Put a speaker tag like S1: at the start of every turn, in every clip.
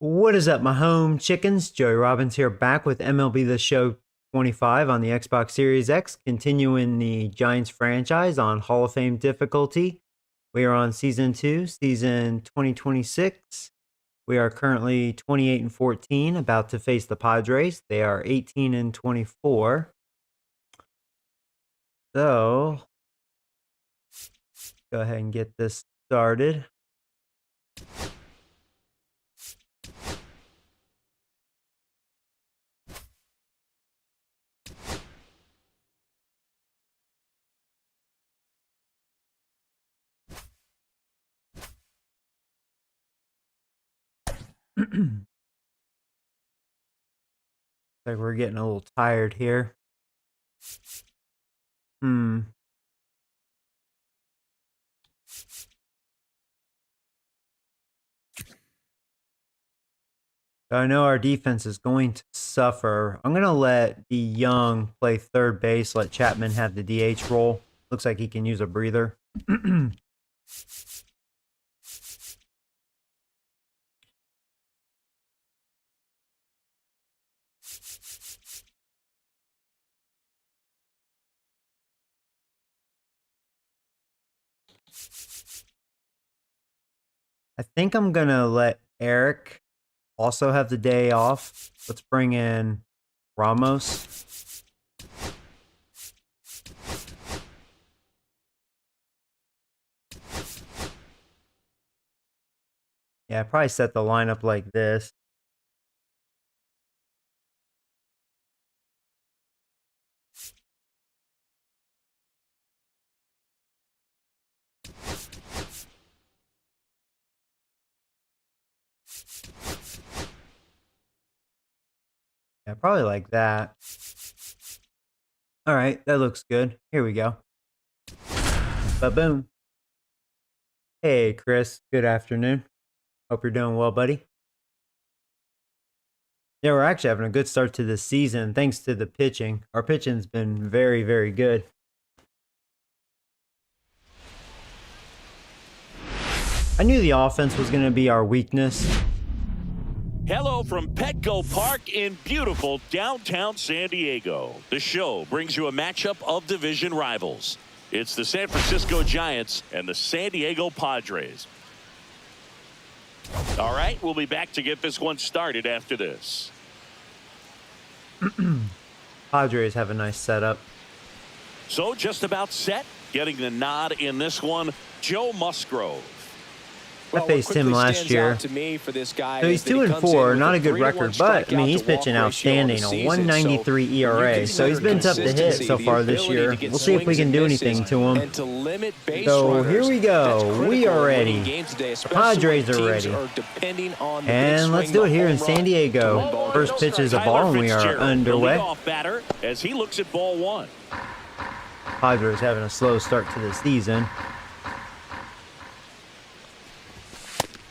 S1: What is up, my home chickens? Joey Robbins here, back with MLB The Show 25 on the Xbox Series X, continuing the Giants franchise on Hall of Fame difficulty. We are on Season 2, Season 2026. We are currently 28-14, about to face the Padres. They are 18-24. So, go ahead and get this started. Like we're getting a little tired here. I know our defense is going to suffer. I'm going to let DeYoung play third base, let Chapman have the DH role. Looks like he can use a breather. I think I'm going to let Eric also have the day off. Let's bring in Ramos. Yeah, I probably set the lineup like this. Yeah, probably like that. All right, that looks good. Here we go. Ba-boom. Hey, Chris. Good afternoon. Hope you're doing well, buddy. Yeah, we're actually having a good start to this season thanks to the pitching. Our pitching's been very, very good. I knew the offense was going to be our weakness.
S2: Hello from Petco Park in beautiful downtown San Diego. The show brings you a matchup of division rivals. It's the San Francisco Giants and the San Diego Padres. All right, we'll be back to get this one started after this.
S1: Padres have a nice setup.
S2: So just about set. Getting the nod in this one, Joe Musgrove.
S1: I faced him last year. So he's 2-4, not a good record, but I mean he's pitching outstanding, a 1.93 ERA. So he's been tough to hit so far this year. We'll see if we can do anything to him. So here we go. We are ready. The Padres are ready. And let's do it here in San Diego. First pitch is a ball, and we are underway.
S2: As he looks at ball one.
S1: Padres having a slow start to the season.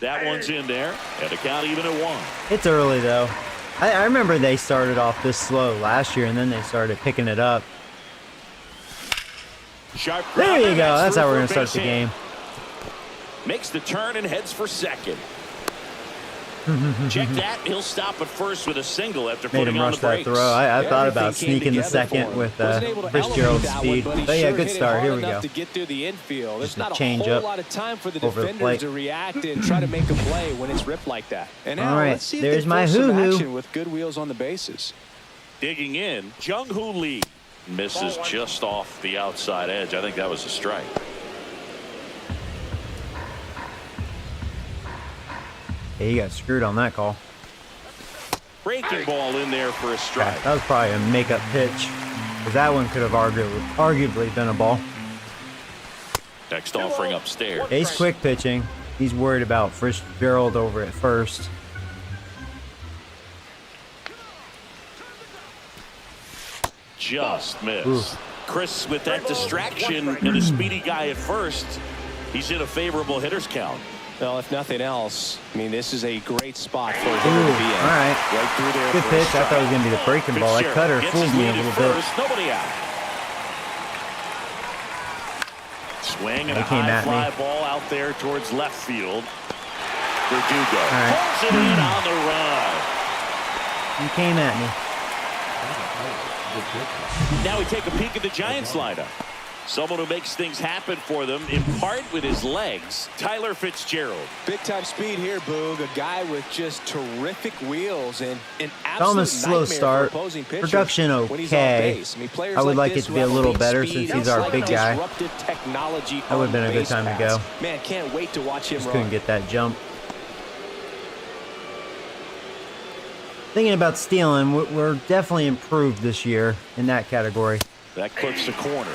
S2: That one's in there, and the count even at 1.
S1: It's early, though. I remember they started off this slow last year, and then they started picking it up. There you go. That's how we're going to start the game.
S2: Makes the turn and heads for second. Check that. He'll stop at first with a single after putting on the brakes.
S1: Made him rush that throw. I thought about sneaking the second with Fitzgerald's speed. But yeah, good start. Here we go. Just a change up over the plate. All right, there's my hoo-hoo.
S3: With good wheels on the bases.
S2: Digging in, Jung-Hoo Lee misses just off the outside edge. I think that was a strike.
S1: Yeah, he got screwed on that call.
S2: Breaking ball in there for a strike.
S1: That was probably a makeup pitch, because that one could have arguably been a ball.
S2: Next offering upstairs.
S1: Yeah, he's quick pitching. He's worried about Fitzgerald over at first.
S2: Just missed.
S1: Ooh.
S2: Chris, with that distraction and a speedy guy at first, he's in a favorable hitter's count.
S3: Well, if nothing else, I mean, this is a great spot for a hitter to be in.
S1: All right.
S3: Right through there.
S1: Good pitch. I thought it was going to be the breaking ball. That cutter fooled me a little bit.
S2: Nobody out. Swing and a
S1: came
S2: high
S1: at
S2: fly
S1: me.
S2: ball out there towards left field. Verdugo
S1: right.
S2: pulls it in on the run.
S1: He came at me.
S2: Now we take a peek at the Giants lineup. Someone who makes things happen for them, in part with his legs, Tyler Fitzgerald.
S3: Big-time speed here, Boog. A guy with just terrific wheels and an
S1: Almost
S3: absolute
S1: slow start. Production okay. I would like it to be a little better since he's our big guy. That would have been a good time to go.
S3: Man, can't wait to watch him
S1: Just
S3: run.
S1: couldn't get that jump. Thinking about stealing, we're definitely improved this year in that category.
S2: That clips the corner.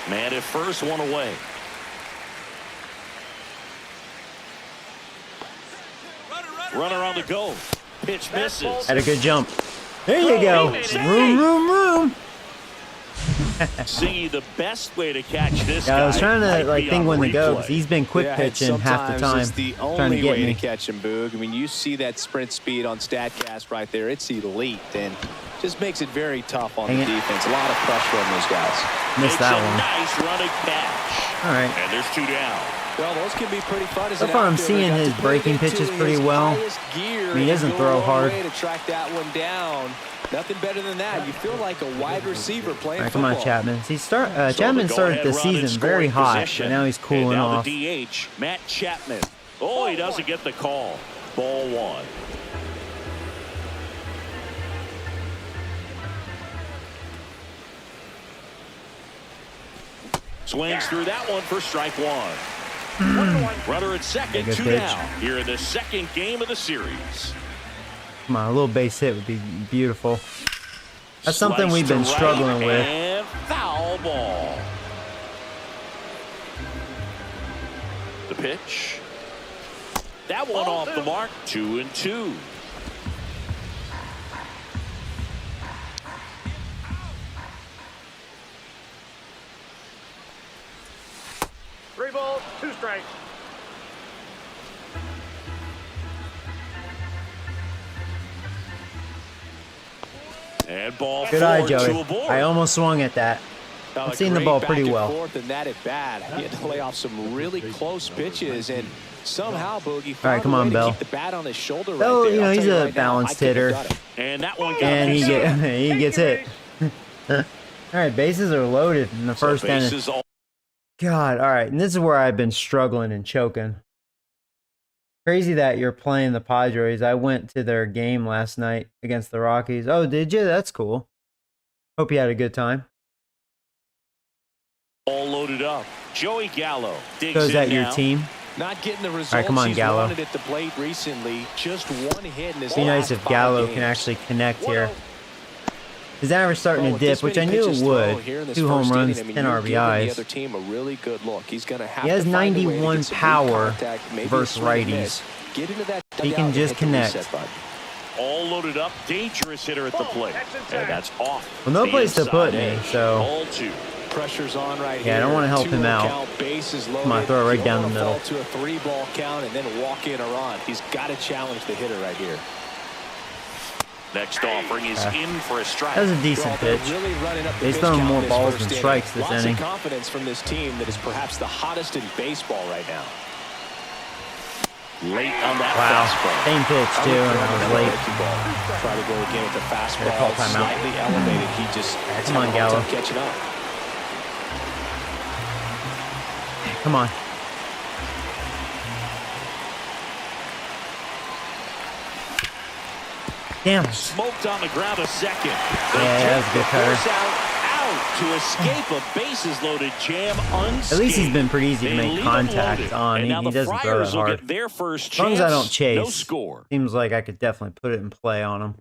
S2: Man at first, one away. Runner on the go. Pitch misses.
S1: Had a good jump. There you go. Room.
S2: Singy, the best way to catch this
S1: Yeah,
S2: guy.
S1: I was trying to
S2: might
S1: think
S2: be
S1: when
S2: on
S1: to go
S2: replay.
S1: because he's been quick pitching half the time.
S3: It's the
S1: Trying to
S3: only
S1: get
S3: way
S1: me.
S3: to catch him, Boog. I mean, you see that sprint speed on StatCast right there. It's elite and just makes it very tough on the defense. A lot of pressure on those guys.
S1: Missed that one.
S2: Nice running catch.
S1: All right.
S2: And there's 2 down.
S3: Well, those can be pretty fun.
S1: So far, I'm seeing his breaking pitches pretty well. I mean, he doesn't throw hard.
S3: To track that one down. Nothing better than that. You feel like a wide receiver playing
S1: All right, come on,
S3: football.
S1: Chapman. Chapman started the season very hot, but now he's cooling
S2: and now
S1: off.
S2: The DH, Matt Chapman. Oh, he doesn't get the call. Ball 1. Swings through that one for strike 1. Runner at second, 2 down. Here in the second game of the series.
S1: Come on, a little base hit would be beautiful. That's something we've been struggling with.
S2: And foul ball. The pitch. That one off the mark. 2-2.
S4: Three balls, 2 strikes.
S2: And ball
S1: Good
S2: 4,
S1: eye,
S2: 2
S1: Joey.
S2: aboard.
S1: I almost swung at that. I'm seeing the ball pretty well.
S3: And that at bat. He had to lay off some really close pitches, and somehow Boogie found
S1: All right, come on,
S3: a way to
S1: Bell.
S3: keep the bat on his shoulder right
S1: Bell,
S3: there.
S1: you know,
S3: I'll
S1: he's
S3: tell you
S1: a
S3: right now,
S1: balanced
S3: I couldn't
S1: hitter.
S3: have done it.
S2: And that one got
S1: And
S2: missed.
S1: he gets hit. All right, bases are loaded in the first inning.
S2: bases all
S1: God, all right, and this is where I've been struggling and choking. Crazy that you're playing the Padres. I went to their game last night against the Rockies. Oh, did you? That's cool. Hope you had a good time.
S2: loaded up. Joey Gallo digs
S1: So is
S2: in
S1: that your
S2: now.
S1: team?
S3: Not getting the results
S1: All right, come on,
S3: he's
S1: Gallo.
S3: wanted at the plate recently. Just one hit in his
S1: Be nice
S3: last
S1: if
S3: 5
S1: Gallo
S3: games.
S1: can actually connect here. His average starting to dip, which I knew it would. 2 home runs, 10 RBIs.
S3: The other team a really good look. He's going to have
S1: He has
S3: to find a way to
S1: 91
S3: get some
S1: power
S3: contact, maybe a
S1: versus
S3: swing and miss.
S1: righties.
S3: Get into that
S1: He
S3: dugout
S1: can
S3: and
S1: just
S3: hit the
S1: connect.
S3: reset button.
S2: All loaded up, dangerous hitter at the plate. And that's off.
S1: Well, no
S2: the
S1: place to put
S2: inside
S1: me,
S2: edge.
S1: so
S2: Ball 2.
S3: Pressure's on right
S1: Yeah, I don't
S3: here.
S1: want to help
S3: 2
S1: him out.
S3: count, bases loaded.
S1: Come on, throw it right
S3: You
S1: down
S3: don't
S1: the
S3: wanna
S1: middle.
S3: fall to a 3-ball count and then walk in a run. He's got to challenge the hitter right here.
S2: Next offering is in for a strike.
S1: that was a decent
S3: Well,
S1: pitch.
S3: they're really running up the
S1: He's
S3: pitch
S1: throwing
S3: count
S1: more
S3: in
S1: balls
S3: first
S1: than
S3: inning.
S1: strikes this
S3: Lots
S1: inning.
S3: of confidence from this team that is perhaps the hottest in baseball right now.
S2: Late on that
S1: Wow,
S2: fastball.
S1: same pitch too, and I was late.
S3: Try to go again with the
S1: Gotta call
S3: fastball
S1: timeout.
S3: slightly elevated. He just
S1: Come on, Gallo.
S3: catching up.
S1: Come on. Damn.
S2: Smoked on the ground a second.
S1: Yeah, that was a good cutter.
S2: Out to escape a bases loaded jam unscathed.
S1: At least he's been pretty easy to
S2: They
S1: make
S2: leave him
S1: contact
S2: loaded.
S1: on.
S2: And
S1: He
S2: now the
S1: doesn't throw
S2: Friars
S1: that
S2: will
S1: hard.
S2: get their first
S1: As long as I don't
S2: chance.
S1: chase,
S2: No score.
S1: seems like I could definitely put it in play on him.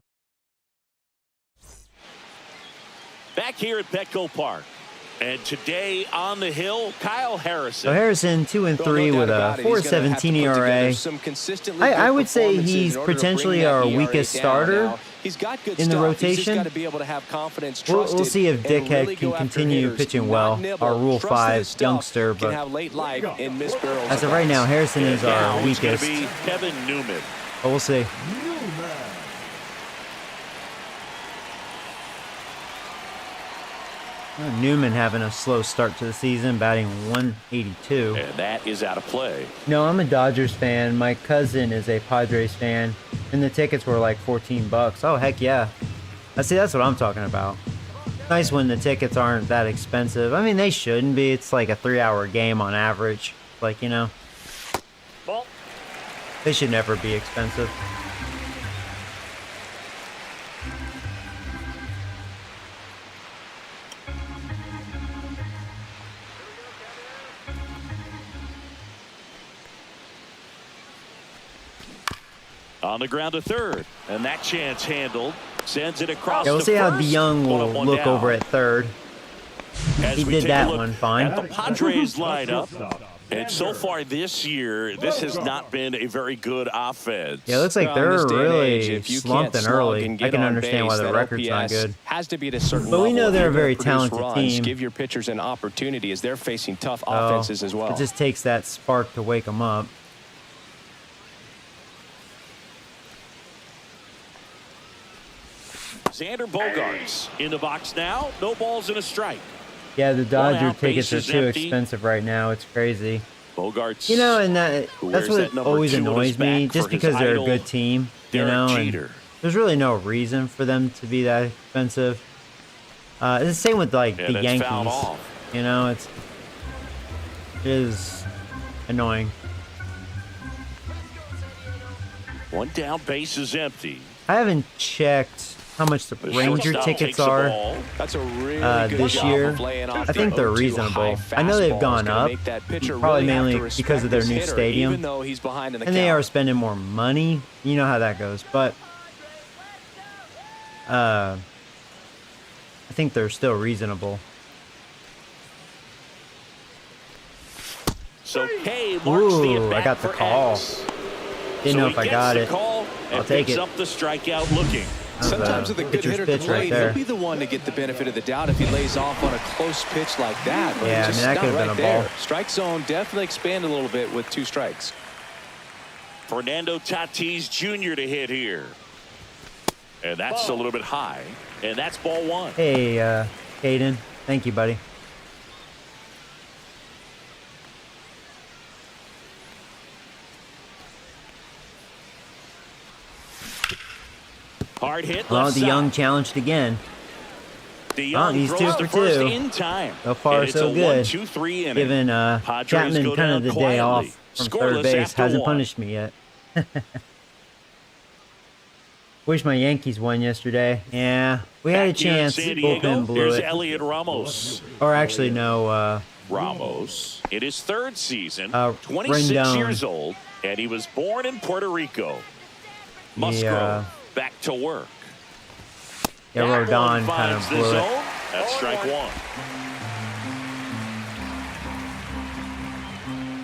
S2: Back here at Petco Park. And today on the hill, Kyle Harrison.
S1: So Harrison, 2 and 3 with a 4.17 ERA. I would say he's potentially our weakest starter in the rotation. We'll see if Dickhead can continue pitching well, our Rule 5 youngster. But as of right now, Harrison is
S2: Now
S1: our
S2: it's gonna
S1: weakest.
S2: be Kevin Newman.
S1: But we'll see. Newman having a slow start to the season, batting 182.
S2: And that is out of play.
S1: No, I'm a Dodgers fan. My cousin is a Padres fan, and the tickets were like $14. Oh, heck yeah. See, that's what I'm talking about. Nice when the tickets aren't that expensive. I mean, they shouldn't be. It's like a 3-hour game on average. Like, you know,
S4: Ball.
S1: they should never be expensive.
S2: On the ground to third, and that chance handled. Sends it across.
S1: Yeah, we'll see how DeYoung will look
S2: down.
S1: over at third.
S2: As
S1: He
S2: we
S1: did
S2: take
S1: that
S2: a look
S1: one fine.
S2: at the Padres lineup, and so far this year, this has not been a very good offense.
S1: Yeah, it looks like
S3: Well, in
S1: they're
S3: this day and age,
S1: really
S3: if you
S1: slumping
S3: can't slug
S1: early.
S3: and
S1: I
S3: get
S1: can
S3: on
S1: understand why
S3: base,
S1: their
S3: that
S1: record's not
S3: OPS
S1: good.
S3: has to be at a certain
S1: But we know
S3: level.
S1: they're a
S3: If you're
S1: very
S3: gonna produce
S1: talented
S3: runs,
S1: team.
S3: Give your pitchers an opportunity as they're facing tough
S1: So,
S3: offenses as well.
S1: It just takes that spark to wake them up.
S2: Xander Bogaerts in the box now. No balls and a strike.
S1: Yeah, the Dodger
S2: out,
S1: tickets are
S2: bases
S1: too
S2: empty.
S1: expensive right now. It's crazy.
S2: Bogaerts.
S1: You know, and
S2: Who
S1: that's
S2: wears
S1: what
S2: that number
S1: always
S2: 2 on his
S1: annoys me.
S2: back
S1: Just
S2: for his
S1: because they're a
S2: idol,
S1: good team, you
S2: Derek
S1: know, and
S2: Jeter.
S1: there's really no reason for them to be that expensive. It's the same with like
S2: And
S1: the
S2: it's fouled
S1: Yankees.
S2: off.
S1: You know, it is annoying.
S2: One down, base is empty.
S1: I haven't checked how much the
S2: The
S1: Ranger
S2: shortstop
S1: tickets
S2: takes the
S1: are
S2: ball.
S3: That's a really good
S1: this
S3: job
S1: year.
S3: of laying off
S1: I think
S3: the
S1: they're
S3: 0-2
S1: reasonable.
S3: high
S1: I know they've
S3: fastball.
S1: gone
S3: It's gonna
S1: up,
S3: make that pitcher
S1: probably
S3: really have
S1: mainly
S3: to
S1: because of
S3: respect
S1: their
S3: this
S1: new
S3: hitter,
S1: stadium.
S3: even though he's behind in the
S1: And they
S3: count.
S1: are spending more money. You know how that goes. But I think they're still reasonable.
S2: So K marks the
S1: Ooh,
S2: at-bat
S1: I got the
S2: for
S1: call.
S2: X.
S1: Didn't know if I got
S2: the
S1: it.
S2: Call and
S1: I'll take
S2: picks
S1: it.
S2: up the strikeout looking.
S3: Sometimes with a good
S1: pitcher's
S3: hitter
S1: pitch
S3: to
S1: right
S3: play,
S1: there.
S3: he'll be the one to get the benefit of the doubt if he lays off on a close pitch like that. But
S1: Yeah, I
S3: it's
S1: mean,
S3: just
S1: that
S3: not
S1: could've
S3: right
S1: been a
S3: there.
S1: ball.
S3: Strike zone definitely expanded a little bit with 2 strikes.
S2: Fernando Tatis Jr. to hit here. And that's a little bit high. And that's ball 1.
S1: Hey, Caden. Thank you, buddy.
S2: Hard hit.
S1: Well,
S2: left
S1: DeYoung
S2: side.
S1: challenged again.
S2: DeYoung
S1: he's
S2: throws
S1: 2
S2: to
S1: for
S2: first
S1: 2.
S2: in time.
S1: So far,
S2: And it's
S1: so
S2: a
S1: good.
S2: 1-2-3 inning.
S1: Giving
S2: Padres
S1: Chapman
S2: go
S1: kind of
S2: down
S1: the day
S2: quietly.
S1: off from
S2: Scoreless
S1: third base.
S2: after
S1: Hasn't
S2: 1.
S1: punished me yet. Wish my Yankees won yesterday. Yeah, we had a
S2: Back here in
S1: chance.
S2: San Diego,
S1: Bullpen blew
S2: here's
S1: it.
S2: Elliot Ramos.
S1: Or actually, no.
S2: Ramos in his 3rd season,
S1: Uh,
S2: 26
S1: Rendon.
S2: years old, and he was born in Puerto Rico. Musgrove back to work.
S1: Yeah,
S2: That
S1: Rodon
S2: one
S1: kind of
S2: finds the
S1: blew it.
S2: zone. That's strike 1.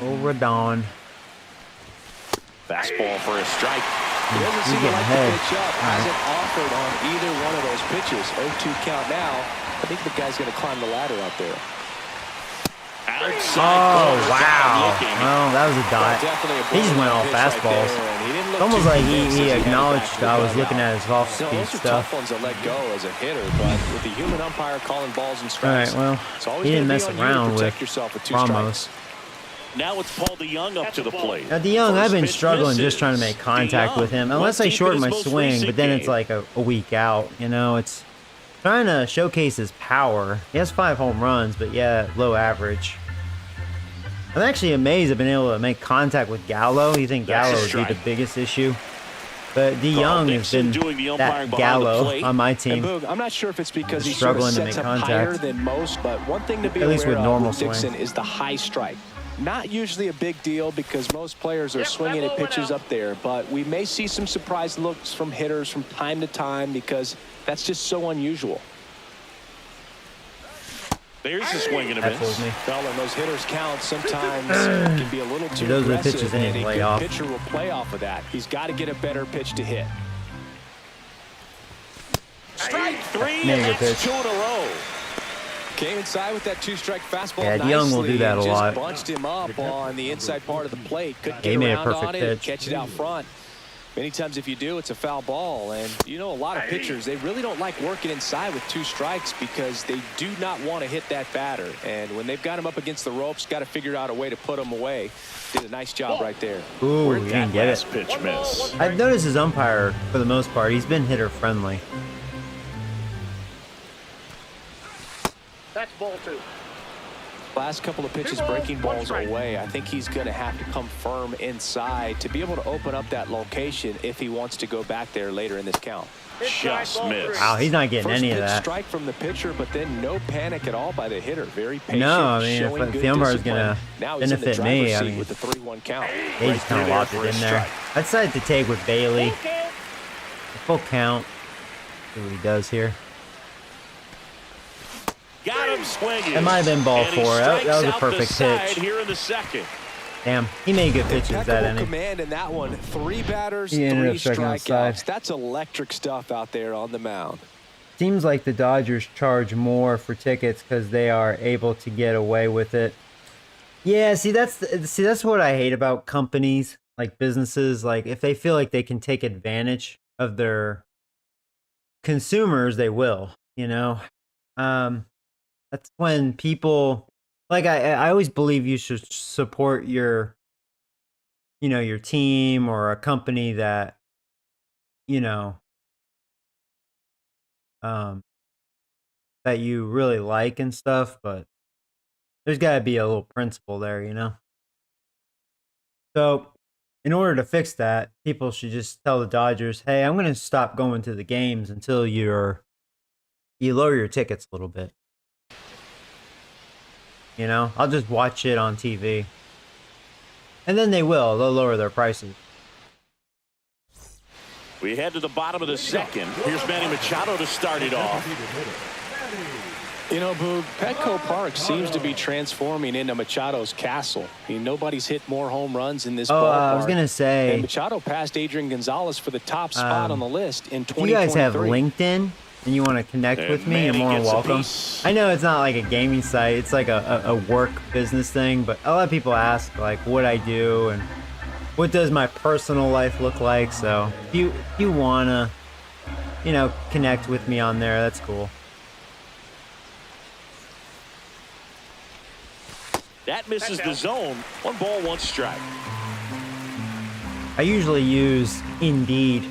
S1: Oh, Rodon.
S2: Fastball for a strike.
S3: He doesn't seem to
S1: getting
S3: like
S1: ahead.
S3: the pitch up. Hasn't offered on either one of those pitches. 0-2 count now. I think the guy's going to climb the ladder out there.
S2: Outside
S1: Oh,
S2: corner,
S1: wow.
S2: looking.
S1: Well, that was a dot.
S3: Definitely a
S1: He just went all
S3: pitch right
S1: fastballs.
S3: there, and he didn't look
S1: It's almost
S3: too
S1: like
S3: convinced
S1: he
S3: as headed
S1: acknowledged
S3: back to the
S1: I was
S3: dugout.
S1: looking at his off-speed
S3: Those are
S1: stuff.
S3: tough ones to let go as a hitter, but with the human umpire calling balls and
S1: All
S3: strikes,
S1: right, well,
S3: it's always
S1: he didn't
S3: gonna
S1: mess
S3: be on you to
S1: around
S3: protect
S1: with
S3: yourself with 2
S1: Ramos.
S3: strikes.
S2: Now it's Paul DeYoung up to the plate.
S1: Now, DeYoung, I've
S2: First
S1: been
S2: pitch
S1: struggling
S2: misses.
S1: just trying to make contact
S2: DeYoung
S1: with him.
S2: went
S1: Unless I
S2: deep in
S1: shorten
S2: his
S1: my
S2: most
S1: swing,
S2: recent
S1: but then it's
S2: game.
S1: like a week out. You know, it's trying to showcase his power. He has 5 home runs, but yeah, low average. I'm actually amazed I've been able to make contact with Gallo. You think
S2: That's a
S1: Gallo would be the
S2: strike.
S1: biggest issue? But DeYoung has
S2: Dixon
S1: been
S2: doing the umpiring
S1: that
S2: behind the
S1: Gallo
S2: plate.
S1: on my
S3: And
S1: team.
S3: Boog, I'm not sure if it's because he sort of
S1: Struggling to
S3: sets
S1: make
S3: up higher
S1: contact.
S3: than most, but one thing to be
S1: At least
S3: aware
S1: with
S3: of
S1: normal
S3: with Dixon
S1: swing.
S3: is the high strike. Not usually a big deal because most players are swinging at pitches up there, but we may see some surprise looks from hitters from time to time because that's just so unusual.
S2: There's a swing and a
S1: That fools
S2: miss.
S1: me.
S3: Well, and those hitters count sometimes can be a little too
S1: Those are the
S3: aggressive,
S1: pitches they
S3: and
S1: need to
S3: a
S1: lay
S3: good
S1: off.
S3: pitcher will play off of that. He's got to get a better pitch to hit.
S2: Strike 3, and
S1: Negative
S2: that's
S1: pitch.
S2: 2 in a row.
S3: Came inside with that 2-strike fastball
S1: Yeah,
S3: nicely.
S1: DeYoung will do that a
S3: and
S1: lot.
S3: Just bunched him up on the inside part of the plate. Couldn't
S1: He
S3: get
S1: made a
S3: around
S1: perfect
S3: on it,
S1: pitch.
S3: catch it out front. Many times if you do, it's a foul ball. And, you know, a lot of pitchers, they really don't like working inside with 2 strikes because they do not want to hit that batter. And when they've got him up against the ropes, got to figure out a way to put him away. Did a nice job right there.
S1: Ooh, he didn't get it.
S2: Pitch miss.
S1: I've noticed his umpire, for the most part, he's been hitter friendly.
S4: That's ball 2.
S3: Last couple of pitches breaking balls away. I think he's going to have to come firm inside to be able to open up that location if he wants to go back there later in this count.
S2: Just missed.
S1: Wow, he's not getting
S3: First
S1: any of
S3: pitch
S1: that.
S3: strike from the pitcher, but then no panic at all by the hitter. Very patient.
S1: No, I mean,
S3: showing
S1: if
S3: good
S1: the umpire's
S3: discipline.
S1: gonna
S3: Now he's in the
S1: benefit me,
S3: driver's
S1: I
S3: seat
S1: mean,
S3: with the 3-1 count.
S1: they just kind of locked it in there. I decided to take with Bailey. Full count. See what he does here.
S2: Got him swinging.
S1: It might have been ball 4. That was a perfect pitch.
S2: Here in the second.
S1: Damn, he made good pitches that inning.
S3: Command in that one. 3 batters,
S1: He ended
S3: 3
S1: up striking outside.
S3: strikeouts. That's electric stuff out there on the mound.
S1: Seems like the Dodgers charge more for tickets because they are able to get away with it. Yeah, see that's what I hate about companies, like businesses. Like if they feel like they can take advantage of their consumers, they will. You know, that's when people like I always believe you should support your, you know, your team or a company that, you know, that you really like and stuff, but there's got to be a little principle there, you know? So in order to fix that, people should just tell the Dodgers, hey, I'm going to stop going to the games until you lower your tickets a little bit. You know, I'll just watch it on TV. And then they'll lower their prices.
S2: We head to the bottom of the second. Here's Manny Machado to start it off.
S3: You know, Boog, Petco Park seems to be transforming into Machado's castle. I mean, nobody's hit more home runs in this ballpark.
S1: I was going to say,
S3: and Machado passed Adrian Gonzalez for the top spot on the list in 2023.
S1: If you guys have LinkedIn and you want to connect with me, you're more than welcome. I know it's not like a gaming site. It's like a work business thing, but a lot of people ask, like, what I do and what does my personal life look like. So if you want to, you know, connect with me on there, that's cool.
S2: That misses the zone. 1 ball, 1 strike.
S1: I usually use Indeed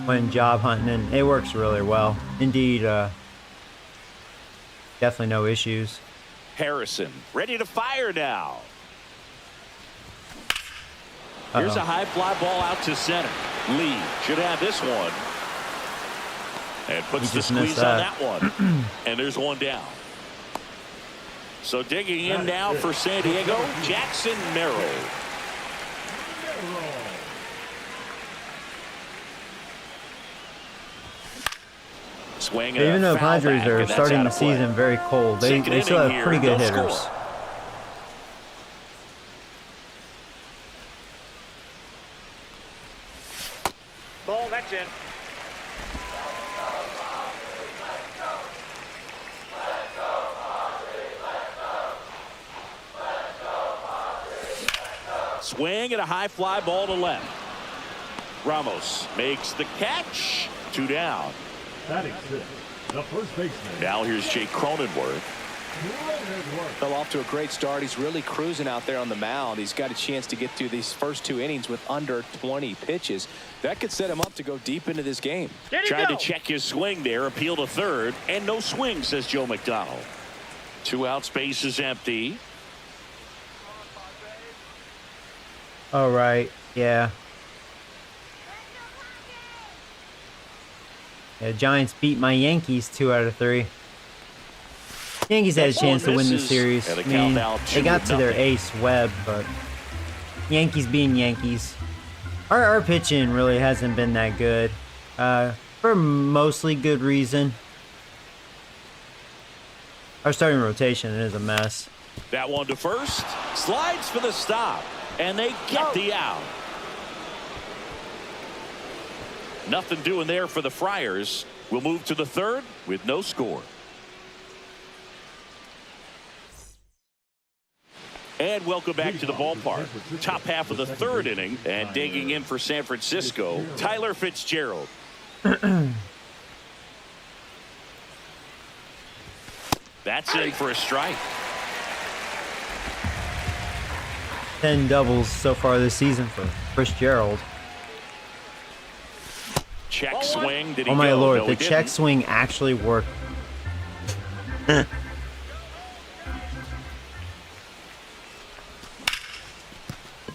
S1: when job hunting, and it works really well. Indeed, definitely no issues.
S2: Harrison ready to fire now. Here's a high fly ball out to center. Lee should have this one. And puts the squeeze on that one. And there's 1 down. So digging in now for San Diego, Jackson Merrill. Swing.
S1: Even though Padres are starting the season very cold, they still have pretty good hitters.
S4: Ball, that's in.
S2: Swing and a high fly ball to left. Ramos makes the catch. 2 down.
S5: Batting 6, the first baseman.
S2: Now here's Jake Cronenworth.
S3: Fell off to a great start. He's really cruising out there on the mound. He's got a chance to get through these first 2 innings with under 20 pitches. That could set him up to go deep into this game.
S2: Tried to check his swing there, appeal to third, and no swing, says Joe McDonald. 2 out, space is empty.
S1: All right, yeah. Yeah, Giants beat my Yankees 2 out of 3. Yankees had a chance to win the series. I mean, they got to their ace, Webb, but Yankees being Yankees. Our pitching really hasn't been that good, for mostly good reason. Our starting rotation is a mess.
S2: That one to first. Slides for the stop. And they get the out. Nothing doing there for the Friars. We'll move to the third with no score. And welcome back to the ballpark. Top half of the third inning, and digging in for San Francisco, Tyler Fitzgerald. That's in for a strike.
S1: 10 doubles so far this season for Fitzgerald.
S2: Check swing. Did he
S1: oh my
S2: go?
S1: lord,
S2: No,
S1: the
S2: he
S1: check
S2: didn't.
S1: swing actually worked.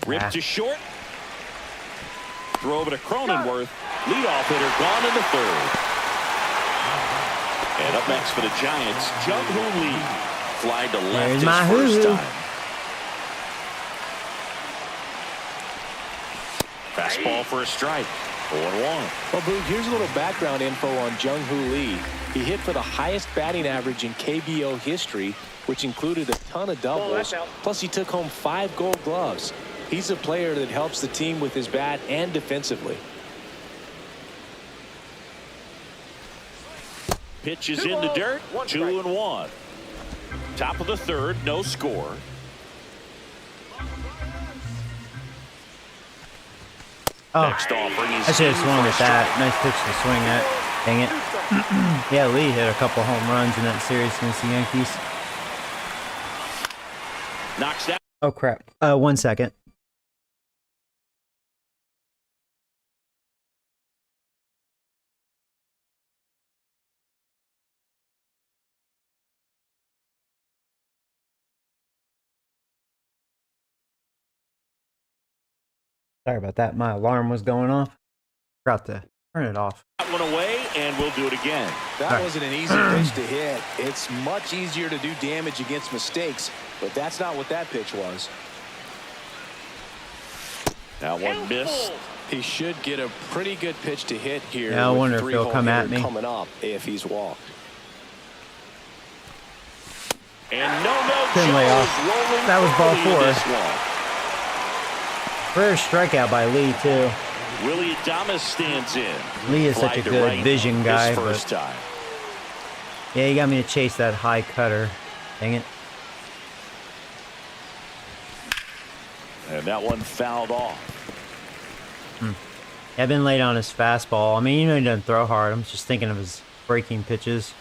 S2: Ripped to short. Throw over to Cronenworth. Leadoff hitter gone in the third. And up next for the Giants, Jung-Hoo Lee. Fly to left his
S1: my
S2: first
S1: hoo-hoo.
S2: time. Fastball for a strike. 0-1.
S3: Well, Boog, here's a little background info on Jung-Hoo Lee. He hit for the highest batting average in KBO history, which included a ton of doubles. Plus, he took home 5 Gold Gloves. He's a player that helps the team with his bat and defensively.
S2: Pitch is in the dirt. 2-1. Top of the third, no score.
S1: Oh,
S2: Next offering is
S1: I should have
S2: in
S1: swung
S2: for a
S1: at that.
S2: strike.
S1: Nice pitch to swing at. Dang it. Yeah, Lee hit a couple home runs in that series against the Yankees.
S2: Knocks down.
S1: Oh, crap. 1 second. Sorry about that. My alarm was going off. Forgot to turn it off.
S2: That one away, and we'll do it again.
S3: That wasn't an easy pitch to hit. It's much easier to do damage against mistakes, but that's not what that pitch was.
S2: That one missed.
S3: He should get a pretty good pitch to hit here.
S1: Yeah, I
S3: with
S1: wonder
S3: the
S1: if he'll
S3: 3-hole
S1: come at
S3: hitter
S1: me.
S3: coming up if he's walked.
S2: And no
S1: Couldn't lay off.
S2: rolling
S1: That was ball
S2: early in
S1: 4.
S2: this one.
S1: Rare strikeout by Lee, too.
S2: Willie Adames stands in.
S1: Lee is such
S2: Fly
S1: a
S2: to
S1: good
S2: right
S1: vision guy,
S2: his
S1: but
S2: first time.
S1: yeah, he got me to chase that high cutter. Dang it.
S2: And that one fouled off.
S1: I've been late on his fastball. I mean, you know he doesn't throw hard. I'm just thinking of his breaking pitches.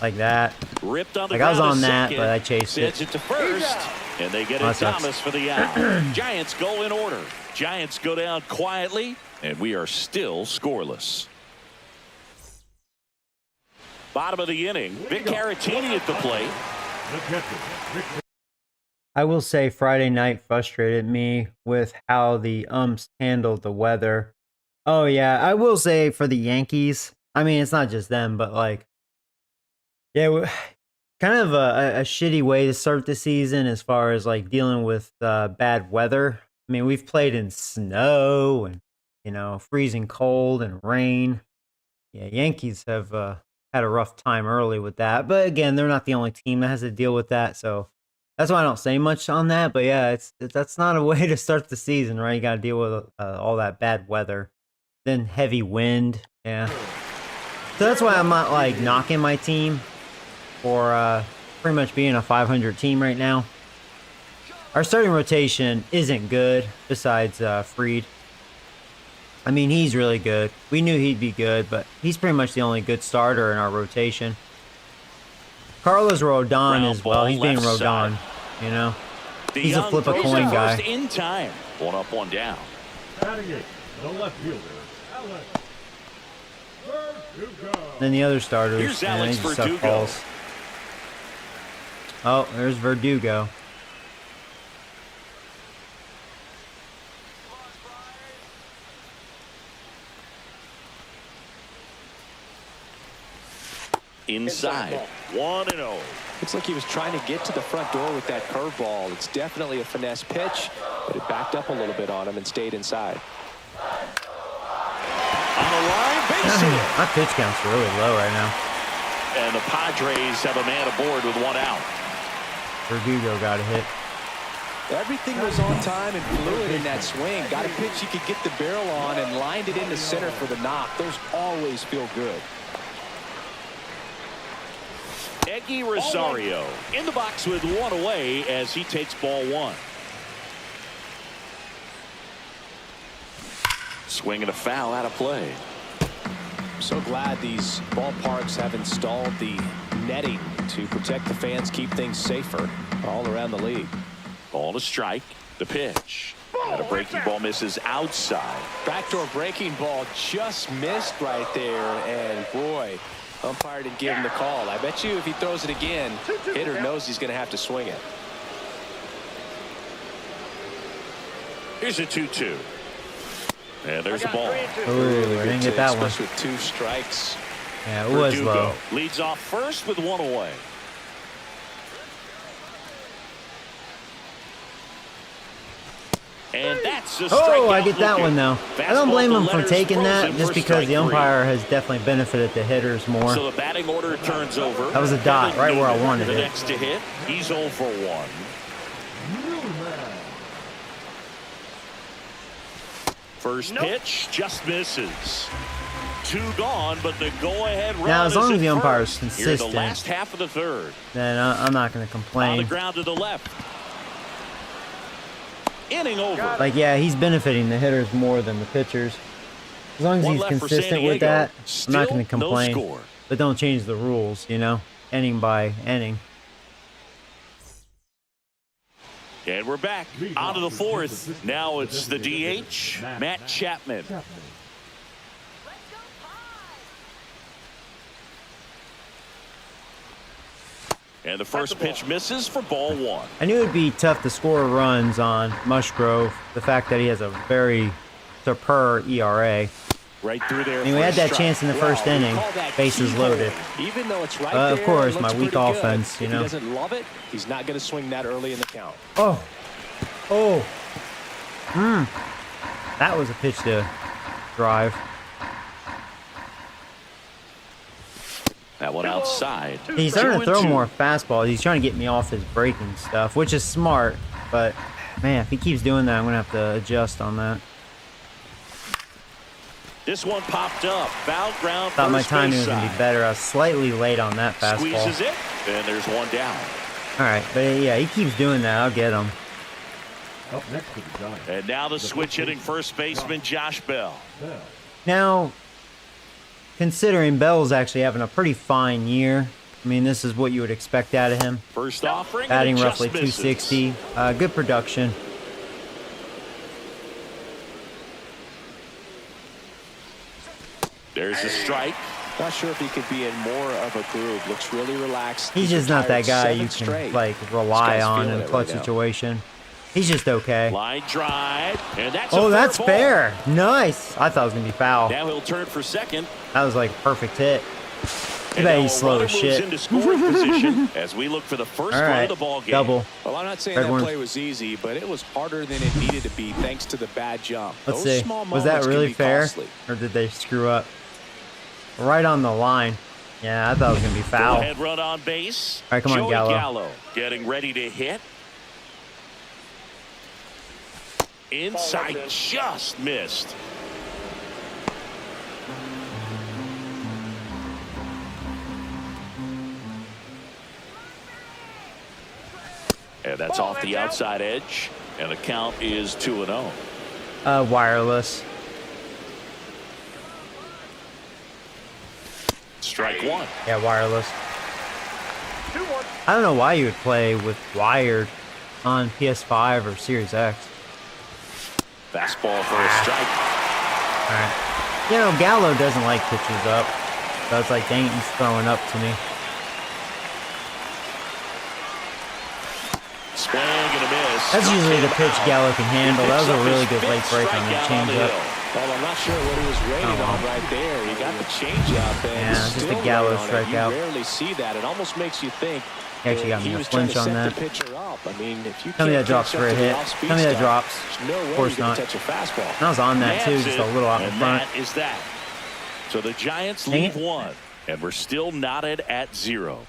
S1: Like that.
S2: Ripped on the
S1: Like I was
S2: ground
S1: on
S2: to
S1: that,
S2: second,
S1: but I chased it.
S2: sends it to first, and they get
S1: Oh, that sucks.
S2: Adames for the out. Giants go in order. Giants go down quietly, and we are still scoreless. Bottom of the inning, Vic Caratini at the plate.
S5: The catcher, Vic.
S1: I will say Friday night frustrated me with how the umps handled the weather. Oh, yeah. I will say for the Yankees, I mean, it's not just them, but like, yeah, kind of a shitty way to start the season as far as like dealing with bad weather. I mean, we've played in snow and, you know, freezing cold and rain. Yeah, Yankees have had a rough time early with that. But again, they're not the only team that has to deal with that. So that's why I don't say much on that. But yeah, that's not a way to start the season, right? You got to deal with all that bad weather. Then heavy wind. Yeah. So that's why I'm not like knocking my team for pretty much being a 500 team right now. Our starting rotation isn't good besides Fried. I mean, he's really good. We knew he'd be good, but he's pretty much the only good starter in our rotation. Carlos Rodon as well. He's being Rodon, you know. He's a flip a coin guy.
S2: In time. One up, one down.
S5: Batting it, the left fielder, Alex Verdugo.
S1: Then the other starters,
S2: Here's
S1: man,
S2: Alex
S1: they just suck
S2: Verdugo.
S1: balls. Oh, there's Verdugo.
S2: Inside. 1-0.
S3: Looks like he was trying to get to the front door with that curveball. It's definitely a finesse pitch, but it backed up a little bit on him and stayed inside.
S2: On the line, base hit.
S1: My pitch count's really low right now.
S2: And the Padres have a man aboard with one out.
S1: Verdugo got a hit.
S3: Everything was on time and fluid in that swing. Got a pitch he could get the barrel on and lined it into center for the knock. Those always feel good.
S2: Ricky Rosario in the box with one away as he takes ball one. Swing and a foul out of play.
S3: I'm so glad these ballparks have installed the netting to protect the fans, keep things safer all around the league.
S2: Ball to strike. The pitch. And a breaking ball misses outside.
S3: Backdoor breaking ball just missed right there, and boy, umpire didn't give him the call. I bet you if he throws it again, hitter knows he's going to have to swing it.
S2: Here's a 2-2. And there's the ball.
S1: Ooh, I didn't get that one.
S3: With 2 strikes.
S1: Yeah, it was low.
S2: Leads off first with one away. And that's a
S1: Oh, I get that one though. I don't blame him for taking that, just because the umpire has definitely benefited the hitters more.
S2: So the batting order turns over.
S1: That was a dot right where I wanted
S2: the
S1: it.
S2: Next to hit, he's 0 for 1. First pitch just misses. 2 gone, but the go-ahead run.
S1: Now, as long as the umpire is
S2: Here's
S1: consistent,
S2: the last half of the third.
S1: then I'm not going to
S2: On the
S1: complain.
S2: ground to the left. Inning over.
S1: Like, yeah, he's benefiting the hitters more than the pitchers. As long as
S2: One
S1: he's
S2: left for
S1: consistent
S2: San
S1: with
S2: Diego.
S1: that, I'm not going to
S2: Still no
S1: complain.
S2: score.
S1: But don't change the rules, you know, inning by inning.
S2: And we're back on to the 4th. Now it's the DH, Matt Chapman. And the first pitch misses for ball 1.
S1: I knew it'd be tough to score runs on Musgrove. The fact that he has a very superb ERA.
S2: Right through there.
S1: I mean, we had that chance in the first inning. Bases loaded.
S3: Even though it's right
S1: Of
S3: there,
S1: course,
S3: it
S1: my
S3: looks
S1: weak
S3: pretty good.
S1: offense, you know.
S3: If he doesn't love it, he's not going to swing that early in the count.
S1: Oh. Oh. That was a pitch to drive.
S2: That one outside.
S1: He's starting to throw
S2: 2-2.
S1: more fastballs. He's trying to get me off his breaking stuff, which is smart. But, man, if he keeps doing that, I'm going to have to adjust on that.
S2: This one popped up. Foul ground.
S1: Thought my
S2: first
S1: timing
S2: base
S1: was going to be
S2: side.
S1: better. I was slightly late on that fastball.
S2: Squeezes it, and there's one down.
S1: All right, but yeah, he keeps doing that. I'll get him.
S5: Up next to the Giants.
S2: And now the switch hitting first baseman Josh Bell.
S1: Now, considering Bell's actually having a pretty fine year, I mean, this is what you would expect out of him.
S2: First offering.
S1: Batting
S2: and it
S1: roughly
S2: just misses.
S1: 260. Good production.
S2: There's a strike.
S3: Not sure if he could be in more of a groove. Looks really relaxed.
S1: He's just not that
S3: retired
S1: guy you
S3: 7
S1: can,
S3: straight.
S1: like,
S3: This
S1: rely
S3: guy's
S1: on
S3: feeling
S1: in a
S3: it
S1: clutch
S3: right now.
S1: situation. He's just okay.
S2: Line drive, and that's
S1: Oh,
S2: a
S1: that's
S2: ball.
S1: fair. Nice. I thought it was going to be foul.
S2: Now he'll turn for second.
S1: That was like a perfect hit. I
S2: And
S1: bet
S2: now
S1: he's slow
S2: runner
S1: as
S2: moves
S1: shit.
S2: into scoring position as we look for the first
S1: All
S2: run
S1: right,
S2: of the ball game.
S1: double.
S3: Well, I'm not saying
S1: Red
S3: that
S1: one.
S3: play was easy, but it was harder than it needed to be thanks to the bad jump.
S1: Let's
S3: Those
S1: see.
S3: small
S1: Was that
S3: moments can
S1: really
S3: be
S1: fair?
S3: costly.
S1: Or did they screw up? Right on the line. Yeah, I thought it was going to be foul.
S2: Go-ahead run on base.
S1: All right, come on,
S2: Joey
S1: Gallo.
S2: getting ready to hit. Inside, just missed. And that's off the outside edge. And the count is 2-0.
S1: Wireless.
S2: Strike one.
S1: Yeah, wireless. I don't know why you would play with wired on PS5 or Series X.
S2: Fastball for a strike.
S1: All right. You know, Gallo doesn't like pitches up. So it's like, dang, he's throwing up to me.
S2: Swing and a miss.
S1: That's
S2: Struck
S1: usually the
S2: him
S1: pitch
S2: out.
S1: Gallo can handle. That was a really good late break on that
S2: Strikeout the
S1: changeup.
S2: hill.
S3: Well, I'm not sure what he was rated
S1: Oh.
S3: on right there. He got the changeup and
S1: Yeah, just a
S3: still
S1: Gallo
S3: rated on it.
S1: strikeout.
S3: You rarely see that. It almost makes you think
S1: He actually got
S3: that
S1: me
S3: he
S1: a
S3: was trying to
S1: flinch on
S3: set
S1: that.
S3: the pitcher up. I mean, if you
S1: Tell me
S3: can't
S1: that drops
S3: catch
S1: for
S3: up
S1: a
S3: to the
S1: hit.
S3: off-speed
S1: Tell me that
S3: stuff,
S1: drops.
S3: there's no way
S1: Of course
S3: you're
S1: not.
S3: gonna touch a fastball.
S1: I was on that too,
S2: That's
S1: just
S2: it.
S1: a little out in
S2: And
S1: front.
S2: that is that. So the Giants
S1: Dang
S2: leave
S1: it.
S2: one, and we're still knotted at 0.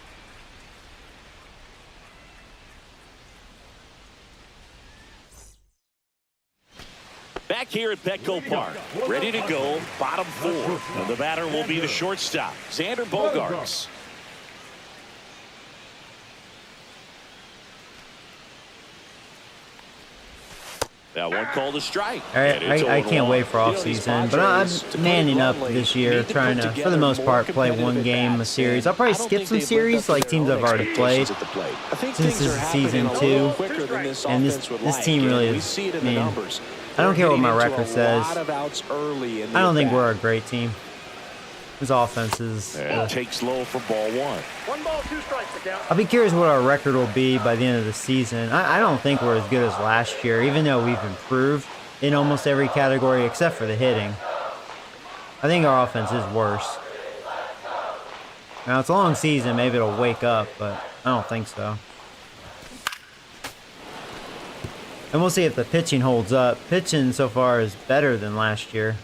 S2: Back here at Petco Park, ready to go, bottom 4. And the batter will be the shortstop, Xander Bogaerts. That one called a strike.
S1: I can't wait for off-season, but I'm manning up this year, trying to, for the most part, play one game a series. I'll probably skip some series, like teams I've already played, since this is season 2, and this team really is, I mean, I don't care what my record says. I don't think we're a great team. His offense is...
S2: takes low for ball 1.
S4: 1 ball, 2 strikes.
S1: I'll be curious what our record will be by the end of the season. I don't think we're as good as last year, even though we've improved in almost every category except for the hitting. I think our offense is worse. Now, it's a long season. Maybe it'll wake up, but I don't think so. And we'll see if the pitching holds up. Pitching so far is better than last year.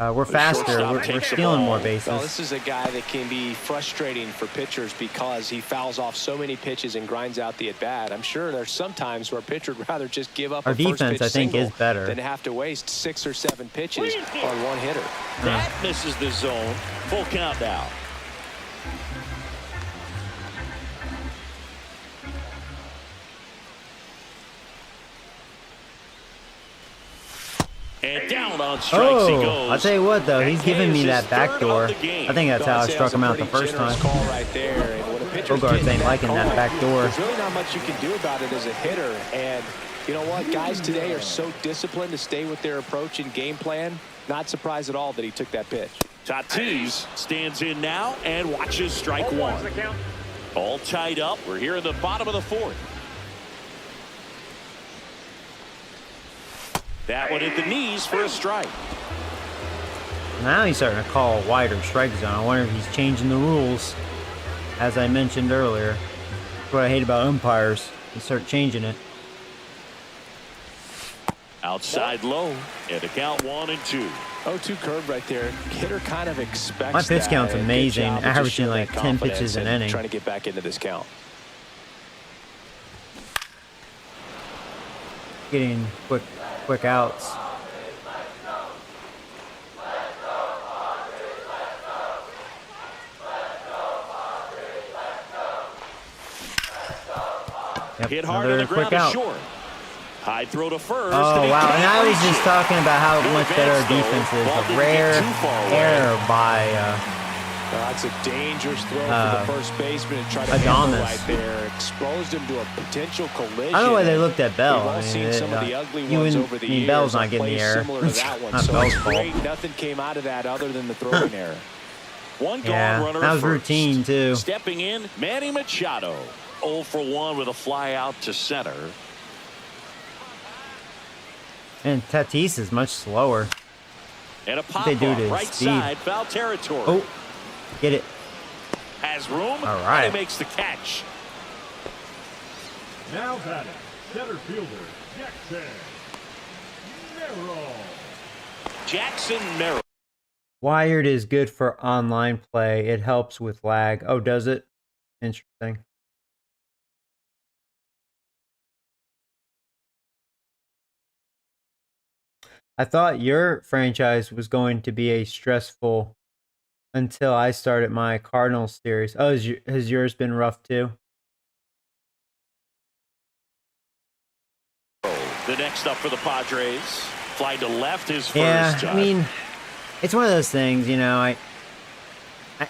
S1: We're faster. We're stealing more bases.
S3: Well, this is a guy that can be frustrating for pitchers because he fouls off so many pitches and grinds out the at-bat. I'm sure there's some times where a pitcher would rather just give up
S1: our
S3: a first
S1: defense,
S3: pitch
S1: I think,
S3: single
S1: is better
S3: than have to waste 6 or 7 pitches on one hitter.
S2: That misses the zone. Full count now. And down on strikes he goes.
S1: I'll tell you what, though, he's giving me that back door. I think that's how I struck him out the first time. Bogarts ain't liking that back door.
S3: There's really not much you can do about it as a hitter. And you know what? Guys today are so disciplined to stay with their approach and game plan. Not surprised at all that he took that pitch.
S2: Tatis stands in now and watches strike 1. All tied up. We're here in the bottom of the 4th. That one hit the knees for a strike.
S1: Now he's starting to call a wider strike zone. I wonder if he's changing the rules, as I mentioned earlier. That's what I hate about umpires. They start changing it.
S2: Outside low, and a count 1 and 2.
S3: 0-2 curve right there. Hitter kind of expects
S1: my pitch count's
S3: that.
S1: amazing, averaging like 10 pitches an inning.
S3: Trying to get back into this count.
S1: Getting quick outs. Yep,
S2: hit hard on the ground to short. High throw to first.
S1: Oh, wow. And I was just talking about how much better our defense is. A rare error by
S3: that's a dangerous throw for the first baseman and try to handle right there. Exposed him to a potential collision.
S1: I don't know why they looked at Bell.
S3: We've all seen some of the ugly ones over the years.
S1: Bell's not getting the error.
S3: Similar to that one. So it's great. Nothing came out of that other than the throwing error.
S2: One gone runner
S1: that was
S2: first.
S1: Routine, too.
S2: Stepping in, Manny Machado. 0 for 1 with a fly out to center.
S1: And Tatis is much slower.
S2: And a pop off right side, foul territory.
S1: Oh, get it.
S2: Has room.
S1: All right.
S2: And he makes the catch.
S5: Now batting, center fielder Jackson Merrill.
S2: Jackson Merrill.
S1: Wired is good for online play. It helps with lag. Oh, does it? Interesting. I thought your franchise was going to be a stressful until I started my Cardinals series. Oh, has yours been rough too?
S2: The next up for the Padres. Fly to left his first.
S1: Yeah, I mean, it's one of those things, you know.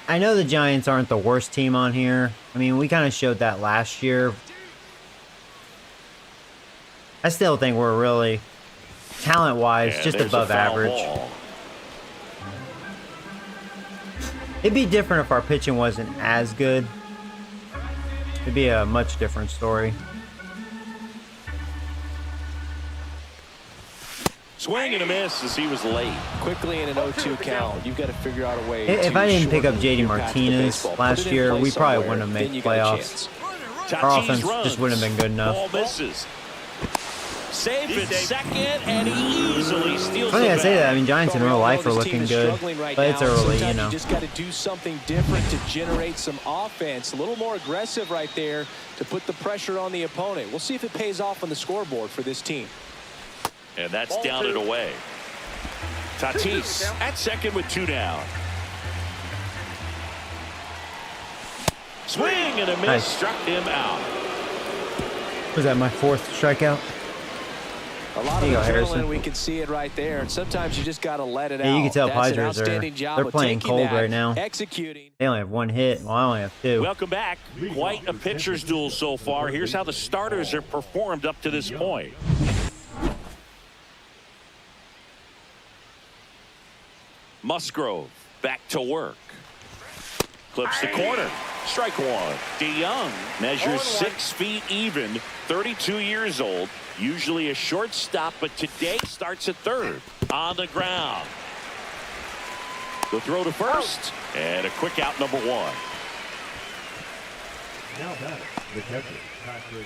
S1: I know the Giants aren't the worst team on here. I mean, we kind of showed that last year. I still think we're really, talent-wise, just above average. It'd be different if our pitching wasn't as good. It'd be a much different story.
S2: Swing and a miss as he was late.
S3: Quickly in an 0-2 count, you've got to figure out a way.
S1: If I didn't pick up JD Martinez last year, we probably wouldn't have made playoffs. Our offense just wouldn't have been good enough.
S2: Ball misses. Safe at second, and he easily steals
S1: Funny
S2: the
S1: I say
S2: bat.
S1: that. I mean, Giants in real life are looking good, but it's early, you know.
S3: You just got to do something different to generate some offense. A little more aggressive right there to put the pressure on the opponent. We'll see if it pays off on the scoreboard for this team.
S2: And that's down and away. Tatis at second with 2 down. Swing and a miss.
S1: Nice.
S2: Struck him out.
S1: Was that my 4th strikeout?
S3: A lot of
S1: There you go,
S3: adrenaline,
S1: Harrison.
S3: we can see it right there. And sometimes you just got to let it out.
S1: Yeah, you can tell
S3: That's an
S1: Padres
S3: outstanding job
S1: they're
S3: of
S1: playing
S3: taking
S1: cold
S3: that,
S1: right now.
S3: executing.
S1: They only have 1 hit. Well, I only have 2.
S2: Welcome back. Quite a pitcher's duel so far. Here's how the starters have performed up to this point. Musgrove back to work. Clips the corner. Strike 1. DeYoung measures 6 feet even. 32 years old. Usually a shortstop, but today starts at third. On the ground. The throw to first. And a quick out, number 1.
S5: Now batter, the catcher,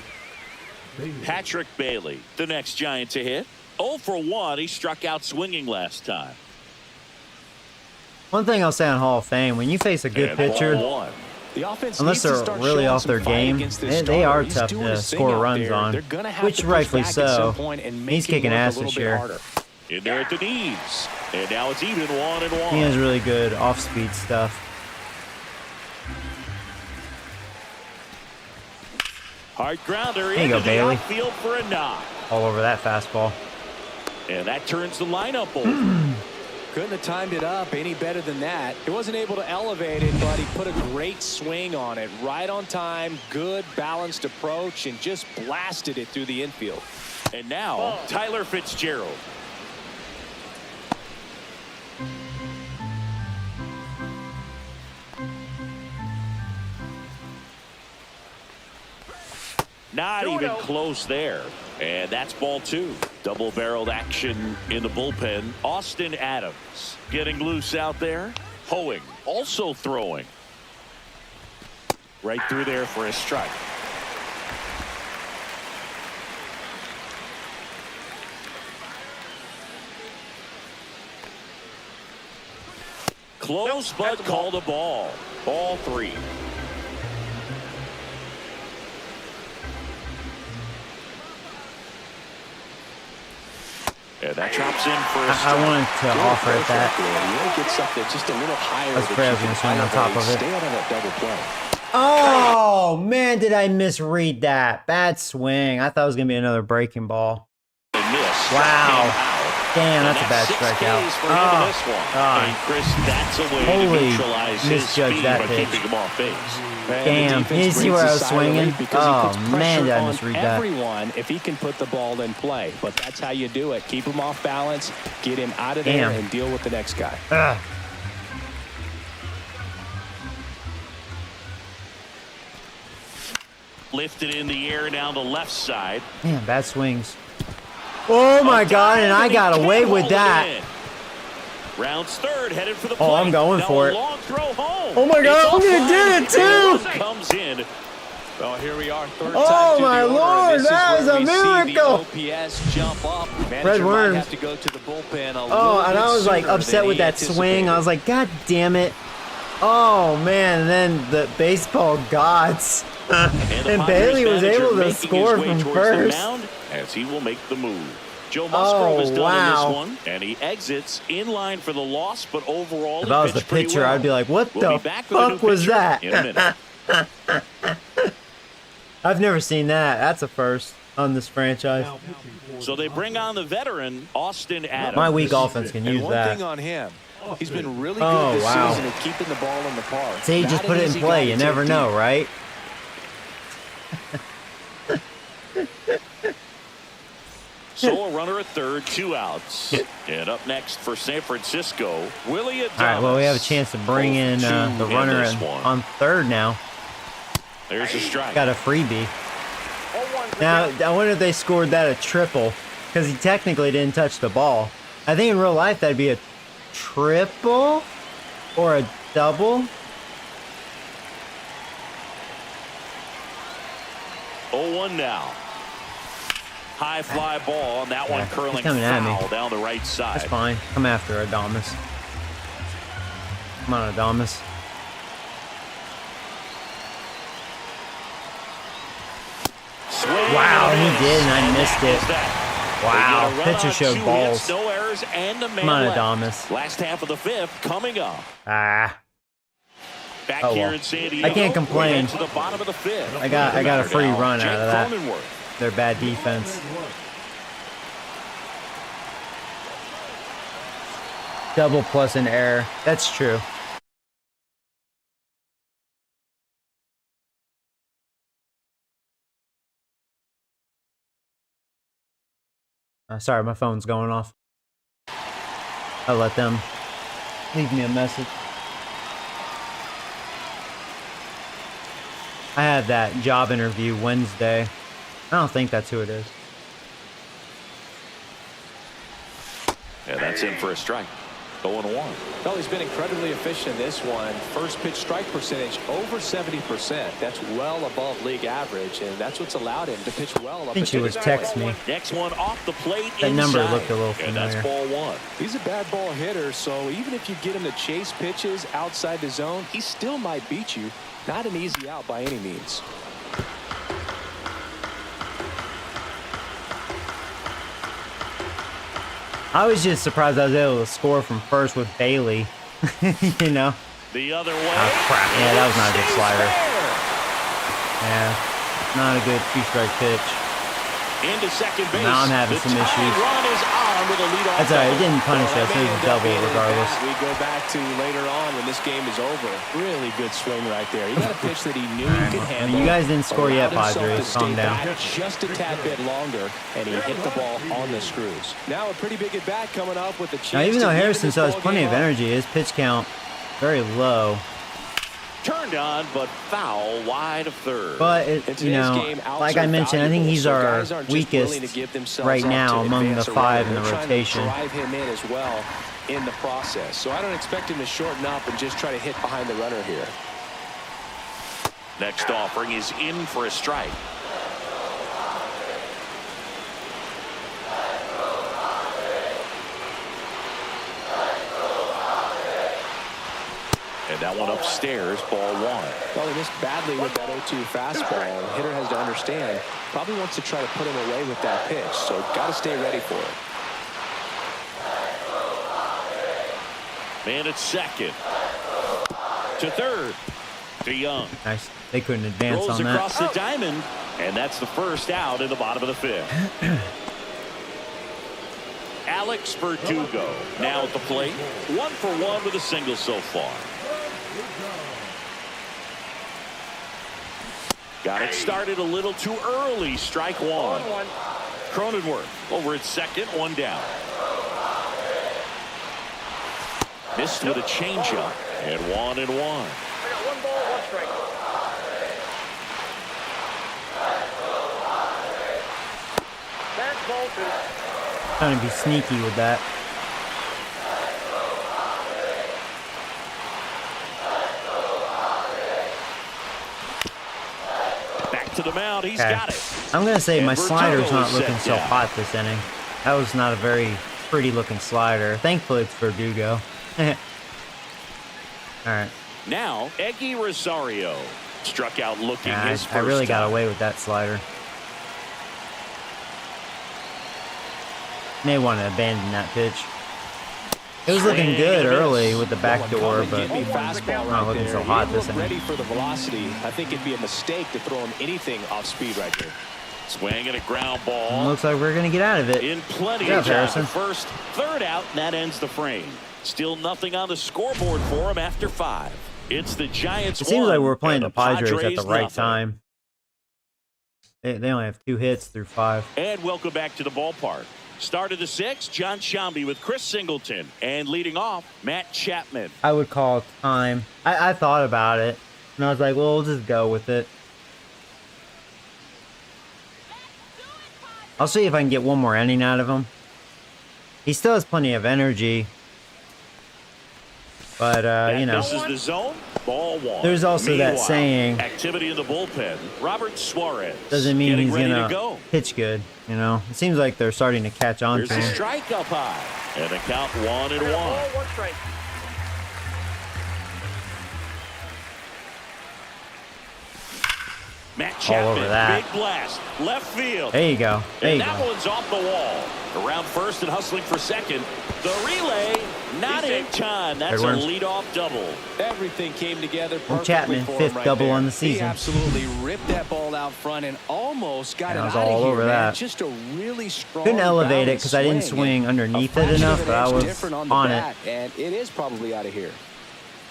S2: Patrick Bailey, the next Giant to hit. 0 for 1. He struck out swinging last time.
S1: One thing I'll say on Hall of Fame, when you face a good
S2: And
S1: pitcher,
S2: ball 1.
S3: The offense
S1: unless
S3: needs to
S1: they're
S3: start
S1: really
S3: showing
S1: off
S3: some
S1: their
S3: fight
S1: game,
S3: against this
S1: they are
S3: starter. He's
S1: tough
S3: doing
S1: to
S3: his thing
S1: score
S3: out
S1: runs
S3: there.
S1: on,
S3: They're gonna have
S1: which
S3: to push
S1: rightfully
S3: back at some
S1: so.
S3: point and make
S1: He's
S3: him
S1: kicking
S3: work a
S1: ass
S3: little
S1: this
S3: bit
S1: year.
S3: harder.
S2: In there at the knees. And now it's even 1-1.
S1: He has really good off-speed stuff.
S2: Hard grounder
S1: There you
S2: into
S1: go,
S2: the
S1: Bailey.
S2: outfield for a knock.
S1: All over that fastball.
S2: And that turns the lineup over.
S3: Couldn't have timed it up any better than that. He wasn't able to elevate it, but he put a great swing on it. Right on time, good balanced approach, and just blasted it through the infield.
S2: And now, Tyler Fitzgerald. Not even close there. And that's ball 2. Double-barreled action in the bullpen. Austin Adams getting loose out there. Hoeing also throwing. Right through there for a strike. Close, but called a ball. Ball 3. And that drops in for a
S1: I
S2: strike.
S1: wanted to offer it that.
S3: You want to get something just a little higher.
S1: That's fair. I was going to swing on top of it.
S3: Stay out of that double play.
S1: Oh, man, did I misread that. Bad swing. I thought it was going to be another breaking ball.
S2: Miss.
S1: Wow. Damn, that's a bad strikeout.
S2: And Chris, that's a way
S1: Holy
S2: to neutralize his
S1: misjudged
S2: speed
S1: that
S2: by
S1: pitch.
S2: keeping him off base.
S1: Damn, you see where I was swinging? Oh, man, did I misread that.
S3: Everyone, if he can put the ball in play, but that's how you do it. Keep him off balance, get him out of there, and deal with the next guy.
S1: Ugh.
S2: Lifted in the air down the left side.
S1: Man, bad swings. Oh, my God, and I got away with that.
S2: Rounds third, headed for the plate.
S1: Oh, I'm going
S2: now
S1: for it.
S2: Long throw home.
S1: Oh, my God,
S2: It's
S1: he did it, too.
S2: Comes in.
S3: Well, here we are, third
S1: Oh,
S3: time through
S1: my
S3: the order.
S1: Lord,
S3: This
S1: that is
S3: where
S1: a
S3: we
S1: miracle.
S3: see the OPS jump up.
S1: Red
S3: Manager might
S1: worms.
S3: have to go to the bullpen a
S1: Oh,
S3: little
S1: and
S3: bit
S1: I was like
S3: sooner
S1: upset
S3: than
S1: with
S3: he
S1: that swing. I was
S3: anticipated.
S1: like, God damn it. Oh, man, and then the baseball gods. And Bailey was able to score from first.
S2: As he will make the move. Joe Musgrove has done
S1: wow.
S2: in this one, and he exits in line for the loss, but overall
S1: If I was the
S2: pitched pretty
S1: pitcher,
S2: well.
S1: I'd be like, what
S2: We'll
S1: the
S2: be back with a new
S1: fuck was
S2: pitcher
S1: that?
S2: in a minute.
S1: I've never seen that. That's a first on this franchise.
S2: So they bring on the veteran, Austin Adams.
S1: My weak offense can
S3: And
S1: use
S3: one
S1: that.
S3: thing on him, he's been really
S1: Oh,
S3: good this
S1: wow.
S3: season at keeping the ball in the park.
S1: See,
S3: Not
S1: just
S3: an
S1: put it in
S3: easy
S1: play.
S3: guy
S1: You
S3: to
S1: never
S3: take
S1: know,
S3: deep.
S1: right?
S2: So a runner at third, 2 outs. And up next for San Francisco, Willie Adames.
S1: All right, well, we have a chance to bring in the runner
S2: this one.
S1: on third now.
S2: There's a strike.
S1: Got a freebie. Now, I wonder if they scored that a triple, because he technically didn't touch the ball. I think in real life that'd be a triple or a double.
S2: 0-1 now. High fly ball, and that one
S1: Yeah, he's
S2: curling
S1: coming at me.
S2: foul down the right side.
S1: That's fine. Come after Adames. Come on, Adames.
S2: Swing
S1: Wow,
S2: and a
S1: he
S2: miss.
S1: did, and I
S2: And
S1: missed
S2: that
S1: it.
S2: was that.
S1: Wow,
S2: They get a run
S1: pitcher
S2: on
S1: showed
S2: 2
S1: balls.
S2: hits, no errors, and a man
S1: Come on,
S2: left.
S1: Adames.
S2: Last half of the 5th coming up.
S1: Ah.
S2: Back
S1: Oh,
S2: here
S1: well.
S2: in San Diego,
S1: I can't complain.
S2: to the bottom of the fifth.
S1: I got a free
S2: Now,
S1: run out of that.
S2: Cronenworth.
S1: Their bad defense. Double plus an error. That's true. Sorry, my phone's going off. I'll let them leave me a message. I have that job interview Wednesday. I don't think that's who it is.
S2: And that's in for a strike. 0-1.
S3: Well, he's been incredibly efficient in this one. First pitch strike percentage over 70%. That's well above league average, and that's what's allowed him to pitch well.
S1: I think she was text me.
S2: Next one off the plate.
S1: That number
S2: inside.
S1: looked a little
S2: And
S1: familiar.
S2: that's ball one.
S3: He's a bad ball hitter, so even if you get him to chase pitches outside the zone, he still might beat you. Not an easy out by any means.
S1: I was just surprised I was able to score from first with Bailey. You know?
S2: The other way.
S1: Oh, crap. Yeah, that was not a good slider. Yeah, not a good two-strike pitch.
S2: Into second base.
S1: Now I'm having some issues.
S2: Run is on with a leadoff.
S1: That's alright. It didn't punish us. It was a double regardless.
S3: We go back to later on when this game is over. Really good swing right there. He got a pitch that he knew he could
S1: I
S3: handle.
S1: mean, you guys didn't score yet,
S3: Allowed himself
S1: Padres.
S3: to
S1: Calm
S3: stay
S1: down.
S3: back just a tad bit longer, and he hit the ball on the screws. Now a pretty big at bat coming up with a chance.
S1: Now, even though
S3: to
S1: Harrison
S3: even
S1: still has
S3: this
S1: plenty
S3: ball
S1: of
S3: game
S1: energy, his pitch count very low.
S2: Turned on, but foul wide of third.
S1: But,
S3: In
S1: you
S3: today's
S1: know,
S3: game, outs
S1: like I
S3: are
S1: mentioned, I think
S3: valuable,
S1: he's
S3: so
S1: our
S3: guys aren't just willing to
S1: weakest
S3: give themselves
S1: right
S3: up
S1: now
S3: to
S1: among the
S3: advance a
S1: five in
S3: runner.
S1: the
S3: They're trying to
S1: rotation.
S3: drive him in as well in the process. So I don't expect him to shorten up and just try to hit behind the runner here.
S2: Next offering is in for a strike. And that one upstairs, ball one.
S3: Well, he missed badly with that 0-2 fastball. The hitter has to understand, probably wants to try to put him away with that pitch, so got to stay ready for it.
S2: Man at second. To third. To Young.
S1: Nice. They couldn't advance
S2: Rolls
S1: on
S2: across
S1: that.
S2: the diamond, and that's the first out in the bottom of the fifth. Alex Verdugo now at the plate. 1 for 1 with a single so far. Got it started a little too early. Strike one. Cronenworth over at second, one down. Missed with a changeup, and 1-1.
S4: I got 1 ball, 1 strike. That's ball 2.
S1: Trying to be sneaky with that.
S2: Back to the mound. He's
S1: Okay.
S2: got it.
S1: I'm going to say
S2: And
S1: my slider's
S2: Verdugo
S1: not
S2: is
S1: looking
S2: set
S1: so
S2: down.
S1: hot this inning. That was not a very pretty looking slider. Thankfully, it's Verdugo. Alright.
S2: Now, Eggy Rosario struck out looking his first
S1: I really got
S2: time.
S1: away with that slider. May want to abandon that pitch. It was looking good early with the back door, but
S3: Getting me fastball
S1: not
S3: right
S1: looking
S3: there.
S1: so
S3: He
S1: hot
S3: didn't
S1: this
S3: look
S1: inning.
S3: ready for the velocity. I think it'd be a mistake to throw him anything off speed right there.
S2: Swing and a ground ball.
S1: Looks like we're going to get out of it.
S2: In plenty
S1: Good
S2: of
S1: job,
S2: time.
S1: Harrison.
S2: First, third out, and that ends the frame. Still nothing on the scoreboard for him after 5. It's the Giants.
S1: It seems like we're playing
S2: and
S1: the Padres at the
S2: Padres
S1: right
S2: nothing.
S1: time. They only have 2 hits through 5.
S2: And welcome back to the ballpark. Start of the 6th, John Shambi with Chris Singleton. And leading off, Matt Chapman.
S1: I would call time. I thought about it, and I was like, well, we'll just go with it. I'll see if I can get one more inning out of him. He still has plenty of energy. But, you know.
S2: This is the zone. Ball one.
S1: There's also that
S2: Meanwhile,
S1: saying,
S2: activity in the bullpen. Robert Suarez.
S1: doesn't mean
S2: getting
S1: he's
S2: ready
S1: going
S2: to
S1: to
S2: go.
S1: pitch good, you know. It seems like they're starting to catch on
S2: There's
S1: to
S2: a
S1: him.
S2: strike up high. And the count 1-1.
S4: I got a ball, 1 strike.
S2: Matt
S1: All
S2: Chapman,
S1: over that.
S2: big blast, left field.
S1: There you go. There
S2: And
S1: you
S2: that
S1: go.
S2: one's off the wall. Around first and hustling for second. The relay, Not in time. That's a leadoff double.
S3: Everything came together perfectly
S1: Chapman,
S3: for him
S1: fifth
S3: right
S1: double
S3: there.
S1: on the season.
S3: He absolutely ripped that ball out front and almost got it
S1: I was
S3: out
S1: all
S3: of here,
S1: over
S3: man.
S1: that.
S3: Just a really strong.
S1: Couldn't elevate it because I didn't swing underneath it enough, but I was on it.
S3: And it is probably out of here.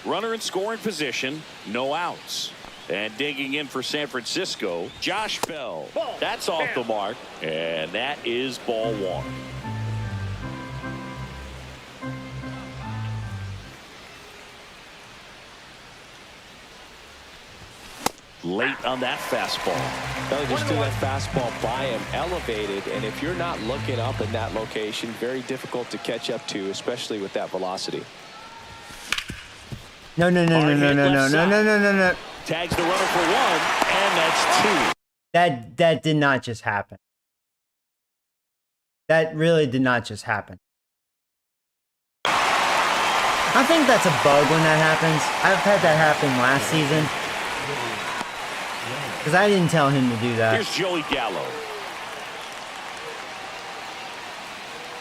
S2: Runner in scoring position, no outs. And digging in for San Francisco, Josh Bell. That's off the mark, and that is ball one. Late on that fastball.
S3: They just threw that fastball by him, elevated, and if you're not looking up in that location, very difficult to catch up to, especially with that velocity.
S1: No.
S2: Tags the runner for one, and that's two.
S1: That did not just happen. That really did not just happen. I think that's a bug when that happens. I've had that happen last season. Because I didn't tell him to do that.
S2: Here's Joey Gallo.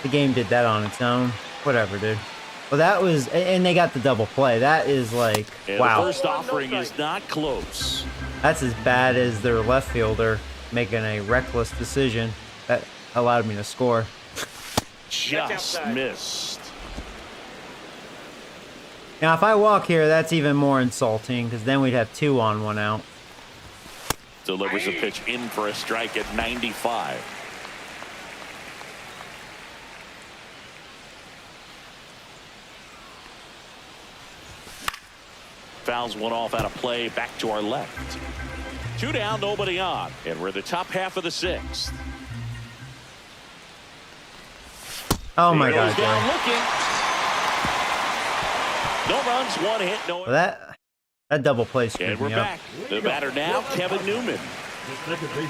S1: The game did that on its own. Whatever, dude. Well, that was... And they got the double play. That is like...
S2: And
S1: wow.
S2: the first offering is not close.
S1: That's as bad as their left fielder making a reckless decision that allowed me to score.
S2: Just missed.
S1: Now, if I walk here, that's even more insulting because then we'd have 2 on, 1 out.
S2: Delivers a pitch in for a strike at 95. Fouls one off out of play, back to our left. 2 down, nobody on, and we're the top half of the 6th.
S1: Oh my God,
S2: down looking. No runs, 1 hit, no.
S1: Well, that double play screwed
S2: And we're
S1: me
S2: back.
S1: up.
S2: The batter now, Kevin Newman.
S5: The second baseman,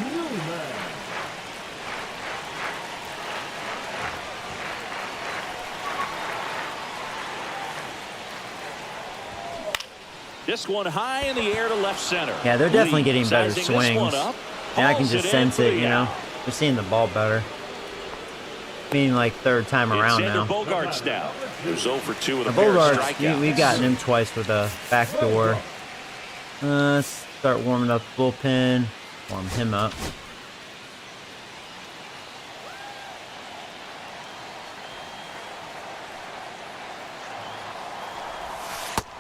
S5: Newman.
S2: This one high in the air to left center.
S1: Yeah, they're definitely getting better
S2: Sizing this one
S1: swings.
S2: up,
S1: And I can
S2: hauls
S1: just
S2: it in
S1: sense
S2: for
S1: it,
S2: the
S1: you know.
S2: out.
S1: They're seeing the ball better. Meaning like third time around
S2: It's
S1: now.
S2: Xander Bogaerts now. Who's 0 for 2 with a
S1: The
S2: pair of
S1: Bogarts,
S2: strikeouts.
S1: we've gotten him twice with a backdoor. Let's start warming up the bullpen. Warm him up.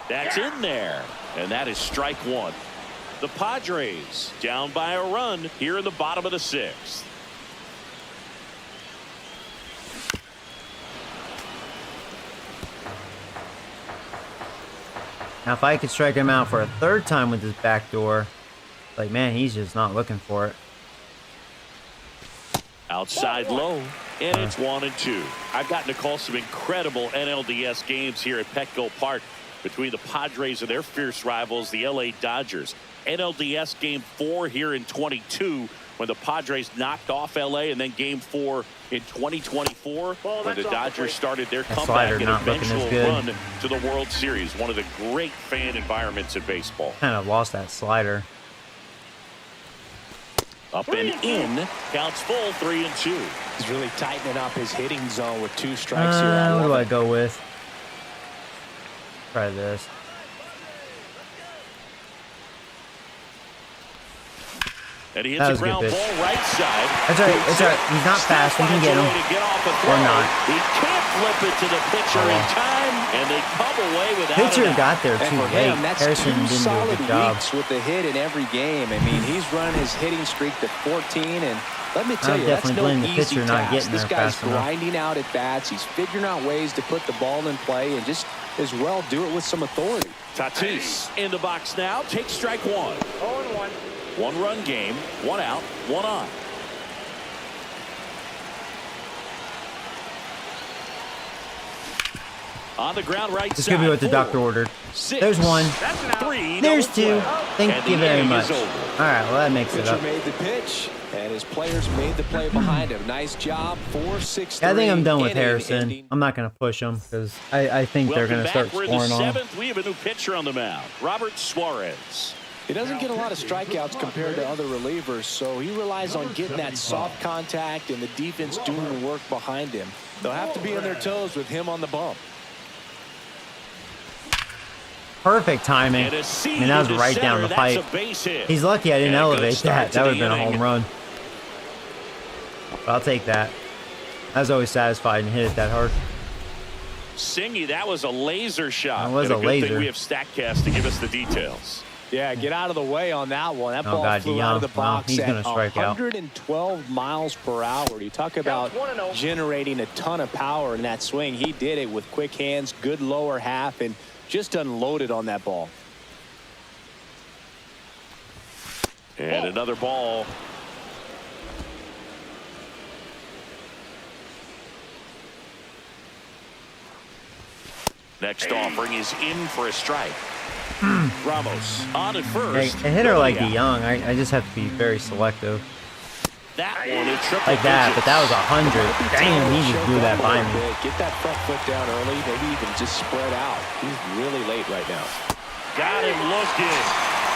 S2: That's in there. And that is strike 1. The Padres down by a run here in the bottom of the 6th.
S1: Now, if I could strike him out for a third time with his backdoor, like, man, he's just not looking for it.
S2: Outside low, and it's 1-2. I've gotten to call some incredible NLDS games here at Petco Park between the Padres and their fierce rivals, the LA Dodgers. NLDS Game 4 here in 22 when the Padres knocked off LA, and then Game 4 in 2024 when the Dodgers started their comeback and eventual run to the World Series. One of the great fan environments in baseball.
S1: Kind of lost that slider.
S2: Up and in, counts full, 3-2.
S3: He's really tightening up his hitting zone with 2 strikes here.
S1: What do I go with? Try this.
S2: And he hits a ground ball right side.
S1: That's all right. It's all right. He's not fast. We can get him. Or not.
S2: He can't flip it to the pitcher in time, and they come away without it.
S1: Pitcher got there too late.
S3: That's
S1: Harrison
S3: 2
S1: didn't do a
S3: solid
S1: good job.
S3: weeks with the hit in every game. I mean, he's running his hitting streak to 14, and let me tell you, that's no easy task. This guy's grinding out at bats. He's figuring out ways to put the ball in play and just as well do it with some authority.
S2: Tatis in the box now. Takes strike 1.
S4: 0-1.
S2: 1-run game, 1 out, 1 on. On the ground right side.
S1: This could be what the doctor ordered.
S2: 6.
S1: There's 1.
S2: 3.
S1: There's 2. Thank you very
S2: inning
S1: much.
S2: is
S1: All
S2: over.
S1: right, well, that makes it
S3: Pitcher
S1: up.
S3: made the pitch, and his players made the play behind him. Nice job. 4-6-3.
S1: Yeah, I think I'm done with
S3: inning
S1: Harrison.
S3: ending.
S1: I'm not going to push him because I think they're going to start
S2: We're in the
S1: scoring on him.
S2: 7th. We have a new pitcher on the mound, Robert Suarez.
S3: He doesn't get a lot of strikeouts compared to other relievers, so he relies on getting that soft contact and the defense doing the work behind him. They'll have to be on their toes with him on the bump.
S1: Perfect timing. I mean, that was right down the pipe. He's lucky I didn't elevate that. That would have been a home run. But I'll take that. I was always satisfied and hit it that hard.
S2: Singy, that was a laser shot.
S1: That was a laser.
S2: Good thing we have StatCast to give us the details.
S3: Yeah, get out of the way on that one. That ball
S1: God,
S3: flew out of the box
S1: he's gonna
S3: at
S1: strike out.
S3: 112 miles per hour. You talk about generating a ton of power in that swing. He did it with quick hands, good lower half, and just unloaded on that ball.
S2: And another ball. Next offering is in for a strike. Ramos on at first.
S1: A hitter like DeYoung, I just have to be very selective.
S2: That one is triple
S1: like that,
S2: digits.
S1: but that was 100. Damn, he just blew that by me.
S3: Get that front foot down early, maybe even just spread out. He's really late right now.
S2: Got him looking.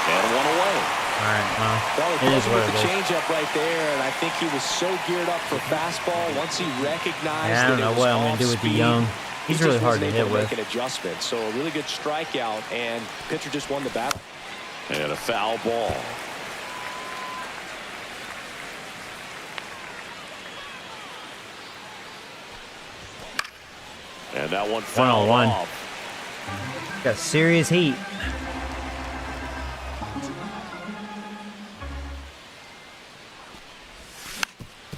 S2: And one away.
S1: All right, well,
S3: It is
S1: what it
S3: the
S1: is.
S3: changeup right there, and I think he was so geared up for fastball. Once he recognized
S1: Yeah, I don't
S3: that
S1: know
S3: it was
S1: what I'm going to do with
S3: off-speed,
S1: DeYoung. He's really hard to hit with.
S3: Make an adjustment. So a really good strikeout, and pitcher just won the battle.
S2: And a foul ball. And that one fouled
S1: 1-on-1.
S2: off.
S1: Got serious heat.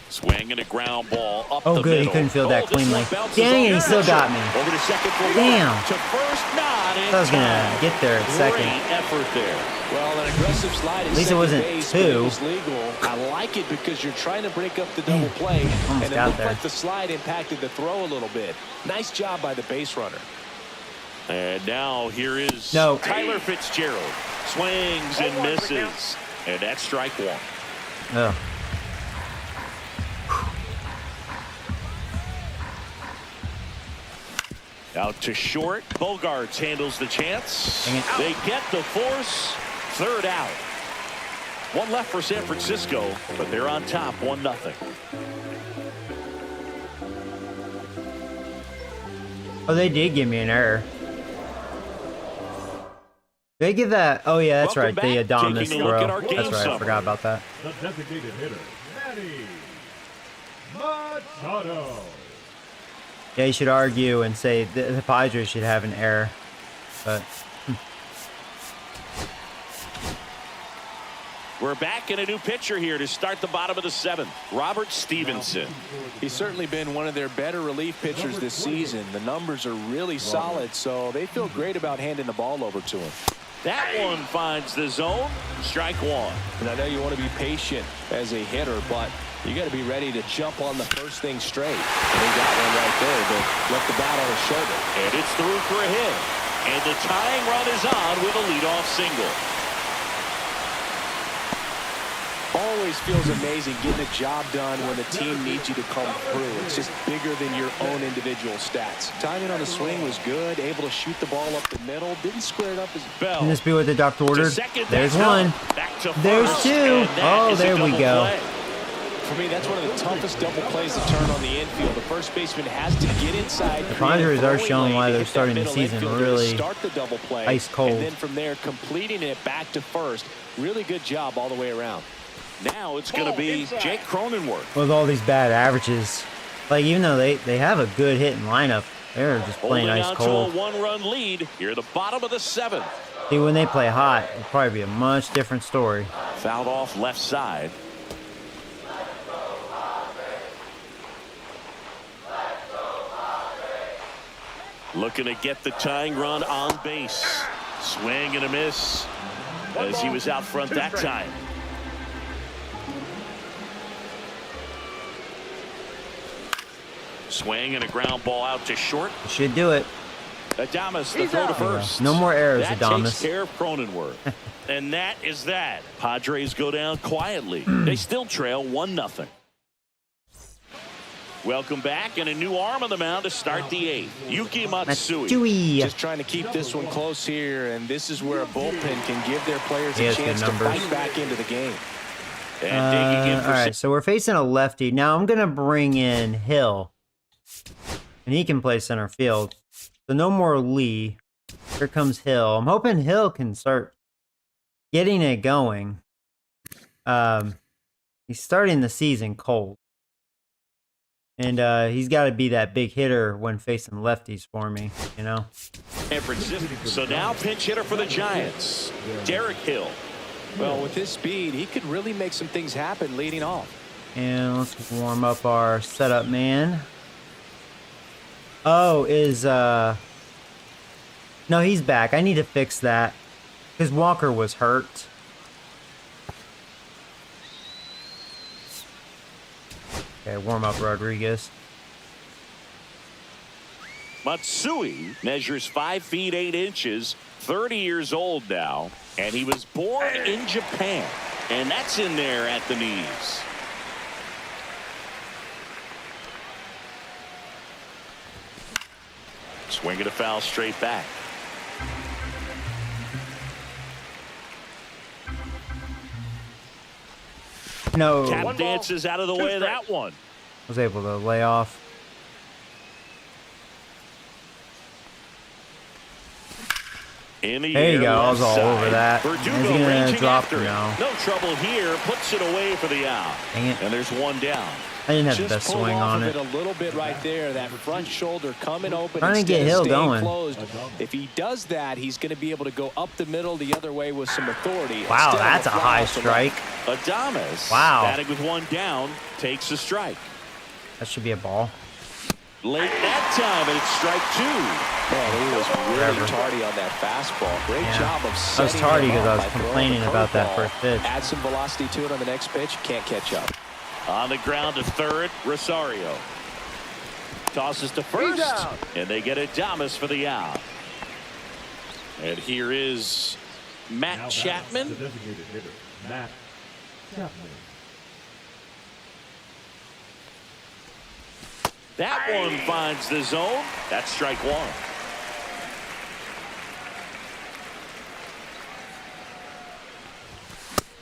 S2: Swinging a ground ball up
S1: Oh,
S2: the
S1: good. He
S2: middle.
S1: couldn't feel that
S2: this
S1: cleanly.
S2: one bounces
S1: Dang it, he
S2: off.
S1: still got me.
S2: Over to second for
S1: Damn.
S2: one. To first, not in
S1: I was going
S2: time.
S1: to get there at second.
S2: Great effort there.
S3: Well, an aggressive slide
S1: At least it wasn't two.
S3: Is legal. I like it because you're trying to break up the double play, and it
S1: got
S3: looked
S1: there.
S3: like the slide impacted the throw a little bit. Nice job by the base runner.
S2: And now here is
S1: No.
S2: Tyler Fitzgerald. Swings and misses. And that's strike one.
S1: Ugh.
S2: Out to short. Bogarts handles the chance.
S1: Dang it.
S2: They get the force. Third out. One left for San Francisco, but they're on top 1-0.
S1: Oh, they did give me an error. They give that. Oh, yeah, that's
S2: Welcome
S1: right. The
S2: back.
S1: Adonis
S2: Taking a look at our
S1: throw.
S2: game
S1: That's right. I
S2: summary.
S1: forgot about that.
S5: The designated hitter, Manny Machado.
S1: Yeah, you should argue and say the Padres should have an error. But
S2: We're back in a new pitcher here to start the bottom of the seventh. Robert Stevenson.
S3: He's certainly been one of their better relief pitchers this season. The numbers are really solid, so they feel great about handing the ball over to him.
S2: That one finds the zone. Strike one.
S3: And I know you want to be patient as a hitter, but you got to be ready to jump on the first thing straight. And he got one right there, but left the bat on his shoulder.
S2: And it's through for a hit. And the tying run is on with a leadoff single.
S3: Always feels amazing getting a job done when the team needs you to come through. It's just bigger than your own individual stats. Timing on the swing was good, able to shoot the ball up the middle, didn't square it up as
S2: Bell.
S1: can this be what the doctor ordered?
S2: Second,
S1: There's
S2: that's
S1: one.
S2: up. Back to
S1: There's
S2: first,
S1: two.
S2: and that
S1: Oh,
S2: is a
S1: there we
S2: double
S1: go.
S2: play.
S3: For me, that's one of the toughest double plays to turn on the infield. The first baseman has to get inside.
S1: The Padres are showing why they're
S3: hit that
S1: starting the
S3: middle
S1: season
S3: infielder to
S1: really
S3: start the double play,
S1: ice cold.
S3: and then from there completing it back to first. Really good job all the way around.
S2: Now it's going to be Jake Cronenworth.
S1: With all these bad averages. Like, even though they have a good hitting lineup, they're just playing
S2: Holding
S1: ice
S2: on
S1: cold.
S2: to a one-run lead here at the bottom of the seventh.
S1: See, when they play hot, it'll probably be a much different story.
S2: Fouled off left side. Looking to get the tying run on base. Swing and a miss as he was out front that time. Swing and a ground ball out to short.
S1: Should do it.
S2: Adames the throw to first.
S1: No more errors,
S2: that
S1: Adames.
S2: takes care of Cronenworth. And that is that. Padres go down quietly. They still trail 1-0. Welcome back, and a new arm on the mound to start the 8th. Yuki Matsui.
S3: Just trying to keep this one close here, and this is where a bullpen can give their players a chance to fight back into the game.
S2: And digging in for
S1: all right, so we're facing a lefty. Now I'm going to bring in Hill, and he can play center field. So no more Lee. Here comes Hill. I'm hoping Hill can start getting it going. He's starting the season cold. And he's got to be that big hitter when facing lefties for me, you know?
S2: San Francisco. So now pinch hitter for the Giants, Derek Hill.
S3: Well, with his speed, he could really make some things happen leading off.
S1: And let's warm up our setup man. Oh, no, he's back. I need to fix that because Walker was hurt. Okay, warm up Rodriguez.
S2: Matsui measures 5 feet 8 inches, 30 years old now, and he was born in Japan, and that's in there at the knees. Swing and a foul straight back.
S1: No.
S2: Tap dances out of the way of that one.
S1: Was able to lay off.
S2: In the
S1: There you
S2: air,
S1: go. I was all
S2: left
S1: over
S2: side.
S1: that.
S2: Verdugo
S1: He's gonna
S2: ranging
S1: drop
S2: after it.
S1: now.
S2: No trouble here. Puts it away for the out.
S1: Dang it.
S2: And there's one down.
S1: I didn't have the
S3: Just
S1: best
S3: pulled
S1: swing
S3: off
S1: on
S3: of
S1: it.
S3: a little bit right there. That front shoulder coming open.
S1: Trying to get
S3: instead of
S1: Hill
S3: staying
S1: going.
S3: Closed. If he does that, he's going to be able to go up the middle the other way with some authority.
S1: Wow,
S3: instead of
S1: that's a
S3: fly
S1: high
S3: off the
S1: strike.
S2: Adames,
S1: Wow.
S2: batting with one down, takes a strike.
S1: That should be a ball.
S2: Late that time, and it's strike 2.
S3: Man, he was really tardy on that fastball. Great job of
S1: I was
S3: setting
S1: tardy
S3: him
S1: because I
S3: up
S1: was
S3: by throwing
S1: complaining
S3: the
S1: about that
S3: curveball.
S1: first pitch.
S3: Add some velocity to it on the next pitch. Can't catch up.
S2: On the ground to third, Rosario. Tosses to first, and they get Adames for the out. And here is Matt
S5: Now
S2: Chapman.
S5: the designated hitter, Matt Chapman.
S2: That one finds the zone. That's strike 1.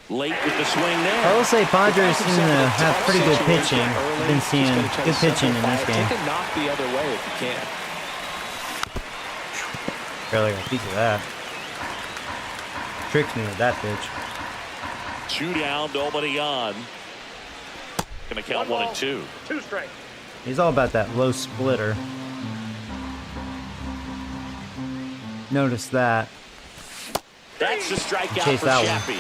S2: Late with the swing there.
S1: I will say Padres seem to have pretty good pitching. I've been seeing good pitching in this game.
S3: Take a knock the other way if you can.
S1: Barely got a piece of that. Tricked me with that pitch.
S2: 2 down, nobody on. Gonna count 1 and 2.
S4: 2 strikes.
S1: He's all about that low splitter. Notice that.
S2: That's the strikeout
S1: Chase
S2: for
S1: that
S2: Chappie.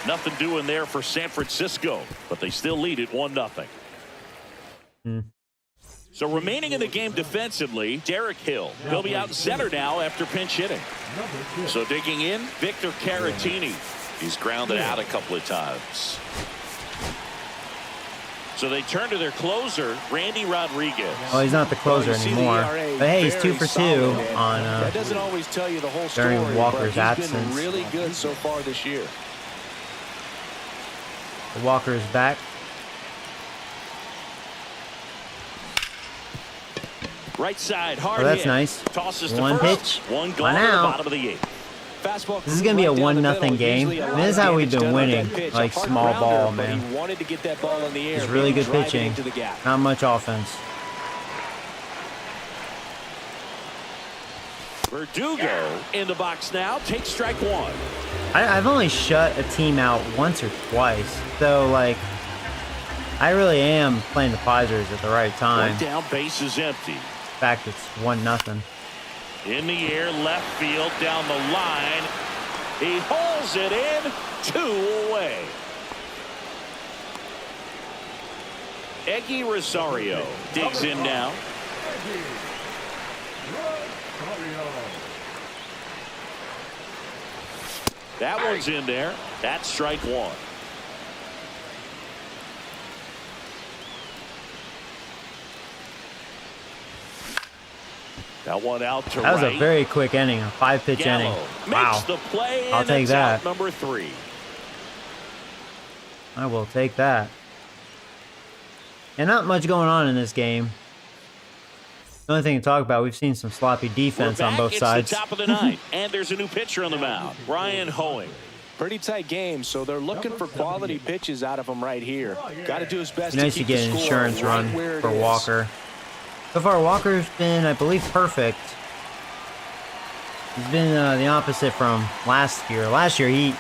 S2: Nothing doing there for San Francisco, but they still lead it 1-0. So remaining in the game defensively, Derek Hill. He'll be out in center now after pinch hitting. So digging in, Victor Caratini. He's grounded out a couple of times. So they turn to their closer, Randy Rodriguez.
S1: Oh, he's not the closer anymore. But hey, he's 2 for 2 on
S3: that doesn't always tell you the whole story,
S1: during Walker's
S3: but he's
S1: absence.
S3: been really good so far this year.
S1: Walker is back.
S2: Right side, hard
S1: Oh, that's
S2: hit.
S1: nice.
S2: Tosses to
S1: One
S2: first.
S1: pitch.
S2: One goal
S1: One
S2: at the
S1: out.
S2: bottom of the 8th.
S3: Fastball
S1: This is going to be a
S3: right down the
S1: 1-0
S3: middle.
S1: game.
S3: Usually a lot
S1: This is
S3: of
S1: how we've
S3: damage
S1: been
S3: done on
S1: winning.
S3: that pitch.
S1: Like
S3: A hard
S1: small
S3: grounder,
S1: ball,
S3: but
S1: man.
S3: He wanted to get that ball in the air.
S1: It's really good
S3: drive it
S1: pitching.
S3: into the gap.
S1: Not much offense.
S2: Verdugo in the box now. Takes strike 1.
S1: I've only shut a team out once or twice. So, like, I really am playing the Padres at the right time.
S2: One down, base is empty.
S1: In fact, it's 1-0.
S2: In the air, left field, down the line. He holds it in, 2 away. Eggy Rosario digs in now. That one's in there. That's strike 1. That one out to
S1: That was
S2: right.
S1: a very quick inning, a 5-pitch inning.
S2: Gallo
S1: Wow.
S2: makes the play,
S1: I'll
S2: and
S1: take
S2: it's
S1: that.
S2: out number 3.
S1: I will take that. And not much going on in this game. The only thing to talk about, we've seen some sloppy defense on both sides.
S2: It's the top of the ninth, and there's a new pitcher on the mound, Ryan Hoeing.
S3: Pretty tight game, so they're looking for quality pitches out of him right here. Got to do his best.
S1: Nice to get an insurance run for Walker. So far, Walker's been, I believe, perfect. He's been the opposite from last year. Last year, he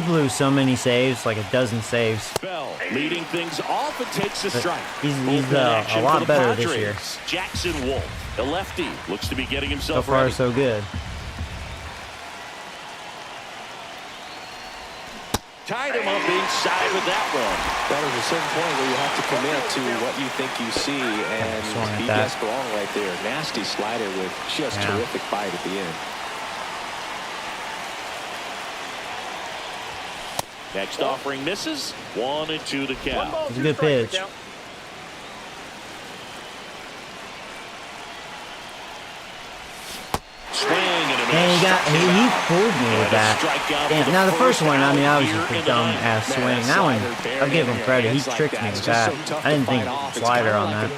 S1: blew so many saves, like a dozen saves.
S2: Bell leading things off and takes a strike.
S1: He's a lot better this year.
S2: Jackson Wolf, the lefty, looks to be getting himself
S1: so far,
S2: ready.
S1: so good.
S2: Tied him up inside with that one.
S3: There's a certain point where you have to commit to what you think you see, and he gets wrong right there. Nasty slider with just terrific bite at the end.
S2: Next offering misses. 1-2 the count.
S1: It's a good pitch. And he fooled me with that. Damn, now the first one, I mean, I was just a dumb ass swing. That one, I'll give him credit. He tricked me with that. I didn't think slider on that.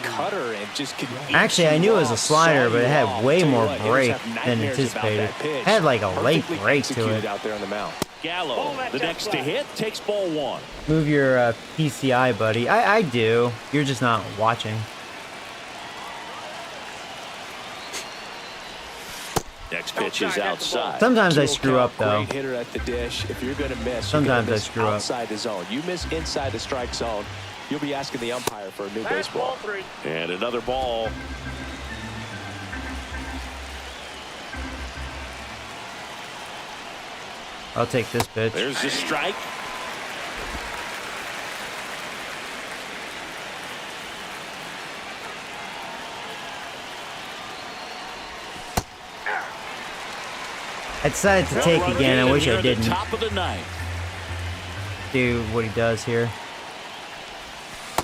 S1: Actually, I knew it was a slider, but it had way more break than anticipated. It had like a late break to it.
S2: Gallo, the next to hit, takes ball one.
S1: Move your PCI, buddy. I do. You're just not watching.
S2: Next pitch is outside.
S1: Sometimes I screw up, though.
S3: Great hitter at the dish. If you're going to miss,
S1: sometimes I screw up.
S3: Outside the zone. You miss inside the strike zone, you'll be asking the umpire for a new baseball.
S2: And another ball.
S1: I'll take this pitch.
S2: There's the strike.
S1: I decided to take again. I wish I didn't.
S2: Top of the ninth.
S1: Do what he does here.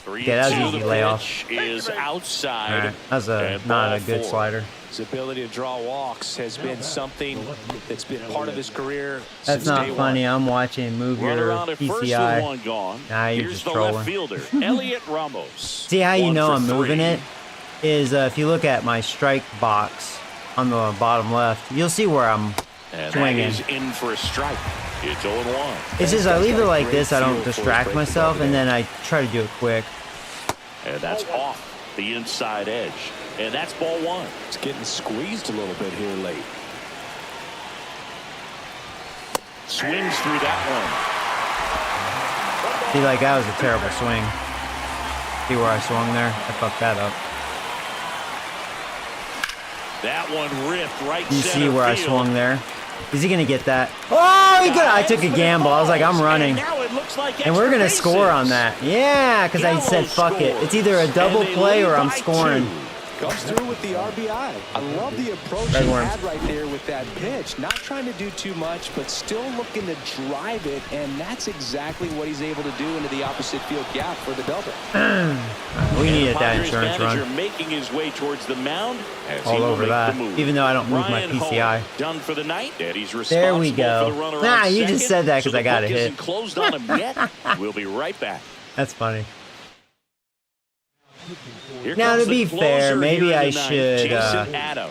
S2: Yeah,
S1: that was easy layoff.
S2: Is outside.
S1: Right. That was not a good slider.
S3: His ability to draw walks has been something that's been part of his career.
S1: That's not funny. I'm watching. Move your PCI. Nah, you're just trolling.
S2: Left fielder, Elliot Ramos.
S1: See how you know I'm moving it? Is if you look at my strike box on the bottom left, you'll see where I'm swinging.
S2: That is in for a strike. It's 0-1.
S1: It's just I leave it like this. I don't distract myself, and then I try to do it quick.
S2: And that's off the inside edge. And that's ball one.
S3: It's getting squeezed a little bit here late.
S2: Swings through that one.
S1: See, like that was a terrible swing. See where I swung there? I fucked that up.
S2: That one ripped right.
S1: You see where I swung there? Is he gonna get that? Oh, he could. I took a gamble. I was like, I'm running. And we're gonna score on that. Yeah, because I said fuck it. It's either a double play or I'm scoring.
S3: Comes through with the RBI. I love the approach he had right there with that pitch. Not trying to do too much, but still looking to drive it, and that's exactly what he's able to do into the opposite field gap for the double.
S1: We needed that insurance run.
S2: Making his way towards the mound
S1: all over that, even though I don't move my PCI.
S2: Done for the night.
S1: There we go. Nah, you just said that because I got a hit.
S2: Closed on him yet. We'll be right back.
S1: That's funny. Now, to be fair, maybe I should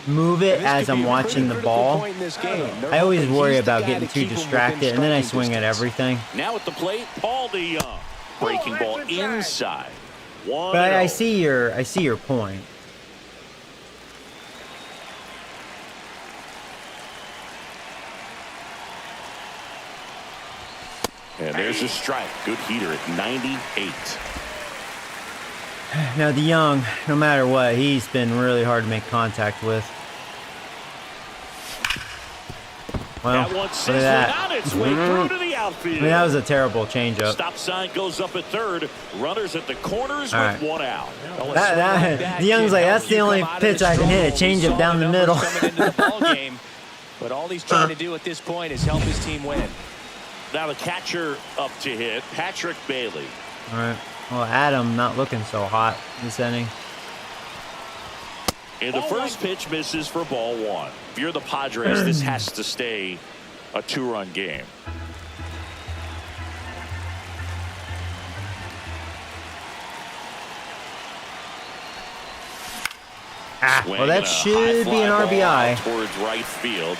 S1: move it as I'm watching the ball. I always worry about getting too distracted, and then I swing at everything.
S2: Now at the plate, Paul DeYoung. Breaking ball inside.
S1: But I see your point.
S2: And there's a strike. Good heater at 98.
S1: Now, DeYoung, no matter what, he's been really hard to make contact with. Well, look at that.
S2: Its way through to the outfield.
S1: I mean, that was a terrible changeup.
S2: Stop sign goes up at third. Runners at the corners with one out.
S1: DeYoung's like, that's the only pitch I can hit, a changeup down the middle.
S3: But all he's trying to do at this point is help his team win.
S2: Now the catcher up to hit, Patrick Bailey.
S1: All right. Well, Adam not looking so hot this inning.
S2: And the first pitch misses for ball one. If you're the Padres, this has to stay a two-run game.
S1: Well, that should be an RBI.
S2: Towards right field.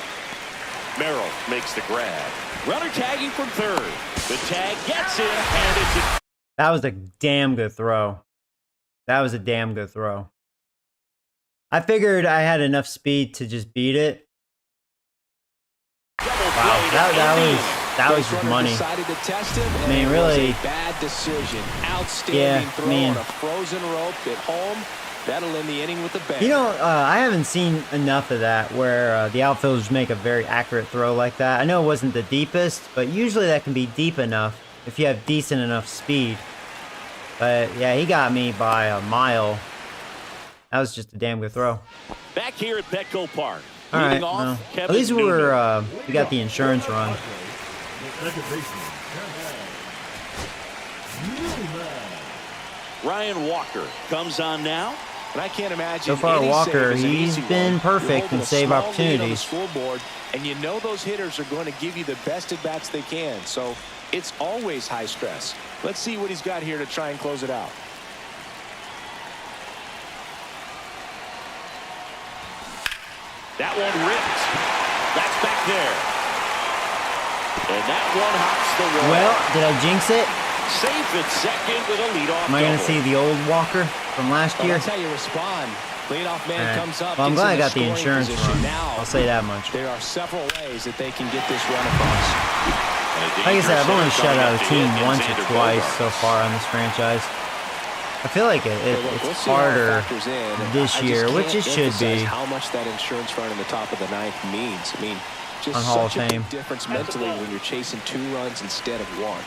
S2: Merrill makes the grab. Runner tagging from third. The tag gets in, and it's a...
S1: That was a damn good throw. That was a damn good throw. I figured I had enough speed to just beat it. Wow, that was just money. I mean, really.
S3: Bad decision. Outstanding throw on a frozen rope at home. That'll end the inning with a bang.
S1: You know, I haven't seen enough of that where the outfielders make a very accurate throw like that. I know it wasn't the deepest, but usually that can be deep enough if you have decent enough speed. But yeah, he got me by a mile. That was just a damn good throw.
S2: Back here at Petco Park.
S1: All right, well, at least we got the insurance run.
S2: Ryan Walker comes on now.
S3: And I can't imagine.
S1: So far, Walker, he's been perfect in save opportunities.
S3: Scoreboard, and you know those hitters are going to give you the best at bats they can. So it's always high stress. Let's see what he's got here to try and close it out.
S2: That one ripped. That's back there. And that one hops the wall.
S1: Well, did I jinx it?
S2: Safe at second with a leadoff.
S1: Am I going to see the old Walker from last year?
S3: That's how you respond. Leadoff man comes up.
S1: Well, I'm glad I got the insurance run.
S3: Now,
S1: I'll say that much.
S3: There are several ways that they can get this run across.
S1: Like I said, I've only shut out a team once or twice so far on this franchise. I feel like it's harder this year, which it should be.
S3: How much that insurance run in the top of the ninth means. I mean, just
S1: on Hall of
S3: such a
S1: Fame.
S3: big difference mentally when you're chasing 2 runs instead of 1.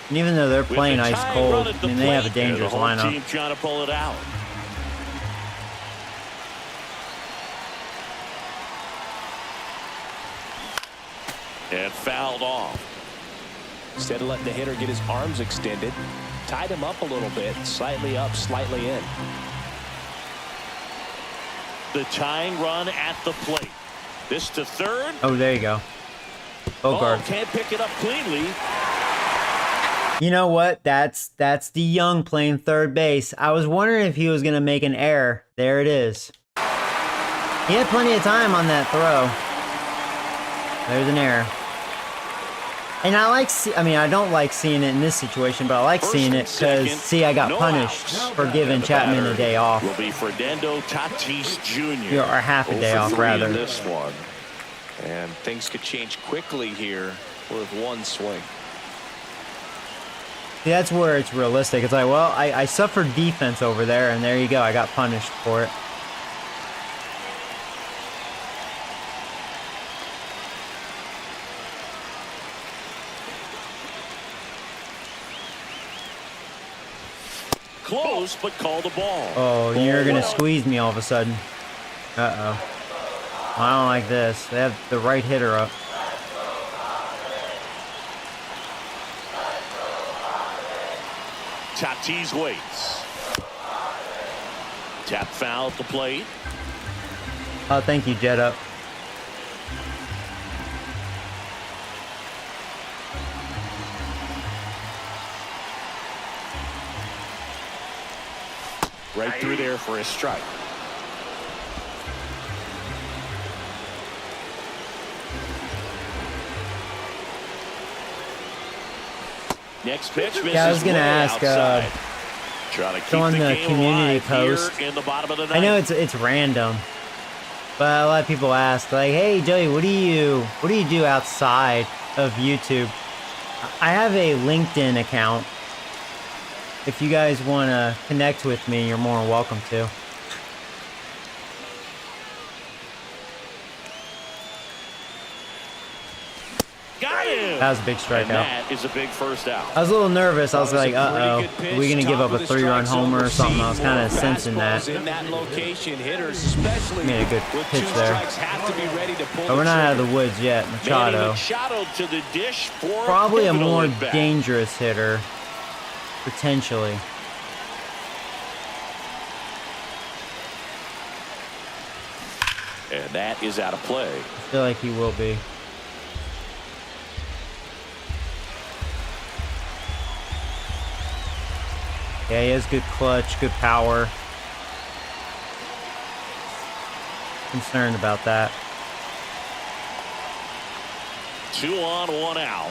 S1: And even though they're playing ice cold, I mean, they have a dangerous lineup.
S2: Team trying to pull it out. And fouled off.
S3: Instead of letting the hitter get his arms extended, tied him up a little bit, slightly up, slightly in.
S2: The tying run at the plate. This to third.
S1: Oh, there you go. Bogart.
S2: Can't pick it up cleanly.
S1: You know what? That's the young playing third base. I was wondering if he was going to make an error. There it is. He had plenty of time on that throw. There's an error. And I don't like seeing it in this situation, but I like seeing it because, see, I got punished for giving Chapman a day off.
S2: Will be Fernando Tatis Jr.
S1: Or half a day off, rather.
S3: This one. And things could change quickly here with one swing.
S1: See, that's where it's realistic. It's like, well, I suffered defense over there, and there you go. I got punished for it.
S2: Close, but called a ball.
S1: Oh, you're going to squeeze me all of a sudden. Uh-oh. I don't like this. They have the right hitter up.
S2: Tatis waits. Tap foul at the plate.
S1: Oh, thank you, Jet Up.
S2: Right through there for a strike. Next pitch misses.
S1: Yeah, I was gonna ask.
S2: So
S1: on the community post.
S2: In the bottom of the
S1: I know it's random, but a lot of people ask, like, "Hey, Joey, what do you do outside of YouTube?" I have a LinkedIn account. If you guys want to connect with me, you're more than welcome to.
S2: Got him.
S1: That was a big strikeout.
S2: That is a big first out.
S1: I was a little nervous. I was like, uh-oh, are we going to give up a 3-run homer or something? I was kind of sensing that.
S3: In that location, hitters especially
S1: made a good pitch there.
S3: have to be ready to pull
S1: But we're not out of the woods yet. Machado.
S2: To the dish for
S1: Probably a more dangerous hitter. Potentially.
S2: And that is out of play.
S1: I feel like he will be. Yeah, he has good clutch, good power. concerned about that.
S2: 2 on, 1 out.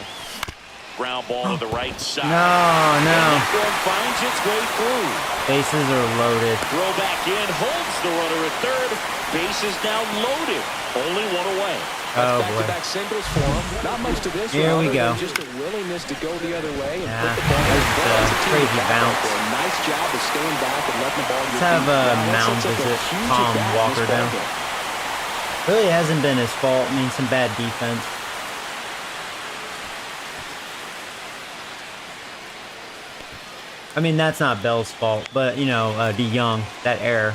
S2: Ground ball to the right side.
S1: No.
S2: That one finds its way through.
S1: Bases are loaded.
S2: Throw back in, holds the runner at third. Bases now loaded. Only 1 away.
S1: Oh, boy.
S3: Back-to-back singles for him. Not much to this.
S1: Here we go.
S3: Just a willingness to go the other way. And
S1: Yeah,
S3: put the ball
S1: there's a crazy bounce.
S3: Nice job of staying back and letting the ball get
S1: Let's have a mound visit. Calm Walker down. Really hasn't been his fault. I mean, some bad defense. I mean, that's not Bell's fault, but, you know, DeYoung, that error.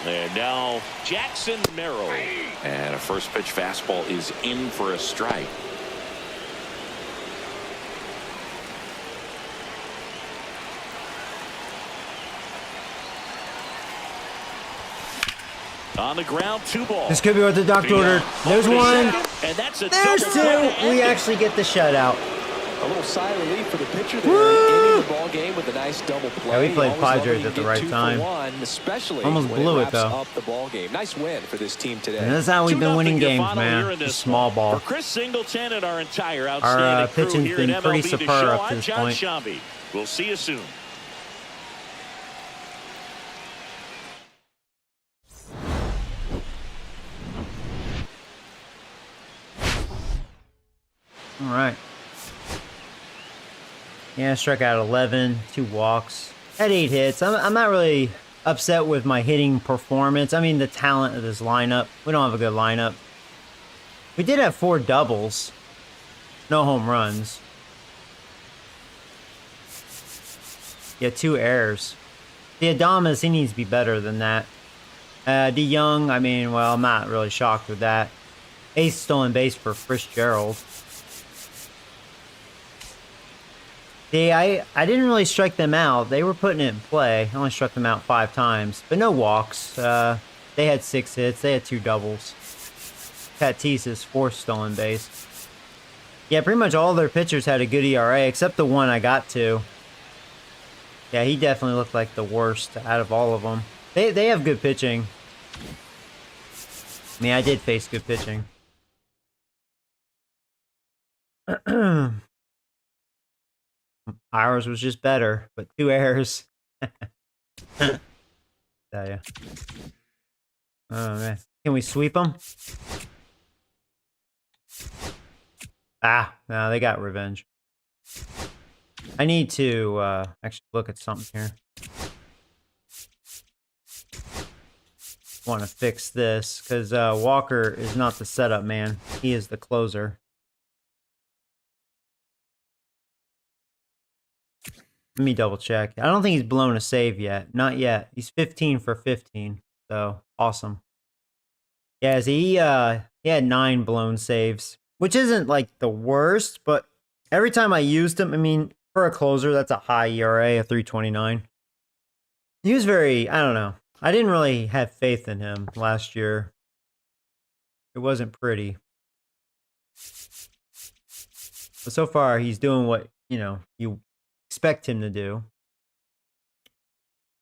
S2: And now Jackson Merrill. And a first pitch fastball is in for a strike. On the ground, 2 balls.
S1: This could be what the doctor ordered. There's one.
S2: And that's a
S1: There's
S2: double
S1: 2.
S2: play.
S1: We actually get the shutout.
S3: A little sigh of relief for the pitcher there, ending the ball game with a nice double play.
S1: Yeah, we played
S3: Always love
S1: Padres
S3: when
S1: at the
S3: you
S1: right
S3: get 2 for
S1: time.
S3: 1, especially
S1: Almost
S3: when
S1: blew it,
S3: wraps
S1: though.
S3: up the ball game. Nice win for this team today.
S1: And that's how we've been
S2: 2-0
S1: winning
S2: your
S1: games,
S2: final here
S1: man.
S2: in
S1: Just
S2: this
S1: small
S2: one.
S1: ball.
S2: For Chris Singleton and our entire outstanding
S1: Our
S2: crew
S1: pitching's
S2: here
S1: been
S2: at
S1: pretty
S2: MLB The
S1: superb
S2: Show,
S1: up to
S2: I'm
S1: this
S2: John
S1: point.
S2: Shambi. We'll see you soon.
S1: All right. Yeah, struck out 11, 2 walks, had 8 hits. I'm not really upset with my hitting performance. I mean, the talent of this lineup. We don't have a good lineup. We did have 4 doubles, no home runs. Yeah, 2 errors. The Adamas, he needs to be better than that. DeYoung, I mean, well, I'm not really shocked with that. Ace stolen base for Fitzgerald. See, I didn't really strike them out. They were putting it in play. I only struck them out 5 times, but no walks. They had 6 hits. They had 2 doubles. Tatis's 4 stolen base. Yeah, pretty much all their pitchers had a good ERA, except the one I got to. Yeah, he definitely looked like the worst out of all of them. They have good pitching. I mean, I did face good pitching. Ours was just better, but 2 errors. Tell ya. Oh man, can we sweep them? Ah, no, they got revenge. I need to actually look at something here. Want to fix this because Walker is not the setup man. He is the closer. Let me double check. I don't think he's blown a save yet. Not yet. He's 15 for 15. So awesome. Yeah, so he had 9 blown saves, which isn't like the worst, but every time I used him, I mean, for a closer, that's a high ERA, a 3.29. He was very, I don't know. I didn't really have faith in him last year. It wasn't pretty. But so far, he's doing what, you know, you expect him to do.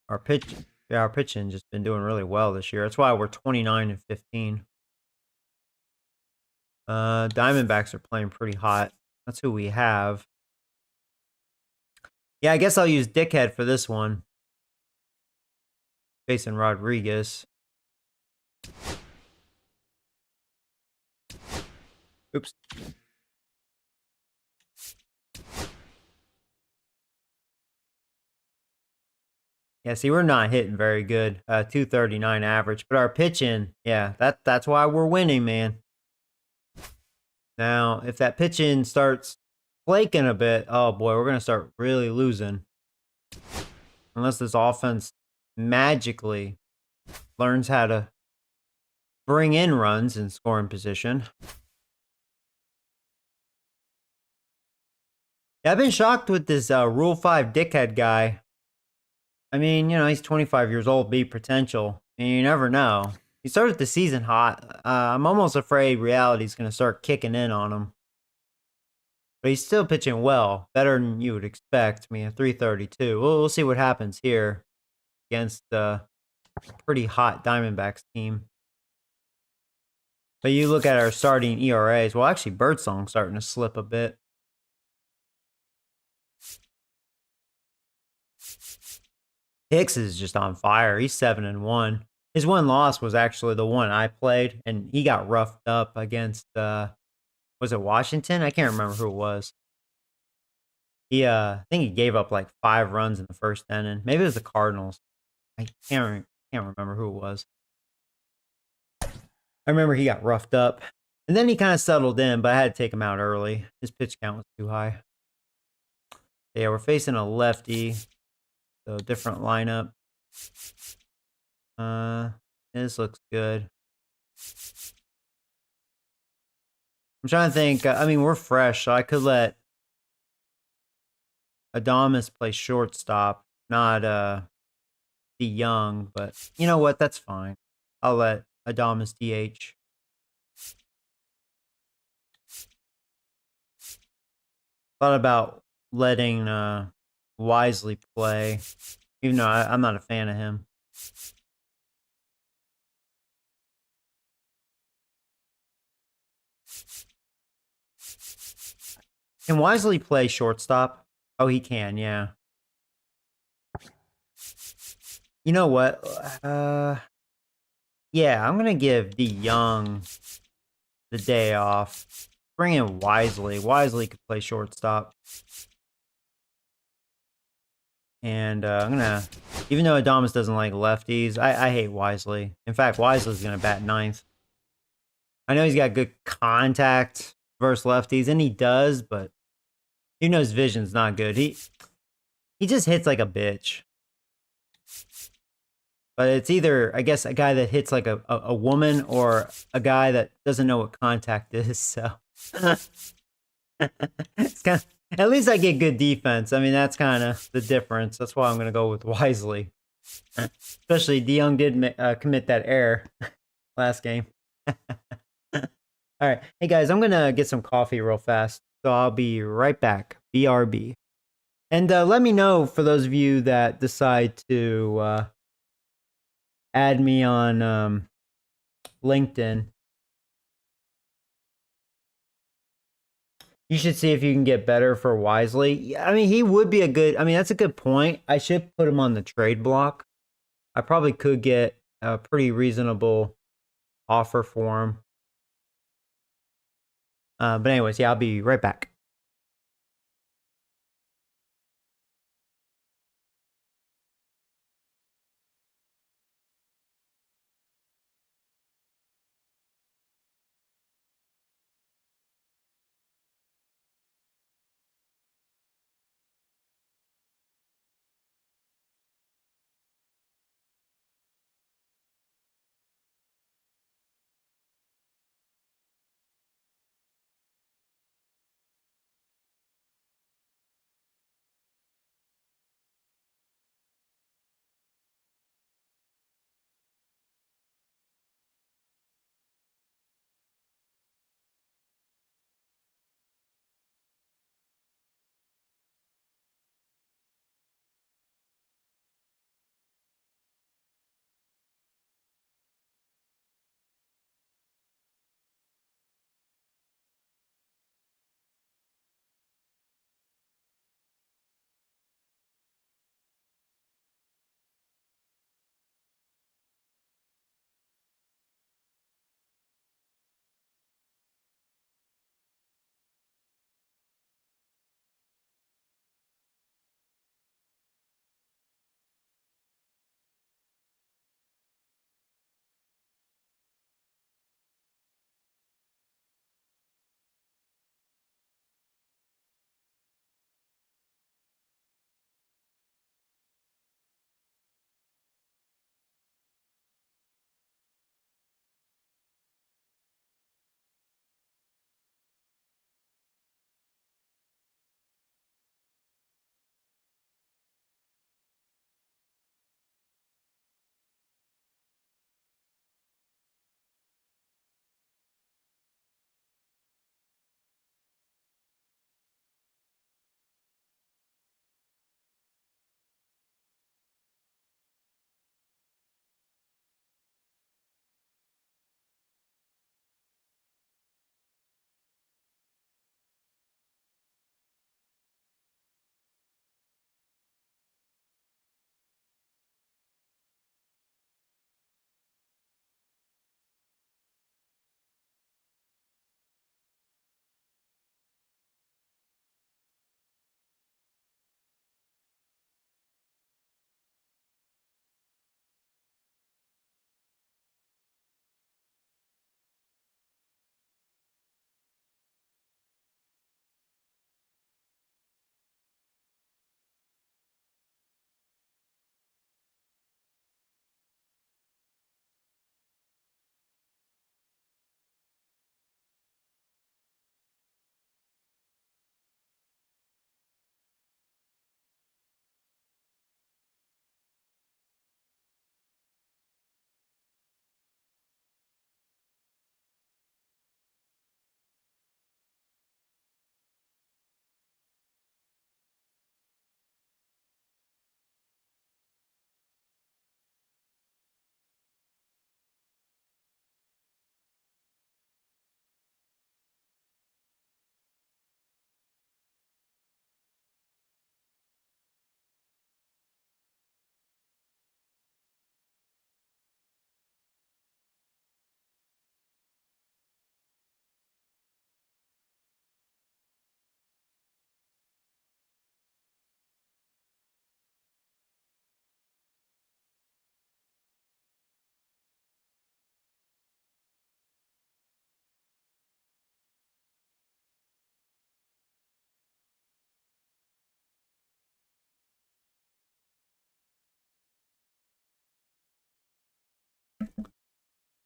S1: Our pitching just been doing really well this year. That's why we're 29 and 15. Diamondbacks are playing pretty hot. That's who we have. Yeah, I guess I'll use Dickhead for this one. Facing Rodriguez. Oops. Yeah, see, we're not hitting very good. 239 average, but our pitching, yeah, that's why we're winning, man. Now, if that pitching starts flaking a bit, oh boy, we're gonna start really losing. Unless this offense magically learns how to bring in runs in scoring position. Yeah, I've been shocked with this Rule 5 dickhead guy. I mean, you know, he's 25 years old, big potential, and you never know. He started the season hot. I'm almost afraid reality's going to start kicking in on him. But he's still pitching well, better than you would expect. I mean, a 3.32. We'll see what happens here against the pretty hot Diamondbacks team. But you look at our starting ERAs. Well, actually, Birdsong's starting to slip a bit. Hicks is just on fire. He's 7-1. His one loss was actually the one I played, and he got roughed up against, was it Washington? I can't remember who it was. I think he gave up like 5 runs in the first inning. Maybe it was the Cardinals. I can't remember who it was. I remember he got roughed up, and then he kind of settled in, but I had to take him out early. His pitch count was too high. Yeah, we're facing a lefty, so different lineup. This looks good. I'm trying to think. I mean, we're fresh, so I could let Adames play shortstop, not be young, but you know what? That's fine. I'll let Adames DH. Thought about letting Wisely play, even though I'm not a fan of him. Can Wisely play shortstop? Oh, he can, yeah. You know what? Yeah, I'm gonna give DeYoung the day off. Bring in Wisely. Wisely could play shortstop. And I'm gonna, even though Adames doesn't like lefties, I hate Wisely. In fact, Wisely's gonna bat 9th. I know he's got good contact versus lefties, and he does, but you know his vision's not good. He just hits like a bitch. But it's either, I guess, a guy that hits like a woman or a guy that doesn't know what contact is. So it's kind of, at least I get good defense. I mean, that's kind of the difference. That's why I'm going to go with Wisely. Especially DeYoung did commit that error last game. All right. Hey, guys, I'm going to get some coffee real fast. So I'll be right back. BRB. And let me know, for those of you that decide to add me on LinkedIn. You should see if you can get better for Wisely. I mean, he would be a good, I mean, that's a good point. I should put him on the trade block. I probably could get a pretty reasonable offer for him. But anyways, yeah, I'll be right back.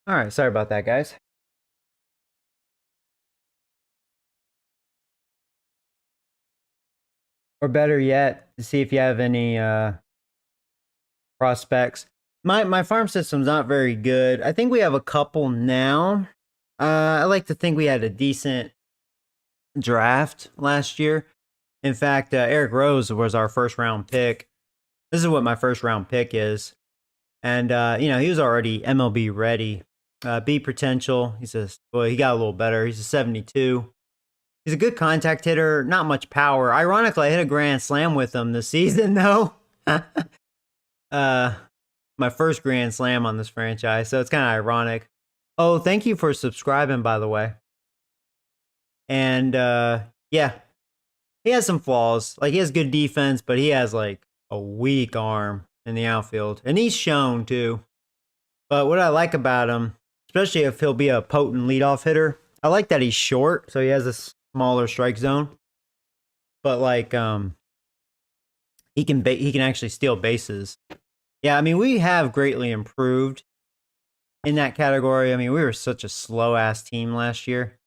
S1: All right, sorry about that, guys. Or better yet, to see if you have any prospects. My farm system's not very good. I think we have a couple now. I like to think we had a decent draft last year. In fact, Eric Rose was our first round pick. This is what my first round pick is. And, you know, he was already MLB ready. B potential. He got a little better. He's a 72. He's a good contact hitter. Not much power. Ironically, I hit a grand slam with him this season, though. My first grand slam on this franchise. So it's kind of ironic. Oh, thank you for subscribing, by the way. And, yeah. He has some flaws. Like, he has good defense, but he has, like, a weak arm in the outfield. And he's shown, too. But what I like about him, especially if he'll be a potent leadoff hitter, I like that he's short, so he has a smaller strike zone. But, like, he can actually steal bases. Yeah, I mean, we have greatly improved in that category. I mean, we were such a slow-ass team last year.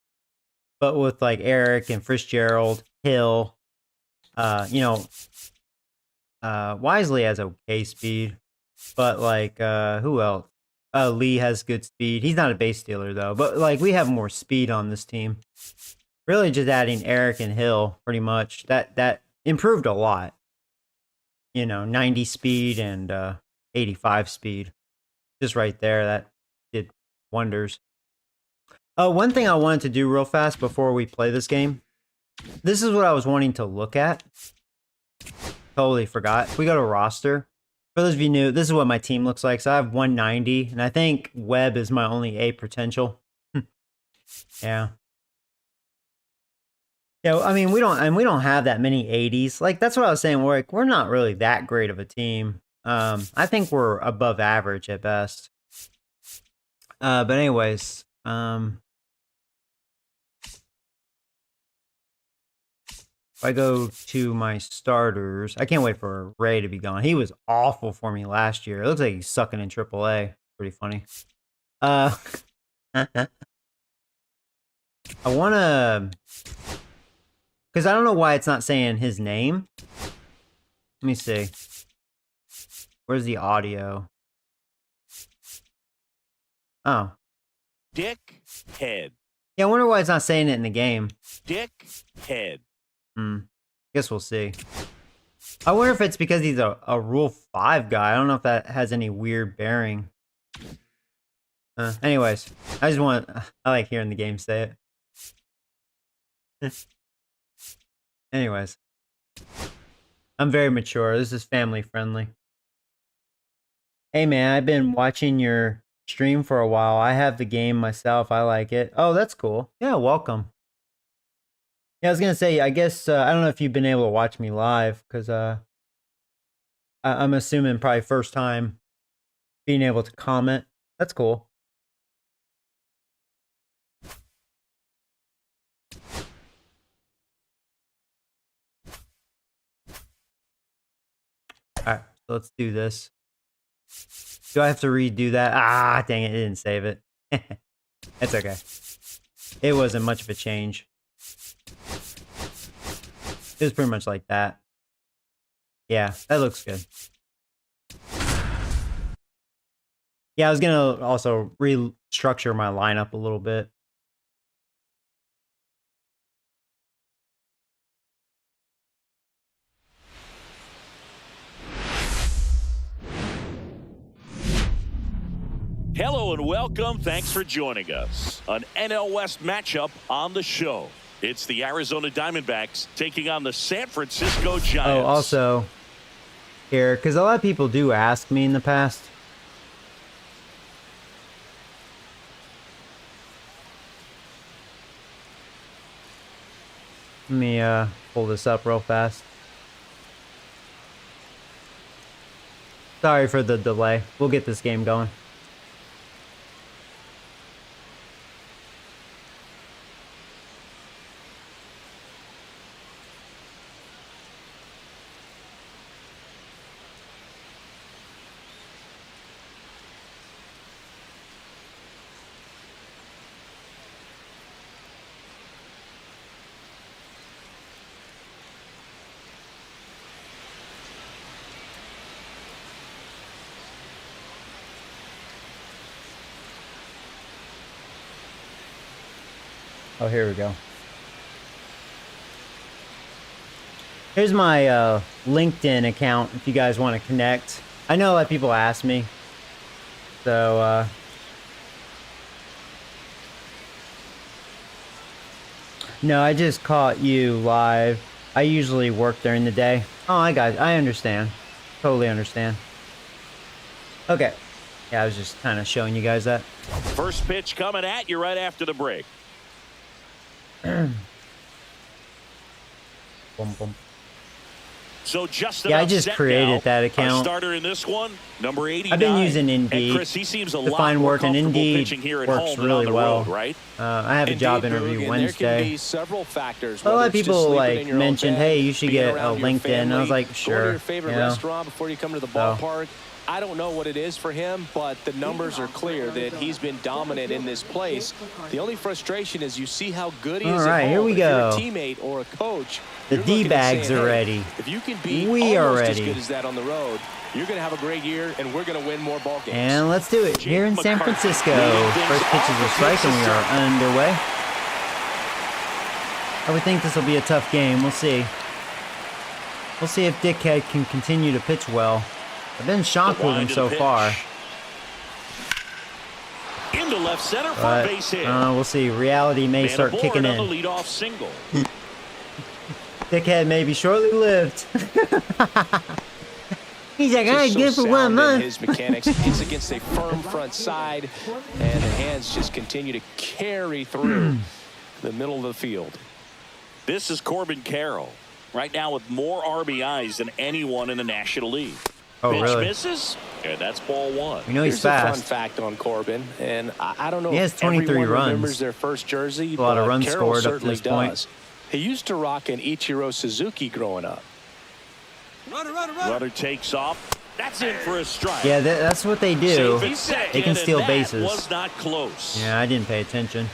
S1: But with, like, Eric and Fitzgerald, Hill, you know, Wisely has okay speed. But, like, who else? Lee has good speed. He's not a base stealer, though. But, like, we have more speed on this team. Really just adding Eric and Hill, pretty much. That improved a lot. You know, 90 speed and 85 speed. Just right there, that did wonders. One thing I wanted to do real fast before we play this game. This is what I was wanting to look at. Totally forgot. If we go to roster. For those of you new, this is what my team looks like. So I have 190, and I think Webb is my only A potential. Yeah. Yeah, I mean, we don't have that many 80s. Like, that's what I was saying. We're not really that great of a team. I think we're above average at best. But anyways, if I go to my starters, I can't wait for Ray to be gone. He was awful for me last year. It looks like he's sucking in AAA. Pretty funny. I want to... Because I don't know why it's not saying his name. Let me see. Where's the audio? Oh.
S2: Dick Head.
S1: Yeah, I wonder why it's not saying it in the game.
S2: Dick Head.
S1: Guess we'll see. I wonder if it's because he's a Rule 5 guy. I don't know if that has any weird bearing. Anyways, I like hearing the game say it. Anyways. I'm very mature. This is family friendly. Hey man, I've been watching your stream for a while. I have the game myself. I like it. Oh, that's cool. Yeah, welcome. Yeah, I was gonna say, I guess, I don't know if you've been able to watch me live, because I'm assuming probably first time being able to comment. That's cool. Alright, so let's do this. Do I have to redo that? Ah, dang it, it didn't save it. It's okay. It wasn't much of a change. It was pretty much like that. Yeah, that looks good. Yeah, I was gonna also restructure my lineup a little bit.
S2: Hello and welcome. Thanks for joining us. An NL West matchup on the show. It's the Arizona Diamondbacks taking on the San Francisco Giants.
S1: Oh, also, here, because a lot of people do ask me in the past. Let me pull this up real fast. Sorry for the delay. We'll get this game going. Oh, here we go. Here's my LinkedIn account if you guys want to connect. I know that people ask me. So, no, I just caught you live. I usually work during the day. Oh, I understand. Totally understand. Okay. Yeah, I was just kind of showing you guys that.
S2: First pitch coming at you right after the break.
S1: Boom, boom.
S2: So just
S1: I just created that account.
S2: Our starter in this one, number 89.
S1: I've been using Indeed.
S2: And Chris, he seems a
S1: to
S2: lot
S1: find
S2: more
S1: work, and
S2: comfortable
S1: Indeed
S2: pitching here at
S1: works
S2: home than
S1: really
S2: on the
S1: well.
S2: road, right?
S1: I have a job interview Wednesday.
S3: There can be several factors.
S1: A lot of people like
S3: mentioned,
S1: mentioned, hey, you should get a LinkedIn. I was like, sure.
S3: Go to your favorite restaurant before you come to the ballpark. I don't know what it is for him, but the numbers are clear that he's been dominant in this place. The only frustration is you see how good he is at home.
S1: Here we go.
S3: If you're a teammate or a coach,
S1: the D-bags are ready.
S3: If you can be
S1: almost
S3: as good as that on the road, you're going to have a great year, and we're going to win more ball games.
S1: And let's do it here in San Francisco. First pitch is a strike, and we are underway. I would think this will be a tough game. We'll see. We'll see if Dickhead can continue to pitch well. I've been shocked with him so far.
S2: Into left center for a base hit.
S1: We'll see. Reality may start kicking in.
S2: On the leadoff single.
S1: Dickhead may be shortly lived. He's like, I good for 1 month.
S3: His mechanics hits against a firm front side, and the hands just continue to carry through the middle of the field.
S2: This is Corbin Carroll, right now with more RBIs than anyone in the National League.
S1: Oh,
S2: Pitch
S1: really?
S2: misses, and that's ball one.
S1: We know he's fast.
S3: Here's a fun fact on Corbin, and I don't know
S1: he has
S3: if
S1: 23
S3: everyone
S1: runs.
S3: remembers their first jersey,
S1: a lot of runs
S3: Carroll
S1: scored up to this point.
S3: does. He used to rock an Ichiro Suzuki growing up.
S2: Runner takes off. That's in for a strike.
S1: Yeah, that's what they do.
S2: They
S1: can steal bases.
S2: Was not close.
S1: Yeah, I didn't pay attention.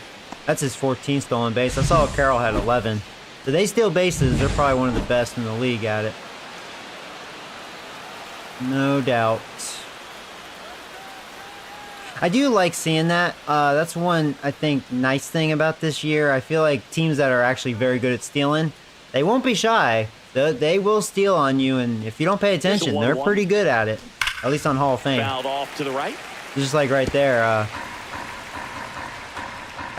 S1: That's his 14th stolen base. I saw Carroll had 11. So they steal bases. They're probably one of the best in the league at it. No doubt. I do like seeing that. That's one, I think, nice thing about this year. I feel like teams that are actually very good at stealing, they won't be shy. They will steal on you, and if you don't pay attention, they're pretty good at it. At least on Hall of Fame.
S2: Fouled off to the right.
S1: Just like right there.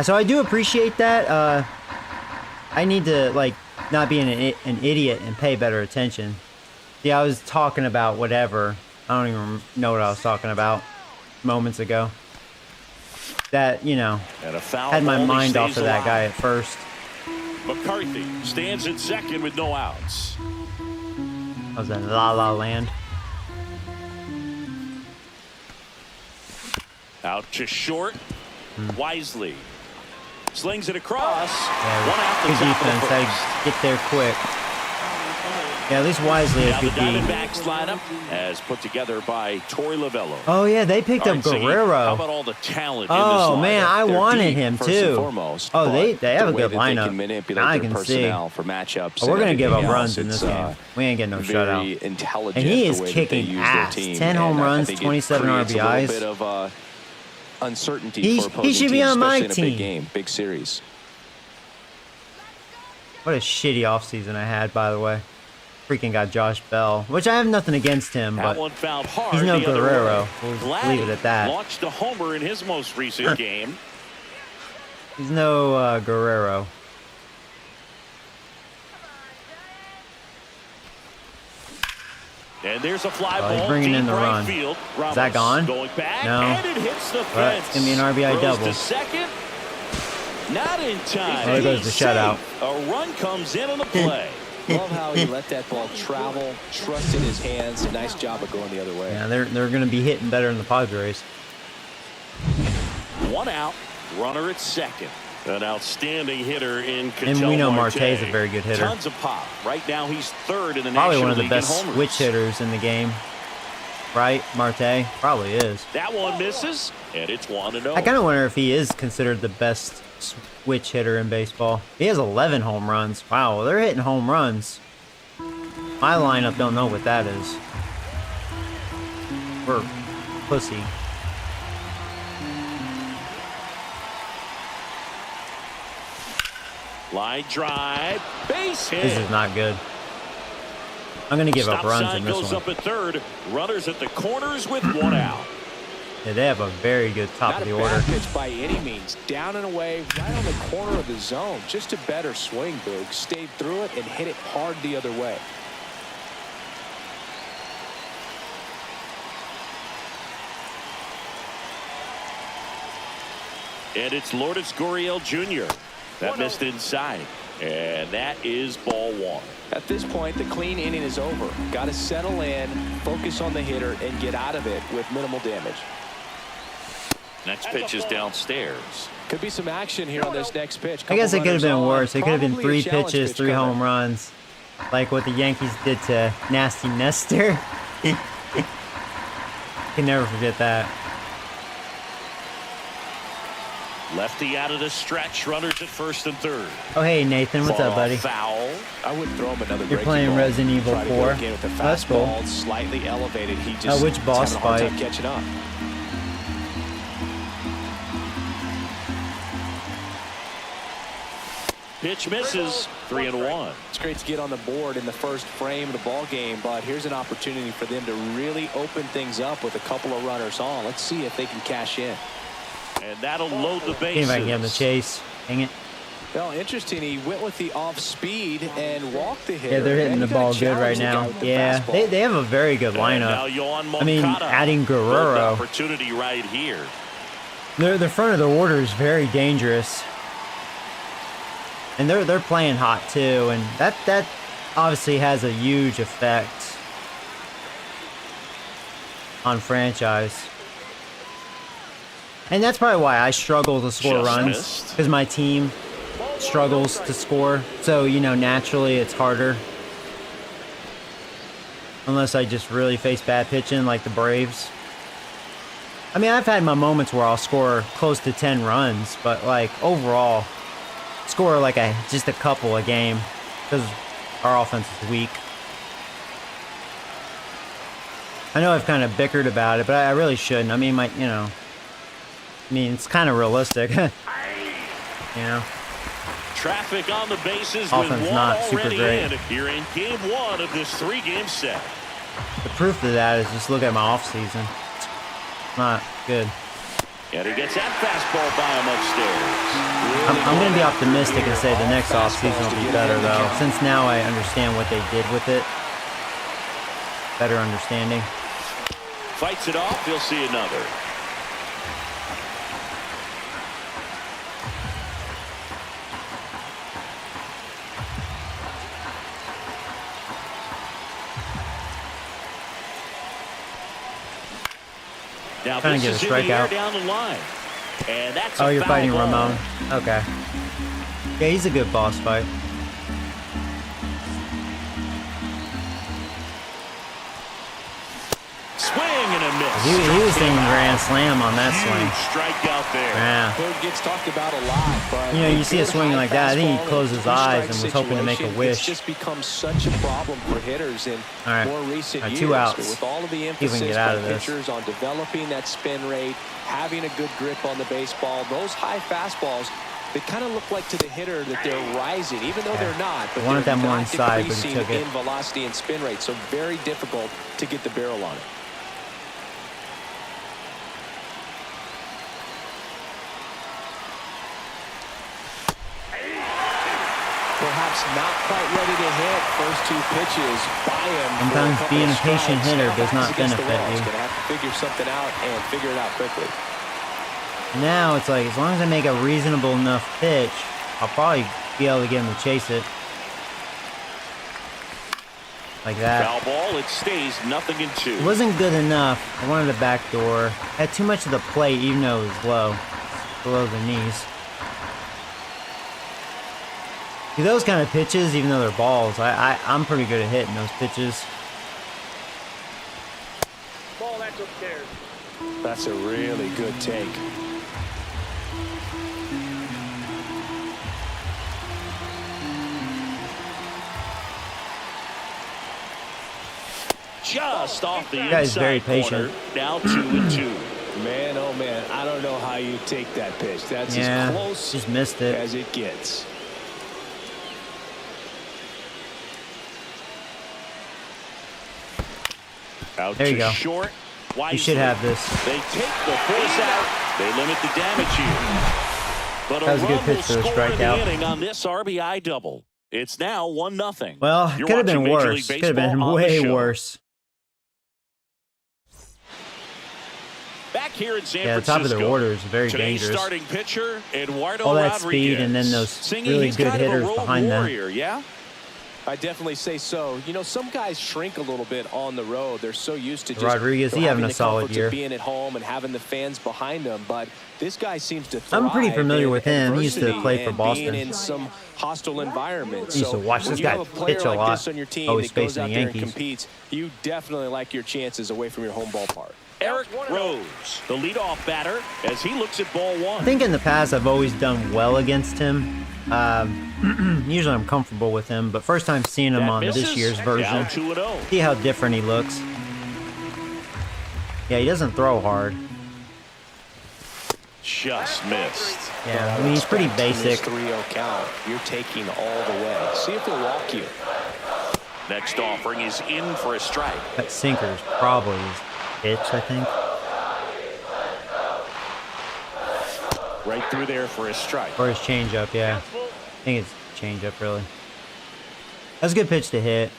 S1: So I do appreciate that. I need to, like, not be an idiot and pay better attention. Yeah, I was talking about whatever. I don't even know what I was talking about moments ago. That, you know, had my mind off of that guy at first.
S2: McCarthy stands at second with no outs.
S1: I was in La La Land.
S2: Out to short. Wisely slings it across.
S1: Yeah,
S2: one out the
S1: good
S2: top
S1: defense.
S2: of the
S1: Had
S2: first.
S1: to get there quick. Yeah, at least Wisely
S2: Now
S1: has
S2: the
S1: good D.
S2: Diamondbacks lineup as put together by Torey Lavello.
S1: Oh yeah, they picked up Guerrero.
S2: How about all the talent in this
S1: Oh
S2: lineup?
S1: man, I wanted him
S3: first and
S1: too.
S3: foremost,
S1: Oh, they have a
S3: the way
S1: good
S3: that they
S1: lineup.
S3: can manipulate
S1: I
S3: their
S1: can see.
S3: personnel for matchups.
S1: Oh, we're
S3: and
S1: gonna give up
S3: everything
S1: runs
S3: else.
S1: in this
S3: It's,
S1: game. We ain't getting no
S3: very
S1: shutout.
S3: intelligent.
S1: And he is
S3: the way that
S1: kicking
S3: they use
S1: ass.
S3: their team.
S1: 10 home
S3: And I
S1: runs,
S3: think it
S1: 27
S3: creates
S1: RBIs.
S3: A little bit of uncertainty
S1: He
S3: for opposing
S1: should be
S3: teams,
S1: on my
S3: especially in a
S1: team.
S3: big game, big series.
S1: What a shitty offseason I had, by the way. Freaking got Josh Bell, which I have nothing against him,
S2: That
S1: but
S2: one fouled hard
S1: he's no
S2: the other
S1: Guerrero.
S2: way.
S1: We'll
S2: Vladdy
S1: leave it at that.
S2: launched a homer in his most recent game.
S1: He's no Guerrero.
S2: And there's a fly
S1: Oh, he's
S2: ball
S1: bringing
S2: deep
S1: in the
S2: right
S1: run.
S2: field.
S1: Is that gone?
S2: Going back,
S1: No.
S2: and it hits the
S1: But
S2: fence.
S1: it's gonna be an RBI
S2: Throws
S1: double.
S2: to second. Not in time.
S1: Oh, there goes
S2: He's
S1: the shutout.
S2: safe. A run comes in on the play.
S3: Love how he let that ball travel, trusted his hands. Nice job of going the other way.
S1: Yeah, they're going to be hitting better than the Padres.
S2: One out, runner at second. An outstanding hitter in Ketel
S1: And we know
S2: Marte.
S1: Marte's a very good hitter.
S2: Tons of pop. Right now he's third in the
S1: Probably
S2: National
S1: one of the
S2: League in
S1: best
S2: homers.
S1: switch hitters in the game. Right, Marte? Probably is.
S2: That one misses, and it's 1-0.
S1: I kind of wonder if he is considered the best switch hitter in baseball. He has 11 home runs. Wow, they're hitting home runs. My lineup don't know what that is. We're pussy.
S2: Line drive. Base hit.
S1: This is not good. I'm going to give up runs in this
S2: goes
S1: one.
S2: up at third. Runners at the corners with one out.
S1: Yeah, they have a very good top of the order.
S3: Not a bad pitch by any means. Down and away, right on the corner of the zone. Just a better swing, Boog. Stayed through it and hit it hard the other way.
S2: And it's Lourdes Gurriel Jr. That missed inside. And that is ball one.
S3: At this point, the clean inning is over. Got to settle in, focus on the hitter, and get out of it with minimal damage.
S2: Next pitch is downstairs.
S3: Could be some action here on this next pitch.
S1: I guess it could have been
S3: Couple
S1: worse. It could have been
S3: Probably a
S1: 3
S3: challenge
S1: pitches,
S3: pitch
S1: 3 home
S3: coming.
S1: runs. Like what the Yankees did to Nasty Nestor. Can never forget that.
S2: Lefty out of the stretch. Runners at first and third.
S1: Oh, hey, Nathan. What's up, buddy?
S2: Foul.
S3: I would throw him another.
S1: You're playing Resident Evil 4. That's cool.
S3: Slightly elevated. He just
S1: which boss
S3: having a hard time
S1: fight?
S3: catching up.
S2: Pitch misses. 3-1.
S3: It's great to get on the board in the first frame of the ball game, but here's an opportunity for them to really open things up with a couple of runners on. Let's see if they can cash in.
S2: And that'll load the
S1: See
S2: bases.
S1: if I can get him to chase. Dang it.
S3: Well, interesting. He went with the off speed and walked the hitter.
S1: Yeah, they're hitting the ball good right now. Yeah, they have a very good lineup. I mean, adding Guerrero.
S2: Opportunity right here.
S1: The front of the order is very dangerous. And they're playing hot too, and that obviously has a huge effect on franchise. And that's probably why I struggle to score runs, because my team struggles to score. So, you know, naturally it's harder. Unless I just really face bad pitching like the Braves. I mean, I've had my moments where I'll score close to 10 runs, but like overall, score like just a couple a game because our offense is weak. I know I've kind of bickered about it, but I really shouldn't. I mean, it's kind of realistic. You know,
S2: Traffic on the bases
S1: offense
S2: with one
S1: not super
S2: already
S1: great.
S2: in here in game 1 of this 3-game set.
S1: The proof of that is just look at my off season. It's not good.
S2: And he gets that fastball by him upstairs.
S1: I'm going to be optimistic and say the next off season will be better though, since now I understand what they did with it. Better understanding.
S2: Fights it off. He'll see another. Now
S1: Trying to get a strikeout.
S2: Down the line. And that's
S1: Oh,
S2: a
S1: you're
S2: foul
S1: fighting
S2: ball.
S1: Ramon. Okay. Yeah, he's a good boss fight.
S2: Swing and a miss.
S1: He was thinking grand slam on that swing.
S2: Huge strikeout there.
S1: Yeah.
S3: Bird gets talked about a lot, but
S1: You know, you see a
S3: good
S1: swing like that, I think he
S3: fastball
S1: closed
S3: and
S1: his eyes
S3: three-strike
S1: and was hoping to make a
S3: situation,
S1: wish.
S3: It's just become such a problem for hitters in
S1: All right.
S3: more recent
S1: All right,
S3: years.
S1: 2 outs.
S3: With all of the
S1: See if we
S3: emphasis
S1: can get out
S3: by
S1: of this.
S3: pitchers on developing that spin rate, having a good grip on the baseball, those high fastballs, they kind of look like to the hitter that they're rising, even though they're not. But
S1: Wanted
S3: they're
S1: them more
S3: not
S1: inside, but he
S3: decreasing
S1: took it.
S3: in velocity and spin rate, so very difficult to get the barrel on it. Perhaps not quite ready to hit. First 2 pitches by him.
S1: Sometimes being a patient hitter does not benefit you.
S3: He's going to have to figure something out and figure it out quickly.
S1: Now it's like, as long as I make a reasonable enough pitch, I'll probably be able to get him to chase it. Like that.
S2: Foul ball. It stays 0-2.
S1: It wasn't good enough. I wanted a backdoor. Had too much of the plate, even though it was low. Below the knees. See, those kind of pitches, even though they're balls, I'm pretty good at hitting those pitches.
S4: Ball, that's upstairs.
S3: That's a really good take.
S2: Just off the
S1: guy's
S2: inside
S1: very
S2: corner.
S1: patient.
S2: Now 2-2.
S3: Man, oh man, I don't know how you take that pitch. That's
S1: Yeah,
S3: as close
S1: just missed it.
S3: as it gets.
S2: Out
S1: There you
S2: to
S1: go.
S2: short.
S1: You should have this.
S2: They take the force out. They limit the damage here. But
S1: That was a good pitch for the strikeout.
S2: inning on this RBI double. It's now 1-0.
S1: Well, it could have been worse. Could have been way worse.
S2: Back here in San
S1: Yeah, the top of
S2: Francisco,
S1: their order is very
S2: today's
S1: dangerous.
S2: starting pitcher, Eduardo
S1: All that
S2: Rodriguez.
S1: speed and then those really good hitters behind them.
S3: Yeah, I definitely say so. You know, some guys shrink a little bit on the road. They're so used to just
S1: Rodriguez, he having a solid year.
S3: being at home and having the fans behind them, but this guy seems to thrive.
S1: I'm pretty familiar with him. He used to play for
S3: and
S1: Boston.
S3: being in some hostile environments.
S1: I used to watch this guy pitch a lot.
S3: On your team
S1: Always
S3: that goes
S1: facing
S3: out
S1: the
S3: there and
S1: Yankees.
S3: competes, you definitely like your chances away from your home ballpark.
S2: Eric Rose, the leadoff batter, as he looks at ball one.
S1: I think in the past I've always done well against him. Usually I'm comfortable with him, but first time seeing him on this year's version.
S2: Down 2-0.
S1: See how different he looks. Yeah, he doesn't throw hard.
S2: Just missed.
S1: Yeah, I mean, he's pretty basic.
S3: 3-0 count. You're taking all the way. See if he'll walk you.
S2: Next offering is in for a strike.
S1: That sinker is probably his pitch, I think.
S2: Right through there for a strike.
S1: Or his changeup, yeah. I think it's changeup, really. That's a good pitch to hit.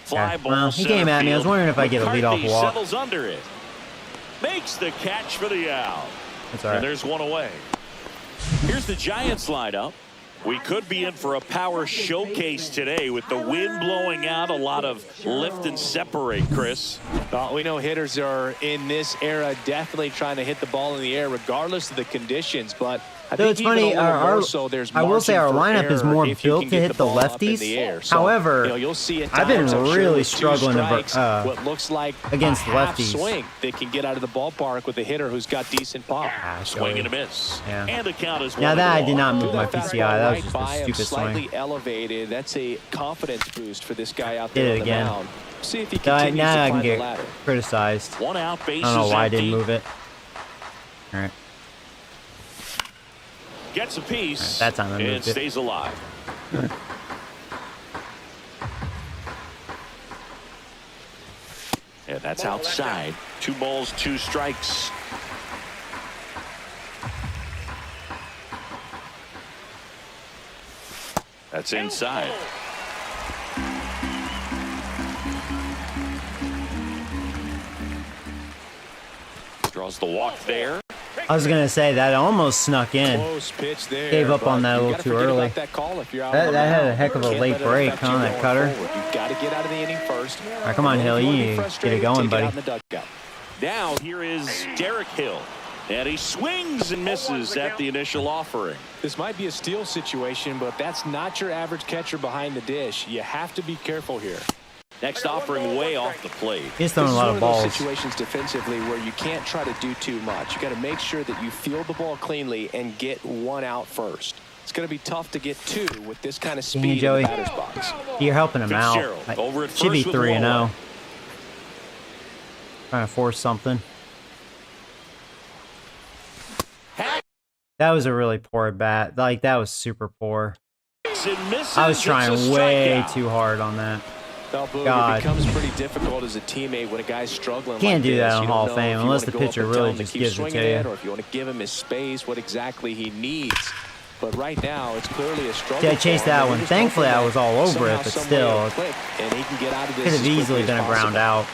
S2: Fly
S1: Yeah.
S2: ball.
S1: Well, he came at me. I was wondering if I get a leadoff walk.
S2: Settles under it. Makes the catch for the out.
S1: That's all right.
S2: And there's one away. Here's the Giants lineup. We could be in for a power showcase today with the wind blowing out. A lot of lift and separate, Chris.
S3: We know hitters are in this era definitely trying to hit the ball in the air regardless of the conditions, but I
S1: So
S3: think
S1: it's
S3: even
S1: funny,
S3: a little more so, there's
S1: I will say our
S3: margin for
S1: lineup is
S3: error
S1: more
S3: if you
S1: built
S3: can
S1: to
S3: get
S1: hit the
S3: ball up in
S1: lefties.
S3: the air. So,
S1: However,
S3: you know, you'll see at
S1: I've been
S3: times, I'm sure,
S1: really
S3: with two
S1: struggling
S3: strikes,
S1: to,
S3: what looks like
S1: against
S3: a half
S1: lefties.
S3: swing that can get out of the ballpark with a hitter who's got decent pop.
S2: Swing and a miss.
S1: Yeah.
S2: And the count is
S1: Now that I did not move
S3: Threw
S1: my
S3: that
S1: PCI,
S3: fastball
S1: that was
S3: right
S1: just
S3: by
S1: a
S3: him,
S1: stupid
S3: slightly
S1: swing.
S3: elevated. That's a confidence boost for this guy out
S1: Did
S3: there
S1: it
S3: on the
S1: again.
S3: mound. See if he continues
S1: Now
S3: to
S1: I can
S3: climb the
S1: get
S3: ladder.
S1: criticized.
S2: One out, base
S1: I don't know
S2: is
S1: why I
S2: empty.
S1: didn't move it. All right.
S2: Gets a piece.
S1: That time I moved
S2: and
S1: it.
S2: stays alive. And that's outside. 2 balls, 2 strikes. That's inside. Draws the walk there.
S1: I was gonna say that almost snuck in.
S3: Close pitch there.
S1: Gave up on
S3: but
S1: that a
S3: you
S1: little
S3: gotta
S1: too
S3: forget
S1: early.
S3: about that call if you're out
S1: That
S3: on the
S1: had a
S3: mound.
S1: heck of a
S3: Can't
S1: late
S3: let it
S1: break,
S3: affect
S1: huh,
S3: you
S1: that
S3: going
S1: cutter.
S3: forward. You've got to get out of the inning first.
S1: All right, come on, Hill.
S3: If you
S1: You
S3: wanna be
S1: need to get it
S3: frustrated,
S1: going,
S3: take it
S1: buddy.
S3: out in the dugout.
S2: Now here is Derek Hill. And he swings and misses at the initial offering.
S3: This might be a steal situation, but that's not your average catcher behind the dish. You have to be careful here.
S2: Next offering way off the plate.
S1: He's throwing a lot of
S3: This is one of
S1: balls.
S3: those situations defensively where you can't try to do too much. You got to make sure that you field the ball cleanly and get one out first. It's going to be tough to get 2 with this kind of
S1: Dang
S3: speed
S1: it, Joey.
S3: in the batter's box.
S1: You're helping him out.
S2: Fitzgerald over at
S1: Should be
S2: first with
S1: 3-0.
S2: one.
S1: Trying to force something. That was a really poor at bat. Like, that was super poor. I was trying way too hard on that.
S3: Well, Booger,
S1: God.
S3: it becomes pretty difficult as a teammate when a guy's struggling.
S1: Can't
S3: like
S1: do that
S3: this.
S1: on
S3: You don't
S1: Hall of
S3: know
S1: Fame
S3: if you
S1: unless
S3: wanna
S1: the
S3: go up
S1: pitcher
S3: and tell
S1: really
S3: him to
S1: just
S3: keep
S1: gives it
S3: swinging
S1: to you.
S3: or if you want to give him his space, what exactly he needs. But right now, it's clearly a struggle.
S1: See, I chased
S3: for him,
S1: that
S3: and
S1: one.
S3: you're just
S1: Thankfully,
S3: hoping
S1: I was all
S3: that
S1: over it,
S3: somehow,
S1: but
S3: some way
S1: still,
S3: it'll click, and he can get out of this
S1: could have
S3: as
S1: easily
S3: quickly
S1: been
S3: as
S1: a ground
S3: possible.
S1: out.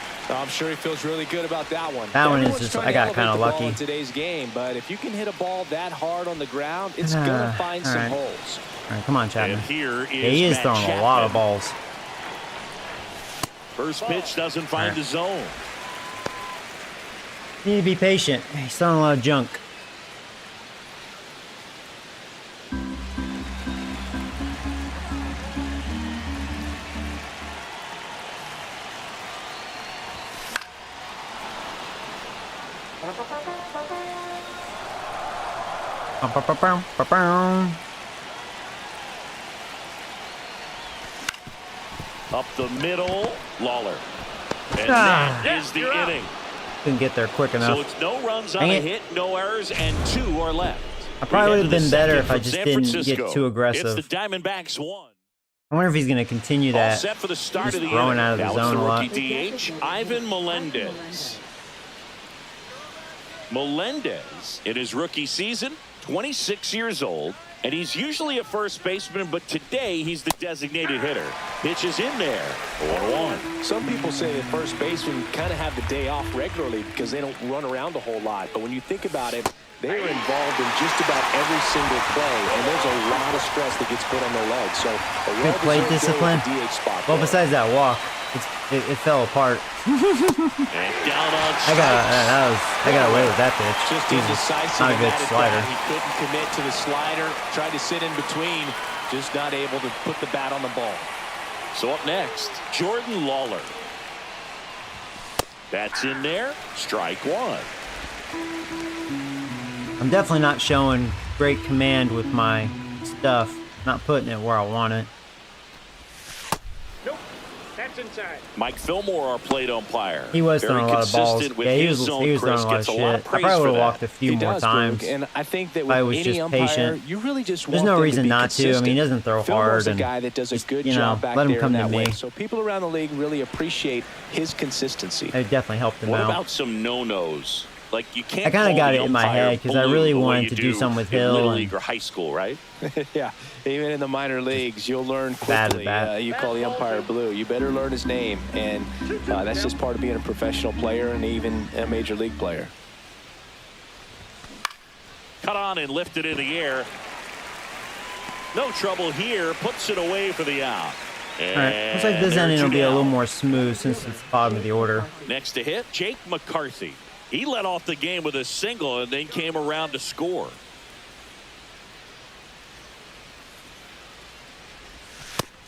S3: I'm sure he feels really good about that one.
S1: That one is
S3: Everyone's
S1: just-
S3: trying
S1: I
S3: to
S1: got
S3: elevate
S1: kinda
S3: the ball
S1: lucky.
S3: in today's game, but if you can hit a ball that hard on the ground, it's gonna find
S1: all
S3: some
S1: right.
S3: holes.
S1: All right, come on, Chapman.
S2: And here is
S1: Yeah, he is
S2: Matt
S1: throwing a
S2: Chapman.
S1: lot of balls.
S2: First pitch doesn't find
S1: All right.
S2: the zone.
S1: You need to be patient. He's throwing a lot of junk.
S2: Up the middle, Lawler. And
S1: Ah.
S2: that is the inning.
S1: Couldn't get there quick
S2: So
S1: enough.
S2: it's no runs on
S1: Dang
S2: a
S1: it.
S2: hit, no errors, and 2 are left.
S1: I probably
S2: We head
S1: would have
S2: to the
S1: been better
S2: second
S1: if I
S2: from
S1: just
S2: San
S1: didn't
S2: Francisco.
S1: get too aggressive.
S2: It's the Diamondbacks 1.
S1: I wonder if he's going to continue
S2: All
S1: that.
S2: set for the start
S1: Just
S2: of the
S1: throwing
S2: inning.
S1: out of the
S2: Now it's
S1: zone
S2: the
S1: a lot.
S2: rookie DH, Ivan Melendez. Melendez, in his rookie season, 26 years old, and he's usually a first baseman, but today he's the designated hitter. Pitch is in there, 0-1.
S3: Some people say that first basemen kind of have the day off regularly because they don't run around a whole lot. But when you think about it, they are involved in just about every single play, and there's a lot of stress that gets put on their legs. So
S1: Good plate discipline.
S3: DH spot
S1: Well,
S3: there.
S1: besides that walk, it fell apart.
S2: And down on strikes.
S1: I got away with that pitch.
S3: Just
S1: Jesus,
S3: indecisive
S1: not a good
S3: about it.
S1: slider.
S3: He couldn't commit to the slider. Tried to sit in between. Just not able to put the bat on the ball.
S2: So up next, Jordan Lawler. That's in there. Strike one.
S1: I'm definitely not showing great command with my stuff. Not putting it where I want it.
S4: Nope. That's inside.
S2: Mike Fillmore, our plate umpire.
S1: He was
S2: Very
S1: throwing a lot of balls.
S2: consistent with
S1: Yeah, he
S2: his
S1: was
S2: zone,
S1: throwing
S2: Chris.
S1: a lot of
S2: Gets
S1: shit.
S2: a lot
S1: I
S2: of praise
S1: probably would
S2: for
S1: have
S2: that.
S1: walked a few
S3: He
S1: more
S3: does,
S1: times.
S3: Greg, and I think that
S1: I
S3: with
S1: was
S3: any
S1: just
S3: umpire,
S1: patient.
S3: you really just
S1: There's
S3: want
S1: no
S3: them
S1: reason
S3: be
S1: not to. I mean,
S3: consistent.
S1: he doesn't throw
S3: Fillmore's
S1: hard,
S3: a
S1: and
S3: guy that does a
S1: just,
S3: good
S1: you know,
S3: job back
S1: let him
S3: there
S1: come
S3: in
S1: to
S3: that
S1: me.
S3: way. So people around the league really appreciate his consistency.
S1: It definitely helped him
S2: What
S1: out.
S2: about some no-nos? Like you can't.
S1: I kinda
S2: call
S1: got
S2: the
S1: it in my
S2: umpire
S1: head 'cause I
S2: blue
S1: really
S2: the way
S1: wanted
S2: you
S1: to do something with
S2: in
S1: Hill
S2: Little
S1: and-
S2: League or high school, right?
S3: Yeah, even in the minor leagues, you'll learn
S1: Bad at
S3: quickly.
S1: that.
S3: You call the umpire blue. You better learn his name, and that's just part of being a professional player and even a major league player.
S2: Cut on and lifted in the air. No trouble here. Puts it away for the out.
S1: All right. Looks like this inning will be a little more smooth since it's bottom of the order.
S2: Next to hit, Jake McCarthy. He led off the game with a single and then came around to score.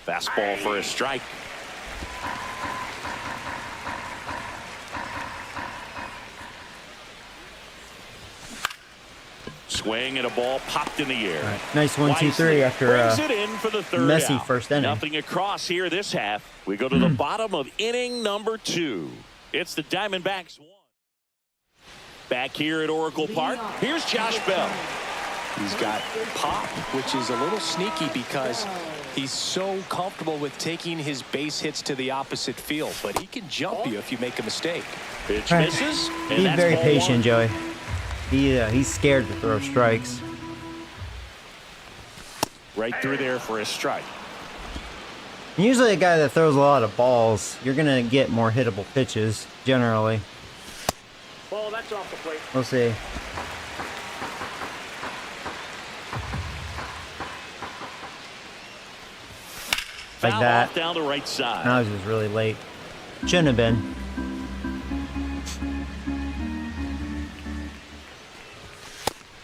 S2: Fastball for a strike. Swing and a ball popped in the air.
S1: All right. Nice 1-2-3 after
S2: Brings it in for the third
S1: messy
S2: out.
S1: first inning.
S2: Nothing across here this half. We go to the bottom of inning number 2. It's the Diamondbacks 1. Back here at Oracle Park, here's Josh Bell.
S3: He's got pop, which is a little sneaky because he's so comfortable with taking his base hits to the opposite field, but he can jump you if you make a mistake.
S2: Pitch
S1: All right.
S2: misses. And
S1: Be
S2: that's
S1: very
S2: ball
S1: patient,
S2: one.
S1: Joey. He's scared to throw strikes.
S2: Right through there for a strike.
S1: Usually a guy that throws a lot of balls, you're going to get more hittable pitches, generally.
S4: Ball, that's off the plate.
S1: We'll see. Like
S2: Foul
S1: that.
S2: off down the right side.
S1: That was just really late. Shouldn't have been.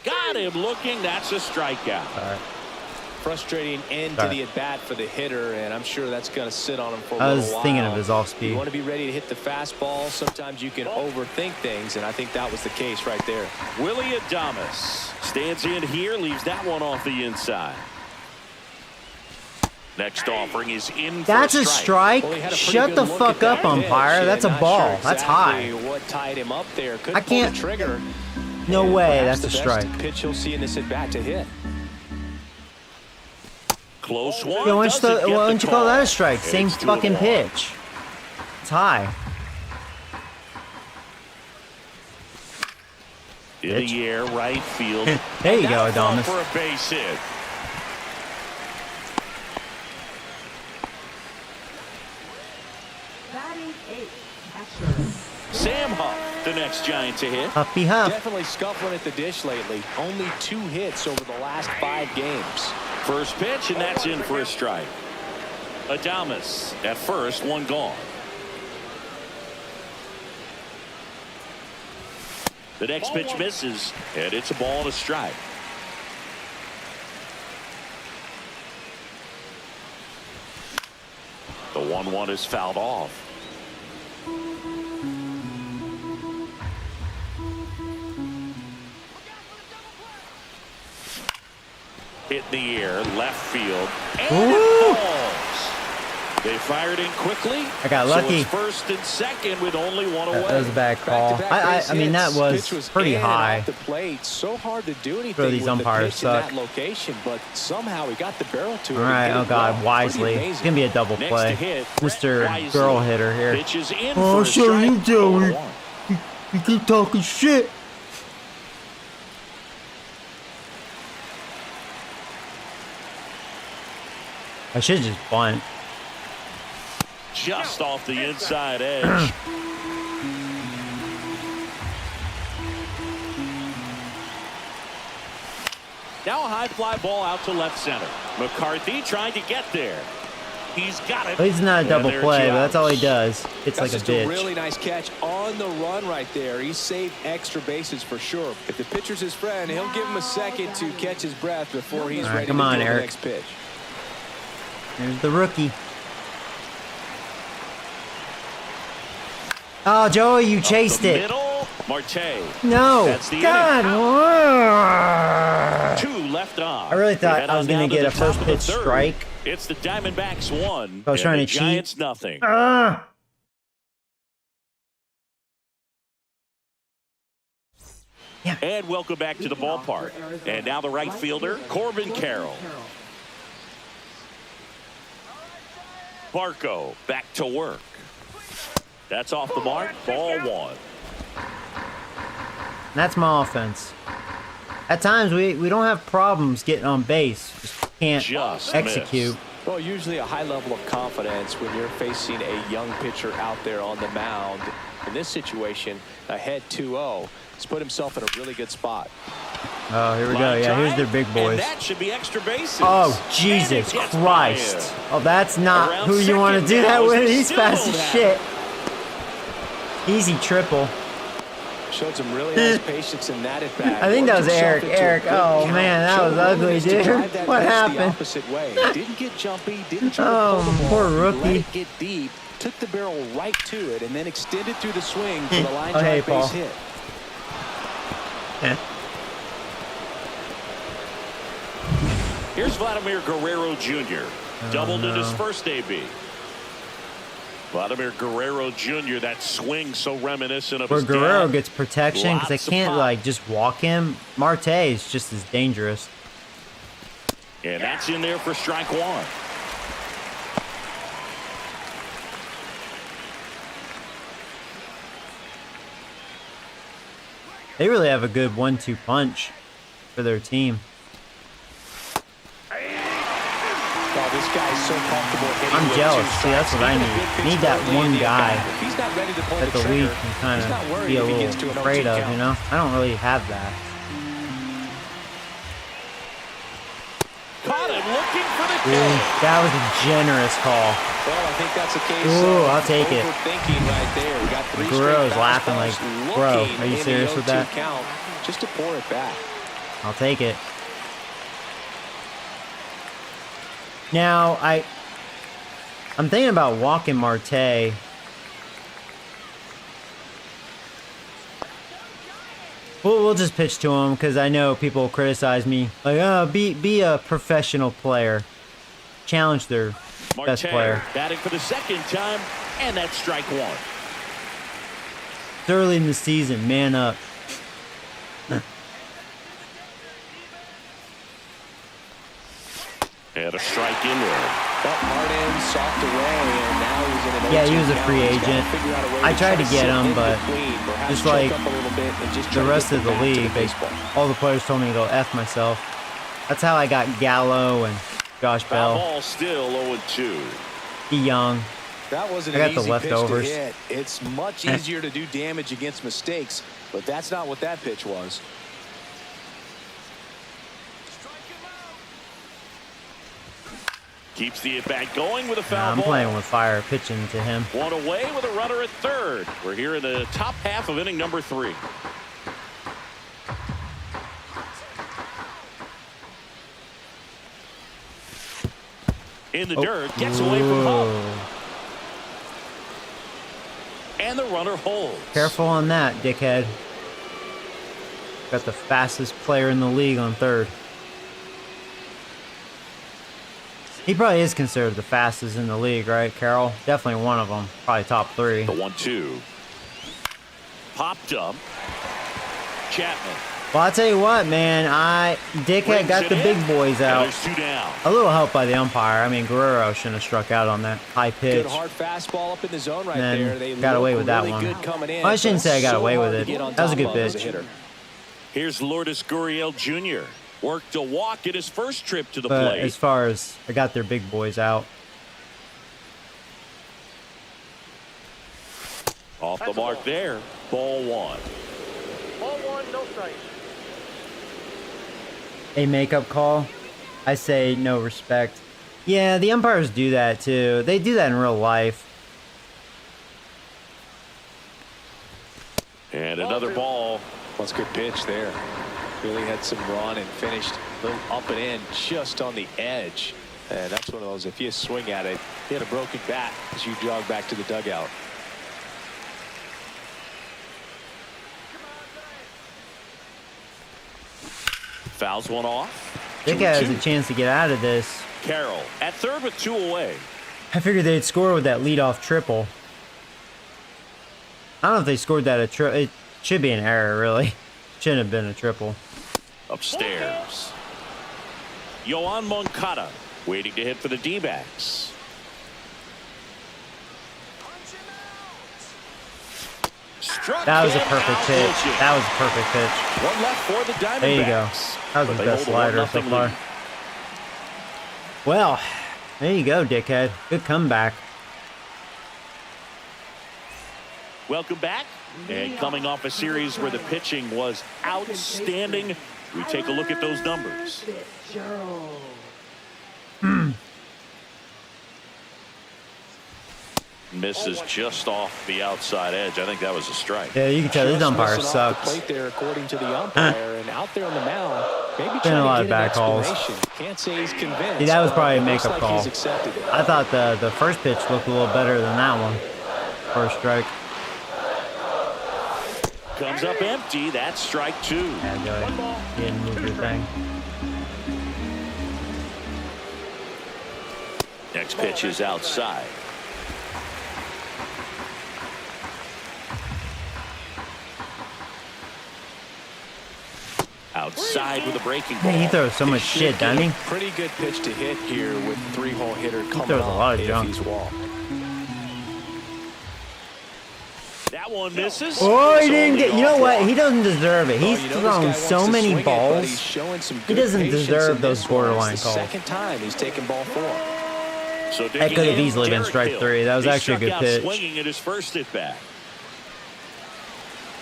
S2: Got him looking. That's a strikeout.
S1: All right.
S3: Frustrating end to the at-bat for the hitter, and I'm sure that's going to sit on him for a
S1: I
S3: little
S1: was
S3: while.
S1: thinking of his off
S3: You
S1: speed.
S3: want to be ready to hit the fastball. Sometimes you can overthink things, and I think that was the case right there.
S2: Willie Adames stands in here, leaves that one off the inside. Next offering is in.
S1: That's
S2: for
S1: a strike.
S3: Well, he had a pretty
S1: Shut
S3: good
S1: the
S3: look
S1: fuck
S3: at that
S1: up, umpire.
S3: pitch,
S1: That's a
S3: and not
S1: ball.
S3: sure
S1: That's high.
S3: exactly what tied him up there. Couldn't
S1: I can't-
S3: pull the trigger.
S1: No
S3: And
S1: way.
S3: perhaps
S1: That's a
S3: the best
S1: strike.
S3: pitch you'll see in this at bat to hit.
S2: Close one.
S1: Yeah, why
S2: Doesn't
S1: don't
S2: get
S1: you
S2: the
S1: call that a
S2: call.
S1: strike?
S2: And
S1: Same
S2: it's 2-1.
S1: fucking pitch. It's high.
S2: In
S1: Pitch.
S2: the air, right field.
S1: There you go,
S2: Now fall
S1: Adames.
S2: for a base hit. Sam Huff, the next Giant to hit.
S1: Huffy Huff.
S3: Definitely scuffling at the dish lately. Only 2 hits over the last 5 games.
S2: First pitch, and that's in for a strike. Adames at first, one gone. The next pitch misses, and it's a ball and a strike. The 1-1 is fouled off. Hit in the air, left field, and it falls. They fired in quickly.
S1: I got lucky.
S2: So it's first and second with only one away.
S1: That was a bad call. I mean, that was pretty high.
S3: The plate. So hard to do anything
S1: Bro, these
S3: with
S1: umpires
S3: the pitch
S1: suck.
S3: in that location, but somehow he got the barrel to it.
S1: All right, oh God, Wisely. It's going to be a double play. Mr. Girl Hitter here.
S2: Oh,
S1: so you Joey. You keep talking shit. I should just bunt.
S2: Just off the inside edge. Now a high fly ball out to left center. McCarthy trying to get there. He's got it.
S1: Well, he's not a double play, but that's all he does. It's like a
S3: just
S1: bitch.
S3: A really nice catch on the run right there. He saved extra bases for sure. If the pitcher's his friend, he'll give him a second to catch his breath before he's ready to do the next pitch.
S1: Here's the rookie. Oh, Joey, you chased it.
S2: Middle, Marte.
S1: No.
S2: That's the
S1: God.
S2: Two left on.
S1: I really thought I was going to get a first pitch strike.
S2: It's the Diamondbacks 1.
S1: I was trying to cheat.
S2: Giants nothing.
S1: Yeah.
S2: And welcome back to the ballpark. And now the right fielder, Corbin Carroll. Barco back to work. That's off the mark. Ball 1.
S1: That's my offense. At times, we don't have problems getting on base. Just can't execute.
S3: Well, usually a high level of confidence when you're facing a young pitcher out there on the mound. In this situation, ahead 2-0. He's put himself in a really good spot.
S1: Oh, here we go. Yeah, here's their big boys.
S2: And that should be extra bases.
S1: Oh, Jesus Christ. Oh, that's not who you want to do that with. He's fast as shit. Easy triple.
S3: Showed some really nice patience in that at bat.
S1: I think that was Eric. Eric, oh man, that was ugly, dude. What happened?
S3: Didn't get jumpy, didn't try to pull the
S1: poor
S3: ball,
S1: rookie.
S3: let it get deep, took the barrel right to it, and then extended through the swing for the line drive
S1: hey,
S3: base
S1: Paul.
S3: hit.
S2: Here's Vladimir Guerrero Jr. Doubled in his first AB. Vladimir Guerrero Jr. That swing so reminiscent of his
S1: Guerrero
S2: dad.
S1: gets protection because I can't like just walk him. Marte is just as dangerous.
S2: And that's in there for strike 1.
S1: They really have a good 1-2 punch for their team.
S3: Well, this guy's so comfortable hitting
S1: I'm
S3: with
S1: jealous.
S3: 2
S1: See, that's
S3: strikes.
S1: what I
S3: Even a
S1: need.
S3: good pitch
S1: Need that
S3: will
S1: one
S3: lead the
S1: guy
S3: If he's not ready to pull
S1: that
S3: the
S1: the league
S3: trigger,
S1: can kind
S3: he's not
S1: of
S3: worried
S1: be a
S3: if he gets to
S1: little
S3: an
S1: afraid
S3: 0-2
S1: of,
S3: count.
S1: you know? I don't really have that.
S2: Caught him looking for the
S1: Ooh,
S2: catch.
S1: that was a generous call.
S3: Well, I think that's a case
S1: Ooh,
S3: of
S1: I'll take it.
S3: overthinking right there. We got 3
S1: Guerrero's
S3: straight
S1: laughing
S3: fastballs
S1: like, bro,
S3: looking
S1: are you
S3: in
S1: serious
S3: the
S1: with that?
S3: 0-2 count just to pour it back.
S1: I'll take it. Now, I'm thinking about walking Marte. We'll just pitch to him because I know people will criticize me. Like, oh, be a professional player. Challenge their best player.
S2: Batting for the second time, and that's strike 1.
S1: It's early in the season. Man up.
S2: And a strike in there.
S3: Well, hard in, soft away, and now he's in an
S1: Yeah, he
S3: 0-2
S1: was a
S3: count.
S1: free
S3: He's gotta
S1: agent.
S3: figure out a way
S1: I
S3: to
S1: tried to
S3: try
S1: get
S3: sit
S1: him,
S3: in
S1: but
S3: between, perhaps
S1: just
S3: choke
S1: like
S3: up a little bit and just
S1: the
S3: try to
S1: rest
S3: get
S1: of the
S3: back to
S1: league,
S3: baseball.
S1: all the players told me to go F myself. That's how I got Gallo and Josh
S2: Foul
S1: Bell.
S2: ball still 0-2.
S1: Young.
S3: That wasn't
S1: I got
S3: an
S1: the
S3: easy
S1: leftovers.
S3: pitch to hit. It's much easier to do damage against mistakes, but that's not what that pitch was.
S2: Keeps the at-bat going with a foul
S1: I'm
S2: ball.
S1: playing with fire, pitching to him.
S2: One away with a runner at third. We're here in the top half of inning number 3. In the dirt, gets away from home. And the runner holds.
S1: Careful on that, dickhead. Got the fastest player in the league on third. He probably is considered the fastest in the league, right, Carroll? Definitely one of them. Probably top 3.
S2: The 1-2. Popped up. Chapman.
S1: Well, I'll tell you what, man. Dickhead got the big boys out.
S2: There's 2 down.
S1: A little help by the umpire. I mean, Guerrero shouldn't have struck out on that high pitch.
S3: Good hard fastball up in the zone right
S1: And
S3: there. They
S1: got away with that
S3: really
S1: one.
S3: good coming in,
S1: Well, I shouldn't
S3: but
S1: say I got
S3: so
S1: away with
S3: hard
S1: it.
S3: to get on
S1: That was a
S3: top
S1: good
S3: of as
S1: pitch.
S3: hitter.
S2: Here's Lourdes Gurriel Jr. Worked a walk in his first trip to the
S1: But
S2: plate.
S1: as far as I got their big boys out.
S2: Off the mark there. Ball 1.
S4: Ball 1, no strike.
S1: A makeup call? I say no respect. Yeah, the umpires do that too. They do that in real life.
S2: And another ball.
S3: That's a good pitch there. Really had some run and finished a little up and in just on the edge. And that's one of those, if you swing at it, hit a broken bat as you jog back to the dugout.
S2: Fouls one off.
S1: Dick has a chance to get out of this.
S2: Carroll at third with 2 away.
S1: I figured they'd score with that leadoff triple. I don't know if they scored that it should be an error, really. Shouldn't have been a triple.
S2: Upstairs. Yoan Moncada waiting to hit for the D-backs. Struck
S1: That was a
S2: him
S1: perfect
S2: out
S1: pitch.
S2: looking.
S1: That was a perfect pitch.
S2: One left for the Diamondbacks.
S1: There you go. That was
S2: But
S1: his
S2: they
S1: best
S2: hold a
S1: slider so
S2: 1-0
S1: far.
S2: lead.
S1: Well, there you go, dickhead. Good comeback.
S2: Welcome back. And coming off a series where the pitching was outstanding, we take a look at those numbers. Misses just off the outside edge. I think that was a strike.
S1: Yeah, you can tell this umpire
S3: Just missing off the
S1: sucks.
S3: plate there, according to the umpire, and out there on the mound, maybe
S1: Been a
S3: trying
S1: lot
S3: to
S1: of
S3: get an
S1: bad calls.
S3: explanation. Can't say he's convinced.
S1: See, that was
S3: but
S1: probably a
S3: it looks
S1: makeup
S3: like
S1: call.
S3: he's accepted it.
S1: I thought the first pitch looked a little better than that one. First strike.
S2: Comes up empty. That's strike 2.
S1: Yeah, Joey. You didn't move your thing.
S2: Next pitch is outside. Outside with a breaking ball.
S1: Man, he throws so much
S3: Should
S1: shit,
S3: get
S1: doesn't he?
S3: a pretty good pitch to hit here with 3-hole hitter coming
S1: throws a lot of
S3: off
S1: junk.
S3: if he's walked.
S2: That one misses.
S1: Oh, he
S2: It's
S1: didn't
S2: only
S1: get. You know
S2: off
S1: what?
S2: one.
S1: He doesn't deserve it. He's
S3: Oh, you know this guy
S1: thrown
S3: wants
S1: so
S3: to
S1: many
S3: swing it, but
S1: balls.
S3: he's showing some
S1: He
S3: good
S1: doesn't
S3: patience
S1: deserve
S3: in
S1: those
S3: this one.
S1: borderline
S3: It's the
S1: calls.
S3: second time he's taken ball 4.
S2: So
S1: That could have easily been strike 3. That was actually a good pitch.
S2: Swinging at his first at bat.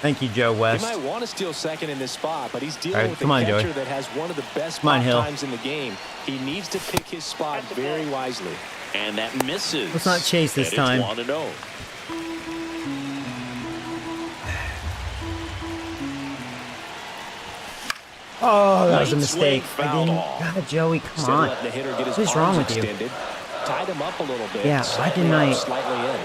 S1: Thank you, Joe
S3: He
S1: West.
S3: might want to steal second in this spot, but he's dealing
S1: All right,
S3: with
S1: come
S3: a
S1: on,
S3: catcher
S1: Joey.
S3: that has one of the best
S1: Come on,
S3: pop
S1: Hill.
S3: times in the game. He needs to pick his spot very wisely.
S2: And that misses.
S1: Let's not chase this
S2: And
S1: time.
S2: It's 1-0.
S1: Oh, that was a
S2: Late
S1: mistake.
S2: swing,
S1: I
S2: foul
S1: didn't.
S2: ball.
S1: God, Joey, come
S3: Instead of
S1: on.
S3: letting the hitter get his
S1: What is wrong
S3: arms
S1: with you?
S3: extended, tied him up a little bit.
S1: Yeah, why
S3: slightly
S1: didn't I-
S3: out, slightly in.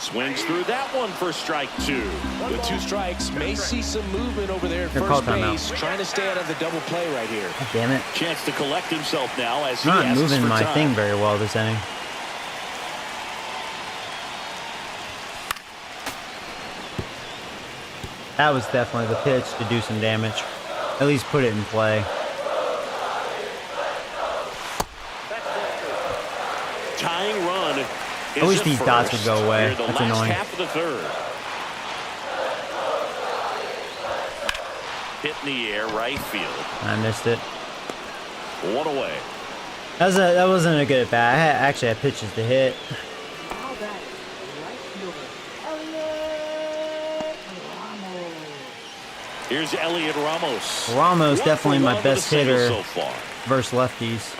S2: Swings through that one for strike 2.
S3: With 2 strikes, may see some movement over there at
S1: Here, call
S3: first
S1: timeout.
S3: base, trying to stay out of the double play right here.
S1: God damn it.
S2: Chance to collect himself now as he
S1: Not
S2: asks
S1: moving
S2: for
S1: my
S2: time.
S1: thing very well this inning. That was definitely the pitch to do some damage. At least put it in play.
S2: Tying run.
S1: I wish these dots would go away.
S2: Near the
S1: That's
S2: last
S1: annoying.
S2: half of the third. Hit in the air, right field.
S1: I missed it.
S2: 1 away.
S1: That wasn't a good at bat. I actually had pitches to hit.
S6: Now that right fielder, Elliot Ramos.
S2: Here's Elliot Ramos.
S1: Ramos
S2: 1
S1: definitely
S2: for
S1: my
S2: 1 with a
S1: best
S2: single
S1: hitter
S2: so far.
S1: versus lefties.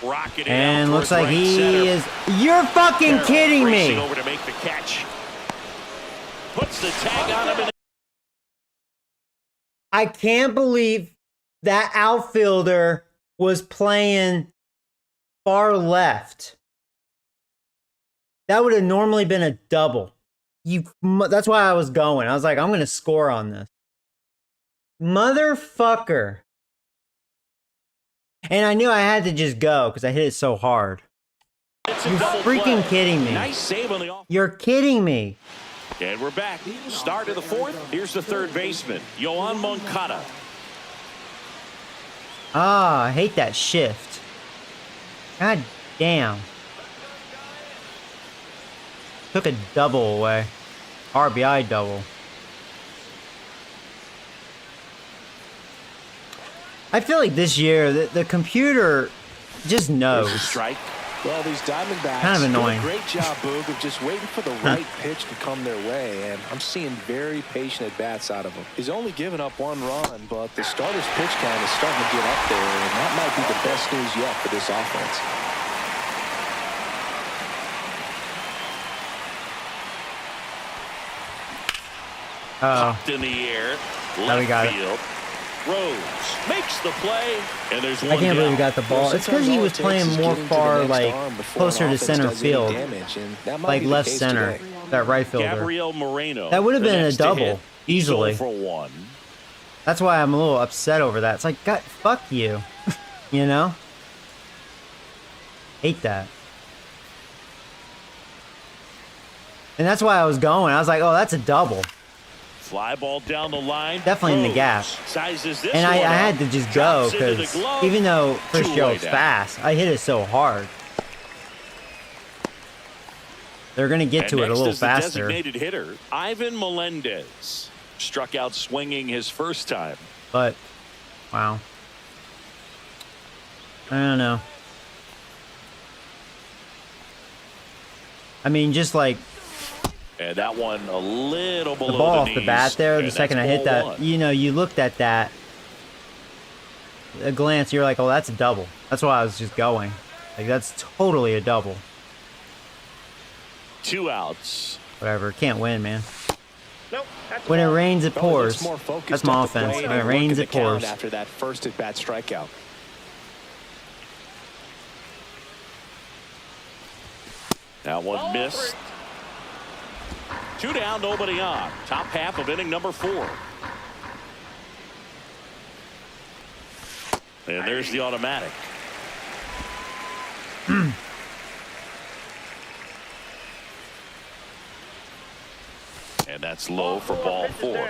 S2: Rocketing
S1: And
S2: out
S1: looks
S2: towards
S1: like
S2: right
S1: he
S2: center.
S1: is. You're fucking
S2: Carroll
S1: kidding
S2: racing
S1: me.
S2: over to make the catch. Puts the tag on him. And
S1: I can't believe that outfielder was playing far left. That would have normally been a double. That's why I was going. I was like, I'm going to score on this. Motherfucker. And I knew I had to just go because I hit it so hard. You're freaking kidding me.
S2: Nice save on the off.
S1: You're kidding me.
S2: And we're back. Start of the fourth. Here's the third baseman, Yoan Moncada.
S1: Ah, I hate that shift. God damn. Took a double away. RBI double. I feel like this year, the computer just knows.
S2: Strike.
S3: Well, these Diamondbacks
S1: Kind of annoying.
S3: do a great job, Boog, of just waiting for the right pitch to come their way, and I'm seeing very patient at-bats out of him. He's only given up 1 run, but the starter's pitch count is starting to get up there, and that might be the best news yet for this offense.
S2: Popped in the air.
S1: Now we got it.
S2: Field. Rose makes the play, and there's one
S1: I can't believe
S2: down.
S1: he got the ball. It's because he was playing more far, like, closer to center field. Like left center, that right fielder.
S2: Gabriel Moreno.
S1: That would have
S2: the
S1: been a
S2: next to
S1: double,
S2: hit. He's
S1: easily.
S2: 0 for 1.
S1: That's why I'm a little upset over that. It's like, God, fuck you. You know? Hate that. And that's why I was going. I was like, oh, that's a double.
S2: Fly ball down the line.
S1: Definitely in the gap.
S2: Sizes this
S1: And I
S2: one up.
S1: had to just go
S2: Drops into the
S1: because
S2: glove.
S1: even though Fitzgerald's
S2: down.
S1: fast, I hit it so hard. They're going to get
S2: And
S1: to it a
S2: next
S1: little
S2: is the
S1: faster.
S2: designated hitter, Ivan Melendez. Struck out swinging his first time.
S1: But, wow. I don't know. I mean, just like
S2: And that one a little below
S1: the ball off the
S2: knees.
S1: bat there, the
S2: And
S1: second I
S2: that's
S1: hit that,
S2: ball 1.
S1: you know, you looked at that, a glance, you're like, oh, that's a double. That's why I was just going. Like, that's totally a double.
S2: 2 outs.
S1: Whatever, can't win, man.
S4: Nope, that's
S1: When it
S4: a ball.
S1: rains, it
S3: Probably looks
S1: pours.
S3: more focused
S1: That's my
S3: at the
S1: offense.
S3: plate
S1: When it
S3: and
S1: rains,
S3: working
S1: it
S3: the count
S1: pours.
S3: after that first at-bat strikeout.
S2: That one missed. 2 down, nobody on. Top half of inning number 4. And there's the automatic. And that's low for ball 4.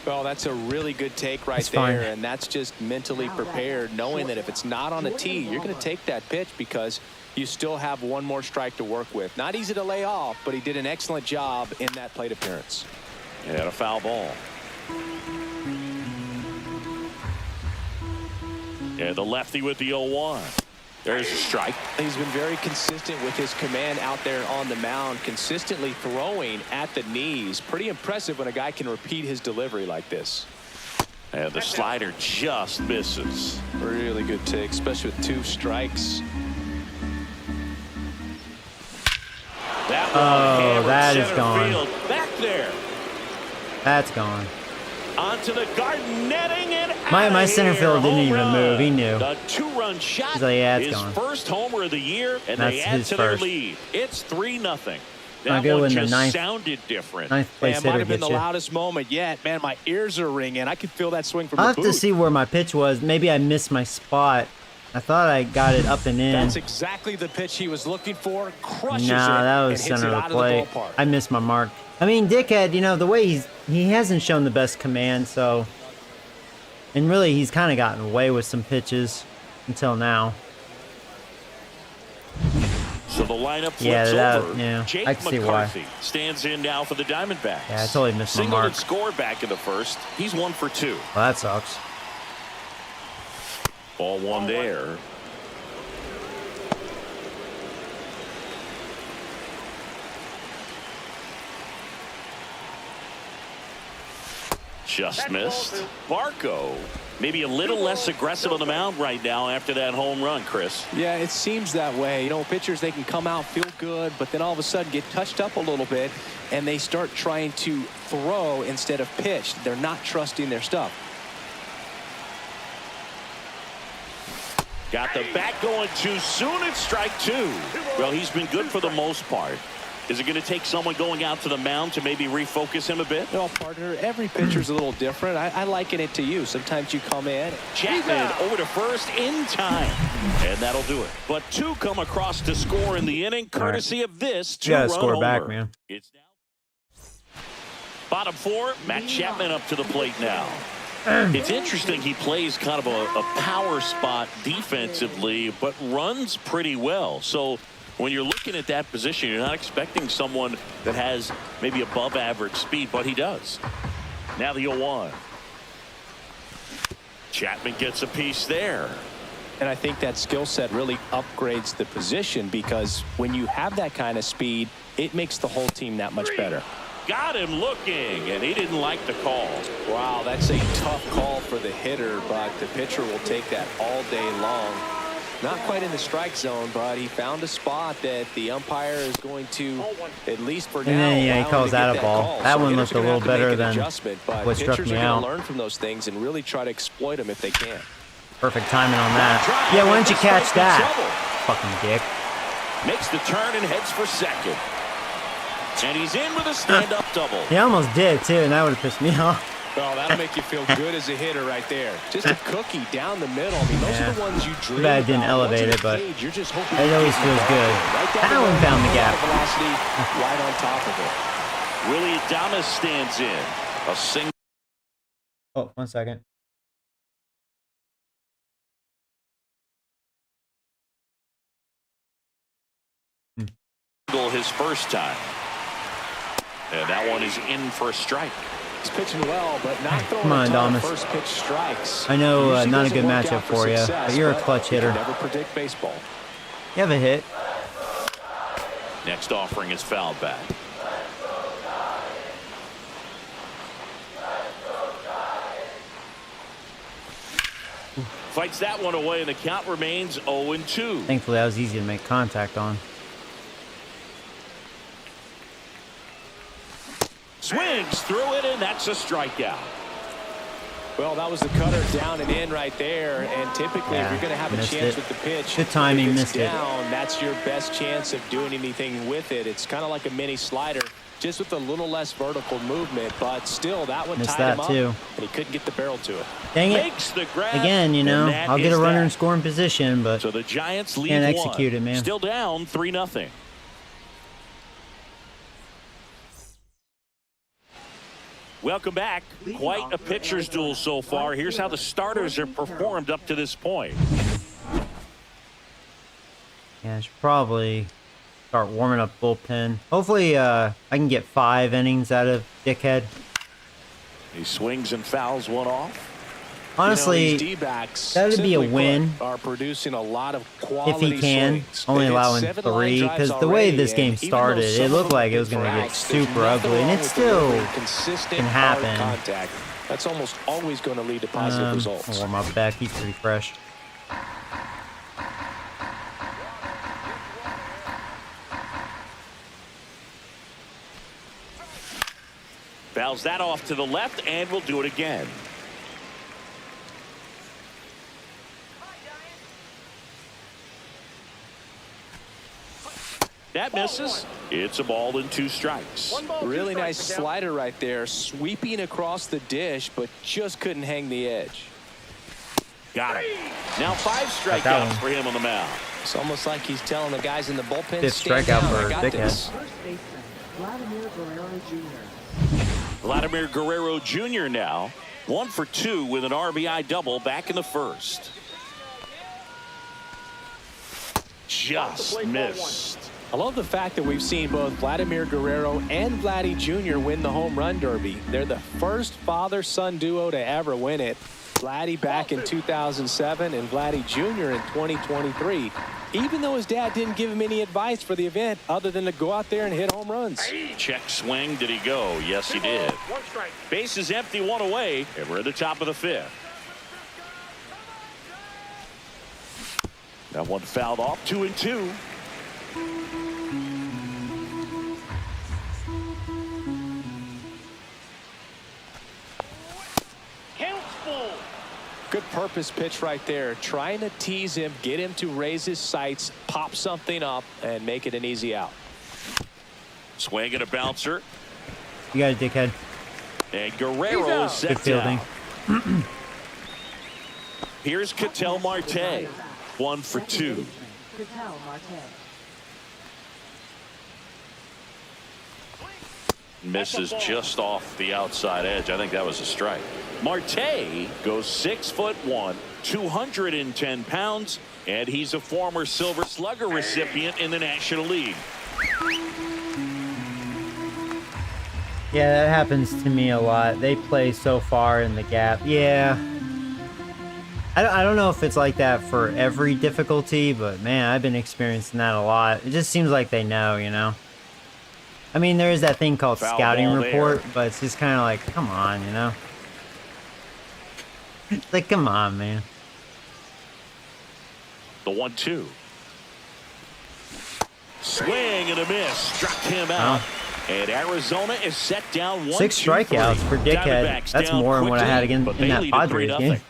S3: Well, that's a really good take right
S1: That's
S3: there,
S1: fine.
S3: and that's just mentally prepared, knowing that if it's not on a tee, you're going to take that pitch because you still have 1 more strike to work with. Not easy to lay off, but he did an excellent job in that plate appearance.
S2: And a foul ball. And the lefty with the 0-1. There's a strike.
S3: He's been very consistent with his command out there on the mound, consistently throwing at the knees. Pretty impressive when a guy can repeat his delivery like this.
S2: And the slider just misses.
S3: Really good take, especially with 2 strikes.
S2: That
S1: Oh,
S2: one hammered
S1: that is
S2: center
S1: gone.
S2: field. Back there.
S1: That's gone.
S2: Onto the garden netting and
S1: My center fielder didn't
S2: Home
S1: even
S2: run.
S1: move. He knew.
S2: The 2-run shot.
S1: He's like, yeah, it's
S2: his
S1: gone.
S2: first homer of the year, and
S1: That's
S2: they add
S1: his
S2: to their
S1: first.
S2: lead. It's 3-0.
S1: I'll
S2: That
S1: go
S2: one
S1: when the
S2: just
S1: ninth-
S2: sounded different.
S1: Ninth place
S3: It might
S1: hitter
S3: have been
S1: gets
S3: the
S1: you.
S3: loudest moment yet. Man, my ears are ringing. I can feel that swing from
S1: I'll
S3: the
S1: have to
S3: booth.
S1: see where my pitch was. Maybe I missed my spot. I thought I got it up and in.
S3: That's exactly the pitch he was looking for. Crushes it
S1: Nah, that was
S3: and hits
S1: center
S3: it
S1: of
S3: out
S1: the plate.
S3: of the ballpark.
S1: I missed my mark. I mean, Dickhead, you know, the way he hasn't shown the best command, so. And really, he's kind of gotten away with some pitches until now.
S2: So the lineup flips
S1: Yeah, that-
S2: over.
S1: yeah,
S2: Jake
S1: I can see why.
S2: McCarthy stands in now for the Diamondbacks.
S1: Yeah, I totally missed my
S2: Singled
S1: mark.
S2: and scored back in the first. He's 1 for 2.
S1: Well, that sucks.
S2: Ball 1 there. Just missed. Barco, maybe a little less aggressive on the mound right now after that home run, Chris.
S3: Yeah, it seems that way. You know, pitchers, they can come out, feel good, but then all of a sudden get touched up a little bit, and they start trying to throw instead of pitch. They're not trusting their stuff.
S2: Got the bat going too soon. It's strike 2. Well, he's been good for the most part. Is it going to take someone going out to the mound to maybe refocus him a bit?
S3: No, partner, every pitcher's a little different. I liken it to you. Sometimes you come in.
S2: Chapman over to first in time. And that'll do it. But 2 come across to score in the inning, courtesy of this 2-run
S1: score
S2: homer.
S1: back, man.
S2: It's now bottom 4. Matt Chapman up to the plate now. It's interesting. He plays kind of a power spot defensively, but runs pretty well. So when you're looking at that position, you're not expecting someone that has maybe above average speed, but he does. Now the 0-1. Chapman gets a piece there.
S3: And I think that skill set really upgrades the position, because when you have that kind of speed, it makes the whole team that much better.
S2: Got him looking, and he didn't like the call.
S3: Wow, that's a tough call for the hitter, but the pitcher will take that all day long. Not quite in the strike zone, but he found a spot that the umpire is going to, at least for now,
S1: and then yeah, he calls that a ball. That one looked a little better than what struck me out.
S3: Learn from those things and really try to exploit them if they can.
S1: Perfect timing on that. Yeah, why didn't you catch that? Fucking dick.
S2: Makes the turn and heads for second. And he's in with a stand-up double.
S1: He almost did, too, and that would have pissed me off.
S3: Well, that'll make you feel good as a hitter right there. Just a cookie down the middle. I mean, those are the ones you dream
S1: Too bad I didn't elevate it, but it always feels good. That one found the gap.
S3: Velocity right on top of it.
S2: Willie Adames stands in. A single.
S1: Oh, 1 second.
S2: His first time. And that one is in for a strike.
S3: He's pitching well, but not throwing
S1: Come on,
S3: a ton of
S1: Adames.
S3: first pitch strikes.
S1: I know
S3: Usually
S1: not a
S3: doesn't
S1: good
S3: work
S1: matchup
S3: out
S1: for you,
S3: success,
S1: but you're a clutch hitter.
S3: You can never predict baseball.
S1: You have a hit.
S2: Next offering is fouled back. Fights that one away, and the count remains 0-2.
S1: Thankfully, that was easy to make contact on.
S2: Swings through it, and that's a strikeout.
S3: Well, that was the cutter down and in right there. And typically, if you're going to have a chance with the pitch,
S1: good timing,
S3: if it's
S1: missed
S3: down,
S1: it.
S3: that's your best chance of doing anything with it. It's kind of like a mini slider, just with a little less vertical movement. But still, that one
S1: Missed
S3: tied him
S1: that
S3: up,
S1: too.
S3: and he couldn't get the barrel to it.
S1: Dang it.
S2: Makes the grab,
S1: Again, you know, I'll get a runner in scoring position, but
S2: so the Giants lead
S1: can't
S2: one.
S1: execute it, man.
S2: Still down 3-0. Welcome back. Quite a pitcher's duel so far. Here's how the starters have performed up to this point.
S1: yeah, I should probably start warming up bullpen. Hopefully, I can get 5 innings out of Dickhead.
S2: He swings and fouls one off.
S1: Honestly, that would be a win
S3: are producing a lot of
S1: if he can, only allowing 3, because the way this game started, it looked like it was going to get super ugly, and it still can happen.
S3: That's almost always going to lead to positive results.
S1: I'll warm up back. He's pretty fresh.
S2: Fouls that off to the left, and we'll do it again. That misses. It's a ball and 2 strikes.
S3: Really nice slider right there, sweeping across the dish, but just couldn't hang the edge.
S2: Got it. Now 5 strikeouts for him on the mound.
S3: It's almost like he's telling the guys in the bullpen,
S1: 5th strikeout for
S6: First
S1: Dickhead.
S6: baseman, Vladimir Guerrero Jr.
S2: Vladimir Guerrero Jr. now 1 for 2 with an RBI double back in the first. Just missed.
S3: I love the fact that we've seen both Vladimir Guerrero and Vladdy Jr. win the home run derby. They're the first father-son duo to ever win it. Vladdy back in 2007 and Vladdy Jr. in 2023. Even though his dad didn't give him any advice for the event other than to go out there and hit home runs.
S2: Check swing. Did he go? Yes, he did. Base is empty, 1 away, and we're at the top of the 5th. That one fouled off, 2-2.
S3: Good purpose pitch right there. Trying to tease him, get him to raise his sights, pop something up, and make it an easy out.
S2: Swing and a bouncer.
S1: You got a dickhead.
S2: And Guerrero is set
S1: Good fielding.
S2: down. Here's Ketel Marte. 1 for 2.
S6: Ketel Marte.
S2: Misses just off the outside edge. I think that was a strike. Marte goes 6'1", 210 pounds, and he's a former Silver Slugger recipient in the National League.
S1: Yeah, that happens to me a lot. They play so far in the gap. Yeah. I don't know if it's like that for every difficulty, but man, I've been experiencing that a lot. It just seems like they know, you know? I mean, there is that thing called
S2: Foul
S1: scouting report,
S2: there.
S1: but it's just kind of like, come on, you know? It's like, come on, man.
S2: The 1-2. Swing and a miss. Struck him out. And Arizona is set down 1-2.
S1: 6 strikeouts for Dickhead.
S2: Diamondbacks
S1: That's
S2: down
S1: more than what I had
S2: quickly,
S1: again
S2: but
S1: in
S2: they
S1: that
S2: lead it
S1: Padres
S2: 3-0.
S1: game.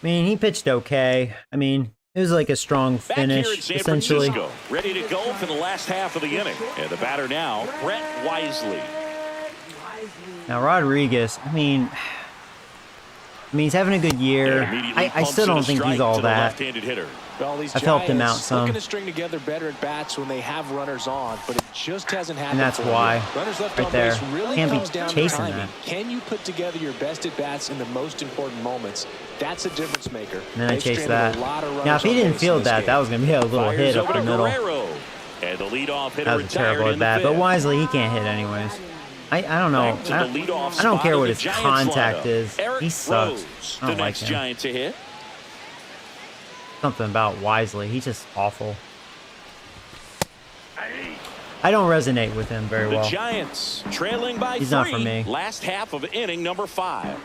S1: I mean, he pitched okay. I mean, it was like a strong
S2: Back here in
S1: finish,
S2: San
S1: essentially.
S2: Francisco, ready to go for the last half of the inning. And the batter now, Brett Wisely.
S1: Now, Rodriguez, I mean, he's having a good year. I still don't think he's all that.
S2: Left-handed hitter.
S3: Well, these
S1: I've helped him out
S3: Giants
S1: some.
S3: looking to string together better at bats when they have runners on, but it just hasn't happened.
S1: And that's
S3: for them.
S1: why,
S3: Runners left
S1: right
S3: on
S1: there.
S3: base really
S1: Can't be
S3: comes down to
S1: chasing
S3: timing.
S1: that.
S3: Can you put together your best at bats in the most important moments? That's a difference maker.
S1: And then I
S3: They've
S1: chased
S3: stranded
S1: that.
S3: a lot of
S1: Now, if he
S3: runners on
S1: didn't
S3: base in
S1: field
S3: this
S1: that,
S3: game.
S1: that was going to be a little
S2: Fires
S1: hit up
S2: over
S1: the
S2: to
S1: middle.
S2: Guerrero. And the leadoff hitter
S1: That was a
S2: retired
S1: terrible
S2: in
S1: at
S2: the
S1: bat. But
S2: fifth.
S1: Wisely, he can't hit anyways. I don't know.
S2: Back to the leadoff
S1: I don't
S2: spot
S1: care
S2: of
S1: what
S2: the
S1: his
S2: Giants
S1: contact
S2: lineup.
S1: is.
S2: Eric
S1: He sucks.
S2: Rose,
S1: I don't
S2: the
S1: like
S2: next
S1: him.
S2: Giant to hit.
S1: Something about Wisely. He's just awful. I don't resonate with him very
S2: The
S1: well.
S2: Giants trailing by
S1: He's
S2: 3.
S1: not for me.
S2: Last half of inning number 5.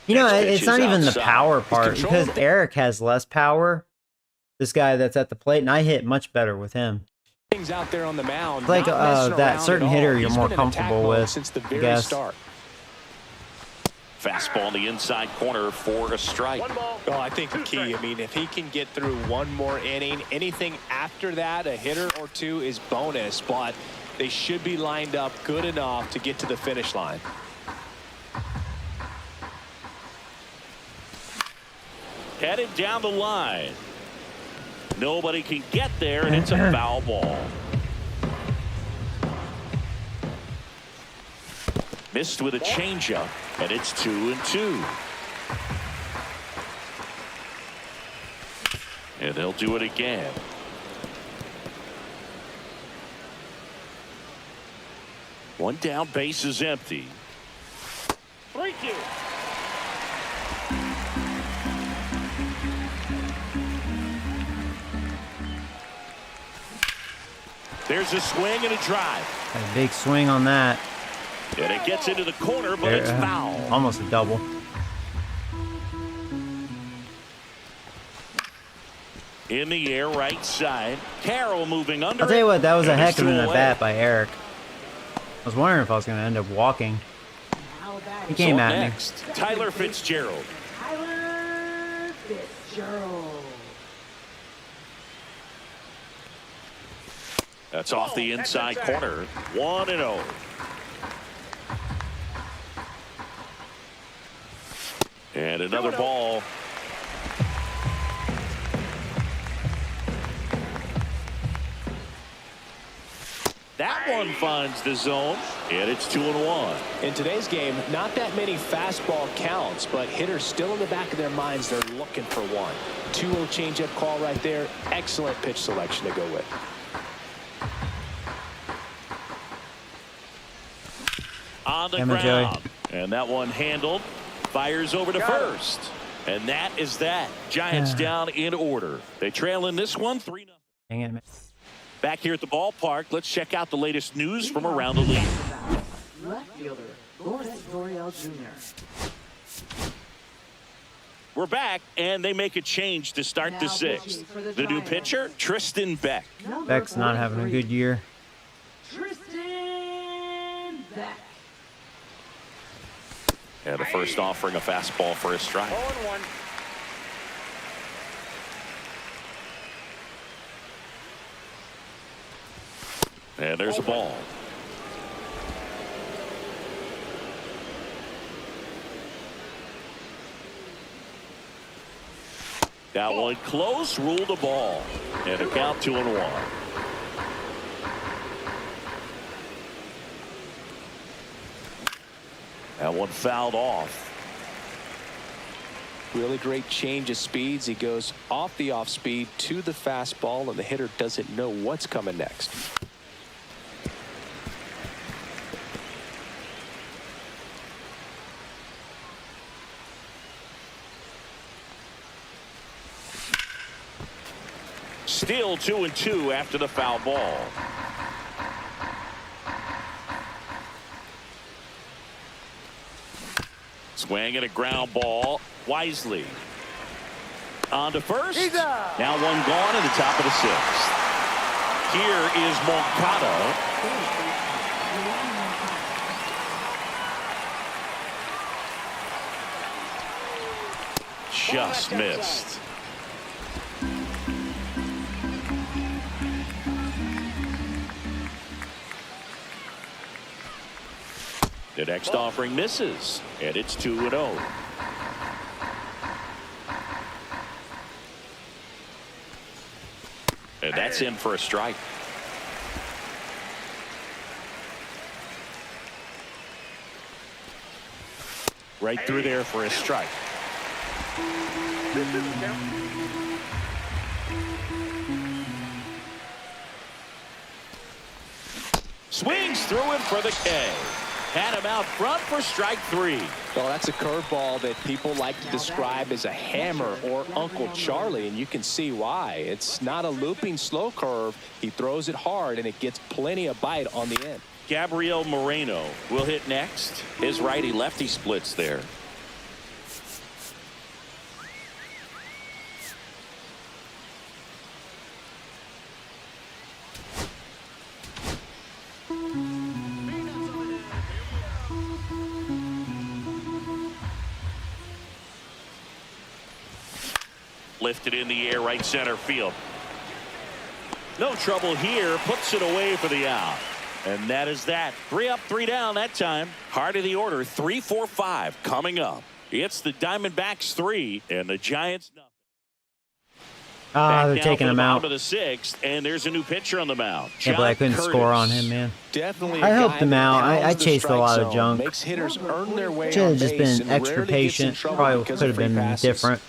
S1: You know,
S2: Next pitch
S1: it's not
S2: is
S1: even the
S2: outside.
S1: power
S2: He's
S1: part
S2: controlling
S1: because Eric has less power. This guy that's at the plate, and I hit much better with him.
S3: Things out there on the mound.
S1: It's like
S3: not messing
S1: that
S3: around
S1: certain
S3: at all.
S1: hitter you're
S3: He's
S1: more
S3: been in attack
S1: comfortable
S3: mode
S1: with,
S3: since the
S1: I
S3: very
S1: guess.
S3: start.
S2: Fastball in the inside corner for a strike.
S4: One ball.
S3: Well, I think the
S4: Two
S3: key,
S4: strikes.
S3: I mean, if he can get through one more inning, anything after that, a hitter or two is bonus, but they should be lined up good enough to get to the finish line.
S2: Headed down the line. Nobody can get there, and it's a foul ball. Missed with a changeup, and it's 2-2. And they'll do it again. One down, base is empty.
S4: 3-2.
S2: There's a swing and a drive.
S1: Got a big swing on that.
S2: And it gets into the corner, but it's foul.
S1: Almost a double.
S2: In the air, right side. Carroll moving under.
S1: I'll tell you what, that was a
S2: and
S1: heck
S2: it's
S1: of an
S2: 2 away.
S1: at-bat by Eric. I was wondering if I was going to end up walking. He came
S2: So
S1: at me.
S2: next, Tyler Fitzgerald.
S6: Tyler Fitzgerald.
S2: That's off the inside corner. 1-0. And another ball. That one finds the zone, and it's 2-1.
S3: In today's game, not that many fastball counts, but hitters still in the back of their minds, they're looking for one. 2-0 changeup call right there. Excellent pitch selection to go with.
S2: On the
S1: Damn it,
S2: ground. And that one handled. Fires over to first. And that is that. Giants down in order. They trail in this one 3-0.
S1: Dang it, man.
S2: Back here at the ballpark, let's check out the latest news from around the league.
S6: Left fielder, Lourdes Gurriel Jr.
S2: We're back, and they make a change to start the
S6: Now
S2: sixth.
S6: pitching for the
S2: The new
S6: Giants.
S2: pitcher, Tristan Beck.
S6: Number
S1: Beck's not having a
S6: 43,
S1: good year.
S6: Tristan Beck.
S2: And the first offering a fastball for a strike.
S4: 0-1.
S2: And there's a ball. That one close, ruled a ball. And a count 2-1. That one fouled off.
S3: Really great change of speeds. He goes off the off speed to the fastball, and the hitter doesn't know what's coming next.
S2: Still 2-2 after the foul ball. Swing and a ground ball. Wisely on to first. Now one gone in the top of the 6th. Here is Moncada. Just missed. The next offering misses, and it's 2-0. And that's in for a strike. Right through there for a strike. Swings through it for the K. Had him out front for strike 3.
S3: Well, that's a curveball that people like to describe as a hammer or Uncle Charlie, and you can see why. It's not a looping slow curve. He throws it hard, and it gets plenty of bite on the end.
S2: Gabriel Moreno will hit next. His righty-lefty splits there. Lifted in the air, right center field. No trouble here. Puts it away for the out. And that is that. 3 up, 3 down that time. Heart of the order, 3, 4, 5 coming up. It's the Diamondbacks 3 and the Giants nothing.
S1: They're taking him out.
S2: To the 6th, and there's a new pitcher on the mound.
S1: Yeah, but I couldn't score on him, man.
S3: Definitely.
S1: I helped him out. I chased a lot of junk.
S3: Makes hitters earn their way
S1: Should
S3: on
S1: have just
S3: base
S1: been
S3: and
S1: extra
S3: rarely gets in
S1: patient.
S3: trouble
S1: Probably
S3: because
S1: could
S3: of
S1: have
S3: free
S1: been
S3: passes.
S1: different.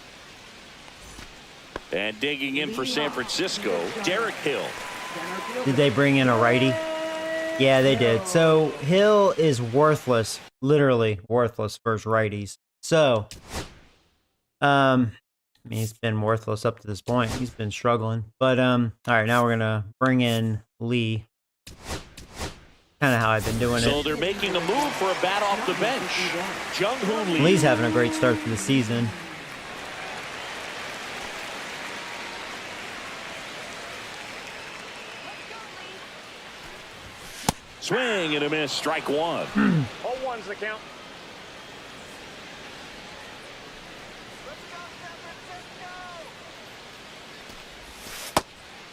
S2: And digging in for San Francisco, Derek Hill.
S1: Did they bring in a righty? Yeah, they did. So Hill is worthless, literally worthless for his righties. So, I mean, he's been worthless up to this point. He's been struggling. But all right, now we're gonna bring in Lee. Kind of how I've been doing
S2: So
S1: it.
S2: they're making a move for a bat off the bench. Jung-Hoo Lee.
S1: Lee's having a great start to the season.
S2: Swing and a miss, strike 1.
S4: 0-1's the count.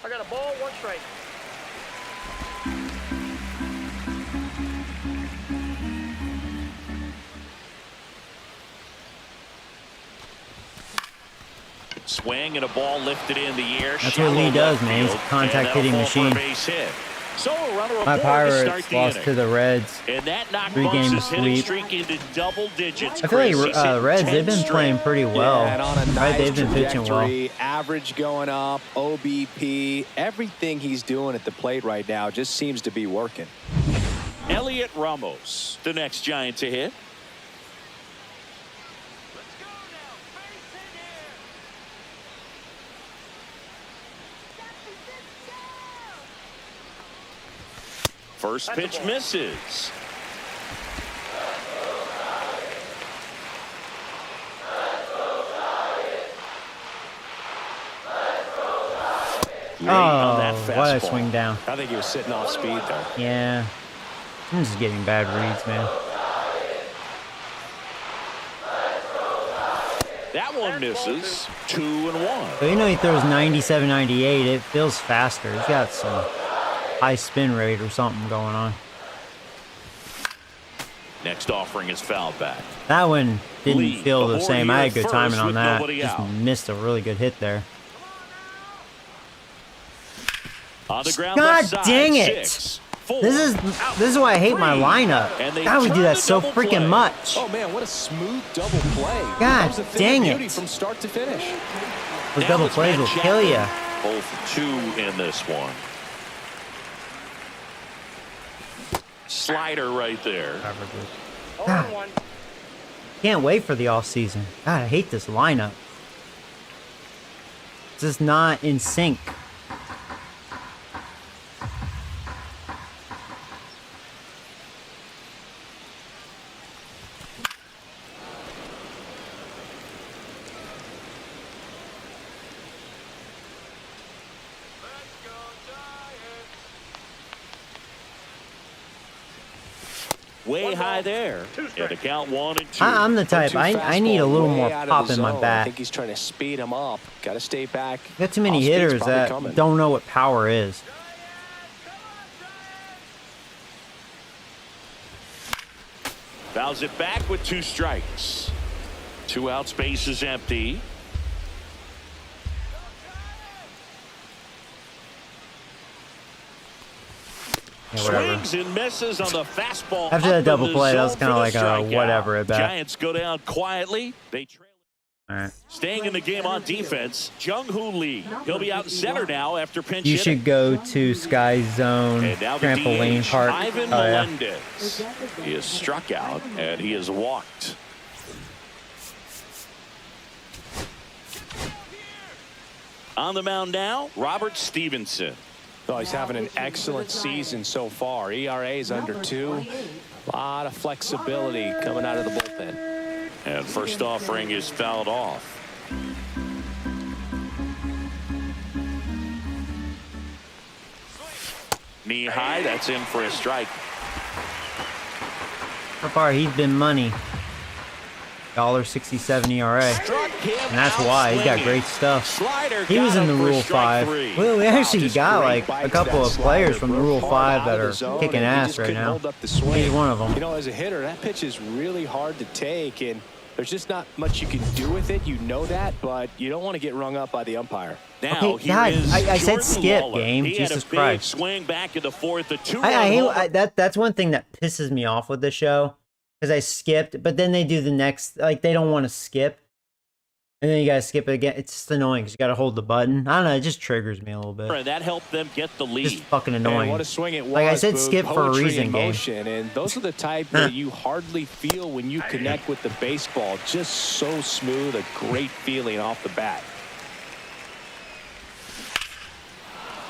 S4: I got a ball, 1 strike.
S2: Swing and a ball lifted in the air.
S1: That's what Lee does, man. He's a contact hitting machine.
S2: So a runner
S1: My
S2: aboard to
S1: Pirates
S2: start the
S1: lost
S2: inning.
S1: to the Reds.
S2: And that knocked
S1: 3-game
S2: Bucks' hitting
S1: sweep.
S2: streak into double digits.
S1: I feel like
S2: Chris. He's hit
S1: Reds,
S2: 10
S1: they've been
S2: straight.
S1: playing pretty well.
S3: Yeah, and on a
S1: Right,
S3: nice
S1: they've been pitching well.
S3: trajectory, average going up, OBP, everything he's doing at the plate right now just seems to be working.
S2: Elliot Ramos, the next Giant to hit. First pitch misses. Late on that
S1: Oh, what a
S2: fastball.
S1: swing down.
S3: I think he was sitting off speed there.
S1: Yeah. I'm just getting bad reads, man.
S2: That one misses. 2-1.
S1: But you know he throws 97, 98. It feels faster. He's got some high spin rate or something going on.
S2: Next offering is fouled back.
S1: That one didn't
S2: Lee,
S1: feel the
S2: aboard
S1: same.
S2: here
S1: I
S2: at
S1: had good
S2: first
S1: timing on
S2: with
S1: that.
S2: nobody
S1: Just
S2: out.
S1: missed a really good hit there.
S2: On the ground,
S1: God
S2: left side,
S1: dang it!
S2: 6, 4,
S1: This is why I hate my lineup.
S2: And they
S1: God, we do
S2: turn
S1: that
S2: the
S1: so
S2: double
S1: freaking
S2: play.
S1: much.
S3: Oh man, what a smooth double play.
S1: God
S3: That was a thing
S1: dang
S3: of
S1: it.
S3: beauty from start to finish.
S1: Those
S2: Now
S1: double
S2: it's
S1: plays
S2: Matt
S1: will kill you.
S2: Chapman. 0 for 2 in this one. Slider right there.
S4: 0-1.
S1: Can't wait for the off season. God, I hate this lineup. It's just not in sync.
S2: Way high there. And the count 1 and 2.
S1: I'm the type. I need a little more pop in my
S3: I
S1: bat.
S3: think he's trying to speed him up. Got to stay back.
S1: Got too many
S3: Off-speed's
S1: hitters
S3: probably
S1: that
S3: coming.
S1: don't know what power is.
S2: Fouls it back with 2 strikes. 2 outs, base is empty.
S1: Yeah, whatever.
S2: Swings and misses on the fastball.
S1: After that
S2: up
S1: double
S2: in the
S1: play, that was
S2: zone
S1: kinda
S2: for
S1: like
S2: the
S1: a
S2: strikeout.
S1: whatever at bat.
S2: Giants go down quietly. They trail.
S1: All right.
S2: Staying in the game on defense, Jung-Hoo Lee. He'll be out in center now after pinch
S1: You
S2: hitting.
S1: should go to Sky Zone
S2: And now the
S1: Trampoline
S2: DH,
S1: Park.
S2: Ivan
S1: Oh, yeah.
S2: Melendez. He is struck out and he is walked. On the mound now, Robert Stevenson.
S3: Oh, he's having an excellent season so far. ERA is under 2. A lot of flexibility coming out of the bullpen.
S2: And first offering is fouled off. Knee high, that's in for a strike.
S1: So far, he's been money. $1.67 ERA.
S2: Struck him
S1: And that's
S2: out
S1: why he's got
S2: swinging.
S1: great stuff.
S2: Slider
S1: He was
S2: got
S1: in the
S2: him for
S1: Rule
S2: strike
S1: 5.
S2: 3.
S1: Well, we actually
S3: Just
S1: got
S3: great
S1: like
S3: bite
S1: a
S3: to
S1: couple
S3: that
S1: of
S3: slider.
S1: players from the Rule
S3: Broke
S1: 5
S3: hard
S1: that
S3: out of
S1: are
S3: the zone,
S1: kicking
S3: and he
S1: ass
S3: just
S1: right
S3: couldn't
S1: now.
S3: hold up the swing.
S1: He's one of them.
S3: You know, as a hitter, that pitch is really hard to take, and there's just not much you can do with it. You know that, but you don't want to get rung up by the umpire.
S2: Now,
S1: Okay,
S2: here
S1: God,
S2: is
S1: I said
S2: Jordan
S1: skip,
S2: Lawler.
S1: game.
S2: He
S1: Jesus
S2: had a big
S1: Christ.
S2: swing back in the 4th, a 2-run
S1: I
S2: homer.
S1: hate that's one thing that pisses me off with the show, because I skipped, but then they do the next, like they don't want to skip, and then you gotta skip it again. It's just annoying because you gotta hold the button. I don't know, it just triggers me a little bit.
S2: And that helped them get the lead.
S1: Just fucking
S3: And
S1: annoying.
S3: what a swing it was.
S1: Like I said,
S3: Boog.
S1: skip for a
S3: Poetry
S1: reason,
S3: in
S1: game.
S3: motion, and those are the type that you hardly feel when you connect with the baseball. Just so smooth, a great feeling off the bat.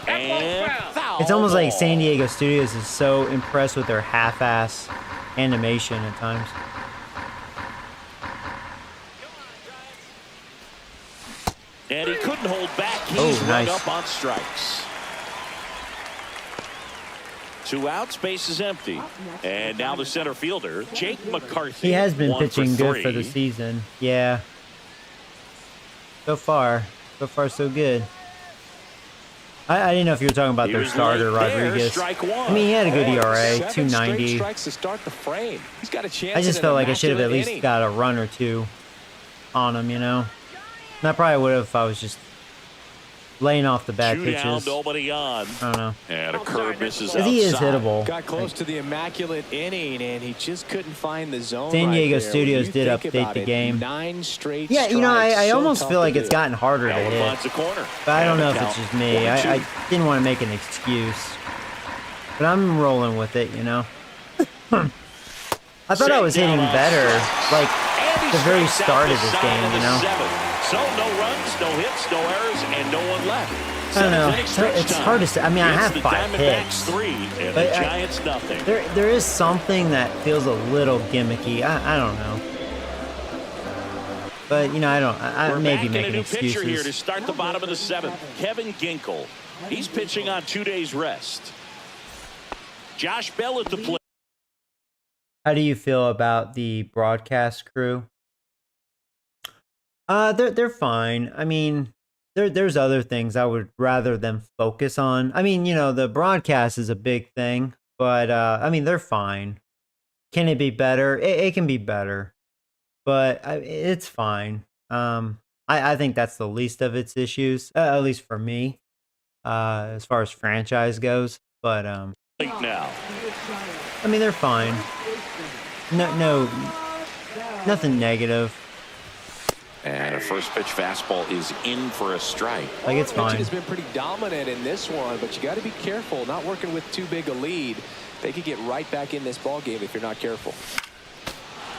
S2: And foul
S1: It's almost like
S2: ball.
S1: San Diego Studios is so impressed with their half-ass animation at times.
S2: And he couldn't hold back. He's
S1: Oh,
S2: run
S1: nice.
S2: up on strikes. 2 outs, base is empty. And now the center fielder, Jake McCarthy.
S1: He has been
S2: 1 for
S1: pitching good for the
S2: 3.
S1: season. Yeah. So far so good. I didn't know if you were talking about
S2: He
S1: their
S2: was
S1: starter,
S2: late there,
S1: Rodriguez.
S2: strike 1.
S1: I mean, he had a good ERA,
S3: 7 straight
S1: 290.
S3: strikes to start the frame. He's got a chance.
S1: I just
S3: at
S1: felt
S3: an
S1: like I should have at
S3: immaculate
S1: least
S3: inning.
S1: got a run or two on him, you know? And I probably would have if I was just laying off the bad
S2: 2 down,
S1: pitches.
S2: nobody on.
S1: I don't know.
S2: And a curve misses
S1: Because
S2: outside.
S1: he is hittable.
S3: Got close to the immaculate inning, and he just couldn't find the zone.
S1: San
S3: right
S1: Diego
S3: there.
S1: Studios
S3: When you
S1: did
S3: think
S1: update
S3: about
S1: the
S3: it,
S1: game.
S3: 9 straight
S1: Yeah, you know, I
S3: strikes. So
S1: almost
S3: tough
S1: feel
S3: to
S1: like it's
S3: do.
S1: gotten harder to
S2: Allen
S1: hit.
S2: finds the corner.
S1: But I don't
S2: And
S1: know
S2: the
S1: if it's
S2: count,
S1: just me. I
S2: 1-2.
S1: didn't want to make an excuse. But I'm rolling with it, you know? I thought I was hitting better, like,
S2: And he
S1: the very
S2: strikes out
S1: start
S2: the
S1: of this
S2: side
S1: game,
S2: of
S1: you
S2: the
S1: know?
S2: 7th. So no runs, no hits, no errors, and no one left.
S1: I don't know.
S2: 7th inning stretch
S1: It's
S2: time.
S1: hard to say. I mean, I
S2: It's
S1: have
S2: the
S1: 5
S2: Diamondbacks
S1: hits.
S2: 3 and
S1: But
S2: the
S1: I-
S2: Giants nothing.
S1: There is something that feels a little gimmicky. I don't know. But, you know, I
S2: We're
S1: may
S2: back
S1: be
S2: in a
S1: making
S2: new pitcher here to
S1: excuses.
S2: start the bottom of the 7th. Kevin Ginkel. He's pitching on 2 days rest. Josh Bell at the plate.
S1: How do you feel about the broadcast crew? They're fine. I mean, there's other things I would rather them focus on. I mean, the broadcast is a big thing, but I mean, they're fine. Can it be better? It can be better, but it's fine. I think that's the least of its issues, at least for me, as far as franchise goes. But
S2: Now,
S1: I mean, they're fine. No, nothing negative.
S2: and a first pitch fastball is in for a strike.
S1: Like, it's fine.
S3: Pitching has been pretty dominant in this one, but you got to be careful. Not working with too big a lead. They could get right back in this ball game if you're not careful.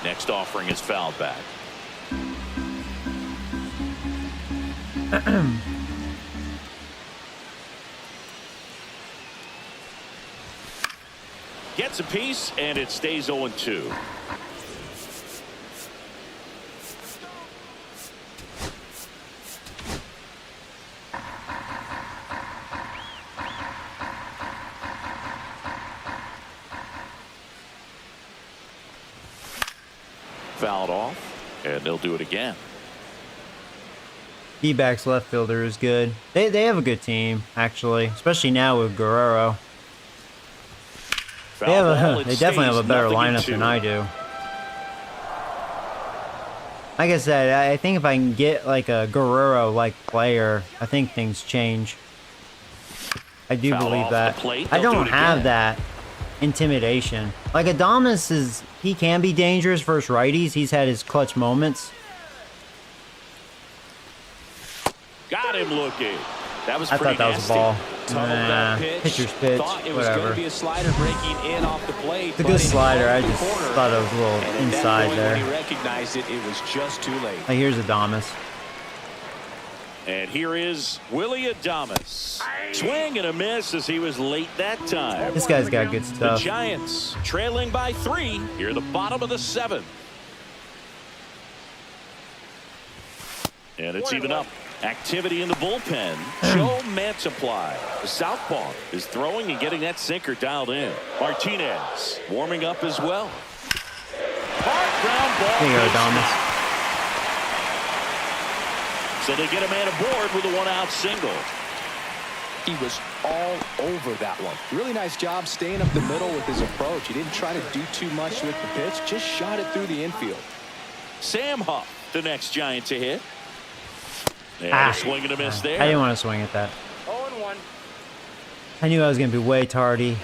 S2: Next offering is fouled back. Gets a piece, and it stays 0-2. Fouled off, and they'll do it again.
S1: D-backs left fielder is good. They have a good team, actually, especially now with Guerrero. They definitely have a better lineup than I do. Like I said, I think if I can get like a Guerrero-like player, I think things change. I do believe that. I don't have that intimidation. Like Adames he can be dangerous versus righties. He's had his clutch moments.
S2: Got him looking. That was
S1: I
S2: pretty
S1: thought that was a ball.
S3: Nah,
S1: Pitcher's pitch,
S3: Thought it was going
S1: whatever.
S3: to be a slider breaking in off the plate.
S1: It's a good slider. I just thought it was a little inside there.
S3: When he recognized it, it was just too late.
S1: Like, here's Adames.
S2: And here is Willie Adames. Swing and a miss as he was late that time.
S1: This guy's got good
S2: The
S1: stuff.
S2: Giants trailing by 3 here, the bottom of the 7th. And it's even up. Activity in the bullpen. Joe Mantiply, the southpaw, is throwing and getting that sinker dialed in. Martinez warming up as well. Hard ground ball.
S1: There you go, Adames.
S2: So they get a man aboard with a 1-out single.
S3: He was all over that one. Really nice job staying up the middle with his approach. He didn't try to do too much with the pitch, just shot it through the infield.
S2: Sam Huff, the next Giant to hit. And a swing and a miss there.
S1: I didn't want to swing at that.
S4: 0-1.
S1: I knew I was going to be way tardy.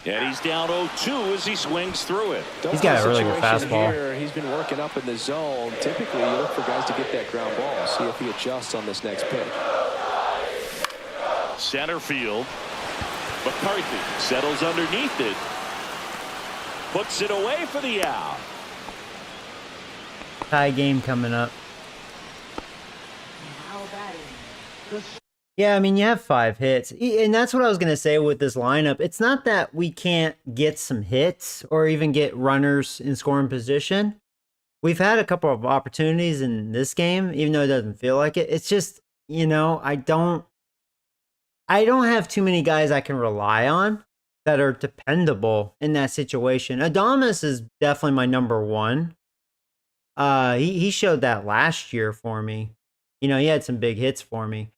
S2: And he's down 0-2 as he swings through it.
S1: He's got a really good fastball.
S3: Here, he's been working up in the zone. Typically, you look for guys to get that ground ball. See if he adjusts on this next pitch.
S2: Center field. McCarthy settles underneath it. Puts it away for the out.
S1: Tie game coming up.
S6: Now batting. The
S1: Yeah, I mean, you have 5 hits. And that's what I was going to say with this lineup. It's not that we can't get some hits or even get runners in scoring position. We've had a couple of opportunities in this game, even though it doesn't feel like it. It's just, I don't have too many guys I can rely on that are dependable in that situation. Adames is definitely my number one. He showed that last year for me. He had some big hits for me.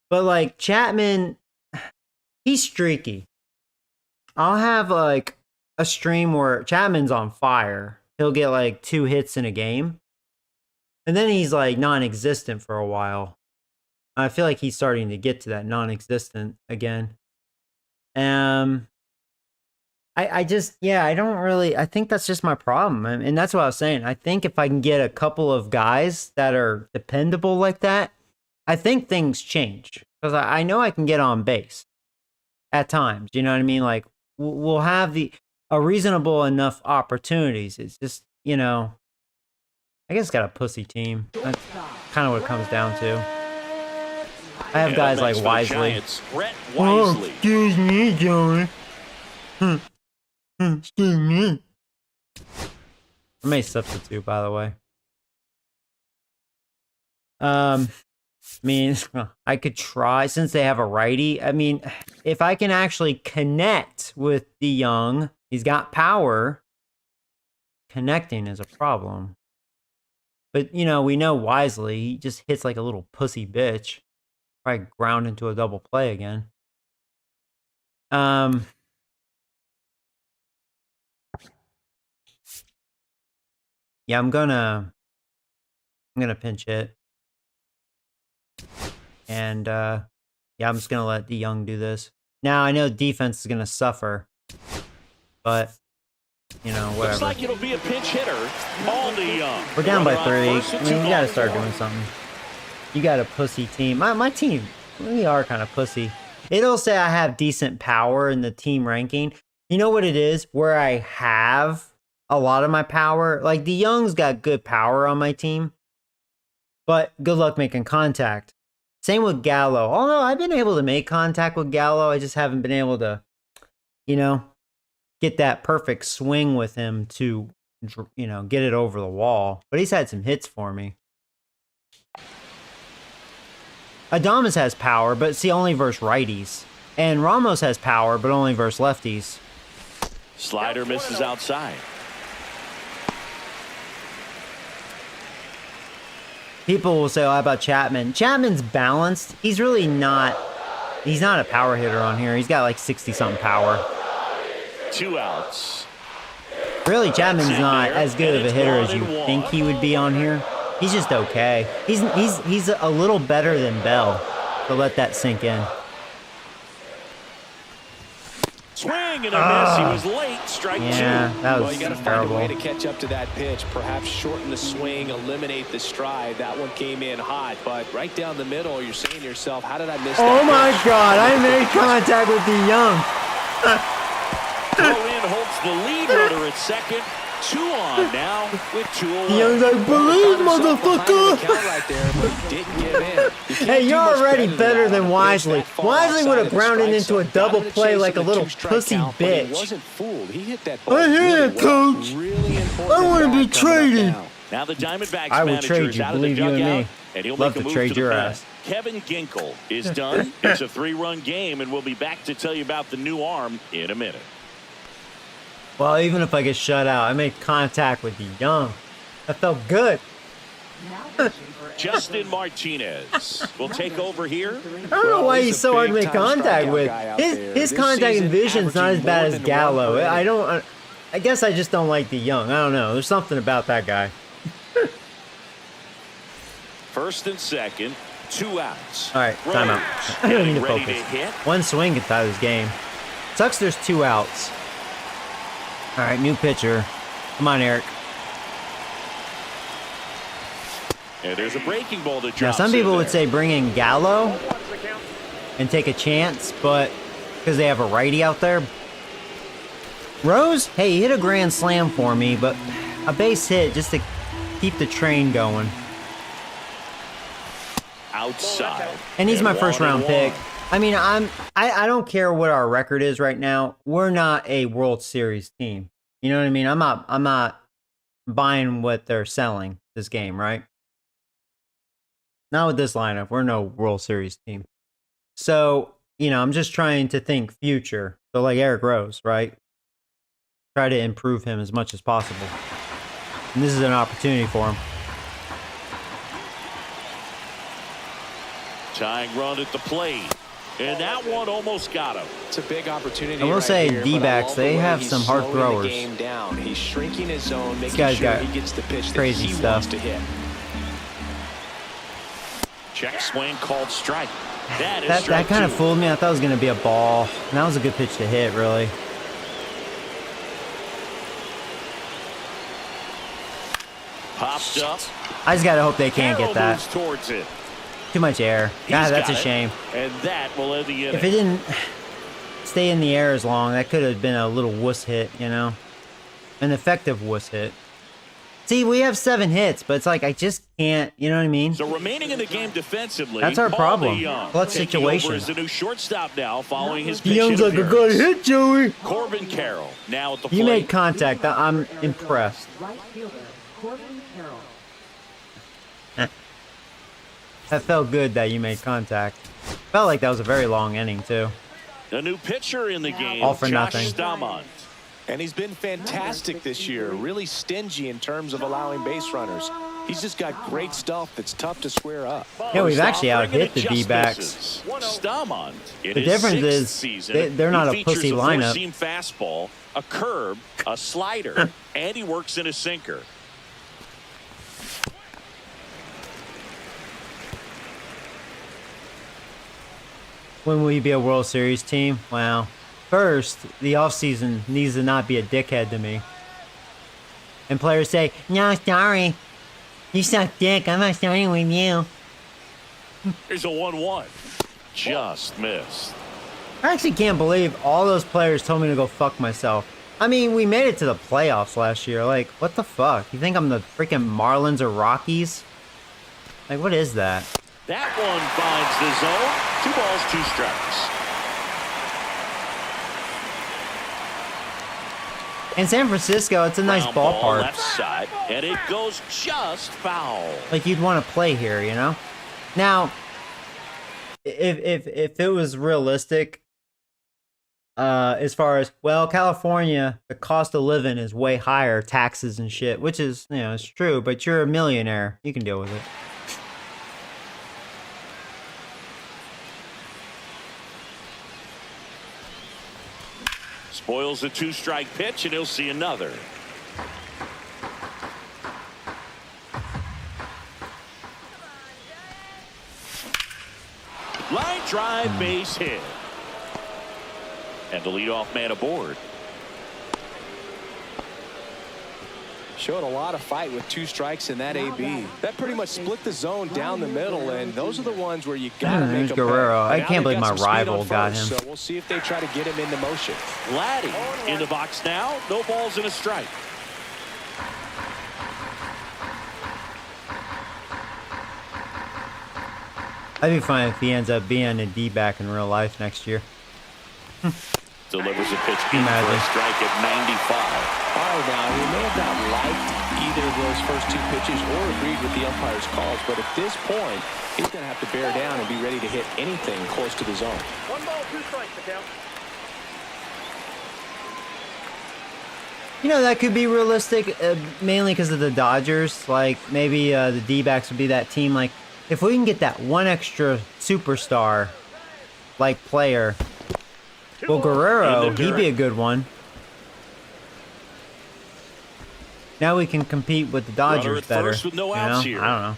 S1: But like Chapman, he's streaky. I'll have like a stream where Chapman's on fire. He'll get like 2 hits in a game. And then he's like non-existent for a while. I feel like he's starting to get to that non-existent again. I think that's just my problem. And that's what I was saying. I think if I can get a couple of guys that are dependable like that, I think things change. Because I know I can get on base at times. You know what I mean? Like, we'll have a reasonable enough opportunities. It's just, I guess it's got a pussy team. That's kind of what it comes down to. I have guys like Wisely.
S2: Brett
S1: Oh,
S2: Wisely.
S1: excuse me, Joey. Excuse me. I may substitute, by the way. I mean, I could try since they have a righty. I mean, if I can actually connect with DeYoung, he's got power. Connecting is a problem. But, you know, we know Wisely, he just hits like a little pussy bitch. Probably ground into a double play again. Yeah, I'm gonna pinch hit. And yeah, I'm just gonna let DeYoung do this. Now I know defense is gonna suffer, but you know, whatever.
S2: Looks like it'll be a pinch hitter. All DeYoung.
S1: We're down by 3. I mean, you gotta start doing something. You got a pussy team. My team, we are kind of pussy. It'll say I have decent power in the team ranking. You know what it is? Where I have a lot of my power. Like, DeYoung's got good power on my team. But good luck making contact. Same with Gallo. Although I've been able to make contact with Gallo, I just haven't been able to, you know, get that perfect swing with him to, you know, get it over the wall. But he's had some hits for me. Adames has power, but see, only versus righties. And Ramos has power, but only versus lefties.
S2: Slider misses outside.
S1: People will say, oh, how about Chapman? Chapman's balanced. He's really not. He's not a power hitter on here. He's got like 60-something power.
S2: 2 outs.
S1: Really, Chapman's not as good of a hitter as you think he would be on here. He's just okay. He's a little better than Bell. So let that sink in.
S2: Swing and a miss. He was late. Strike 2.
S1: Yeah, that was
S3: well, you got to find
S1: terrible.
S3: a way to catch up to that pitch. Perhaps shorten the swing, eliminate the stride. That one came in hot, but right down the middle, you're saying to yourself, how did I miss that?
S1: Oh my God! I made contact with DeYoung.
S2: Throw in holds the lead runner at second. 2 on now with 2 away.
S1: DeYoung's like, believe, motherfucker. Hey, you're already better than Wisely. Wisely would have grounded into a double play like a little pussy bitch.
S3: He wasn't fooled. He hit that ball.
S1: I hear it, coach. I want to be traded.
S2: Now the Diamondbacks
S1: I will
S2: manager
S1: trade
S2: is
S1: you,
S2: out of the
S1: believe you and
S2: dugout,
S1: me.
S2: and he'll
S1: Love
S2: make a
S1: to
S2: move
S1: trade
S2: to the
S1: your
S2: pen.
S1: ass.
S2: Kevin Ginkel is done. It's a 3-run game, and we'll be back to tell you about the new arm in a minute.
S1: Well, even if I get shut out, I made contact with DeYoung. That felt good.
S2: Justin Martinez will take over here.
S1: I don't know why he's so hard to make contact with. His contact and vision's not as bad as Gallo. I guess I just don't like DeYoung. I don't know. There's something about that guy.
S2: First and second, 2 outs.
S1: All right, timeout. I don't need to focus. One swing gets out of this game. Sucks there's 2 outs. All right, new pitcher. Come on, Eric.
S2: And there's a breaking ball to
S1: Now, some people would say bring in Gallo and take a chance, but because they have a righty out there. Rose, hey, he hit a grand slam for me, but a base hit just to keep the train going.
S2: Outside.
S1: And he's my first round pick. I mean, I don't care what our record is right now. We're not a World Series team. You know what I mean? I'm not buying what they're selling this game, right? Not with this lineup. We're no World Series team. So, you know, I'm just trying to think future. So like Eric Rose, right? Try to improve him as much as possible. And this is an opportunity for him.
S2: Tying run at the plate. And that one almost got him.
S3: It's a big opportunity.
S1: I will say
S3: here,
S1: D-backs, they have some hard throwers.
S3: He's shrinking his zone, making
S1: guy's
S3: sure
S1: got
S3: he gets the pitch
S1: crazy
S3: that he
S1: stuff.
S3: wants to hit.
S2: Check swing called strike. That
S1: kind of fooled me. I thought it was going to be a ball. And that was a good pitch to hit, really.
S2: Popped up.
S1: I just got to hope they can't get that.
S2: Towards it.
S1: Too much air. God, that's a shame.
S2: And that will end the inning.
S1: If it didn't stay in the air as long, that could have been a little wuss hit, you know? An effective wuss hit. See, we have 7 hits, but it's like I just can't, you know what I mean?
S2: So remaining in the game defensively.
S1: That's our problem. Clutch
S2: taking
S1: situation.
S2: over as the new shortstop now following his
S1: The
S2: pitch
S1: Young's like, I got a hit, Joey.
S2: Corbin Carroll now at the plate.
S1: You made contact. I'm impressed.
S6: Right fielder, Corbin Carroll.
S1: That felt good that you made contact. Felt like that was a very long inning, too.
S2: A new pitcher in the game,
S1: All for
S2: Josh
S1: nothing.
S2: Staumont.
S3: And he's been fantastic this year, really stingy in terms of allowing base runners. He's just got great stuff that's tough to square up.
S1: Yeah, we've actually out-hit the D-backs. The difference is they're not a pussy lineup.
S2: He features a 4-seam fastball, a curve, a slider, and he works in a sinker.
S1: When will you be a World Series team? Well, first, the offseason needs to not be a dickhead to me. And players say, no, sorry. You suck dick. I'm not starting with you.
S2: Here's a 1-1. Just missed.
S1: I actually can't believe all those players told me to go fuck myself. I mean, we made it to the playoffs last year. Like, what the fuck? You think I'm the freaking Marlins or Rockies? Like, what is that?
S2: That one finds the zone. 2 balls, 2 strikes.
S1: In San Francisco, it's a nice
S2: Ground ball
S1: ballpark.
S2: Left side, and it goes just foul.
S1: Like, you'd want to play here, you know? Now, if it was realistic, as far as, well, California, the cost of living is way higher, taxes and shit, which is, you know, it's true, but you're a millionaire. You can deal with it.
S2: Spoils a 2-strike pitch, and he'll see another. Line drive, base hit. And the leadoff man aboard.
S3: Showed a lot of fight with 2 strikes in that AB. That pretty much split the zone down the middle, and those are the ones where you gotta make them
S1: Guerrero.
S3: pay.
S1: I can't believe my rival got him.
S3: So we'll see if they try to get him into motion.
S2: Laddie in the box now. No balls and a strike.
S1: I'd be fine if he ends up being a D-back in real life next year.
S2: Delivers a pitch in for a strike at 95.
S3: All right, now, he may have not liked either of those first 2 pitches or agreed with the umpire's calls, but at this point, he's going to have to bear down and be ready to hit anything close to the zone.
S4: 1 ball, 2 strikes, Mateo.
S1: You know, that could be realistic, mainly because of the Dodgers. Like, maybe the D-backs would be that team. Like, if we can get that one extra superstar, like, player, well, Guerrero, he'd be a good one. Now we can compete with the Dodgers better.
S2: First with no
S1: you
S2: outs
S1: know?
S2: here.
S1: I don't know.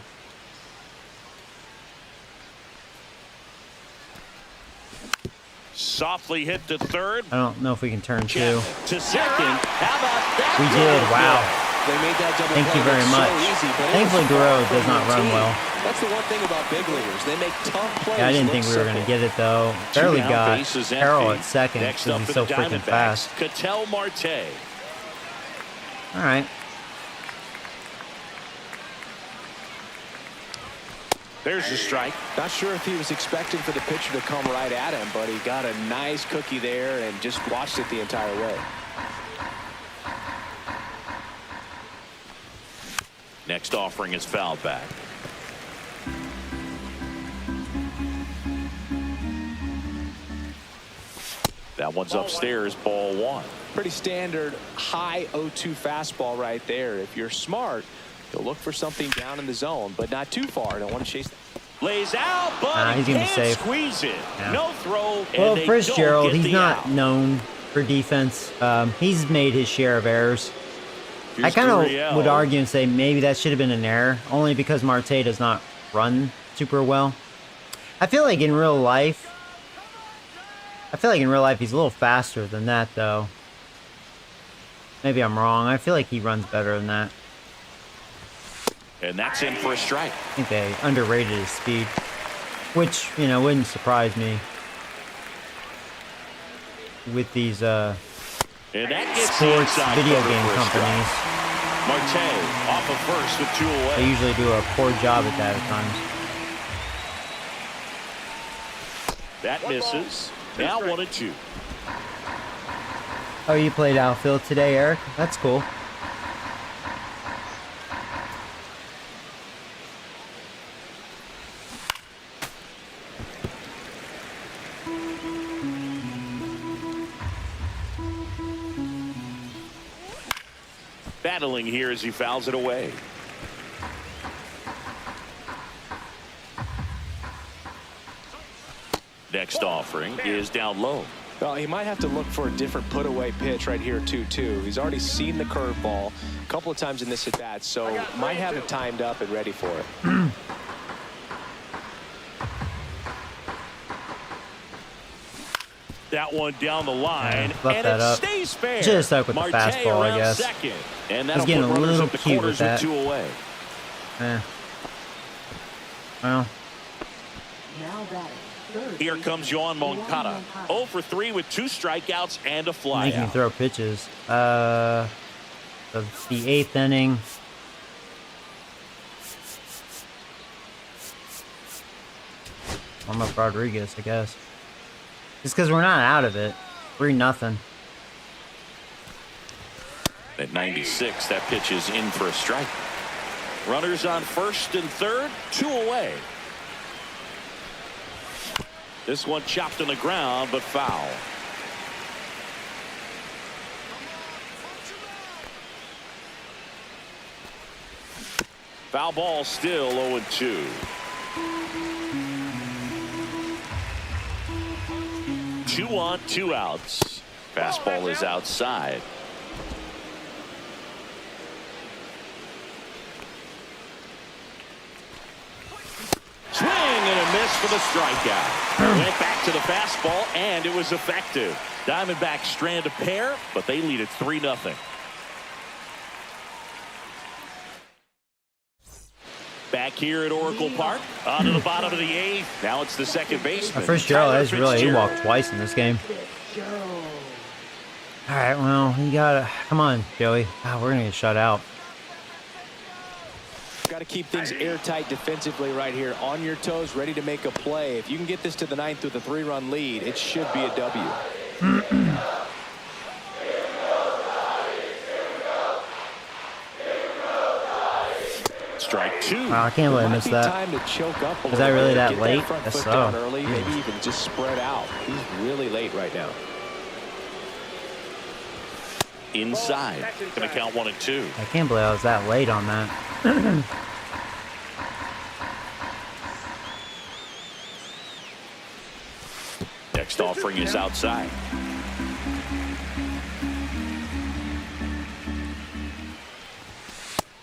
S2: Softly hit to third.
S1: I don't know if we can turn 2.
S2: To second. How about that?
S1: We did. Wow.
S3: They made that double
S1: Thank you
S3: play
S1: very
S3: look
S1: much.
S3: so easy, but
S1: Thankfully,
S3: it was
S1: Guerrero
S3: far
S1: does
S3: from
S1: not run
S3: routine.
S1: well.
S3: That's the one thing about big leaguers. They make tough plays.
S1: Yeah, I didn't
S3: look
S1: think we were going to
S3: simple.
S1: get it, though. Barely
S2: Two down,
S1: got
S2: base is
S1: Carroll
S2: empty.
S1: at second
S2: Next
S1: because
S2: up
S1: he's
S2: for
S1: so
S2: the
S1: freaking
S2: Diamondbacks,
S1: fast.
S2: Ketel Marte.
S1: All right.
S2: There's the strike.
S3: Not sure if he was expecting for the pitcher to come right at him, but he got a nice cookie there and just watched it the entire way.
S2: Next offering is fouled back. That one's upstairs, ball 1.
S3: Pretty standard high 0-2 fastball right there. If you're smart, you'll look for something down in the zone, but not too far. Don't want to chase.
S2: Lays out, but
S1: he's gonna be
S2: can't
S1: safe.
S2: squeeze it.
S1: Yeah.
S2: No throw.
S1: Well,
S2: and they
S1: Fitzgerald,
S2: don't get
S1: he's
S2: the
S1: not
S2: out.
S1: known for defense. He's made his share of errors. I
S2: Here's
S1: kind
S2: Gurriel.
S1: of would argue and say maybe that should have been an error, only because Marte does not run super well. I feel like in real life, he's a little faster than that, though. Maybe I'm wrong. I feel like he runs better than that.
S2: And that's in for a strike.
S1: I think they underrated his speed, which, you know, wouldn't surprise me with these
S2: And that gets
S1: sports
S2: inside
S1: video
S2: cover
S1: game
S2: for a strike.
S1: companies.
S2: Marte off of first with 2 away.
S1: They usually do a poor job at that at times.
S2: That misses. Now 1-2.
S1: Oh, you played outfield today, Eric? That's cool.
S2: Battling here as he fouls it away. Next offering is down low.
S3: Well, he might have to look for a different put-away pitch right here, 2-2. He's already seen the curveball a couple of times in this at-bat, so might have it timed up and ready for it.
S2: That one down the line,
S1: yeah,
S2: and
S1: that
S2: it
S1: up.
S2: stays fair.
S1: Should have stuck with the fastball, I guess.
S2: Second, and
S1: He's getting a little cute with that.
S2: 2 away.
S1: Well.
S6: Now batting. Third
S2: Here
S6: base,
S2: comes Yohan Moncada. 0 for 3 with 2 strikeouts and a fly
S1: He can
S2: out.
S1: throw pitches. The 8th inning. I'm up Rodriguez, I guess. Just because we're not out of it. 3-0.
S2: At 96, that pitch is in for a strike. Runners on first and third, 2 away. This one chopped on the ground, but foul. Foul ball, still 0-2. Two on, 2 outs. Fastball is outside. Swing and a miss for the strikeout. Went back to the fastball, and it was effective. Diamondbacks strand a pair, but they lead it 3-0. Back here at Oracle Park, on to the bottom of the 8th. Now it's the second baseman.
S1: Fitzgerald, he walked twice in this game. All right, well, you gotta come on, Joey. Oh, we're gonna get shut out.
S3: Got to keep things airtight defensively right here, on your toes, ready to make a play. If you can get this to the 9th with a 3-run lead, it should be a W.
S2: Strike 2.
S1: Wow, I can't believe I missed that.
S3: Time to choke up a
S1: Is that really that
S3: Get
S1: late?
S3: front
S1: Guess
S3: foot
S1: so.
S3: down early, maybe even just spread out. He's really late right now.
S2: Inside. Going to count 1 and 2.
S1: I can't believe I was that late on that.
S2: Next offering is outside.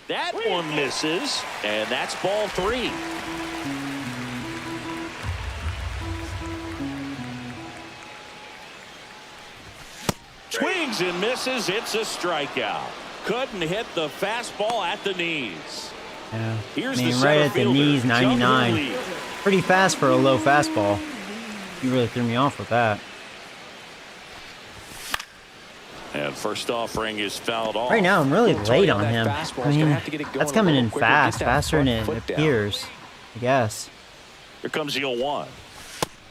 S2: That one misses, and that's ball 3. Swings and misses. It's a strikeout. Couldn't hit the fastball at the knees.
S1: Yeah.
S2: Here's
S1: I mean,
S2: the
S1: right
S2: center
S1: at the
S2: fielder,
S1: knees,
S2: jumping
S1: 99.
S2: the lead.
S1: Pretty fast for a low fastball. You really threw me off with that.
S2: And first offering is fouled off.
S1: Right now, I'm really late on
S3: that
S1: him.
S3: fastball's
S1: I mean,
S3: gonna have to get it going
S1: that's
S3: a
S1: coming
S3: little
S1: in
S3: quicker. Get
S1: fast,
S3: that
S1: faster than
S3: front
S1: it
S3: foot down.
S1: appears, I guess.
S2: Here comes the 0-1.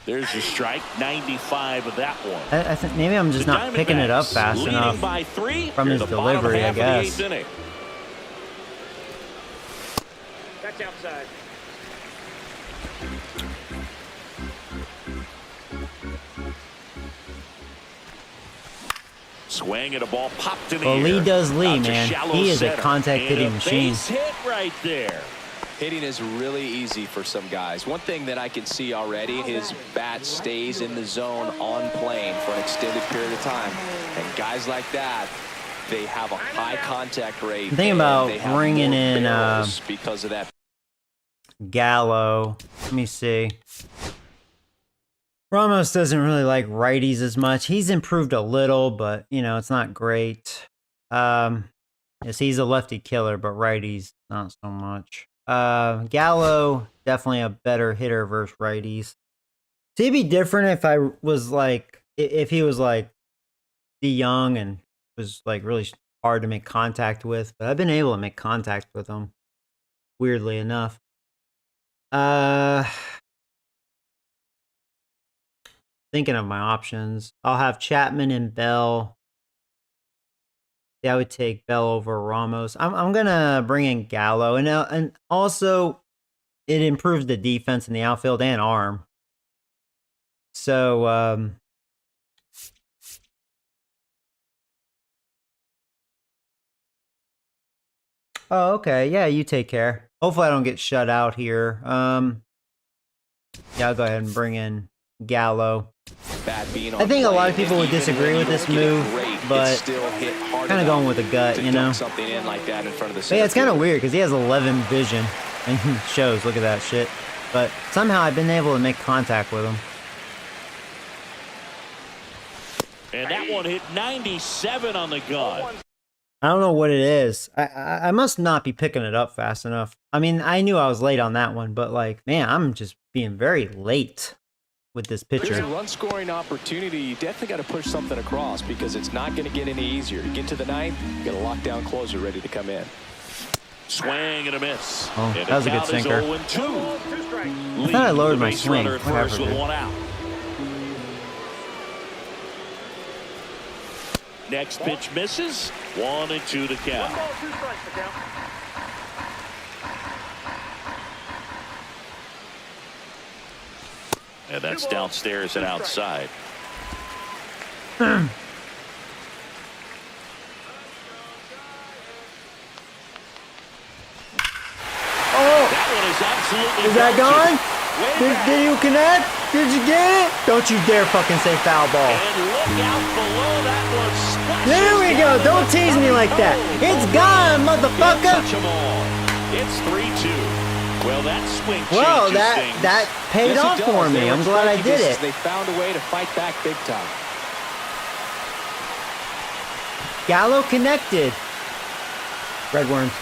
S2: There's your strike. 95 of that one.
S1: I think maybe I'm just not picking it up fast
S2: Leading
S1: enough
S2: by 3
S1: from his
S2: near the bottom
S1: delivery, I
S2: half of the
S1: guess.
S2: 8th inning.
S4: That's outside.
S2: Swing at a ball popped in the
S1: Well,
S2: air.
S1: Lee does Lee,
S2: Out to
S1: man.
S2: shallow
S1: He is a
S2: center.
S1: contact
S2: And
S1: hitting
S2: a
S1: machine.
S2: base hit right there.
S3: Hitting is really easy for some guys. One thing that I can see already, his bat stays in the zone on plane for an extended period of time. And guys like that, they have a high contact rate.
S1: The thing
S3: and
S1: about
S3: they have
S1: bringing
S3: more
S1: in
S3: barrels because of that.
S1: Gallo, let me see. Ramos doesn't really like righties as much. He's improved a little, but you know, it's not great. Yes, he's a lefty killer, but righties not so much. Gallo definitely a better hitter versus righties. So it'd be different if I was like, if he was like DeYoung and was like really hard to make contact with, but I've been able to make contact with him, weirdly enough. Thinking of my options. I'll have Chapman and Bell. Yeah, I would take Bell over Ramos. I'm gonna bring in Gallo, and also it improves the defense in the outfield and arm. So oh, okay. Yeah, you take care. Hopefully I don't get shut out here. Yeah, I'll go ahead and bring in Gallo.
S3: I
S1: think a lot of people would disagree with this move, but kind of going with the gut, you know.
S3: Something in like that in front of the
S1: But yeah, it's kind of weird because he has 11 vision, and he shows. Look at that shit. But somehow I've been able to make contact with him.
S2: And that one hit 97 on the gun.
S1: I don't know what it is. I must not be picking it up fast enough. I mean, I knew I was late on that one, but like, man, I'm just being very late with this pitcher.
S3: There's a run scoring opportunity. You definitely got to push something across because it's not going to get any easier. You get to the ninth, you got a lockdown closer ready to come in.
S2: Swing and a miss.
S1: Oh,
S2: and
S1: that was a good sinker. I thought I lowered my swing.
S2: First with one out. Next pitch misses. 1-2 to count. And that's downstairs and outside.
S1: Oh,
S2: That one is absolutely.
S1: Is that gone? Did you connect? Did you get it? Don't you dare fucking say foul ball.
S2: And look out below, that one splashes.
S1: There we go. Don't tease me like that. It's gone, motherfucker.
S2: Touch 'em all. It's 3-2. Well, that swing
S1: Well,
S2: changes things.
S1: that paid off for me. I'm glad I did it.
S3: They found a way to fight back big time.
S1: Gallo connected. Red worms.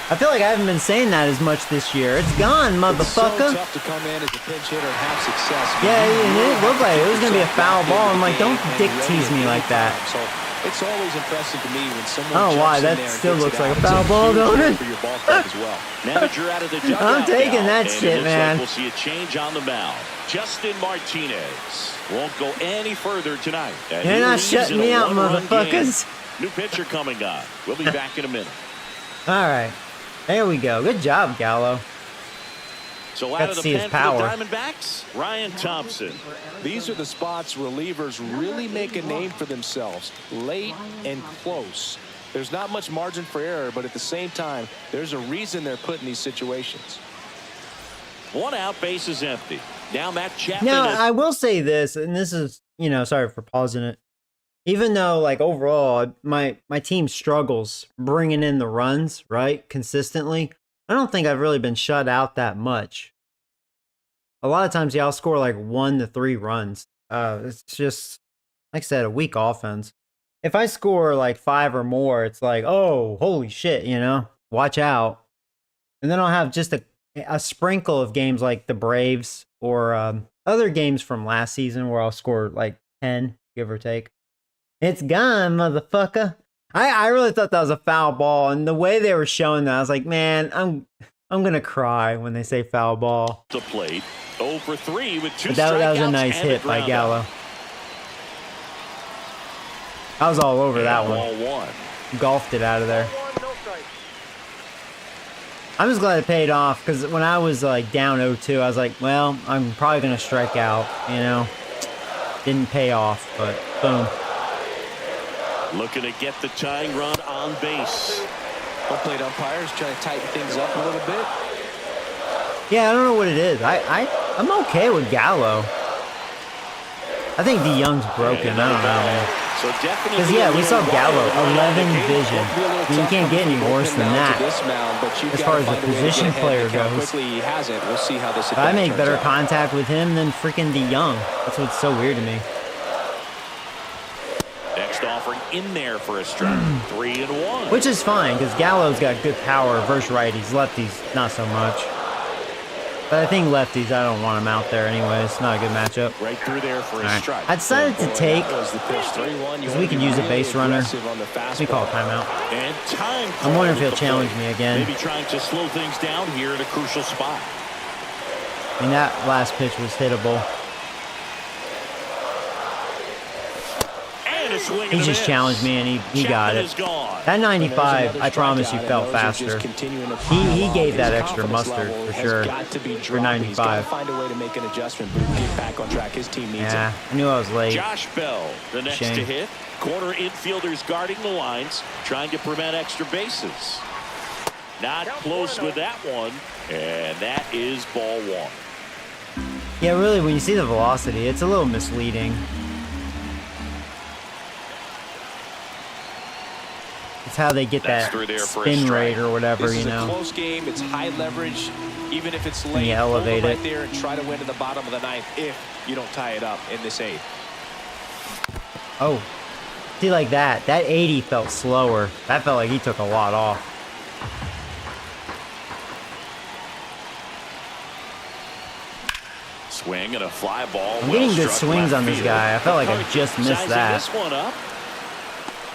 S1: I feel like I haven't been saying that as much this year. It's gone, motherfucker.
S3: It's so tough to come in as a pinch hitter and have success.
S1: Yeah, and it looked like it was going to be a foul ball. I'm like, don't dick tease me like that.
S3: So it's always impressive to me when someone
S1: Oh, why? That still looks like a foul ball, don't it?
S3: For your ball club as well.
S2: Manager out of the dugout
S1: I'm taking
S2: now,
S1: that
S2: and
S1: shit,
S2: it looks
S1: man.
S2: like we'll see a change on the mound. Justin Martinez won't go any further tonight. And
S1: You're
S2: he
S1: not
S2: leaves
S1: shutting
S2: in a
S1: me out,
S2: one-run
S1: motherfuckers.
S2: game. New pitcher coming on. We'll be back in a minute.
S1: All right. There we go. Good job, Gallo.
S2: So
S1: Got
S2: out
S1: to
S2: of the
S1: see his
S2: pen
S1: power.
S2: for the Diamondbacks, Ryan Thompson.
S3: These are the spots relievers really make a name for themselves. Late and close. There's not much margin for error, but at the same time, there's a reason they're put in these situations.
S2: One out, base is empty. Now Matt Chapman.
S1: Now, I will say this, and this is, you know, sorry for pausing it. Even though, like, overall, my team struggles bringing in the runs, right, consistently, I don't think I've really been shut out that much. A lot of times, yeah, I'll score, like, 1 to 3 runs. It's just, like I said, a weak offense. If I score, like, 5 or more, it's like, oh, holy shit, you know? Watch out. And then I'll have just a sprinkle of games like the Braves or other games from last season where I'll score, like, 10, give or take. It's gone, motherfucker. I really thought that was a foul ball, and the way they were showing that, I was like, man, I'm gonna cry when they say foul ball.
S2: The plate, 0 for 3 with 2 strikeouts.
S1: That was a nice hit by Gallo. I was all over that one. Golfed it out of there. I'm just glad it paid off, because when I was like down 0-2, I was like, well, I'm probably gonna strike out, you know. Didn't pay off, but boom.
S2: Looking to get the tying run on base.
S3: Home plate umpires trying to tighten things up a little bit.
S1: Yeah, I don't know what it is. I'm okay with Gallo. I think DeYoung's broken. I don't know, man.
S2: So definitely.
S1: Because, yeah, we saw Gallo, 11 vision. I mean, you can't get any worse than that as far as the position player goes. But I make better contact with him than freaking DeYoung. That's what's so weird to me.
S2: Next offering in there for a strike. 3-1.
S1: Which is fine, because Gallo's got good power versus righties. Lefties, not so much. But I think lefties, I don't want him out there anyway. It's not a good matchup.
S2: Right through there for a strike.
S1: I decided to take, because we could use a base runner. We call it timeout.
S2: And time.
S1: I'm wondering if he'll challenge me again.
S2: Maybe trying to slow things down here at a crucial spot.
S1: I mean, that last pitch was hittable. He just challenged me, and he got it. That 95, I promise you, felt faster. He gave that extra mustard, for sure, for 95. Yeah, I knew I was late.
S2: Josh Bell, the next to hit. Corner infielders guarding the lines, trying to prevent extra bases. Not close with that one, and that is ball 1.
S1: Yeah, really, when you see the velocity, it's a little misleading. It's how they get that spin rate or whatever, you know.
S3: This is a close game. It's high leverage. Even if it's late,
S1: you elevate
S3: hold
S1: it
S3: right there and try to win in the bottom of the ninth if you don't tie it up in this eighth.
S1: Oh, see, like that 80 felt slower. That felt like he took a lot off.
S2: Swing and a fly ball.
S1: I'm getting good swings on this guy. I felt like I just missed that.
S2: This one up.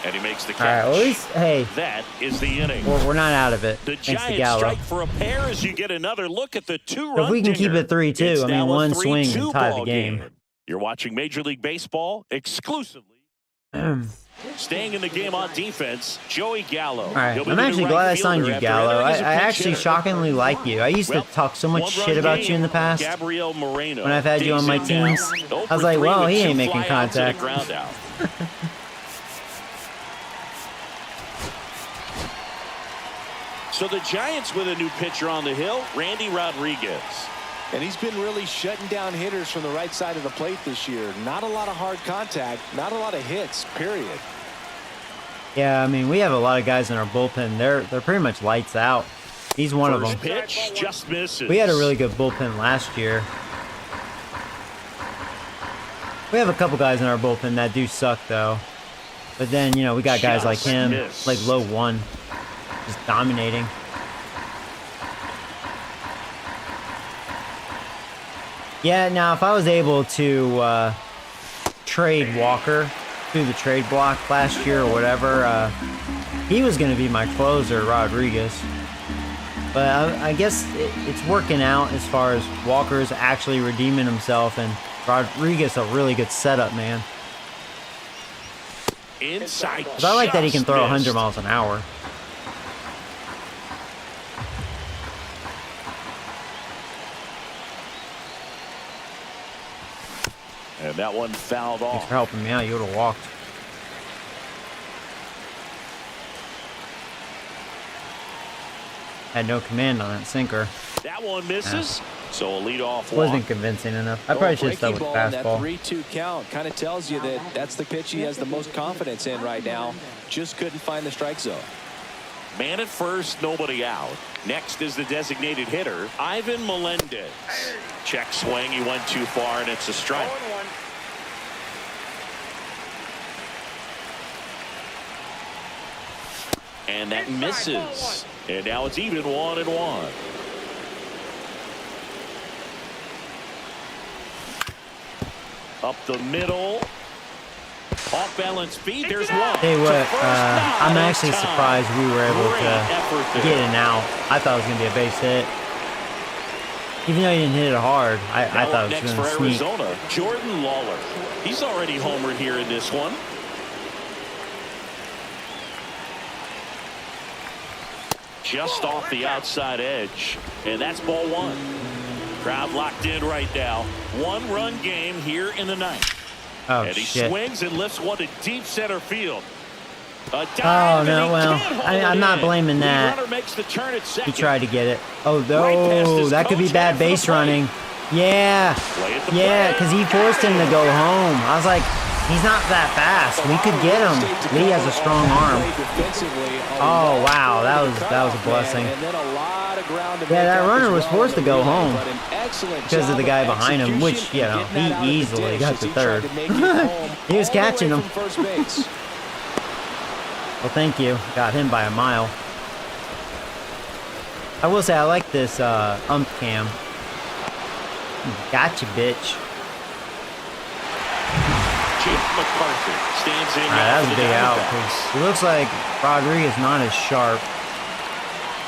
S2: And he makes the catch.
S1: All right, well, at least, hey,
S2: that is the inning.
S1: We're not out of it.
S2: The
S1: Thanks to
S2: Giants
S1: Gallo.
S2: strike for a pair as you get another look at the two-run
S1: If we can keep
S2: dinger.
S1: it 3-2, I mean, one swing and tie the
S2: game.
S1: game.
S2: You're watching Major League Baseball exclusively. Staying in the game on defense, Joey Gallo.
S1: All right, I'm actually glad I signed you, Gallo. I actually shockingly like you. I used to talk so much shit about you in the past.
S2: Gabriel Moreno
S1: When I've had you on my teams, I was like, well, he ain't making contact.
S2: So the Giants with a new pitcher on the hill, Randy Rodriguez.
S3: And he's been really shutting down hitters from the right side of the plate this year. Not a lot of hard contact, not a lot of hits, period.
S1: Yeah, I mean, we have a lot of guys in our bullpen. They're pretty much lights out. He's one of them.
S2: Pitch just misses.
S1: We had a really good bullpen last year. We have a couple guys in our bullpen that do suck, though. But then, you know, we got guys like him, like low one, just dominating. Yeah, now if I was able to trade Walker through the trade block last year or whatever, he was going to be my closer, Rodriguez. But I guess it's working out as far as Walker's actually redeeming himself, and Rodriguez a really good setup, man.
S2: Inside.
S1: I like that he can throw 100 miles an hour.
S2: And that one fouled off.
S1: Thanks for helping me out. You would have walked. Had no command on that sinker.
S2: That one misses. Yeah. So a leadoff walk.
S1: Wasn't convincing enough. I probably should have stuck with fastball.
S3: That 3-2 count kind of tells you that that's the pitch he has the most confidence in right now. Just couldn't find the strike zone.
S2: Man at first, nobody out. Next is the designated hitter, Ivan Melendez. Check swing. He went too far, and it's a strike. And that misses. And now it's even 1-1. Up the middle. Off balance speed. There's one.
S1: Hey, what? I'm actually surprised we were able to get an out. I thought it was going to be a base hit. Even though he didn't hit it hard, I thought it was going to sneak.
S2: Arizona, Jordan Lawler. He's already homered here in this one. Just off the outside edge. And that's ball one. Crowd locked in right now. One-run game here in the ninth.
S1: Oh,
S2: and he
S1: shit.
S2: swings and lifts one to deep center field.
S1: Oh, no, well, I'm not blaming that. He tried to get it. Oh, no, that could be bad base running. Yeah, yeah, because he forced him to go home. I was like, he's not that fast. We could get him. Lee has a strong arm. Oh, wow, that was a blessing. Yeah, that runner was forced to go home because of the guy behind him, which, you know, he easily got to third. He was catching him. Well, thank you. Got him by a mile. I will say I like this ump cam. Gotcha, bitch.
S2: Jake McCarthy stands in.
S1: That was a big out because it looks like Rodriguez not as sharp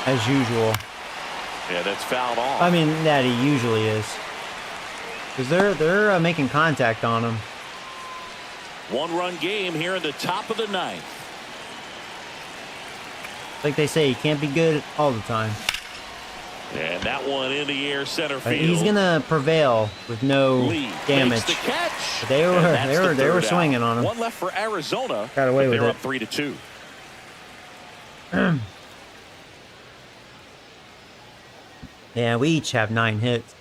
S1: as usual.
S2: Yeah, that's fouled off.
S1: I mean, that he usually is. Because they're making contact on him.
S2: One-run game here in the top of the ninth.
S1: Like they say, you can't be good all the time.
S2: And that one in the air center
S1: But
S2: field.
S1: he's gonna prevail with no damage.
S2: The catch.
S1: But they were swinging on him.
S2: One left for Arizona.
S1: Got away with it.
S2: They're up 3-2.
S1: Yeah, we each have 9 hits.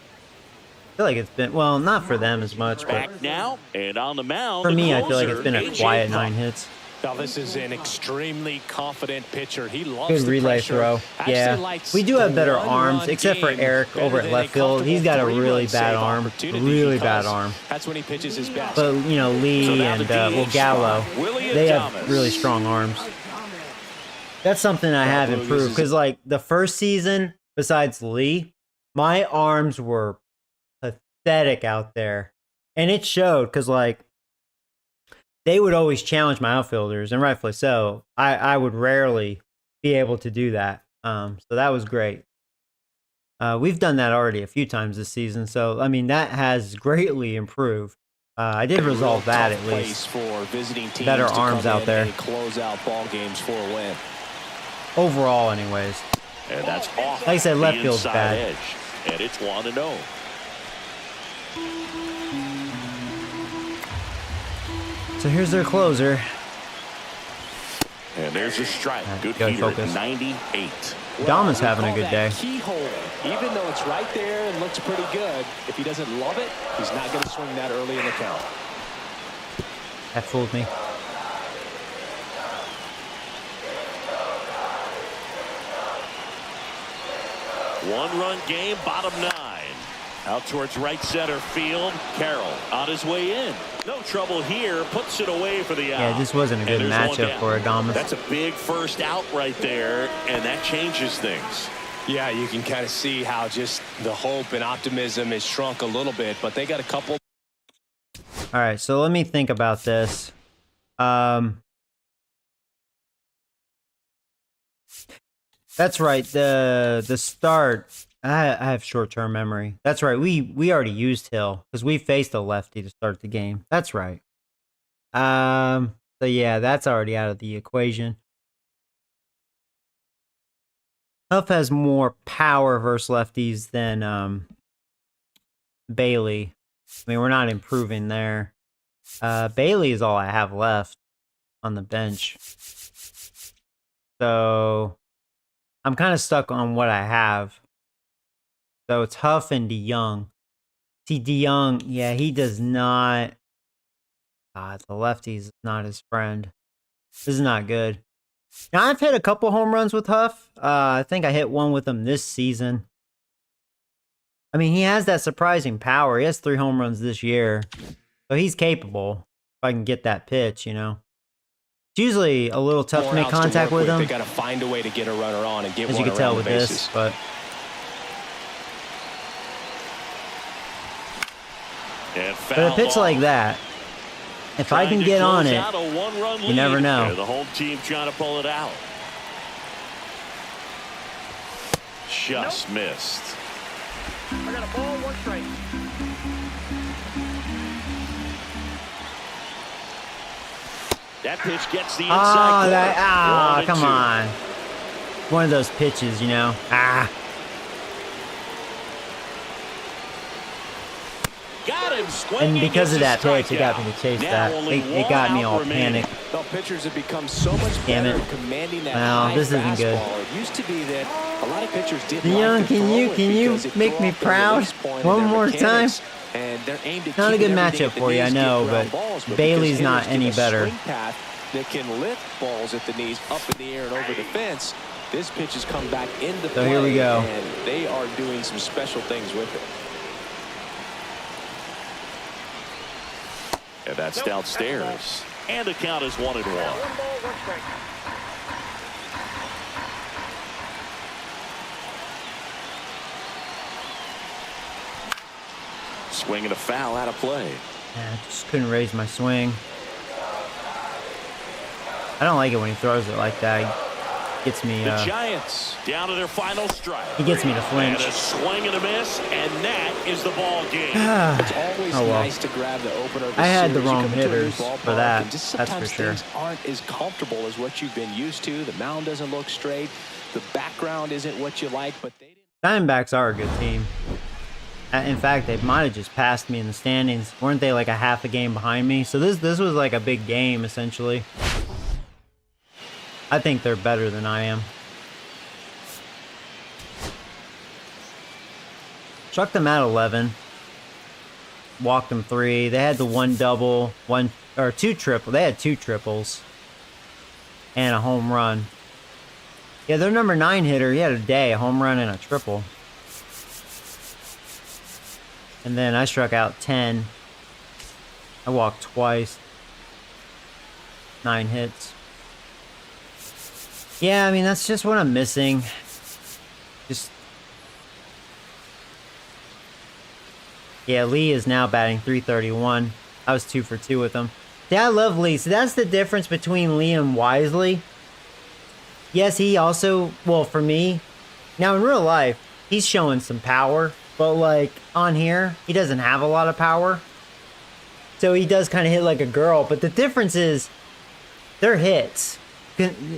S1: feel like it's been, well, not for them as much, but
S2: Back now and on the mound.
S1: for
S2: the
S1: me, I feel like
S2: closer,
S1: it's been a
S2: AJ
S1: quiet
S2: Puk.
S1: 9 hits.
S3: Now, this is an extremely confident pitcher. He loves
S1: Good
S3: the
S1: relay
S3: pressure.
S1: throw.
S3: Actually
S1: Yeah,
S3: likes
S1: we do have
S3: the
S1: better
S3: one-run
S1: arms, except for
S3: game
S1: Eric over
S3: better
S1: at
S3: than a
S1: left field. He's got a
S3: comfortable
S1: really
S3: three-run
S1: bad
S3: save
S1: arm,
S3: opportunity
S1: really bad
S3: because
S1: arm.
S3: That's when he pitches his best.
S1: But, you know, Lee
S2: So now
S1: and,
S2: the
S1: well,
S2: DH
S1: Gallo,
S2: spot, Willie
S1: they
S2: Adames.
S1: have really strong arms. That's something I have improved, because, like, the first season, besides Lee, my arms were pathetic out there. And it showed, because, like, they would always challenge my outfielders, and rightfully so. I would rarely be able to do that. So that was great. We've done that already a few times this season, so I mean that has greatly improved. I did resolve that at least.
S3: For visiting teams
S1: Better
S3: to
S1: arms
S3: come
S1: out
S3: in
S1: there.
S3: and close out ball games for a win.
S1: Overall, anyways.
S2: And that's off.
S1: Like I said, left
S2: the
S1: field's
S2: inside
S1: bad.
S2: Edge. And it's 1-0.
S1: So here's their closer.
S2: And there's a strike.
S1: Right,
S2: Good
S1: go
S2: heater,
S1: focus.
S2: 98.
S1: Dom is
S3: we
S1: having a
S3: call
S1: good
S3: that
S1: day.
S3: Keyhole. Even though it's right there and looks pretty good, if he doesn't love it, he's not going to swing that early in the count.
S1: That fooled me.
S2: One-run game, bottom 9. Out towards right center field. Carroll on his way in. No trouble here. Puts it away for the out.
S1: Yeah, this wasn't a good
S2: And there's one
S1: matchup
S2: down.
S1: for Adames.
S2: That's a big first out right there, and that changes things.
S3: Yeah, you can kind of see how just the hope and optimism is shrunk a little bit, but they got a couple.
S1: All right, so let me think about this. That's right. The start. I have short-term memory. That's right. We already used Hill because we faced a lefty to start the game. That's right. So yeah, that's already out of the equation. Huff has more power versus lefties than Bailey. I mean, we're not improving there. Bailey is all I have left on the bench. So I'm kind of stuck on what I have. So it's Huff and DeYoung. See, DeYoung, yeah, he does not. The lefty's not his friend. This is not good. Now, I've hit a couple home runs with Huff. I think I hit one with him this season. I mean, he has that surprising power. He has 3 home runs this year. So he's capable. If I can get that pitch, you know. It's usually a little tough to make contact with him.
S3: They got to find a way to get a runner on and get
S1: As
S3: one
S1: you can tell
S3: around
S1: with
S3: the
S1: this,
S3: bases.
S1: but a pitch like that, if I can get on it, you never know.
S2: The home team trying to pull it out. Just missed.
S4: I got a ball, 1 strike.
S2: That pitch gets the inside.
S1: Come on. One of those pitches, you know.
S2: Got him swinging.
S1: And because of that
S2: It's a
S1: pitch, it got me to chase
S2: strikeout.
S1: that.
S2: Now only
S1: It got me
S2: one
S1: all
S2: out remaining.
S1: panicked.
S3: Well, pitchers have become so much
S1: Damn
S3: better
S1: it.
S3: at commanding that
S1: Well,
S3: high
S1: this isn't good.
S3: fastball. It used to be that a lot of pitchers didn't
S1: DeYoung,
S3: like to
S1: can
S3: throw
S1: you-
S3: it
S1: can you
S3: because it
S1: make
S3: threw
S1: me
S3: off their
S1: proud
S3: release point and
S1: one
S3: their
S1: more
S3: mechanics, and they're aimed at
S1: Not a
S3: keeping
S1: good
S3: everything
S1: matchup
S3: at the
S1: for you, I
S3: knees,
S1: know,
S3: get ground
S1: but
S3: balls, because
S1: Bailey's not
S3: hitters
S1: any
S3: get a
S1: better.
S3: swing path that can lift balls at the knees up in the air and over the fence. This pitch has come back into play,
S1: So here we go.
S3: and they are doing some special things with it.
S2: And that's downstairs. And the count is 1-1.
S4: 1 ball, 1 strike.
S2: Swinging a foul out of play.
S1: I just couldn't raise my swing. I don't like it when he throws it like that. He gets me,
S2: The Giants down to their final strike.
S1: he gets me to
S2: And
S1: flinch.
S2: a swing and a miss, and that is the ball game.
S3: It's always
S1: Oh, well.
S3: nice to grab the opener of the
S1: I had the
S3: series. You
S1: wrong
S3: come into a new
S1: hitters for
S3: ballpark,
S1: that,
S3: and just
S1: that's for
S3: sometimes
S1: sure.
S3: things aren't as comfortable as what you've been used to. The mound doesn't look straight. The background isn't what you like, but they didn't.
S1: Diamondbacks are a good team. In fact, they might have just passed me in the standings. Weren't they like a half a game behind me? So this was like a big game, essentially. I think they're better than I am. Struck them at 11. walked them 3. They had the 1 double, 2 triple. They had 2 triples and a home run. Yeah, their number 9 hitter, he had a day, a home run and a triple. And then I struck out 10. I walked twice. 9 hits. Yeah, I mean, that's just what I'm missing. Just... Yeah, Lee is now batting .331. I was 2 for 2 with him. Yeah, I love Lee. So that's the difference between Lee and Wisely. Yes, he also, well, for me, now in real life, he's showing some power. But, like, on here, he doesn't have a lot of power. So he does kind of hit like a girl. But the difference is, they're hits.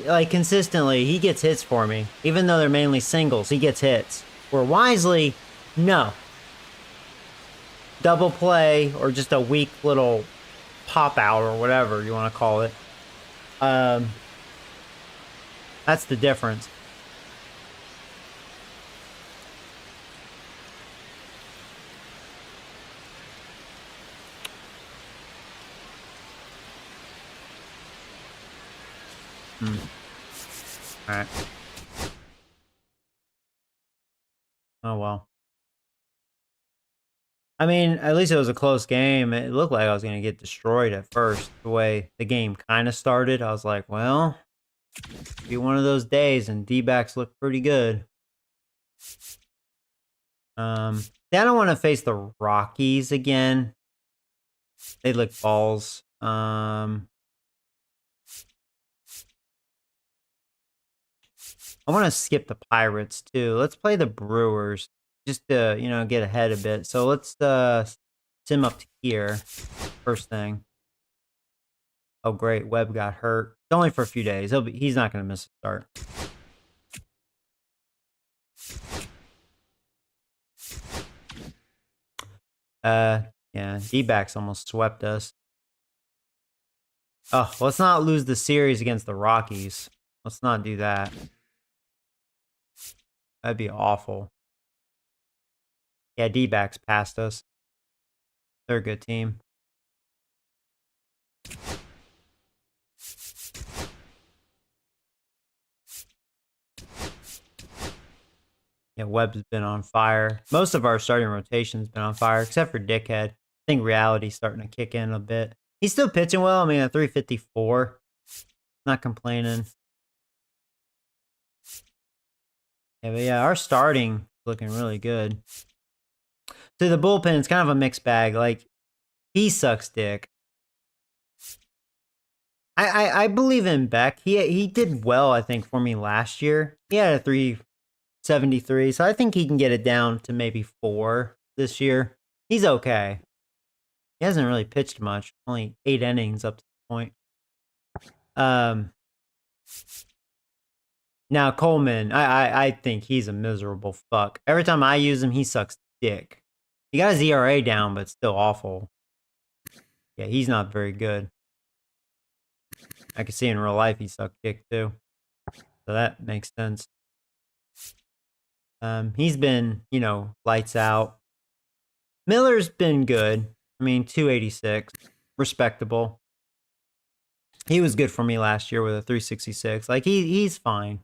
S1: Like, consistently, he gets hits for me. Even though they're mainly singles, he gets hits. Where Wisely, no. Double play or just a weak little pop out or whatever you want to call it. That's the difference. All right. Oh, well. I mean, at least it was a close game. It looked like I was going to get destroyed at first. The way the game kind of started, I was like, well, be one of those days, and D-backs look pretty good. I don't want to face the Rockies again. They look balls. I want to skip the Pirates, too. Let's play the Brewers, just to, you know, get ahead a bit. So let's sim up to here, first thing. Oh, great. Webb got hurt. It's only for a few days. He's not going to miss a start. Yeah, D-backs almost swept us. Oh, let's not lose the series against the Rockies. Let's not do that. That'd be awful. Yeah, D-backs passed us. They're a good team. Yeah, Webb's been on fire. Most of our starting rotation's been on fire, except for Dickhead. I think reality's starting to kick in a bit. He's still pitching well. I mean, at 354. Not complaining. Yeah, but yeah, our starting looking really good. So the bullpen is kind of a mixed bag. Like, he sucks dick. I believe in Beck. He did well, I think, for me last year. He had a 373, so I think he can get it down to maybe 4 this year. He's okay. He hasn't really pitched much. Only 8 innings up to the point. Now, Coleman, I think he's a miserable fuck. Every time I use him, he sucks dick. He got his ERA down, but still awful. Yeah, he's not very good. I can see in real life he sucked dick too. So that makes sense. He's been, you know, lights out. Miller's been good. I mean, 286. Respectable. He was good for me last year with a 366. Like, he's fine.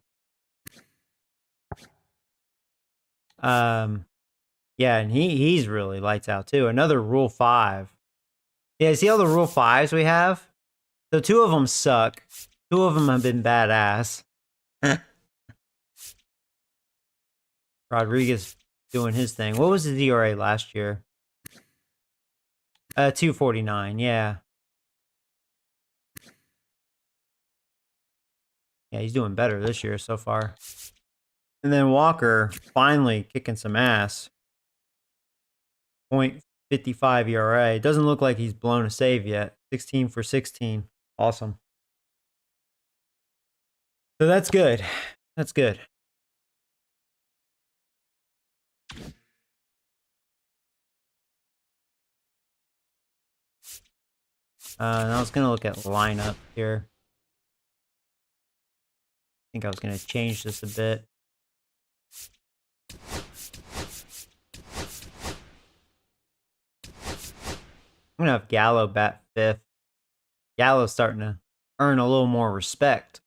S1: Yeah, and he's really lights out too. Another Rule 5. Yeah, see all the Rule 5s we have? So 2 of them suck. 2 of them have been badass. Rodriguez doing his thing. What was his ERA last year? 249, yeah. Yeah, he's doing better this year so far. And then Walker finally kicking some ass. 0.55 ERA. Doesn't look like he's blown a save yet. 16 for 16. Awesome. So that's good. That's good. And I was going to look at lineup here. I think I was going to change this a bit. I'm gonna have Gallo bat 5th. Gallo's starting to earn a little more respect.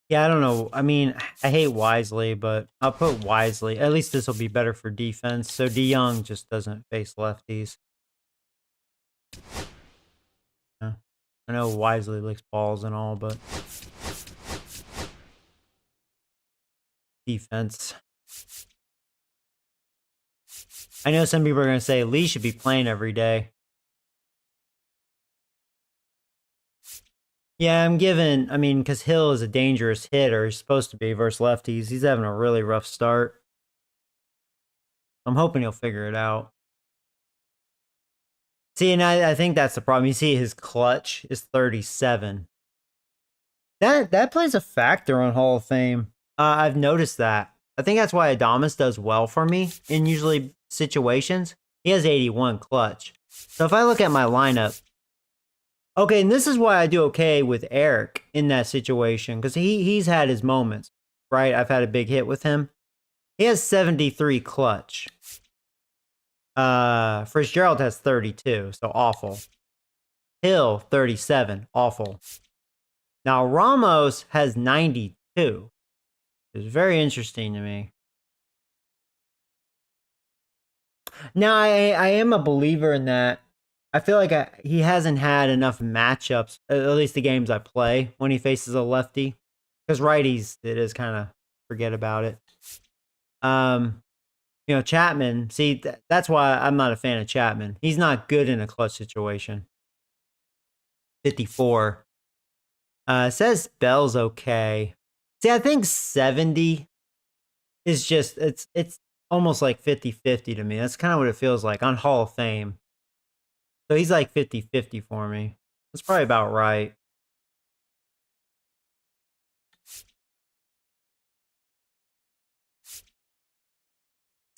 S1: Yeah, I don't know. I mean, I hate Wisely, but I'll put Wisely. At least this will be better for defense. So DeYoung just doesn't face lefties. Yeah. I know Wisely licks balls and all, but defense. I know some people are going to say Lee should be playing every day. Yeah, I'm giving, I mean, because Hill is a dangerous hitter. He's supposed to be versus lefties. He's having a really rough start. I'm hoping he'll figure it out. See, and I think that's the problem. You see his clutch is 37. That plays a factor on Hall of Fame. I've noticed that. I think that's why Adames does well for me in usually situations. He has 81 clutch. So if I look at my lineup, okay, and this is why I do okay with Eric in that situation, because he's had his moments, right? I've had a big hit with him. He has 73 clutch. Fitzgerald has 32, so awful. Hill, 37, awful. Now, Ramos has 92. It's very interesting to me. Now, I am a believer in that. I feel like he hasn't had enough matchups, at least the games I play, when he faces a lefty. Because righties, it is kind of forget about it. You know, Chapman, see, that's why I'm not a fan of Chapman. He's not good in a clutch situation. 54. It says Bell's okay. See, I think 70 is just, it's almost like 50-50 to me. That's kind of what it feels like on Hall of Fame. So he's like 50-50 for me. That's probably about right.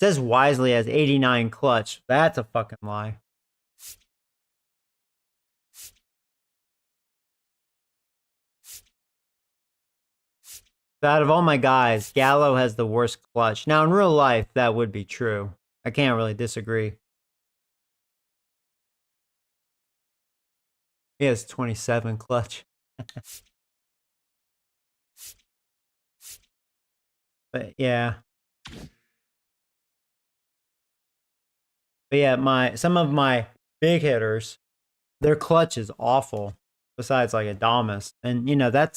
S1: It says Wisely has 89 clutch. That's a fucking lie. So out of all my guys, Gallo has the worst clutch. Now, in real life, that would be true. I can't really disagree. He has 27 clutch. But yeah. But yeah, some of my big hitters, their clutch is awful. Besides like Adames. And you know, I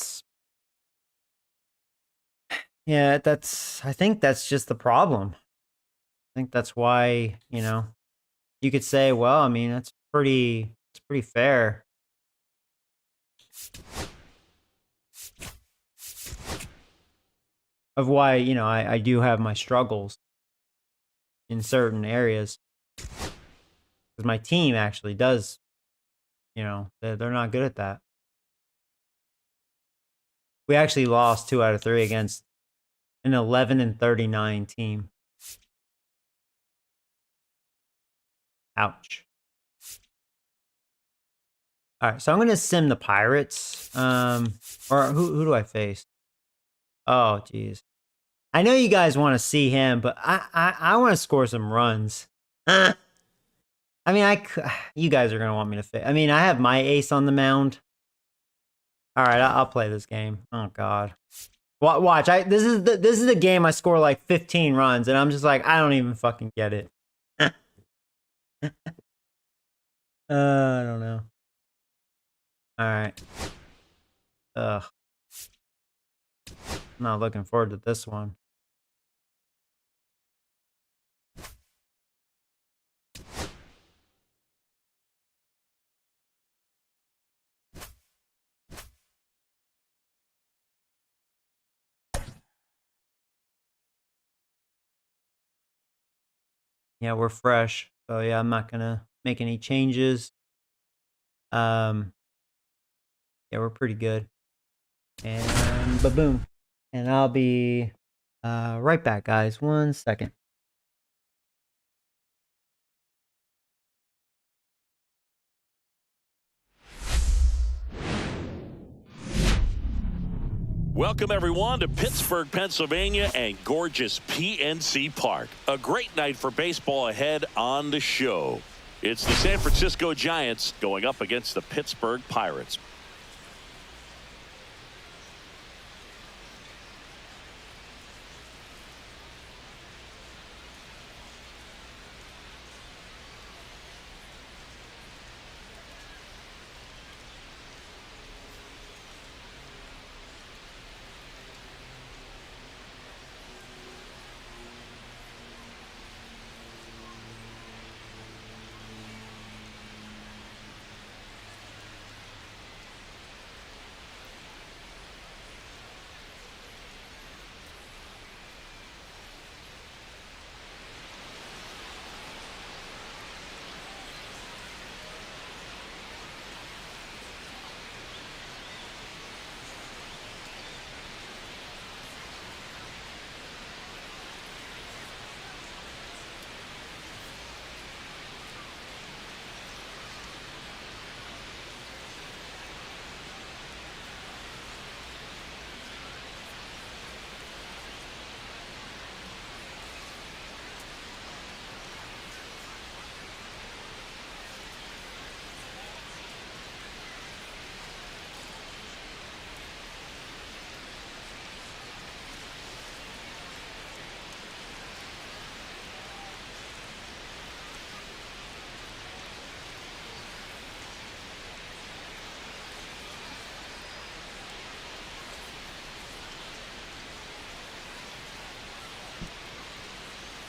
S1: think that's just the problem. I think that's why, you know, you could say, well, I mean, it's pretty fair. Of why, you know, I do have my struggles in certain areas. Because my team actually does, you know, they're not good at that. We actually lost 2 out of 3 against an 11-39 team. Ouch. All right, so I'm gonna sim the Pirates. Or who do I face? Oh, geez. I know you guys want to see him, but I want to score some runs. I mean, you guys are gonna want me to face. I mean, I have my ace on the mound. All right, I'll play this game. Oh God, watch. This is the game I score like 15 runs, and I'm just like, I don't even fucking get it. I don't know. All right. Ugh. I'm not looking forward to this one. Yeah, we're fresh. So yeah, I'm not gonna make any changes. Yeah, we're pretty good. And ba-boom. And I'll be right back, guys. 1 second.
S2: Welcome, everyone, to Pittsburgh, Pennsylvania, and gorgeous PNC Park. A great night for baseball ahead on the show. It's the San Francisco Giants going up against the Pittsburgh Pirates.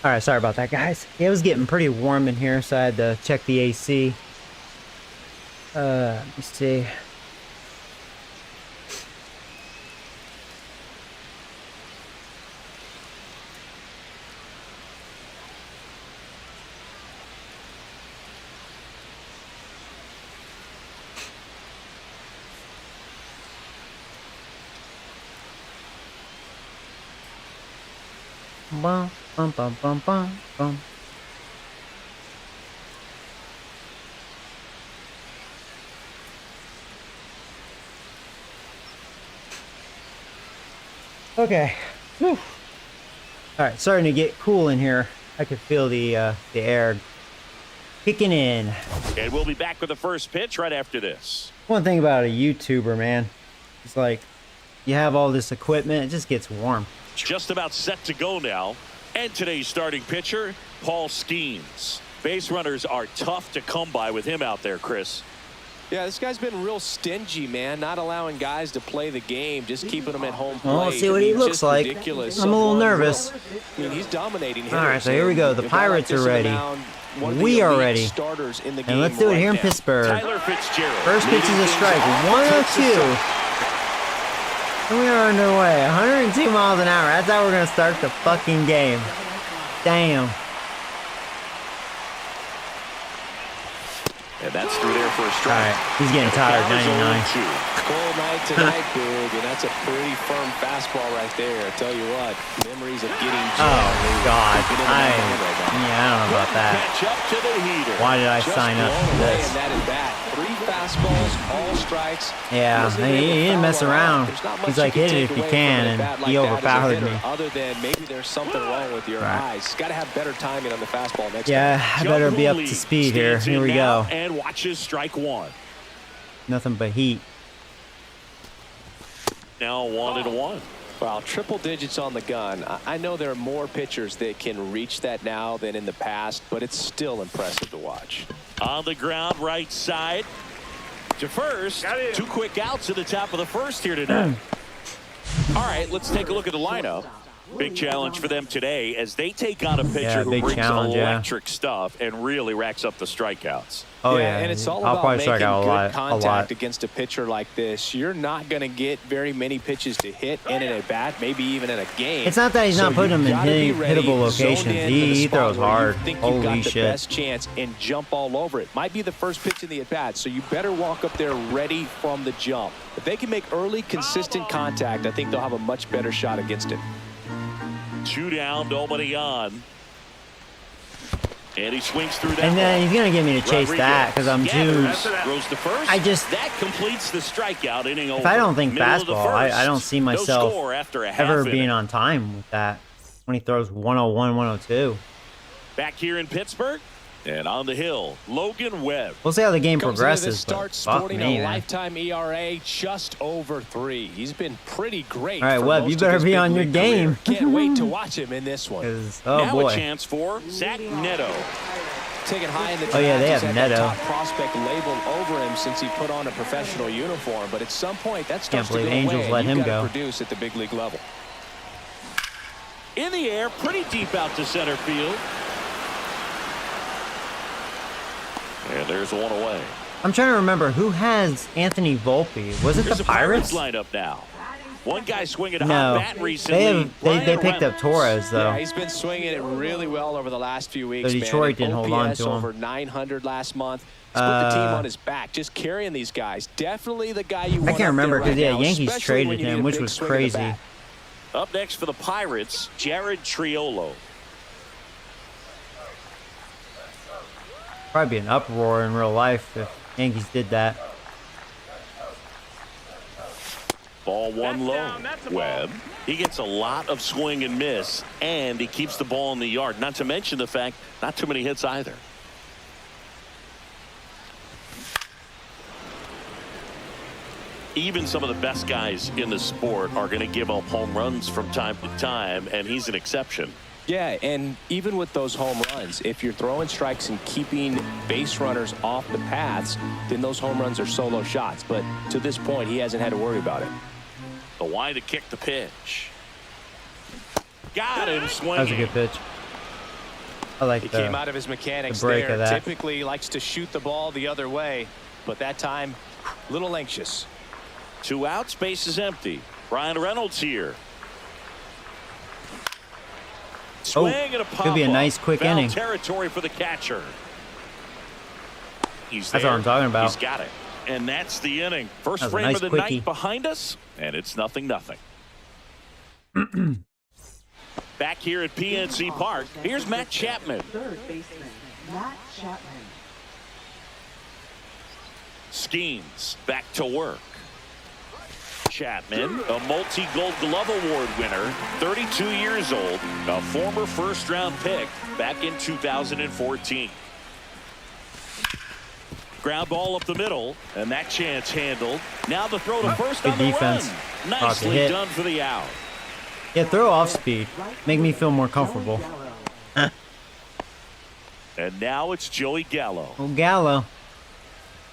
S1: All right, sorry about that, guys. Yeah, it was getting pretty warm in here, so I had to check the AC. Let me see. Bum, bum, bum, bum, bum, bum. Okay. Whew. All right, starting to get cool in here. I could feel the air kicking in.
S2: And we'll be back with the first pitch right after this.
S1: One thing about a YouTuber, man, it's like you have all this equipment, it just gets warm.
S2: Just about set to go now. And today's starting pitcher, Paul Skeens. Base runners are tough to come by with him out there, Chris.
S3: Yeah, this guy's been real stingy, man. Not allowing guys to play the game, just keeping them at home plate.
S1: Oh, let's see what he looks like.
S3: Ridiculous.
S1: I'm a little nervous.
S3: I mean, he's dominating hitters.
S1: All right, so here we go. The Pirates are ready. We are ready. And let's do it here in Pittsburgh.
S2: Tyler Fitzgerald.
S1: First pitch is a strike. 102. And we are underway. 102 miles an hour. That's how we're going to start the fucking game. Damn.
S2: And that's through there for a strike.
S1: All right. He's getting tired. 99.
S3: Cold night tonight, Big, and that's a pretty firm fastball right there. I tell you what, memories of getting jammed.
S1: Oh, God. I don't know about that. Why did I sign up for this?
S3: And that is bad. 3 fastballs, all strikes.
S1: Yeah, he didn't mess around. He's like, hit it if you can, and he overpowered me.
S3: Other than maybe there's something wrong with your eyes. Got to have better timing on the fastball next time.
S1: Yeah, I better be up to speed here. Here we go.
S2: And watches strike 1.
S1: Nothing but heat.
S2: Now 1-1.
S3: Well, triple digits on the gun. I know there are more pitchers that can reach that now than in the past, but it's still impressive to watch.
S2: On the ground, right side to first. 2 quick outs at the top of the first here tonight. All right, let's take a look at the lineup. Big challenge for them today as they take on a pitcher who
S1: big
S2: brings
S1: challenge,
S2: electric stuff and really racks up the strikeouts.
S1: Oh yeah,
S3: and it's all
S1: I'll
S3: about
S1: probably
S3: making
S1: strike out
S3: good
S1: a
S3: contact
S1: lot.
S3: against a pitcher like this. You're not going to get very many pitches to hit in an at-bat, maybe even in a game.
S1: It's not that he's not putting them in hittable locations. He throws hard. Holy shit.
S3: The best chance and jump all over it. Might be the first pitch in the at-bat, so you better walk up there ready from the jump. If they can make early, consistent contact, I think they'll have a much better shot against him.
S2: 2 down, nobody on. And he swings through that.
S1: And then he's gonna get me to chase that because I'm juiced.
S2: Throws to first. That completes the strikeout inning.
S1: If I don't think fastball, I don't see myself ever being
S2: inning.
S1: on time with that. When he throws 101, 102.
S2: Back here in Pittsburgh, and on the hill, Logan Webb.
S1: We'll see how the game
S3: Comes
S1: progresses.
S3: into this start
S1: But fuck
S3: sporting
S1: me,
S3: a
S1: man.
S3: lifetime ERA just over 3. He's been pretty great.
S1: All right,
S3: for
S1: Webb,
S3: most
S1: you
S3: of
S1: better
S3: his
S1: be
S3: big
S1: on your
S3: league
S1: game.
S3: career. Can't wait to watch him in this one.
S1: 'Cause, oh
S2: now
S1: boy.
S2: a chance for Zach Neto.
S3: Taken high in the draft.
S1: Oh, yeah, they
S3: he's
S1: have
S3: had that
S1: Neto.
S3: top prospect labeled over him since he put on a professional uniform. But at some point, that starts to go
S1: believe Angels
S3: away.
S1: let him
S3: You've got
S1: go.
S3: to produce at the big league level.
S2: In the air, pretty deep out to center field. And there's one away.
S1: I'm trying to remember who has Anthony Volpe. Was it
S2: Here's
S1: the Pirates?
S2: lineup now. One guy swinging a
S1: No,
S2: hot bat recently.
S1: they picked up Torres though.
S3: Yeah, he's been swinging it really well over the last few weeks.
S1: So Detroit
S3: man.
S1: didn't hold on
S3: OPS
S1: to him.
S3: over 900 last month. He's put the team on his back, just carrying these guys. Definitely the guy you want.
S1: I can't remember
S3: because
S1: because Yankees traded him, which was crazy.
S2: Up next for the Pirates, Jared Triolo.
S1: Probably be an uproar in real life if Yankees did that.
S2: Ball one low.
S4: That's a ball.
S2: Webb. He gets a lot of swing and miss, and he keeps the ball in the yard. Not to mention the fact, not too many hits either. Even some of the best guys in the sport are going to give up home runs from time to time, and he's an exception.
S3: Yeah, and even with those home runs, if you're throwing strikes and keeping base runners off the paths, then those home runs are solo shots. But to this point, he hasn't had to worry about it.
S2: The wide to kick the pitch. Got him swinging.
S1: That was a good pitch. I like
S3: He
S1: the
S3: came out of his mechanics
S1: break
S3: there.
S1: of that.
S3: Typically likes to shoot the ball the other way, but that time, a little anxious.
S2: 2 outs, base is empty. Brian Reynolds here. Swing and a pop
S1: could be a nice quick
S2: Foul
S1: inning.
S2: territory for the catcher. He's
S1: That's
S2: there.
S1: what I'm talking about.
S2: He's got it. And that's the inning. First
S1: That was a
S2: frame
S1: nice
S2: of the
S1: quickie.
S2: night behind us, and it's 0-0. Back here at PNC Park, here's Matt Chapman.
S6: Third baseman, Matt Chapman.
S2: Skeens back to work. Chapman, a multi-gold glove award winner, 32 years old, a former first-round pick back in 2014. Ground ball up the middle, and that chance handled. Now the throw to first
S1: Good
S2: on the
S1: defense.
S2: run.
S1: Fucking
S2: Nicely
S1: hit.
S2: done for the out.
S1: Yeah, throw off speed. Make me feel more comfortable.
S2: And now it's Joey Gallo.
S1: Oh, Gallo.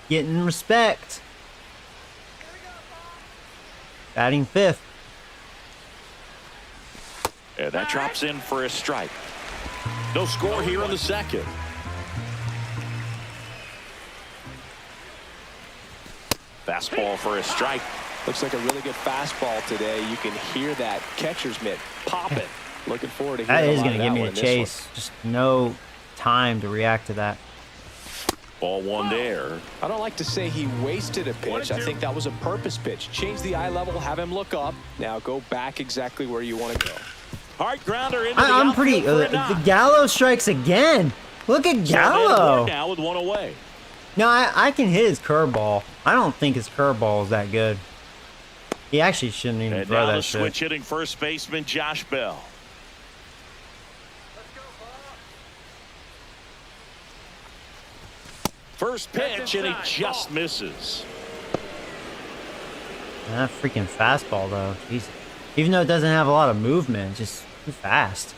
S1: Getting respect. Batting fifth.
S2: And that drops in for a strike. No score here in the second. Fastball for a strike.
S3: Looks like a really good fastball today. You can hear that catcher's mitt popping. Looking forward to hearing
S1: That
S3: a
S1: is
S3: lot
S1: going
S3: of
S1: to give
S3: that
S1: me
S3: one
S1: a
S3: in this one.
S1: chase. Just no time to react to that.
S2: Ball one there.
S3: I don't like to say he wasted a pitch. I think that was a purpose pitch. Change the eye level, have him look up. Now go back exactly where you want to go.
S2: Hard grounder into the
S1: I'm pretty.
S2: outfield for a
S1: The
S2: knock.
S1: Gallo strikes again. Look at
S2: So man
S1: Gallo.
S2: aboard now with one away.
S1: No, I can hit his curveball. I don't think his curveball is that good. He actually shouldn't even
S2: And
S1: throw
S2: now the
S1: that shit.
S2: switch hitting first baseman Josh Bell. First pitch, and he just misses.
S1: That freaking fastball, though. Jesus. Even though it doesn't have a lot of movement, it's just too fast.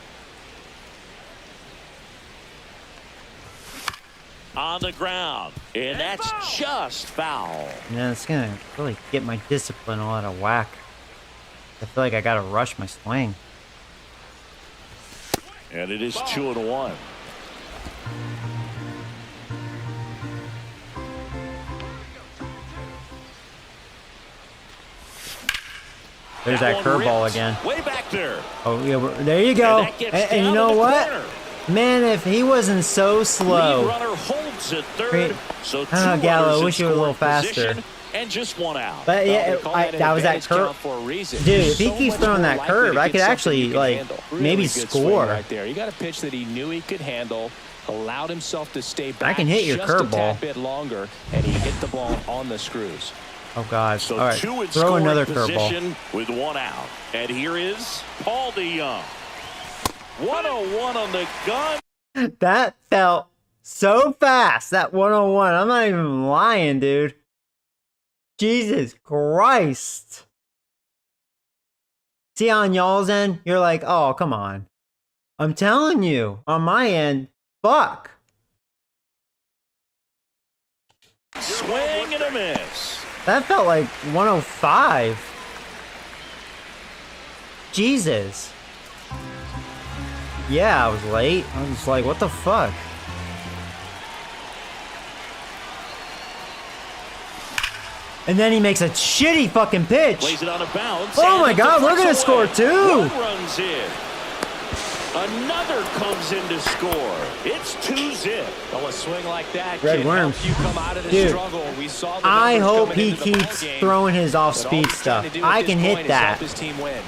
S2: On the ground, and that's just foul.
S1: And then it's going to really get my discipline all out of whack. I feel like I got to rush my swing.
S2: And it is 2-1.
S1: There's that curveball again.
S2: Way back there.
S1: Oh, yeah, there you go. And you know what?
S2: Corner.
S1: Man, if he wasn't so slow.
S2: Lead runner holds at third. So
S1: Gallo, wish you were a little faster.
S2: And just one out.
S1: But yeah, that was that curve. Dude, if he keeps throwing that curve, I could actually, like, maybe score.
S3: Right there. You got a pitch that he knew he could handle. Allowed himself to stay back.
S1: I can hit your curveball.
S3: A bit longer, and he hit the ball on the screws.
S1: Oh God!
S2: So
S1: all right, throw another curveball.
S2: With one out, and here is Paul DeYoung. 101 on the gun.
S1: That felt so fast. That 101. I'm not even lying, dude. Jesus Christ. See, on y'all's end, you're like, oh, come on. I'm telling you, on my end, fuck.
S2: Swing and a miss.
S1: That felt like 105. Jesus. Yeah, I was late. I was just like, what the fuck? And then he makes a shitty fucking pitch.
S2: Plays it on a bounce.
S1: Oh my God, we're gonna score too.
S2: One runs in. Another comes in to score. It's 2-0.
S3: Well, a swing like that
S1: Red
S3: can
S1: Worms.
S3: help you come out of the
S1: Dude,
S3: struggle. We saw the
S1: I
S3: numbers
S1: hope
S3: coming
S1: he
S3: into the
S1: keeps
S3: ballgame,
S1: throwing his
S3: but all
S1: off-speed
S3: he's trying to
S1: stuff.
S3: do at
S1: I
S3: this
S1: can
S3: point
S1: hit
S3: is
S1: that.
S3: help his team win.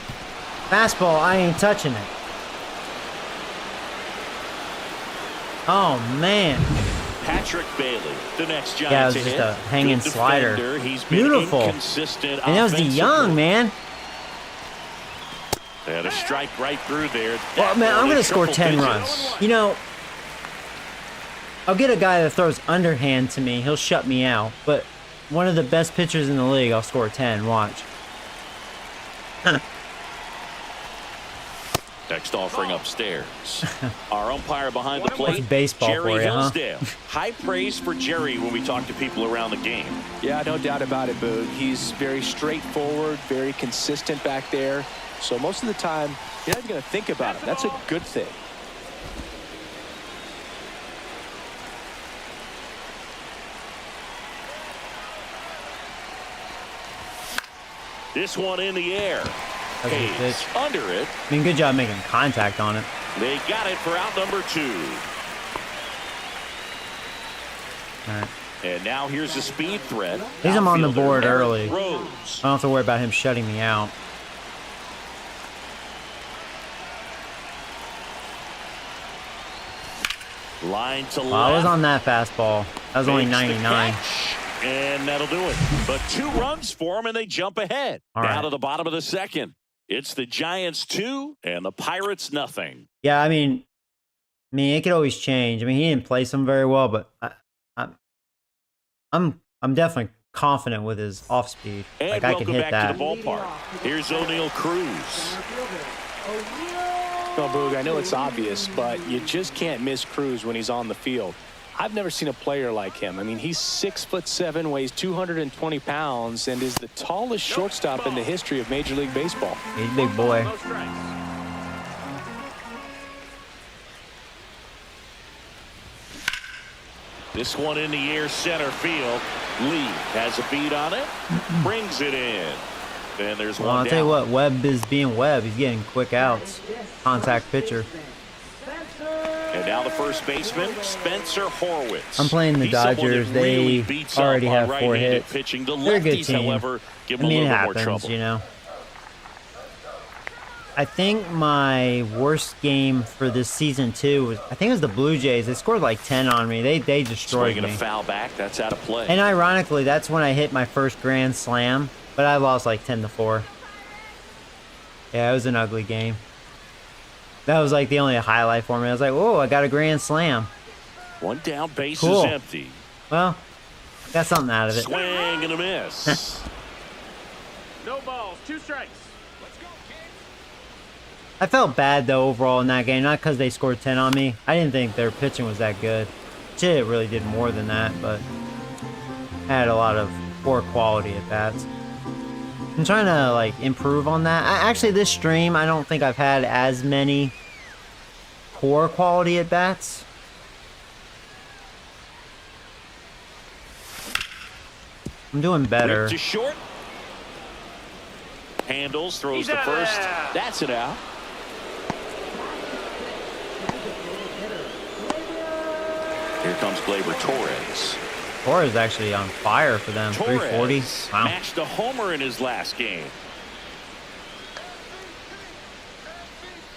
S1: Fastball, I ain't touching it. Oh man.
S2: Patrick Bailey, the next Giant.
S1: Yeah, it was just a hanging slider. Beautiful. And that was DeYoung, man.
S2: They had a strike right through there.
S1: Well, man, I'm going to score 10 runs. You know, I'll get a guy that throws underhand to me. He'll shut me out. But one of the best pitchers in the league, I'll score 10. Watch.
S2: Next offering upstairs. Our umpire behind the plate,
S1: That's baseball
S2: Jerry
S1: for you, huh?
S2: Hillsdale. High praise for Jerry when we talk to people around the game.
S3: Yeah, no doubt about it, Boog. He's very straightforward, very consistent back there. So most of the time, you're not even going to think about it. That's a good thing.
S2: This one in the air.
S1: That's a good
S2: Hayes
S1: pitch.
S2: under it.
S1: I mean, good job making contact on it.
S2: They got it for out number 2.
S1: All right.
S2: And now here's a speed threat.
S1: He's him on the
S2: Outfielder
S1: board
S2: Eric
S1: early.
S2: Rose.
S1: I don't have to worry about him shutting me out.
S2: Line to
S1: Well, I was
S2: left.
S1: on that fastball. That was only
S2: Makes the
S1: 99.
S2: catch, and that'll do it. But 2 runs for them, and they jump ahead.
S1: All
S2: Down
S1: right.
S2: to the bottom of the second. It's the Giants 2 and the Pirates nothing.
S1: Yeah, I mean, it could always change. I mean, he didn't place him very well, but I'm definitely confident with his off speed.
S2: And
S1: Like I can
S2: welcome
S1: hit
S2: back
S1: that.
S2: to the ballpark. Here's O'Neal Cruz.
S3: Well, Boog, I know it's obvious, but you just can't miss Cruz when he's on the field. I've never seen a player like him. I mean, he's 6'7", weighs 220 pounds, and is the tallest shortstop in the history of Major League Baseball.
S1: He's a big boy.
S4: No strikes.
S2: This one in the air center field. Lee has a beat on it. Brings it in. And there's
S1: Well,
S2: one
S1: I'll tell you
S2: down.
S1: what, Webb is being Webb. He's getting quick outs. Contact pitcher.
S2: And now the first baseman, Spencer Horwitz.
S1: I'm playing the
S2: He's someone
S1: Dodgers.
S2: that really
S1: They
S2: beats
S1: already
S2: up on
S1: have 4
S2: right-handed
S1: hits.
S2: Pitching. The
S1: They're a good
S2: lefties,
S1: team.
S2: however, give
S1: I
S2: them
S1: mean,
S2: a
S1: it
S2: little more
S1: happens,
S2: trouble.
S1: you know. I think my worst game for this season too was, I think it was the Blue Jays. They scored like 10 on me. They destroyed
S2: Swinging
S1: me.
S2: a foul back. That's out of play.
S1: And ironically, that's when I hit my first grand slam, but I lost like 10-4. Yeah, it was an ugly game. That was like the only highlight for me. I was like, "Oh, I got a grand slam."
S2: One down, base
S1: Cool.
S2: is empty.
S1: Well, got something out of it.
S2: Swing and a miss.
S4: No balls. 2 strikes.
S1: I felt bad though overall in that game, not because they scored 10 on me. I didn't think their pitching was that good. Shit, really did more than that, but I had a lot of poor quality at bats. I'm trying to like improve on that. Actually, this stream, I don't think I've had as many poor quality at bats. I'm doing better.
S2: To short. Handles, throws to first. That's it out. Here comes Gleyber Torres.
S1: Torres actually on fire for them. 340. Wow.
S2: Matched a homer in his last game.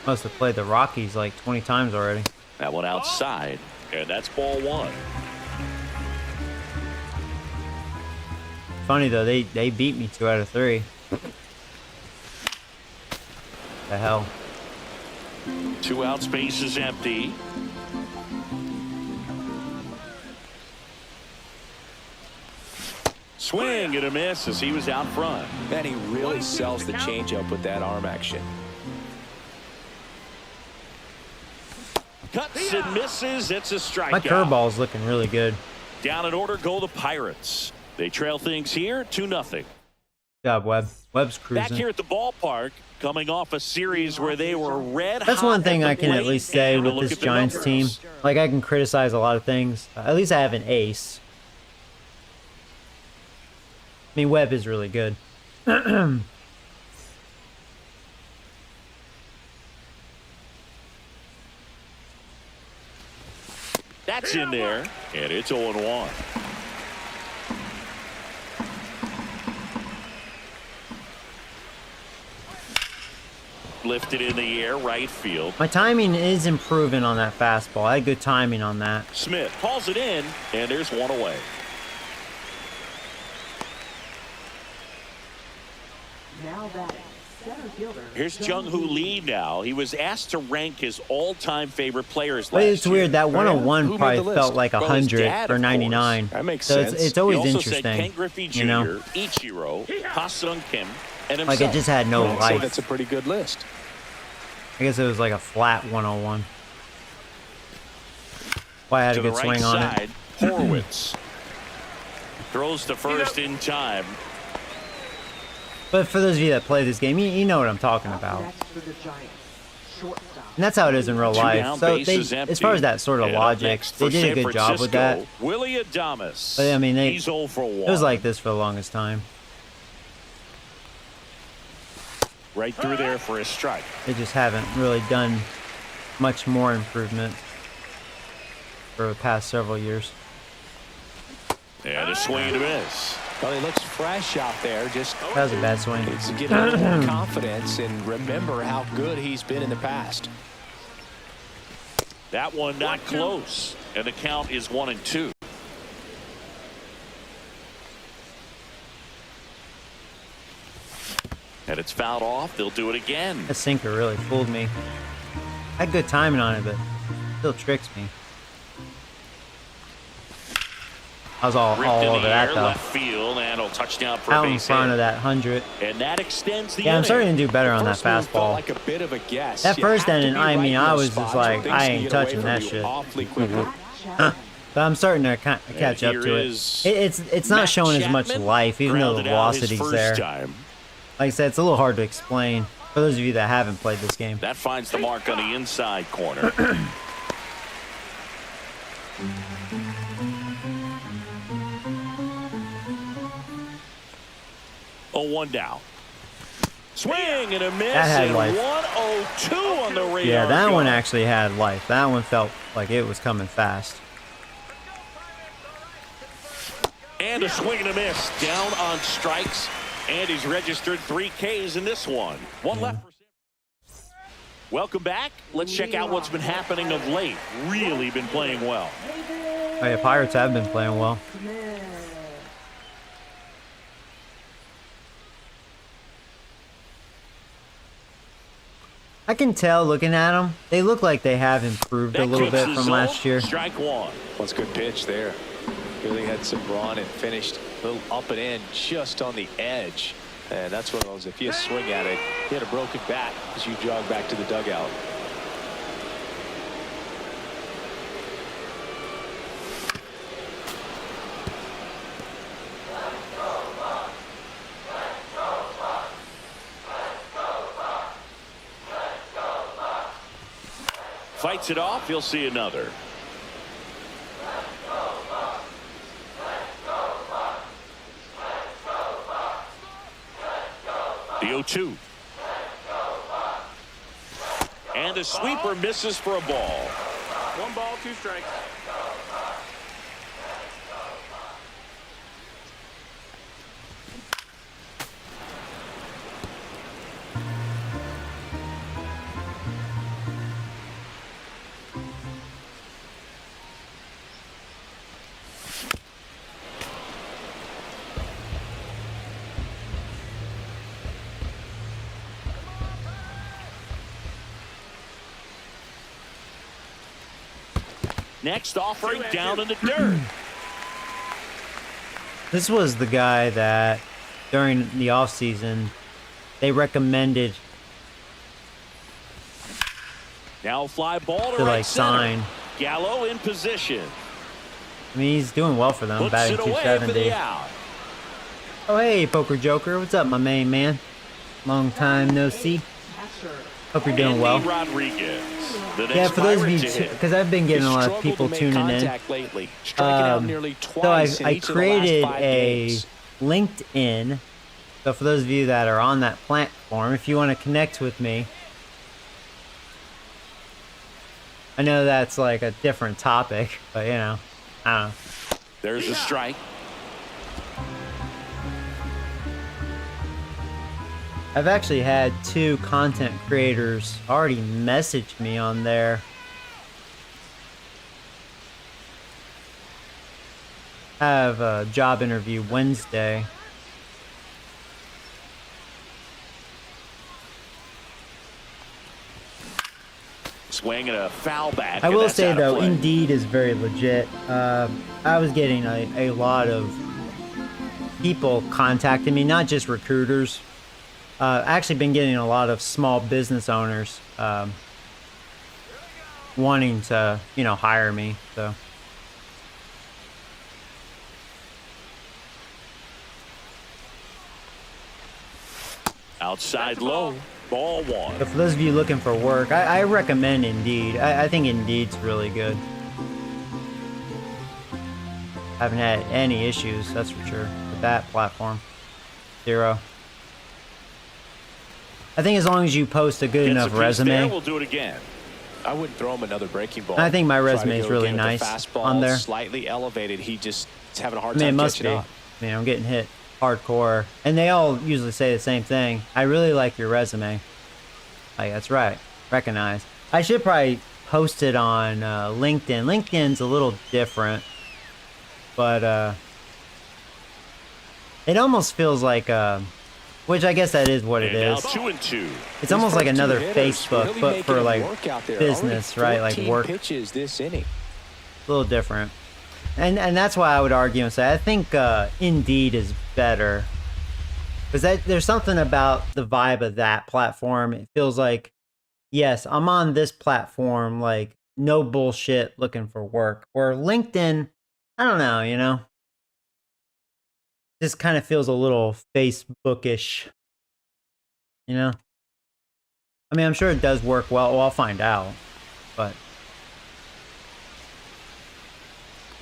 S1: Must have played the Rockies like 20 times already.
S2: That one outside, and that's ball one.
S1: Funny though, they beat me 2 out of 3. The hell.
S2: 2 outs, base is empty. Swing and a miss as he was out front.
S3: Man, he really sells the changeup with that arm action.
S2: Cuts and misses. It's a strikeout.
S1: My curveball's looking really good.
S2: Down in order go the Pirates. They trail things here 2-0.
S1: Good job, Webb. Webb's cruising.
S2: Back here at the ballpark, coming off a series where they were red hot.
S1: That's one thing
S2: at
S1: I
S2: the
S1: can at
S2: plate,
S1: least say
S2: and
S1: with
S2: look
S1: this
S2: at the
S1: Giants team.
S2: numbers.
S1: Like, I can criticize a lot of things. At least I have an ace. I mean, Webb is really good.
S2: That's in there, and it's 0-1. Lifted in the air, right field.
S1: My timing is improving on that fastball. I had good timing on that.
S2: Smith calls it in, and there's one away.
S6: Now batting, center fielder.
S2: Here's Jung-Hoo Lee now. He was asked to rank his all-time favorite players
S1: But
S2: last
S1: it's weird.
S2: year.
S1: That 101
S3: Who made
S1: probably
S3: the list?
S1: felt like
S3: Well, his
S1: 100
S3: dad,
S1: or
S3: of
S1: 99.
S3: course. That makes
S1: So
S3: sense.
S1: it's always
S2: He also said Ken
S1: interesting.
S2: Griffey Jr.,
S1: You know?
S2: Ichiro, Ha-Seong Kim, and himself.
S1: Like, it just had no
S3: I'd say
S1: life.
S3: that's a pretty good list.
S1: I guess it was like a flat 101. Well, I had a
S2: to the
S1: good
S2: right
S1: swing on it.
S2: side, Horwitz throws to first in time.
S1: But for those of you that play this game, you know what I'm talking about.
S6: Next for the Giants, shortstop.
S1: And that's how it is in real life.
S2: Down,
S1: So
S2: bases
S1: they,
S2: empty.
S1: as far as that sort of
S2: And up
S1: logic,
S2: next
S1: they
S2: for
S1: did a
S2: San
S1: good job with that.
S2: Francisco, Willie Adames.
S1: But I mean,
S2: He's 0 for 1.
S1: It was like this for the longest time.
S2: Right through there for a strike.
S1: They just haven't really done much more improvement for the past several years.
S2: And a swing and a miss.
S3: Well, he looks fresh out there. Just
S1: That was a bad swing.
S3: needs to get a little more confidence and remember how good he's been in the past.
S2: That one not close. And the count is 1-2. And it's fouled off. They'll do it again.
S1: That sinker really fooled me. I had good timing on it, but still tricks me. I was all
S2: Ripped in
S1: over
S2: the
S1: that
S2: air,
S1: though.
S2: left field, and a touchdown for a
S1: Out in
S2: base
S1: front
S2: hit.
S1: of that 100.
S2: And that extends the
S1: Yeah, I'm
S2: inning.
S1: starting to do better on that
S3: First move felt
S1: fastball.
S3: like a bit of a guess.
S1: That
S3: You
S1: first
S3: have to
S1: inning,
S3: be
S1: I
S3: right
S1: mean,
S3: in
S1: I
S3: those
S1: was just
S3: spots
S1: like,
S3: or things
S1: I
S3: can
S1: ain't
S3: get away
S1: touching
S3: from
S1: that
S3: you
S1: shit.
S3: awfully quickly.
S6: Matt Chapman.
S1: But I'm starting to catch up
S2: here
S1: to it.
S2: is
S1: It's not
S2: Matt
S1: showing as much
S2: Chapman,
S1: life, even though the
S2: grounded out his
S1: velocity's
S2: first
S1: there.
S2: time.
S1: Like I said, it's a little hard to explain for those of you that haven't played this game.
S2: That finds the mark on the inside corner. Oh, 1 down. Swing and a miss.
S1: That had
S2: and
S1: life.
S2: 102 on the radar.
S1: Yeah, that one
S2: gun.
S1: actually had life. That one felt like it was coming fast.
S2: And a swing and a miss. Down on strikes. And he's registered 3 Ks in this one. One left for San. Welcome back. Let's check out what's been happening of late. Really been playing well.
S1: Oh yeah, Pirates have been playing well. I can tell looking at them, they look like they have improved a
S2: That
S1: little
S2: keeps
S1: bit
S2: the
S1: from
S2: zone.
S1: last year.
S2: Strike one.
S3: What's a good pitch there. Really had some run and finished a little up and in just on the edge. And that's one of those, if you swing at it, you had a broken bat as you jog back to the dugout.
S2: Fights it off. You'll see another. The 0-2. And the sweeper misses for a ball.
S4: 1 ball, 2 strikes.
S2: Next offering down in the dirt.
S1: This was the guy that during the offseason they recommended
S2: Now fly ball to
S1: to
S2: right
S1: like
S2: center.
S1: sign.
S2: Gallo in position.
S1: I mean, he's doing well for them,
S2: Puts
S1: batting
S2: it away for
S1: 270.
S2: the out.
S1: Oh, hey, Poker Joker. What's up, my main man? Long time no see.
S6: Catcher.
S1: Hope you're doing
S2: Andy
S1: well.
S2: Rodriguez. The
S1: Yeah,
S2: next
S1: for those of
S2: Pirate
S1: you,
S2: to hit.
S1: because I've been getting a lot of people tuning in.
S3: Lately, striking out nearly
S1: So
S3: twice in
S1: I
S3: each
S1: created
S3: of the last 5
S1: a
S3: games.
S1: LinkedIn. So for those of you that are on that platform, if you want to connect with me, I know that's like a different topic, but you know, I don't know.
S2: There's a strike.
S1: I've actually had 2 content creators already message me on there. I have a job interview Wednesday.
S2: Swing and a foul back.
S1: I
S2: and
S1: will
S2: that's
S1: say
S2: out of
S1: though,
S2: play.
S1: Indeed is very legit. I was getting a lot of people contacting me, not just recruiters. Actually been getting a lot of small business owners wanting to, you know, hire me. So
S2: Outside low. Ball 1.
S1: but for those of you looking for work, I recommend Indeed. I think Indeed's really good. Haven't had any issues, that's for sure, with that platform. 0. I think as long as you post a good
S2: Gets
S1: enough
S2: a piece
S1: resume.
S2: there, we'll do it again.
S3: I wouldn't throw him another breaking ball.
S1: I think my
S3: Try to
S1: resume is
S3: go
S1: really
S3: again with a
S1: nice
S3: fastball
S1: on there.
S3: Slightly elevated. He just is having a hard
S1: I mean, it
S3: time
S1: must
S3: catching
S1: be.
S3: up.
S1: I mean, I'm getting hit hardcore. And they all usually say the same thing. I really like your resume. Like, that's right. Recognize. I should probably post it on LinkedIn. LinkedIn's a little different. But it almost feels like, which I guess that is what it
S2: And now
S1: is.
S2: 2-2.
S1: It's almost like
S3: First 2
S1: another
S3: hitters
S1: Facebook,
S3: really
S1: but
S3: making
S1: for
S3: him
S1: like
S3: work out there.
S1: business,
S3: Already
S1: right? Like
S3: 14
S1: work.
S3: pitches this inning.
S1: A little different. And that's why I would argue and say I think Indeed is better. Because there's something about the vibe of that platform. It feels like, yes, I'm on this platform, like, no bullshit looking for work. Or LinkedIn, I don't know, you know? Just kind of feels a little Facebookish, you know? I mean, I'm sure it does work well. Well, I'll find out. But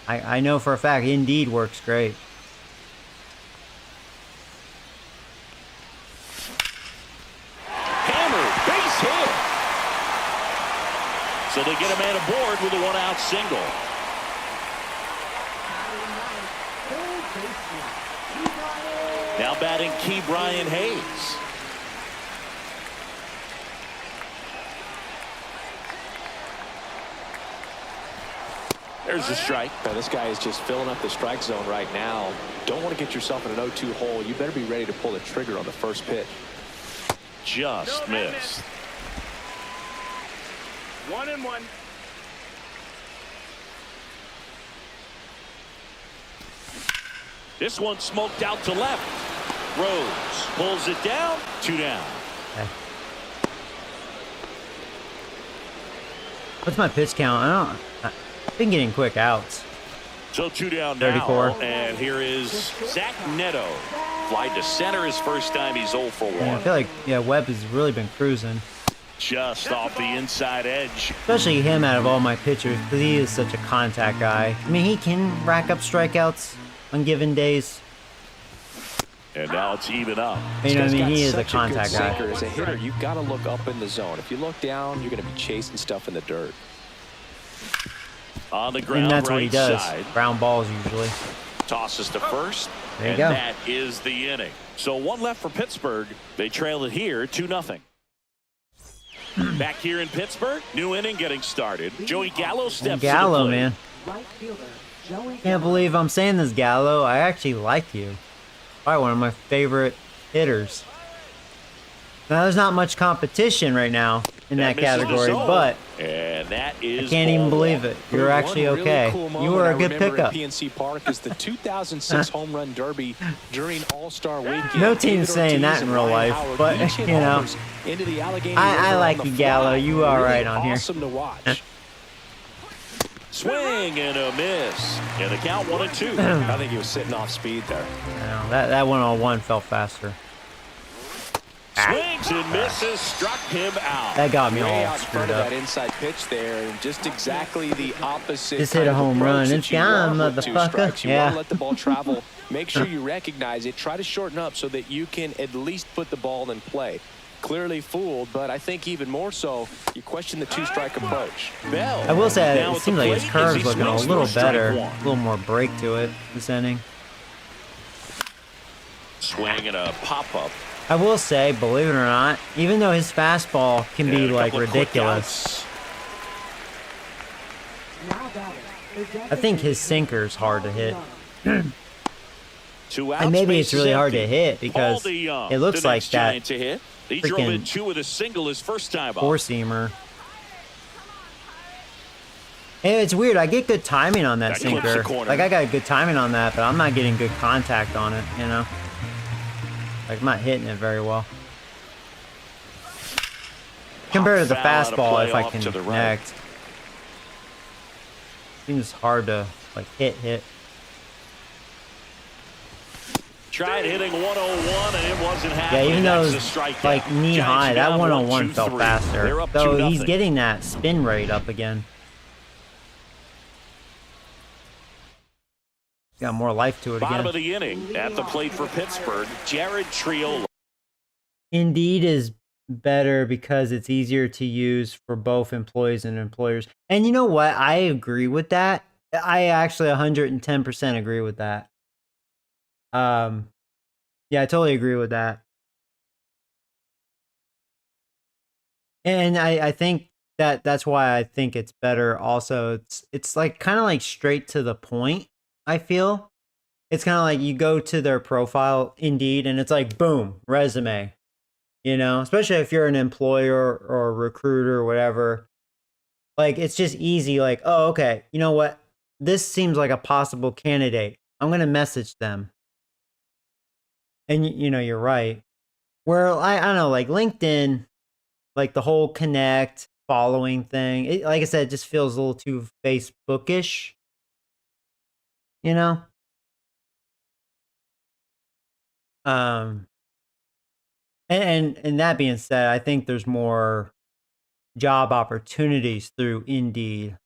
S1: I know for a fact Indeed works great.
S2: Hammered. Base hit. So they get a man aboard with a 1-out single. Now batting Key Brian Hayes. There's the strike.
S3: Now, this guy is just filling up the strike zone right now. Don't want to get yourself in an 0-2 hole. You better be ready to pull the trigger on the first pitch.
S2: Just missed.
S4: 1-1.
S2: This one smoked out to left. Rose pulls it down. 2 down.
S1: Okay. What's my pitch count? I've been getting quick outs.
S2: So 2 down
S1: 34.
S2: now. And here is Zach Neto. Fly to center his first time. He's 0 for 1.
S1: Yeah, I feel like Webb has really been cruising.
S2: just off the inside edge.
S1: Especially him out of all my pitchers, because he is such a contact guy. I mean, he can rack up strikeouts on given days.
S2: And now it's even up.
S1: You know what I mean? He is a contact guy.
S3: As a hitter, you've got to look up in the zone. If you look down, you're going to be chasing stuff in the dirt.
S2: On the ground,
S1: And that's what he
S2: right
S1: does.
S2: side.
S1: Ground balls usually.
S2: Tosses to first.
S1: There you
S2: and
S1: go.
S2: that is the inning. So one left for Pittsburgh. They trail it here 2-0. Back here in Pittsburgh, new inning getting started. Joey Gallo steps to the
S1: Gallo,
S2: plate.
S1: man.
S6: Right fielder, Joey
S1: Can't believe I'm saying this, Gallo. I actually like you. Probably one of my favorite hitters. Now, there's not much competition right now in that
S2: misses the
S1: category,
S2: zone.
S1: but
S2: And that is
S1: I can't even
S2: ball
S1: believe
S2: one.
S1: it. You're actually
S3: One really
S1: okay.
S3: cool
S1: You were a
S3: moment
S1: good
S3: I remember
S1: pickup.
S3: at PNC Park is the 2006 Home Run Derby during All-Star Weekend.
S1: No team's
S3: David
S1: saying
S3: Ortiz
S1: that in
S3: and
S1: real
S3: Ryan
S1: life,
S3: Howard
S1: but,
S3: each hit
S1: you know,
S3: homers into the Allegheny
S1: I
S3: River
S1: like
S3: on the
S1: you, Gallo.
S3: fly.
S1: You are
S3: Really
S1: right on here.
S3: awesome to watch.
S2: Swing and a miss. And the count 1-2.
S3: I think he was sitting off speed there.
S1: No, that one-on-one felt faster.
S2: Swings and misses, struck him out.
S1: That got me
S3: Way
S1: all
S3: out in
S1: screwed
S3: front of
S1: up.
S3: that inside pitch there, and just exactly the opposite.
S1: Just hit a
S3: kind of
S1: home
S3: approach
S1: run.
S3: that
S1: It's
S3: you
S1: gone,
S3: want with two
S1: motherfucker.
S3: strikes. You
S1: Yeah.
S3: want to let the ball travel. Make sure you recognize it. Try to shorten up so that you can at least put the ball in play. Clearly fooled, but I think even more so, you question the two-strike approach.
S2: Bell.
S1: I will say
S2: now
S1: it
S2: at
S1: seems
S2: the
S1: like his
S2: plate as he
S1: curve's looking a
S2: swings for
S1: little
S2: strike
S1: better,
S2: one.
S1: a little more break to it this inning.
S2: Swing and a pop-up.
S1: I will say, believe it or not, even though his fastball can be
S2: And a
S1: like
S2: couple of quick
S1: ridiculous,
S2: outs.
S6: Now batting, the
S1: I think his sinker's hard to hit.
S2: Two outs,
S1: And maybe it's
S2: bases
S1: really hard to
S2: empty.
S1: hit because
S2: Paul DeYoung,
S1: it looks
S2: the
S1: like
S2: next
S1: that
S2: Giant to hit. He drove in
S1: freaking
S2: two with a single his first time up.
S1: four-seamer. And it's weird. I get good timing on that
S2: That clips the
S1: sinker.
S2: corner.
S1: Like, I got good timing on that, but I'm not getting good contact on it, you know? Like, I'm not hitting it very well. Compared to the
S2: Foul out of
S1: fastball,
S2: play
S1: if I
S2: off
S1: can
S2: to the right.
S1: connect. Seems hard to, like, hit.
S2: Tried hitting 101 and it wasn't
S1: Yeah,
S2: happening.
S1: even though
S2: That's
S1: it's
S2: a strikeout.
S1: like knee
S2: Giants
S1: high, that
S2: down
S1: 101 felt
S2: 1-2-3.
S1: faster.
S2: They're up
S1: So
S2: 2-0.
S1: he's getting that spin rate up again. Got more life to it
S2: Bottom
S1: again.
S2: of the inning at the plate for Pittsburgh, Jared Triola.
S1: Indeed is better because it's easier to use for both employees and employers. And you know what? I agree with that. I actually 110% agree with that. Yeah, I totally agree with that. And I think that's why I think it's better also. It's like kind of like straight to the point, I feel. It's kind of like you go to their profile, Indeed, and it's like, boom, resume. You know, especially if you're an employer or a recruiter or whatever. Like, it's just easy. Like, oh, okay, you know what? This seems like a possible candidate. I'm going to message them. And, you know, you're right. Where, I don't know, like LinkedIn, like the whole connect, following thing, like I said, it just feels a little too Facebookish. You know? And that being said, I think there's more job opportunities through Indeed.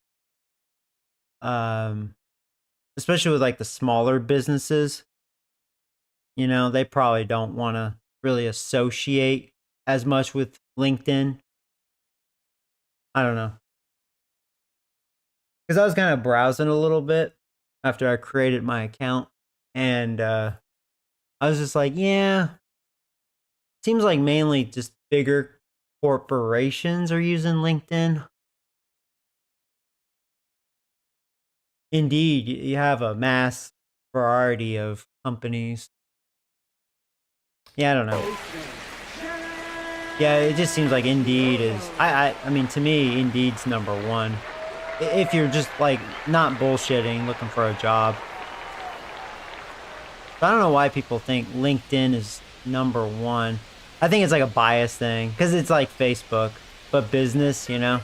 S1: Especially with like the smaller businesses. You know, they probably don't want to really associate as much with LinkedIn. I don't know. Because I was kind of browsing a little bit after I created my account. And I was just like, yeah. Seems like mainly just bigger corporations are using LinkedIn. Indeed, you have a mass variety of companies. Yeah, I don't know. Yeah, it just seems like Indeed is... I mean, to me, Indeed's number one. If you're just, like, not bullshitting, looking for a job. But I don't know why people think LinkedIn is number one. I think it's like a bias thing. Because it's like Facebook. But business, you know?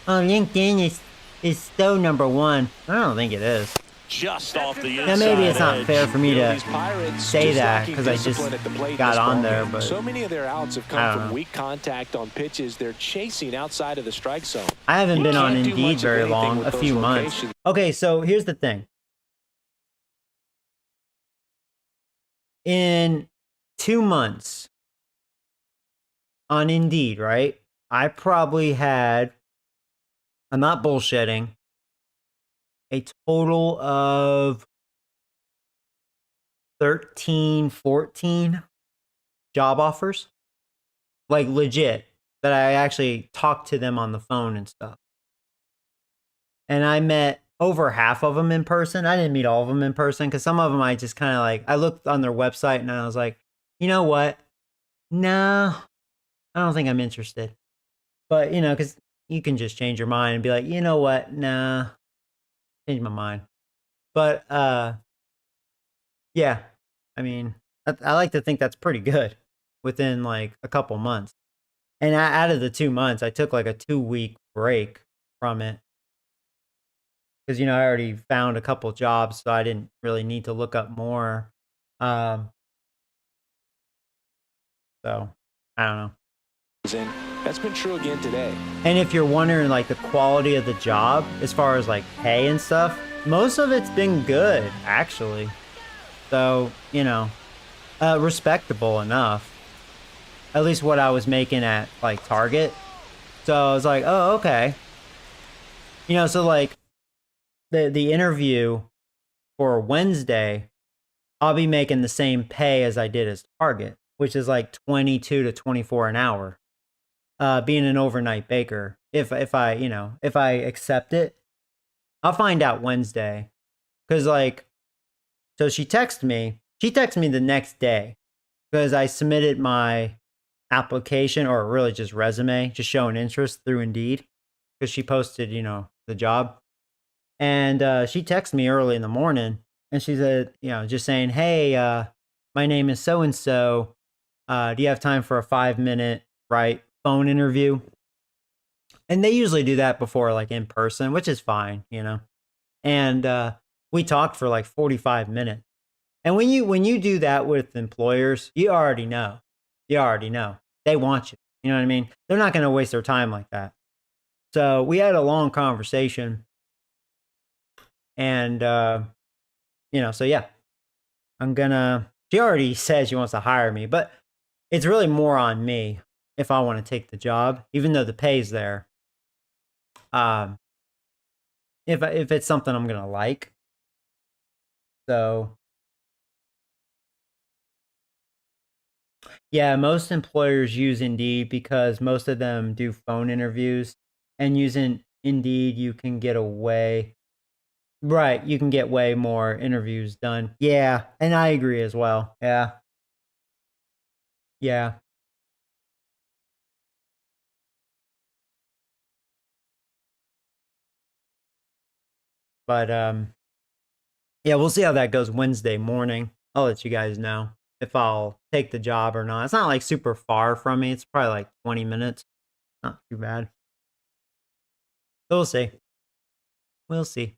S1: Oh, LinkedIn is so number one. I don't think it is.
S2: just off the
S1: Now,
S2: inside
S1: maybe it's not
S2: edge.
S1: fair for me to
S3: These Pirates
S1: say
S3: just
S1: that
S3: lacking
S1: because I just
S3: discipline at the plate
S1: got
S3: this
S1: on
S3: ballgame.
S1: there, but
S3: So many of their outs have
S1: I
S3: come
S1: don't
S3: from
S1: know.
S3: weak contact on pitches they're chasing outside of the strike zone.
S1: I haven't been on
S3: Can't do
S1: Indeed
S3: much of
S1: very
S3: anything
S1: long,
S3: with
S1: a
S3: those
S1: few months.
S3: locations.
S1: Okay, so here's the thing. In 2 months on Indeed, right? I probably had, I'm not bullshitting, a total of 13, 14 job offers. Like legit, that I actually talked to them on the phone and stuff. And I met over half of them in person. I didn't meet all of them in person because some of them I just kind of like, I looked on their website and I was like, you know what? No, I don't think I'm interested. But, you know, because you can just change your mind and be like, you know what? Nah, change my mind. But, yeah, I mean, I like to think that's pretty good within like a couple months. And out of the 2 months, I took like a 2-week break from it. Because, you know, I already found a couple jobs, so I didn't really need to look up more. So, I don't know.
S3: And that's been true again today.
S1: And if you're wondering, like, the quality of the job, as far as, like, pay and stuff, most of it's been good, actually. So, you know, respectable enough. At least what I was making at, like, Target. So I was like, oh, okay. You know, so, like, the interview for Wednesday, I'll be making the same pay as I did as Target, which is like 22 to 24 an hour. Being an overnight baker, if I, you know, if I accept it, I'll find out Wednesday. Cause like, so she texted me the next day because I submitted my application, or really just resume, just showing interest through Indeed, because she posted, you know, the job. And she texted me early in the morning and she said, you know, just saying, hey, my name is so and so. Do you have time for a 5-minute, right, phone interview? And they usually do that before, like, in person, which is fine, you know. And we talked for like 45 minutes. And when you do that with employers, you already know. They want you. You know what I mean? They're not going to waste their time like that. So we had a long conversation. And, you know, so yeah, she already said she wants to hire me, but it's really more on me if I want to take the job, even though the pay's there. If it's something I'm going to like. So, yeah, most employers use Indeed because most of them do phone interviews, and using Indeed, you can get away. Right, you can get way more interviews done. Yeah, and I agree as well. Yeah. Yeah. But yeah, we'll see how that goes Wednesday morning. I'll let you guys know if I'll take the job or not. It's not like super far from me. It's probably like 20 minutes. Not too bad. So we'll see. We'll see.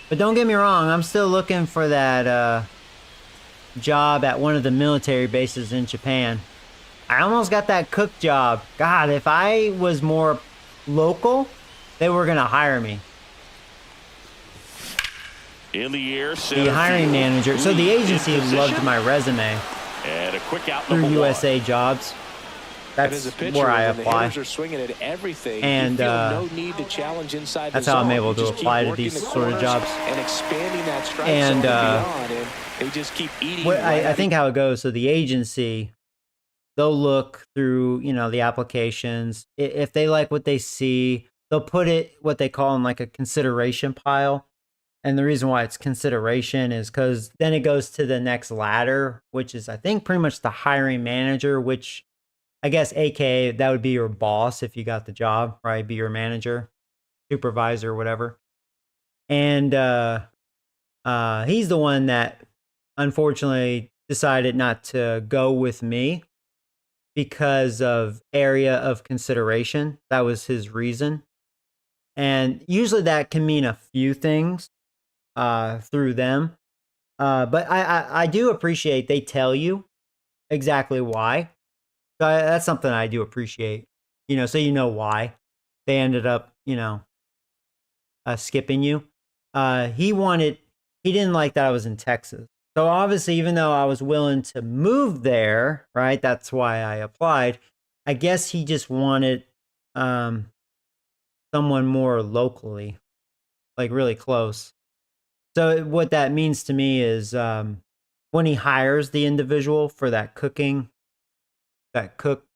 S1: But don't get me wrong, I'm still looking for that job at one of the military bases in Japan. I almost got that cook job. God, if I was more local, they were going to hire me.
S2: In the air,
S1: The hiring manager. So the agency loved my resume
S2: and a quick out
S1: through
S2: number
S1: USA
S2: one.
S1: Jobs.
S3: And
S1: That's
S3: as a pitcher,
S1: where I
S3: when the
S1: apply.
S3: hitters are swinging at everything,
S1: And,
S3: you feel no need to challenge inside
S1: that's
S3: the
S1: how
S3: zone.
S1: I'm able
S3: You
S1: to
S3: just keep
S1: apply to
S3: working
S1: these
S3: the
S1: sort of
S3: corners
S1: jobs.
S3: and expanding that strike
S1: And,
S3: zone and beyond, and they just keep eating.
S1: I think how it goes, so the agency, they'll look through, you know, the applications. If they like what they see, they'll put it, what they call, in like a consideration pile. And the reason why it's consideration is because then it goes to the next ladder, which is, I think, pretty much the hiring manager, which I guess AKA that would be your boss if you got the job, right? Be your manager, supervisor, whatever. And he's the one that unfortunately decided not to go with me. because of area of consideration. That was his reason. And usually that can mean a few things through them. But I do appreciate they tell you exactly why. So that's something I do appreciate. So you know why they ended up, skipping you. He didn't like that I was in Texas. So obviously, even though I was willing to move there, right? That's why I applied. I guess he just wanted someone more locally, like really close. So what that means to me is when he hires the individual for that cook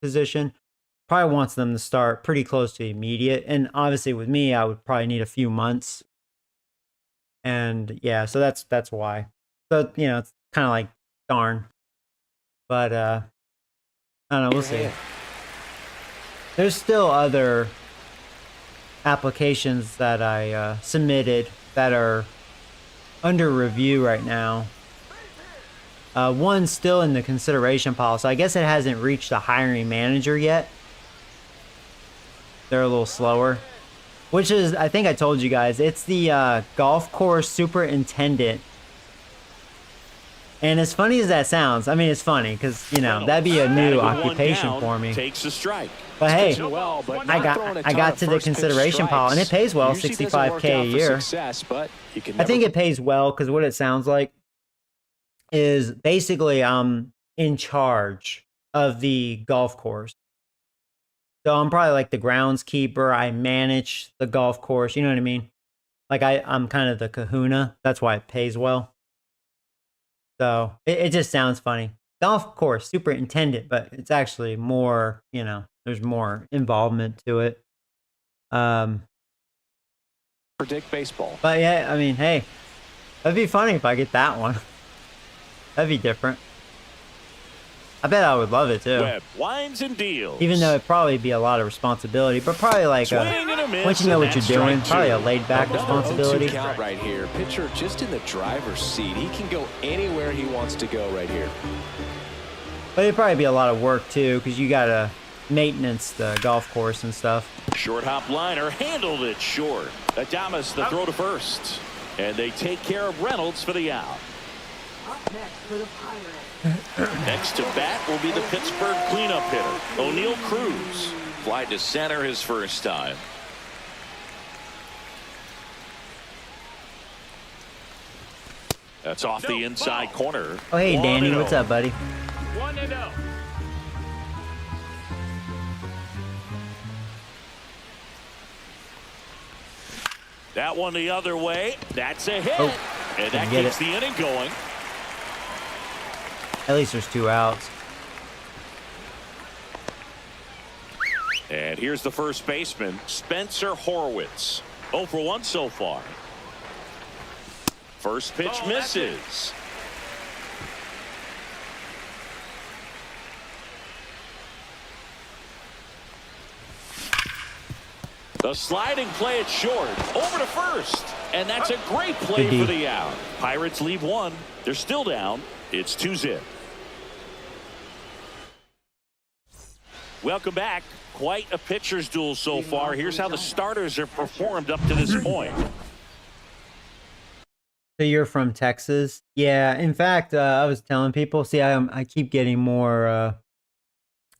S1: position, probably wants them to start pretty close to immediate. And obviously with me, I would probably need a few months. And yeah, so that's why. So, it's kind of like darn. But I don't know, we'll see. There's still other applications that I submitted that are under review right now. One's still in the consideration pile, so I guess it hasn't reached the hiring manager yet. They're a little slower. Which is, I think I told you guys, it's the golf course superintendent. And as funny as that sounds, I mean, it's funny because, that'd be a new occupation for me.
S2: Takes a strike.
S1: But hey,
S3: well, but
S1: I got to the consideration pile, and it pays well, $65K a year. I think it pays well because what it sounds like is basically I'm in charge of the golf course. So I'm probably like the groundskeeper. I manage the golf course. You know what I mean? Like I'm kind of the kahuna. That's why it pays well. So it just sounds funny. Golf course superintendent, but it's actually more, there's more involvement to it.
S3: Predict baseball.
S1: But yeah, I mean, hey, that'd be funny if I get that one. That'd be different. I bet I would love it too.
S2: Webb winds and deals.
S1: Even though it'd probably be a lot of responsibility, but probably like once you know what you're doing, probably a laid-back responsibility.
S3: Count right here. Pitcher just in the driver's seat. He can go anywhere he wants to go right here.
S1: But it'd probably be a lot of work too, because you gotta maintenance the golf course and stuff.
S2: Short hop liner handled it short. Adamas the throw to first, and they take care of Reynolds for the out.
S6: Up next for the Pirates.
S2: Next to bat will be the Pittsburgh cleanup hitter, O'Neal Cruz. Fly to center his first time. That's off the inside corner.
S1: Oh, hey, Danny, what's up, buddy?
S4: 1-0.
S2: That one the other way. That's a hit.
S1: Oh,
S2: and that keeps the inning going.
S1: At least there's 2 outs.
S2: And here's the first baseman, Spencer Horwitz. 0 for 1 so far. First pitch misses. The sliding play at short, over to first, and that's a great play for the out. Pirates leave 1. They're still down. It's 2-0. Welcome back. Quite a pitcher's duel so far. Here's how the starters have performed up to this point.
S1: So you're from Texas? Yeah. In fact, I was telling people. See, I keep getting more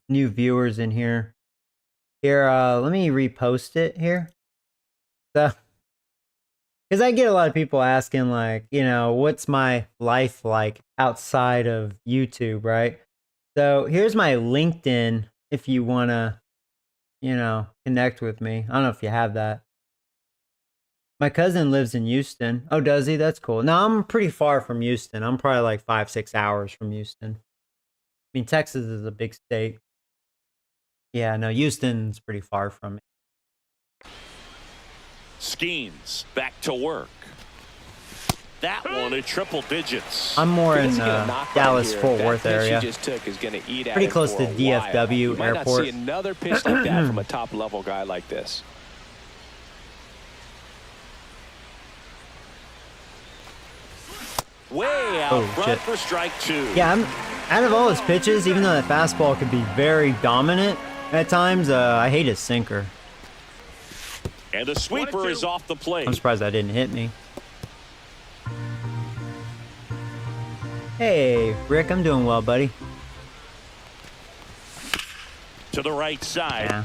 S1: new viewers in here. Here, let me repost it here. So, because I get a lot of people asking, like, what's my life like outside of YouTube, right? So here's my LinkedIn if you want to, connect with me. I don't know if you have that. My cousin lives in Houston. Oh, does he? That's cool. No, I'm pretty far from Houston. I'm probably like 5-6 hours from Houston. I mean, Texas is a big state. Yeah, no, Houston's pretty far from me.
S2: Skeens back to work. That one at triple digits.
S1: I'm more in Dallas Fort Worth area. Pretty close to DFW
S3: Airport. Might not see another pitch like that from a top level guy like this.
S2: Way out front for strike 2.
S1: Yeah, Out of all his pitches, even though that fastball could be very dominant at times, I hate his sinker.
S2: And the sweeper is off the plate.
S1: I'm surprised that didn't hit me. Hey, Rick, I'm doing well, buddy.
S2: To the right side.
S1: Yeah,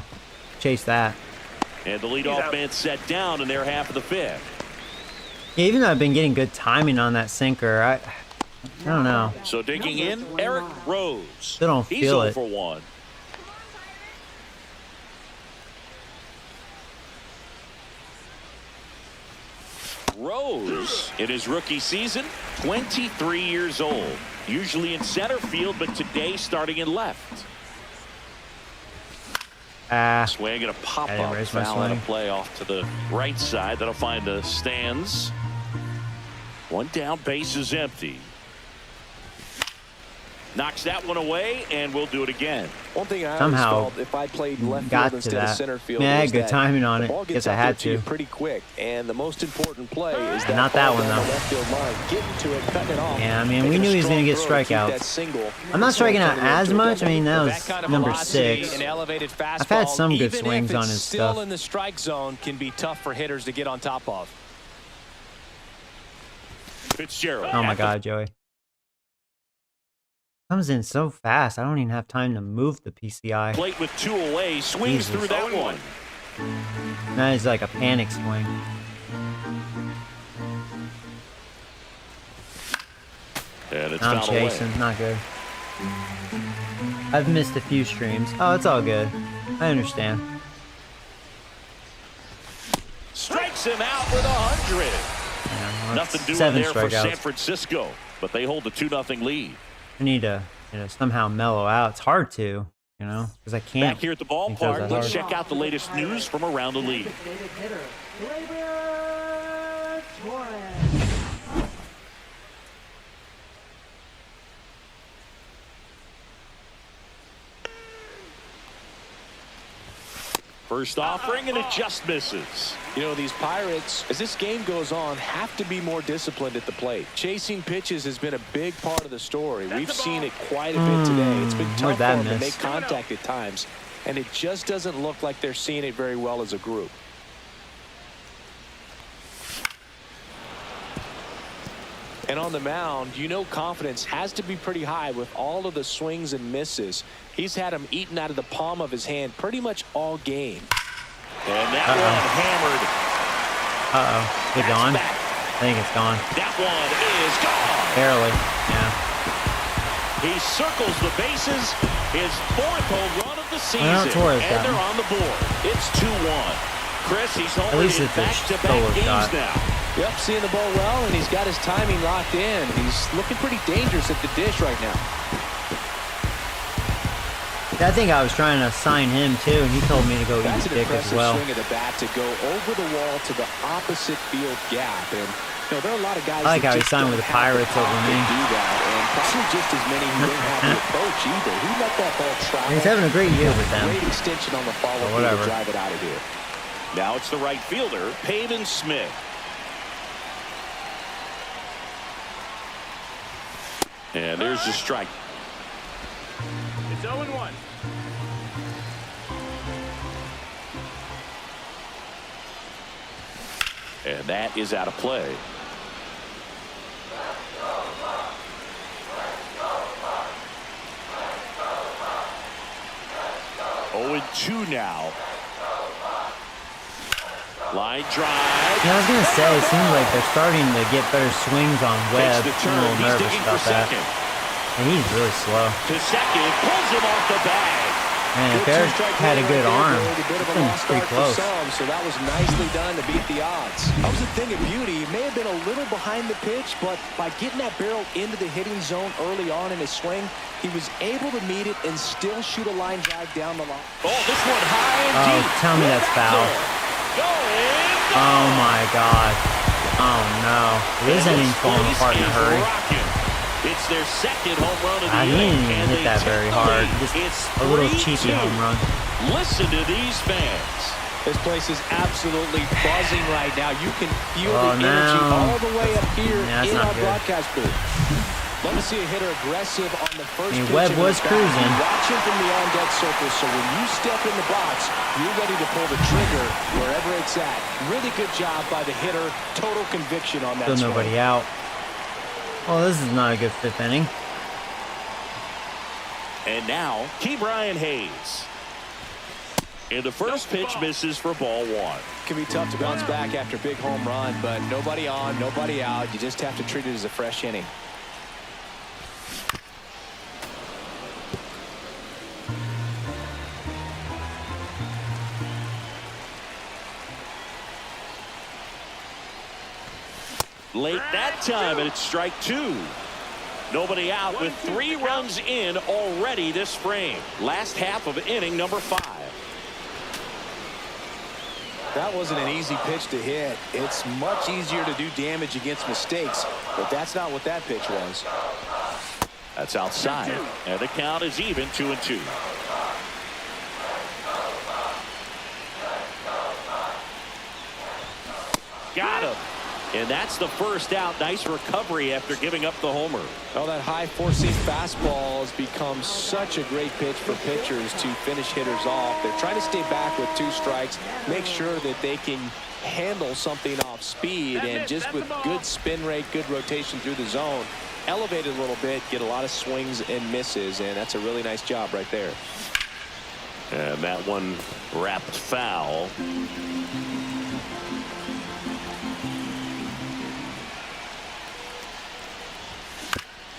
S1: chase that.
S2: And the leadoff man set down in their half of the fifth.
S1: Yeah, even though I've been getting good timing on that sinker, I don't know.
S2: So digging in, Eric Rose.
S1: Still don't
S2: He's
S1: feel
S2: 0
S1: it.
S2: for 1. Rose, in his rookie season, 23 years old. Usually in center field, but today starting in left. Swing and a pop-up foul and a play off to the right side. That'll find the stands. One down, base is empty. Knocks that one away, and we'll do it again.
S3: One thing I
S1: somehow
S3: always felt if I played left
S1: got
S3: field
S1: to
S3: instead
S1: that.
S3: of center field,
S1: Yeah, I had
S3: is
S1: good
S3: that
S1: timing on
S3: the
S1: it.
S3: ball gets
S1: Guess I
S3: out
S1: had
S3: there
S1: to.
S3: pretty quick, and the most important play is that
S1: Not that
S3: ball
S1: one,
S3: down
S1: though.
S3: the left field line, getting to it, cutting it off.
S1: Yeah, I mean, we
S3: making
S1: knew
S3: a
S1: he was going to get
S3: strong throw to keep
S1: strikeouts.
S3: that single.
S1: I'm not striking out
S3: Turning it
S1: as
S3: into a
S1: much. I
S3: double.
S1: mean, that
S3: That
S1: was
S3: kind of
S1: number
S3: velocity
S1: 6.
S3: and elevated fastball,
S1: I've had some good
S3: even
S1: swings
S3: if
S1: on
S3: it's
S1: his
S3: still
S1: stuff.
S3: in the strike zone, can be tough for hitters to get on top of.
S2: Fitzgerald.
S1: Oh my God, Joey. Comes in so fast, I don't even have time to move the PCI.
S2: Plate with 2 away, swings
S1: Jesus.
S2: through that one.
S1: That is like a panic swing.
S2: And it's
S1: I'm
S2: fouled away.
S1: chasing, not good. I've missed a few streams. Oh, it's all good. I understand.
S2: Strikes him out with 100.
S1: Yeah, well,
S2: Nothing doing
S1: 7
S2: there for San
S1: strikeouts.
S2: Francisco, but they hold the 2-0 lead.
S1: I need to, somehow mellow out. It's hard to, because I can't.
S2: Back here at the
S1: because
S2: ballpark,
S1: that's
S2: let's
S1: hard.
S2: check out the latest news from around the league.
S6: Designated hitter, Gleyber Torres.
S2: First offering, and it just misses.
S3: You know, these Pirates, as this game goes on, have to be more disciplined at the plate. Chasing pitches has been a big part of the story. We've seen it quite a bit today. It's been tough for them to make contact at times, and it just doesn't look like they're seeing it very well as a group. And on the mound, confidence has to be pretty high with all of the swings and misses. He's had them eaten out of the palm of his hand pretty much all game.
S2: And that one hammered.
S1: Is it gone? I think it's gone.
S2: That one is gone.
S1: Barely. Yeah.
S2: He circles the bases. His 4th home run of the season.
S1: Well, Torres
S2: and
S1: got
S2: they're
S1: him.
S2: on the board. It's 2-1. Chris, he's
S1: At
S2: home
S1: least
S2: in
S1: it's a
S2: back-to-back
S1: solo
S2: games
S1: shot.
S2: now.
S3: Yep, seeing the ball well, and he's got his timing locked in. He's looking pretty dangerous at the dish right now.
S1: Yeah, I think I was trying to sign him too, and he told me to go eat
S3: That's
S1: a
S3: an
S1: dick as
S3: impressive
S1: well.
S3: swing of the bat to go over the wall to the opposite field gap. And there are a lot of guys.
S1: I like
S3: that
S1: how he
S3: just
S1: signed
S3: don't
S1: with the
S3: have
S1: Pirates over
S3: pop
S1: me.
S3: to do that, and probably just as many who don't have the approach either. He let that ball travel.
S1: He's having a great year with them.
S3: Great extension on the follow
S1: Or
S3: to
S1: whatever.
S3: drive it out of here.
S2: Now it's the right fielder, Pavin Smith. And there's the strike.
S4: It's 0-1.
S2: And that is out of play. Oh, and 2 now. Line drive.
S1: Yeah, I was gonna say, it seems like they're starting to get better swings on Webb.
S2: Takes the
S1: I'm a
S2: turn.
S1: little
S2: He's
S1: nervous
S2: digging for
S1: about that.
S2: second.
S1: And he's really slow.
S2: To second, pulls him off the bag.
S1: Man, if Eric had a good arm,
S3: A bit of a
S1: it's
S3: lost
S1: pretty
S3: start for
S1: close.
S3: some, so that was nicely done to beat the odds. That was a thing of beauty. He may have been a little behind the pitch, but by getting that barrel into the hitting zone early on in his swing, he was able to meet it and still shoot a line drive down the line.
S2: Oh, this one high and
S1: Oh,
S2: deep.
S1: tell me that's foul.
S2: Going.
S1: Oh my God. Oh no. This inning's falling apart in a hurry.
S2: It's their second home run of the
S1: He
S2: inning.
S1: didn't even
S2: and
S1: hit
S2: they
S1: that
S2: take
S1: very
S2: the
S1: hard.
S2: lead.
S1: Just
S2: It's
S1: a little
S2: 3-2.
S1: cheapy home run.
S2: Listen to these fans.
S3: This place is absolutely buzzing right now. You can feel
S1: Oh,
S3: the energy
S1: no.
S3: all the way up here
S1: Yeah, that's
S3: in
S1: not
S3: our
S1: good.
S3: broadcast booth. Love to see a hitter aggressive on the first pitch.
S1: Webb was cruising.
S3: Watch him from the on-deck circle, so when you step in the box, you're ready to pull the trigger wherever it's at. Really good job by the hitter. Total conviction on that swing.
S1: Still nobody out. Well, this is not a good 5th inning.
S2: And now, Ke'Bryan Hayes. And the first pitch misses for ball 1.
S3: Can be tough to bounce back after a big home run, but nobody on, nobody out. You just have to treat it as a fresh inning.
S2: Late that time, and it's strike 2. Nobody out with 3 runs in already this frame. Last half of inning number 5.
S3: That wasn't an easy pitch to hit. It's much easier to do damage against mistakes, but that's not what that pitch was.
S2: That's outside, and the count is even 2-2. Got him. And that's the first out. Nice recovery after giving up the homer.
S3: Oh, that high 4-seam fastball has become such a great pitch for pitchers to finish hitters off. They're trying to stay back with 2 strikes, make sure that they can handle something off speed, and just with good spin rate, good rotation through the zone, elevate it a little bit, get a lot of swings and misses, and that's a really nice job right there.
S2: And that one wrapped foul.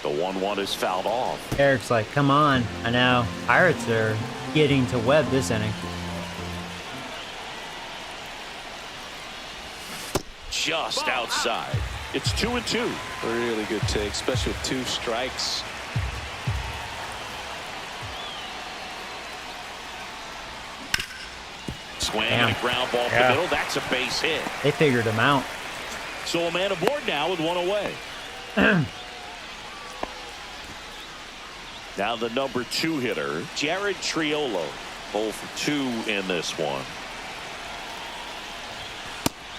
S2: The 1-1 is fouled off.
S1: Eric's like, come on. I know. Pirates are getting to Webb this inning.
S2: Just outside. It's 2-2.
S3: Really good take, especially with 2 strikes.
S2: Swing and a ground ball to the middle. That's a base hit.
S1: They figured him out.
S2: So a man aboard now with 1 away. Now the number 2 hitter, Jared Triolo. 0 for 2 in this one.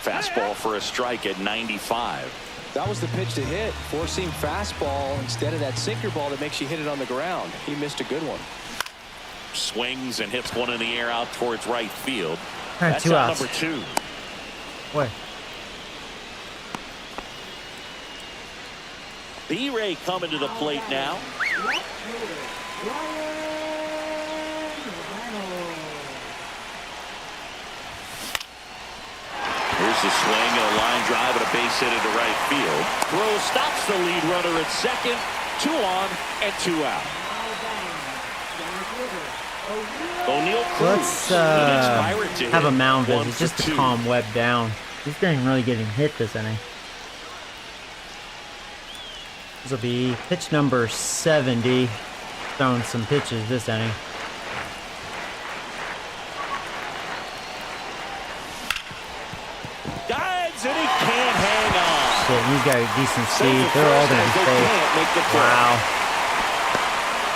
S2: Fastball for a strike at 95.
S3: That was the pitch to hit. 4-seam fastball instead of that sinker ball that makes you hit it on the ground. He missed a good one.
S2: Swings and hits one in the air out towards right field.
S1: All right,
S2: that's
S1: 2
S2: out
S1: outs.
S2: number 2.
S1: What?
S2: B-Ray coming to the plate now. Here's the swing and a line drive and a base hit into right field. Throw stops the lead runner at second. 2 on and 2 out. O'Neal Cruz.
S1: Let's have a mound visit just to calm Webb down. He's getting really getting hit this inning. This will be pitch number 70. Throwing some pitches this inning.
S2: Dives and he can't hang on.
S1: Shit, he's got a decent speed. They're all going to be safe. Wow.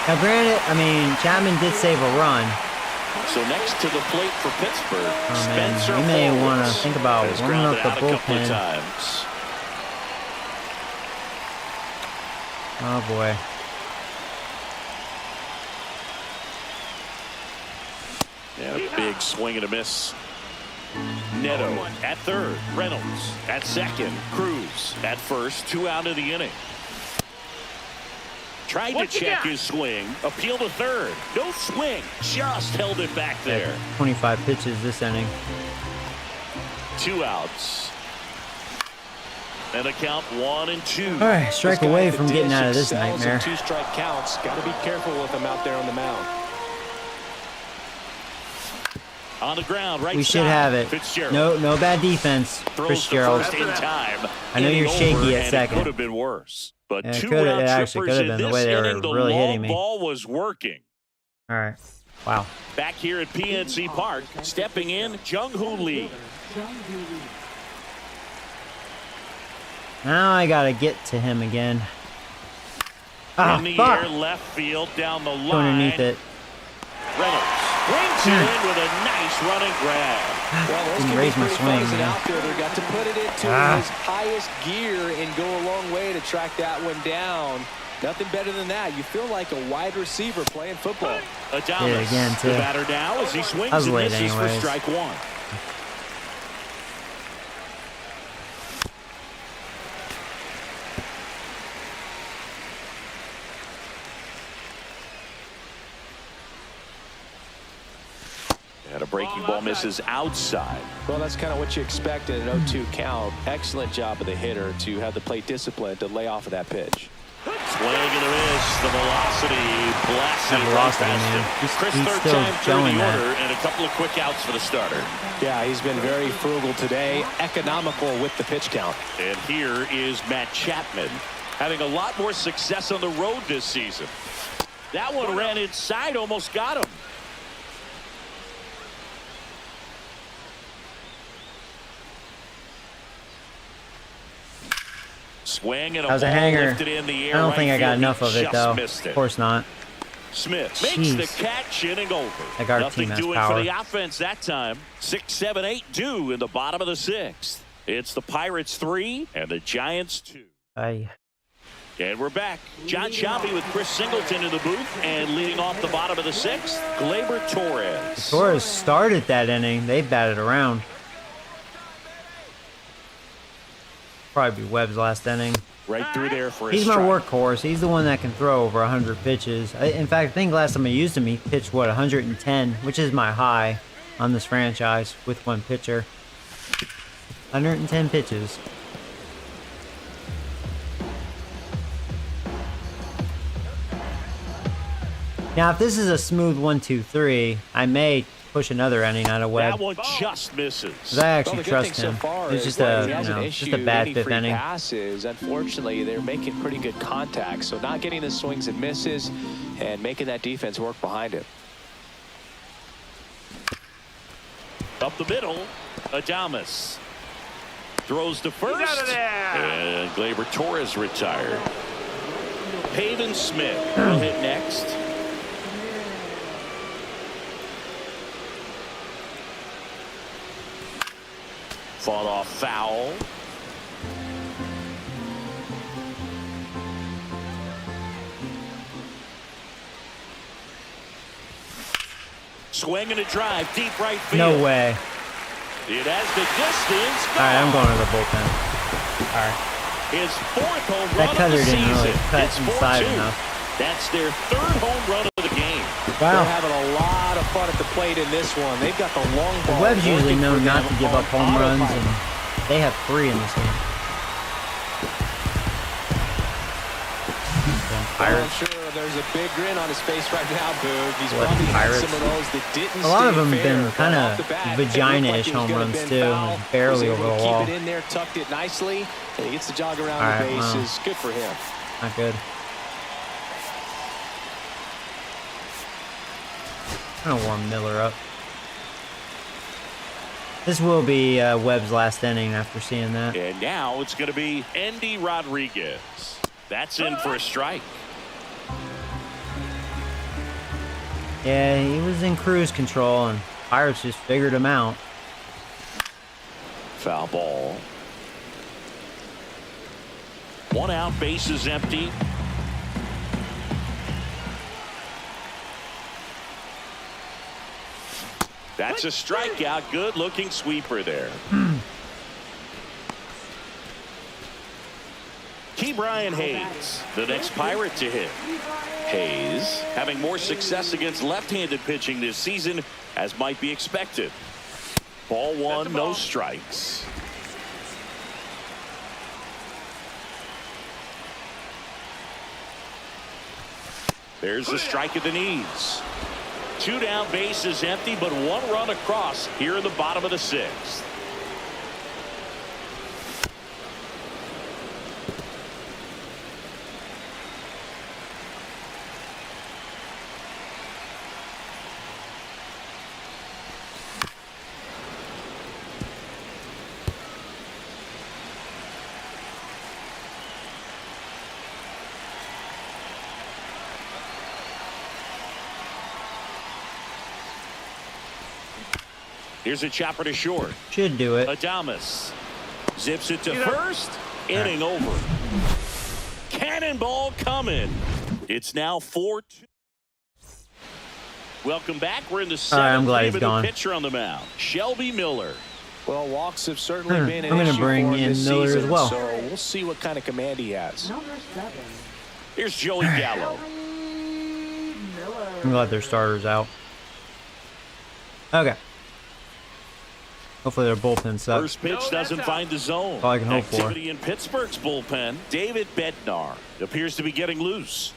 S1: Now, granted, I mean, Chapman did save a run.
S2: So next to the plate for Pittsburgh,
S1: Oh man,
S2: Spencer
S1: you may want to
S2: Forwards
S1: think about
S2: has
S1: warming up
S2: grounded
S1: the
S2: out a couple of
S1: bullpen.
S2: times.
S1: Oh boy.
S2: Yeah, a big swing and a miss. Neto at third. Reynolds at second. Cruz at first. 2 out of the inning. Tried to check his swing. Appeal to third. No swing. Just held it back there.
S1: 25 pitches this inning.
S2: 2 outs. And a count 1 and 2.
S1: All right, strike away from getting out of this nightmare.
S3: 2 strike counts. Got to be careful with him out there on the mound.
S2: On the ground, right
S1: We
S2: side.
S1: should have it.
S2: Fitzgerald.
S1: No bad defense,
S2: Throws
S1: Fitzgerald.
S2: the first in time.
S1: I know you're
S2: Inning
S1: shaky
S2: over,
S1: at
S2: and
S1: second.
S2: It could have been worse. But
S1: Yeah, it
S2: 2
S1: coulda-
S2: round
S1: it actually
S2: trippers
S1: could have
S2: in
S1: been the
S2: this
S1: way they were
S2: inning. The
S1: really
S2: long
S1: hitting me.
S2: ball was working.
S1: All right. Wow.
S2: Back here at PNC Park, stepping in, Jung-Hoo Lee.
S1: Now I gotta get to him again. Ah,
S2: in the
S1: fuck.
S2: air, left field, down the line.
S1: Go underneath it.
S2: Reynolds brings it in with a nice running grab.
S3: Well, those
S1: Didn't
S3: can
S1: raise
S3: be
S1: my
S3: pretty
S1: swing,
S3: fun as an
S1: man.
S3: outfielder. Got to put it into his highest gear and go a long way to track that one down. Nothing better than that. You feel like a wide receiver playing football.
S2: Adames,
S1: again, too.
S2: the batter now as he swings
S1: was
S2: and
S1: late
S2: misses for
S1: anyways.
S2: strike one. And a breaking ball misses outside.
S3: Well, that's kind of what you expect in an 0-2 count. Excellent job of the hitter to have the plate discipline to lay off of that pitch.
S2: Swing and a miss. The velocity blasted
S1: That
S2: right
S1: velocity,
S2: past
S1: man.
S2: him. Chris,
S1: He's
S2: third
S1: still
S2: time through
S1: showing
S2: the
S1: that.
S2: order, and a couple of quick outs for the starter.
S3: Yeah, he's been very frugal today, economical with the pitch count.
S2: And here is Matt Chapman, having a lot more success on the road this season. That one ran inside, almost got him. Swing and a
S1: That was a
S2: ball
S1: hanger.
S2: lifted in the air.
S1: I don't
S2: right
S1: think I got
S2: field.
S1: enough
S2: He
S1: of it,
S2: just
S1: though.
S2: missed it.
S1: Of course not.
S2: Smith makes
S1: Jeez.
S2: the catch, inning over.
S1: Like our
S2: Nothing
S1: team has
S2: doing
S1: power.
S2: for the offense that time. 6, 7, 8 due in the bottom of the 6th. It's the Pirates 3 and the Giants 2. And we're back. John Sciambi with Chris Singleton in the booth, and leading off the bottom of the 6th, Gleyber Torres.
S1: Torres started that inning. They batted around. Probably be Webb's last inning.
S2: Right through there for his
S1: He's my
S2: strike.
S1: workhorse. He's the one that can throw over 100 pitches. In fact, I think last time I used him, he pitched, what, 110, which is my high on this franchise with one pitcher. 110 pitches. Now, if this is a smooth 1-2-3, I may push another inning out of Webb.
S2: That one just misses.
S1: 'Cause I actually
S3: Well, the good
S1: trust
S3: thing so
S1: him.
S3: far
S1: It's
S3: is
S1: just
S3: when
S1: a,
S3: he has an
S1: just a
S3: issue,
S1: bad
S3: any
S1: fifth
S3: free
S1: inning.
S3: passes, unfortunately, they're making pretty good contact. So not getting the swings and misses and making that defense work behind him.
S2: Up the middle, Adames throws to first.
S4: He's out of there.
S2: And Gleyber Torres retired. Pavin Smith will hit next. Fought off foul. Swing and a drive, deep right field.
S1: No way.
S2: It has the distance.
S1: All right, I'm going to the bullpen. All right.
S2: His 4th home
S1: That
S2: run of
S1: cutter
S2: the
S1: didn't
S2: season.
S1: really cut
S2: It's
S1: inside
S2: 4-2.
S1: enough.
S2: That's their 3rd home run of the game.
S3: They're
S1: Wow.
S3: having a lot of fun at the plate in this one. They've got the long ball.
S1: The Webb's usually
S3: working
S1: known
S3: for
S1: not
S3: them
S1: to give
S3: on
S1: up home runs,
S3: autopilot.
S1: and they have 3 in this game.
S3: Well, I'm
S1: Pirates.
S3: sure there's a big grin on his face right now, Boog. He's
S1: What,
S3: probably had
S1: Pirates?
S3: some of those that didn't
S1: A lot of
S3: stay
S1: them have
S3: fair,
S1: been
S3: but
S1: kind
S3: off the
S1: of
S3: bat, it looked
S1: vagina-ish
S3: like it was
S1: home
S3: gonna
S1: runs,
S3: been
S1: too,
S3: foul.
S1: barely
S3: Was able
S1: over
S3: to
S1: the
S3: keep
S1: wall.
S3: it in there, tucked it nicely, and he gets the jog around
S1: All
S3: the
S1: right, wow.
S3: bases. Good for him.
S1: Not good. I'm going to warm Miller up. This will be Webb's last inning after seeing that.
S2: And now it's going to be Endy Rodriguez. That's in for a strike.
S1: Yeah, he was in cruise control, and Pirates just figured him out.
S2: Foul ball. 1 out, bases empty. That's a strikeout. Good looking sweeper there. Ke'Bryan Hayes, the next Pirate to hit. Hayes having more success against left-handed pitching this season, as might be expected. Ball 1, no strikes. There's the strike at the knees. 2 down, bases empty, but 1 run across here in the bottom of the 6th. Here's a chopper to short.
S1: Should do it.
S2: Adames zips it to first. Inning over. Cannon Cannon ball coming. It's now 4-2. Welcome back. We're in the
S1: I'm
S2: seventh.
S1: glad
S2: We
S1: he's
S2: have a new
S1: gone.
S2: pitcher on the mound, Shelby Miller.
S3: Well, walks have certainly been an
S1: I'm gonna
S3: issue
S1: bring
S3: for him
S1: in
S3: this
S1: Miller as
S3: season,
S1: well.
S3: so we'll see what kind of command he has.
S6: Number 7.
S2: Here's Joey Gallo.
S6: Miller.
S1: I'm glad their starter's out. Okay. Hopefully their bullpen sucks.
S2: First pitch doesn't find the zone.
S1: All I can hope for.
S2: Activity in Pittsburgh's bullpen. David Bednar appears to be getting loose.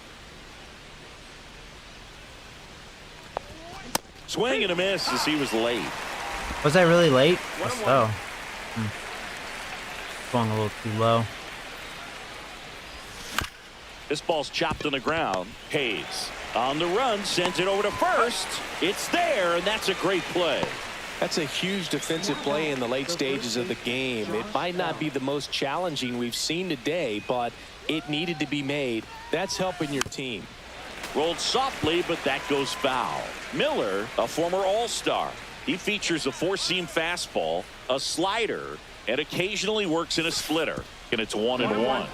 S2: Swing and a miss as he was late.
S1: Was I really late? Oh. Swung a little too low.
S2: This ball's chopped on the ground. Hayes on the run, sends it over to first. It's there, and that's a great play.
S3: That's a huge defensive play in the late stages of the game. It might not be the most challenging we've seen today, but it needed to be made. That's helping your team.
S2: Rolled softly, but that goes foul. Miller, a former All-Star. He features a four-seam fastball, a slider, and occasionally works in a splitter. And it's 1-1.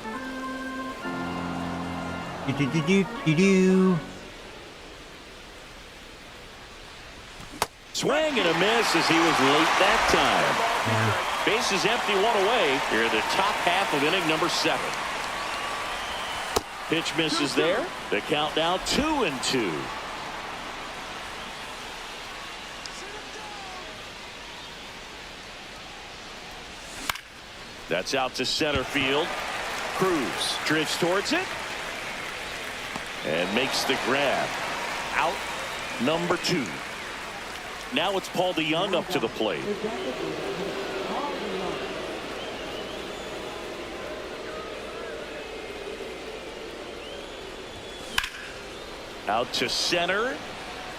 S2: Swing and a miss as he was late that time. Bases empty, one away. Here in the top half of inning number 7. Pitch misses there. The count now 2-2. That's out to center field. Cruz drifts towards it and makes the grab. Out number 2. Now it's Paul DeYoung up to the plate. Out to center.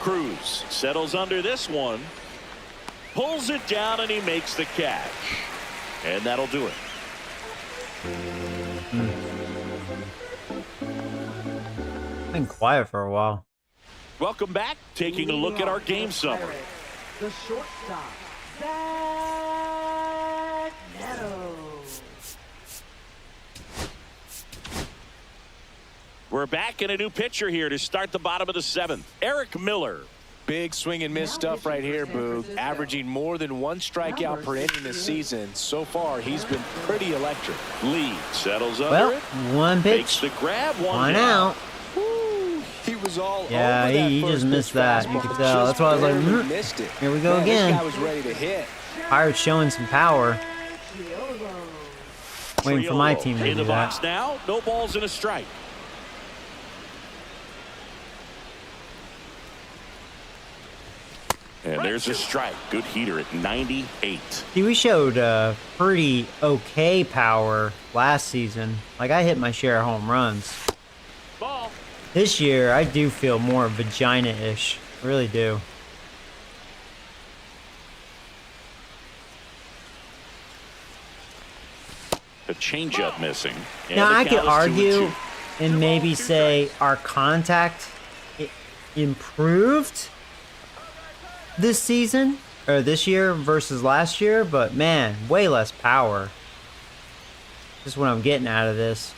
S2: Cruz settles under this one. Pulls it down and he makes the catch. And that'll do it.
S1: Been quiet for a while.
S2: Welcome back. Taking a look at our game summary.
S6: The shortstop, Zach Neto.
S2: We're back in a new pitcher here to start the bottom of the 7th. Eric Miller.
S3: Big swing and miss stuff right here, Boog. Averaging more than 1 strikeout per inning this season. So far, he's been pretty electric.
S2: Lee settles under
S1: Well,
S2: it.
S1: one
S2: Makes
S1: pitch,
S2: the grab.
S1: one
S2: down.
S1: out.
S3: He was all
S1: Yeah,
S3: over that
S1: he just
S3: first
S1: missed
S3: pitch
S1: that. You
S3: fastball,
S1: could
S3: but
S1: tell.
S3: just
S1: That's why I was like,
S3: barely missed it.
S1: Here we go
S3: Man,
S1: again.
S3: This guy was ready to hit.
S1: Pirates showing some power. Waiting for my team to
S2: in
S1: do
S2: the box
S1: that.
S2: now. No balls and a strike. And there's a strike. Good heater at 98.
S1: See, we showed pretty okay power last season. Like, I hit my share of home runs.
S4: Ball.
S1: This year, I do feel more vagina-ish. I really do.
S2: The changeup missing. And
S1: Now,
S2: the
S1: I could
S2: count is
S1: argue
S2: 2-2.
S1: and maybe say our contact improved this season, or this year versus last year, but man, way less power. Just what I'm getting out of this.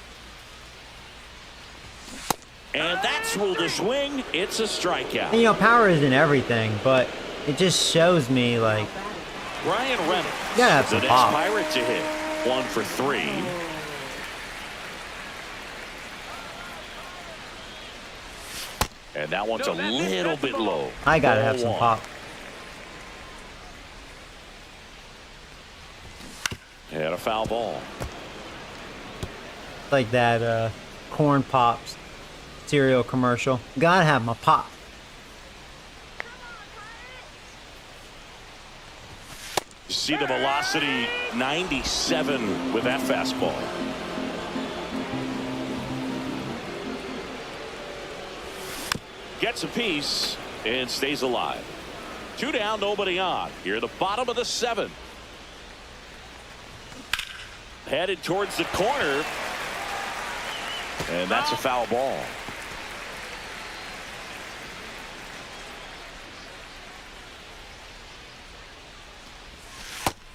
S2: And that's ruled a swing. It's a strikeout.
S1: And, you know, power isn't everything, but it just shows me, like,
S2: Ryan Reynolds,
S1: you gotta have
S2: the
S1: some
S2: next
S1: pop.
S2: Pirate to hit. 1 for 3. And that one's a little bit low.
S1: I gotta have
S2: Ball
S1: some
S2: 1.
S1: pop.
S2: And a foul ball.
S1: Like that corn pops cereal commercial. Gotta have my pop.
S2: See the velocity, 97 with that fastball. Gets a piece and stays alive. 2 down, nobody on. Here, the bottom of the 7th. Headed towards the corner. And that's a foul ball.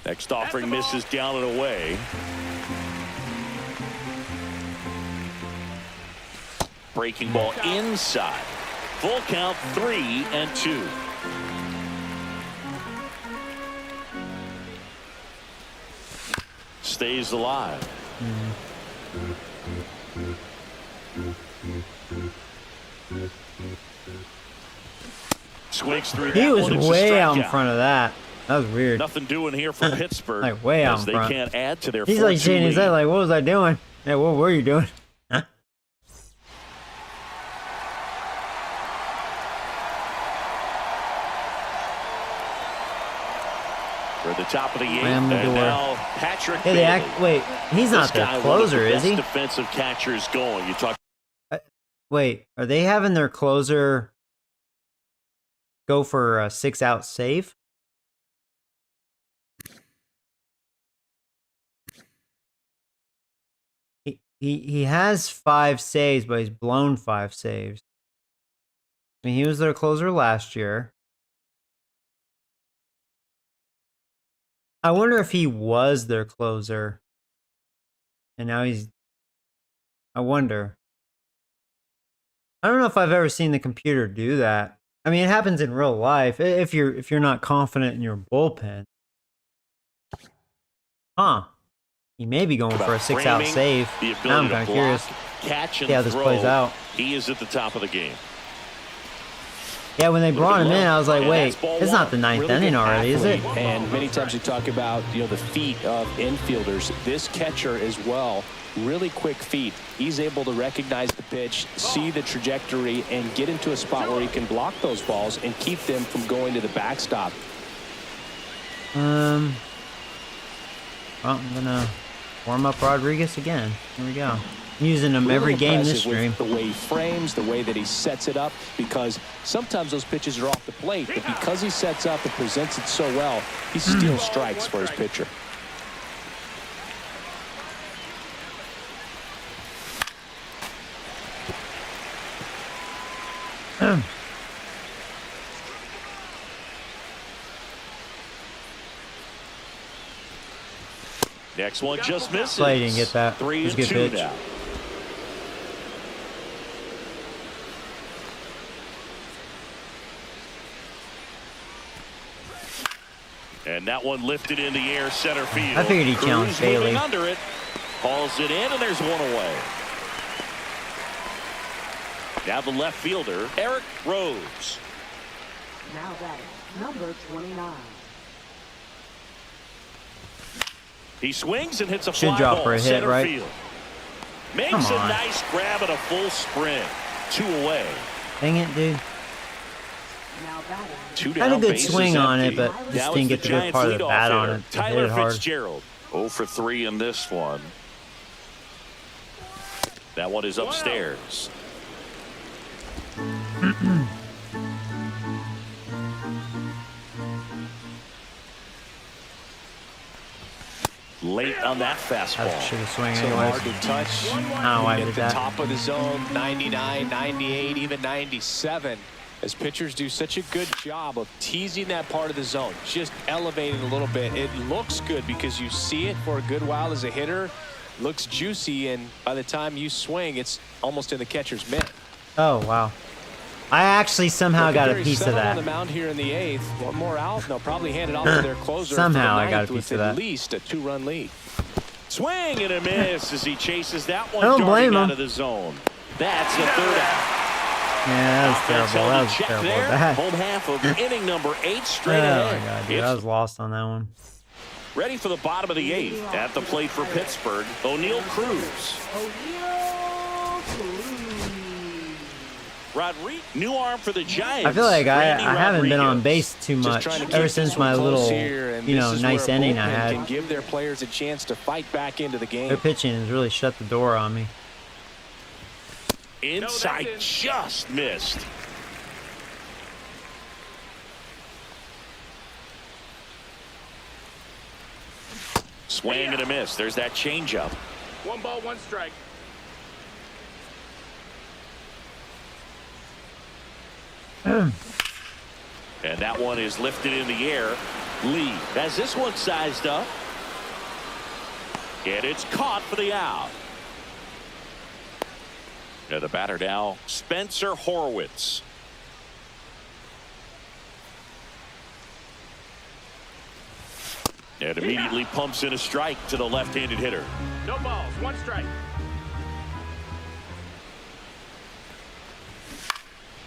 S2: Next offering misses down and away. Breaking ball inside. Full count, 3-2. Stays alive. Swings through that.
S1: He was
S2: one. It's a
S1: way out in
S2: strikeout.
S1: front of that. That was weird.
S2: Nothing doing here for Pittsburgh.
S1: Like way out
S2: as
S1: in
S2: they
S1: front.
S2: can't add to their
S1: He's like
S2: 4-2
S1: shaking his
S2: lead.
S1: head like, what was I doing? Yeah, what were you doing? Huh?
S2: For the top of the 8th,
S1: Slam the
S2: and
S1: door.
S2: now Patrick
S1: Hey,
S2: Bailey.
S1: wait, he's
S2: This
S1: not their
S2: guy,
S1: closer,
S2: one of the
S1: is he?
S2: best defensive catchers going. You talk
S1: Wait, are they having their closer go for a 6-out save? He has 5 saves, but he's blown 5 saves. I mean, he was their closer last year. I wonder if he was their closer. And now he's... I wonder. I don't know if I've ever seen the computer do that. I mean, it happens in real life. If you're not confident in your bullpen. Huh. He may be going for a 6-out
S2: framing,
S1: save.
S2: the
S1: Now I'm
S2: ability
S1: kind of
S2: to
S1: curious.
S2: block, catch, and
S1: See how this
S2: throw.
S1: plays out.
S2: He is at the top of the game.
S1: Yeah, when they brought him in, I was like,
S2: And
S1: wait,
S2: that's ball
S1: it's not the 9th
S3: Really
S1: inning
S3: good
S1: already, is it?
S3: athlete, and many times we talk about the feet of infielders. This catcher as well, really quick feet. He's able to recognize the pitch, see the trajectory, and get into a spot where he can block those balls and keep them from going to the backstop.
S1: Well, I'm gonna warm up Rodriguez again. Here we go. I'm using him every
S3: Really
S1: game this
S3: impressive with
S1: stream.
S3: the way he frames, the way that he sets it up, because sometimes those pitches are off the plate, but because he sets up and presents it so well, he steals strikes for his pitcher.
S2: Next one just misses.
S1: Slade didn't get that. It was a good
S2: 3-2
S1: pitch.
S2: now. And that one lifted in the air, center field.
S1: I figured he challenged
S2: Cruz moving
S1: Bailey.
S2: under it. Hauls it in, and there's one away. Now the left fielder, Eric Rose.
S6: Now batting, number 29.
S2: He swings and hits a
S1: Should
S2: fly
S1: drop
S2: ball,
S1: for a hit,
S2: center
S1: right?
S2: field. Makes
S1: Come
S2: a
S1: on.
S2: nice grab and a full sprint. 2 away.
S1: Dang it, dude.
S6: Now batting,
S2: 2
S1: Had a
S2: down,
S1: good
S2: bases
S1: swing on it,
S2: empty.
S1: but just
S2: Now
S1: didn't
S2: it's
S1: get the good
S2: Giants'
S1: part of the
S2: leadoff
S1: bat on
S2: hitter,
S1: it. It hit
S2: Tyler
S1: it hard.
S2: Fitzgerald. 0 for 3 in this one. That one is upstairs. Late on that
S1: I
S2: fastball.
S1: should have swung
S3: So
S1: anyways.
S3: hard to touch.
S1: I don't know why I
S3: At
S1: did
S3: the
S1: that.
S3: top of the zone, 99, 98, even 97. As pitchers do such a good job of teasing that part of the zone, just elevating a little bit. It looks good because you see it for a good while as a hitter. Looks juicy, and by the time you swing, it's almost in the catcher's mitt.
S1: Oh, wow. I actually somehow got a
S3: Very
S1: piece of
S3: settled on
S1: that.
S3: the mound here in the 8th. One more out, and they'll probably hand it off to their closer.
S1: Somehow
S3: for
S1: I
S3: the
S1: got a
S3: ninth
S1: piece
S3: with
S1: of that.
S3: at least a 2-run lead.
S2: Swing and a miss as he chases that one
S1: I don't
S2: darting
S1: blame
S2: out
S1: him.
S2: of the zone. That's the third out.
S1: Yeah, that was
S2: Offense
S1: terrible.
S2: held
S1: That
S2: in
S1: was
S2: check
S1: terrible.
S2: there.
S1: That,
S2: Home half of inning number 8 straight
S1: oh
S2: ahead.
S1: my god, dude.
S2: It's
S1: I was lost on that one.
S2: ready for the bottom of the 8th. At the plate for Pittsburgh, O'Neal Cruz.
S6: O'Neal Cruz.
S2: Rodriguez, new arm for the Giants.
S1: I feel like I
S2: Randy
S1: haven't been on
S2: Rodriguez.
S1: base too
S3: Just
S1: much
S3: trying to keep
S1: ever
S3: this
S1: since
S3: one
S1: my
S3: close
S1: little,
S3: here, and
S1: you
S3: this
S1: know,
S3: is
S1: nice
S3: where a
S1: inning I
S3: bullpen
S1: had.
S3: can give their players a chance to fight back into the game.
S1: Their pitching has really shut the door on me.
S2: Inside,
S4: No, that's
S2: just missed. Swing and a miss. There's that changeup.
S4: 1 ball, 1 strike.
S2: And that one is lifted in the air. Lee has this one sized up. And it's caught for the out. And the batter now, Spencer Horwitz. And immediately pumps in a strike to the left-handed hitter.
S4: No balls, 1 strike.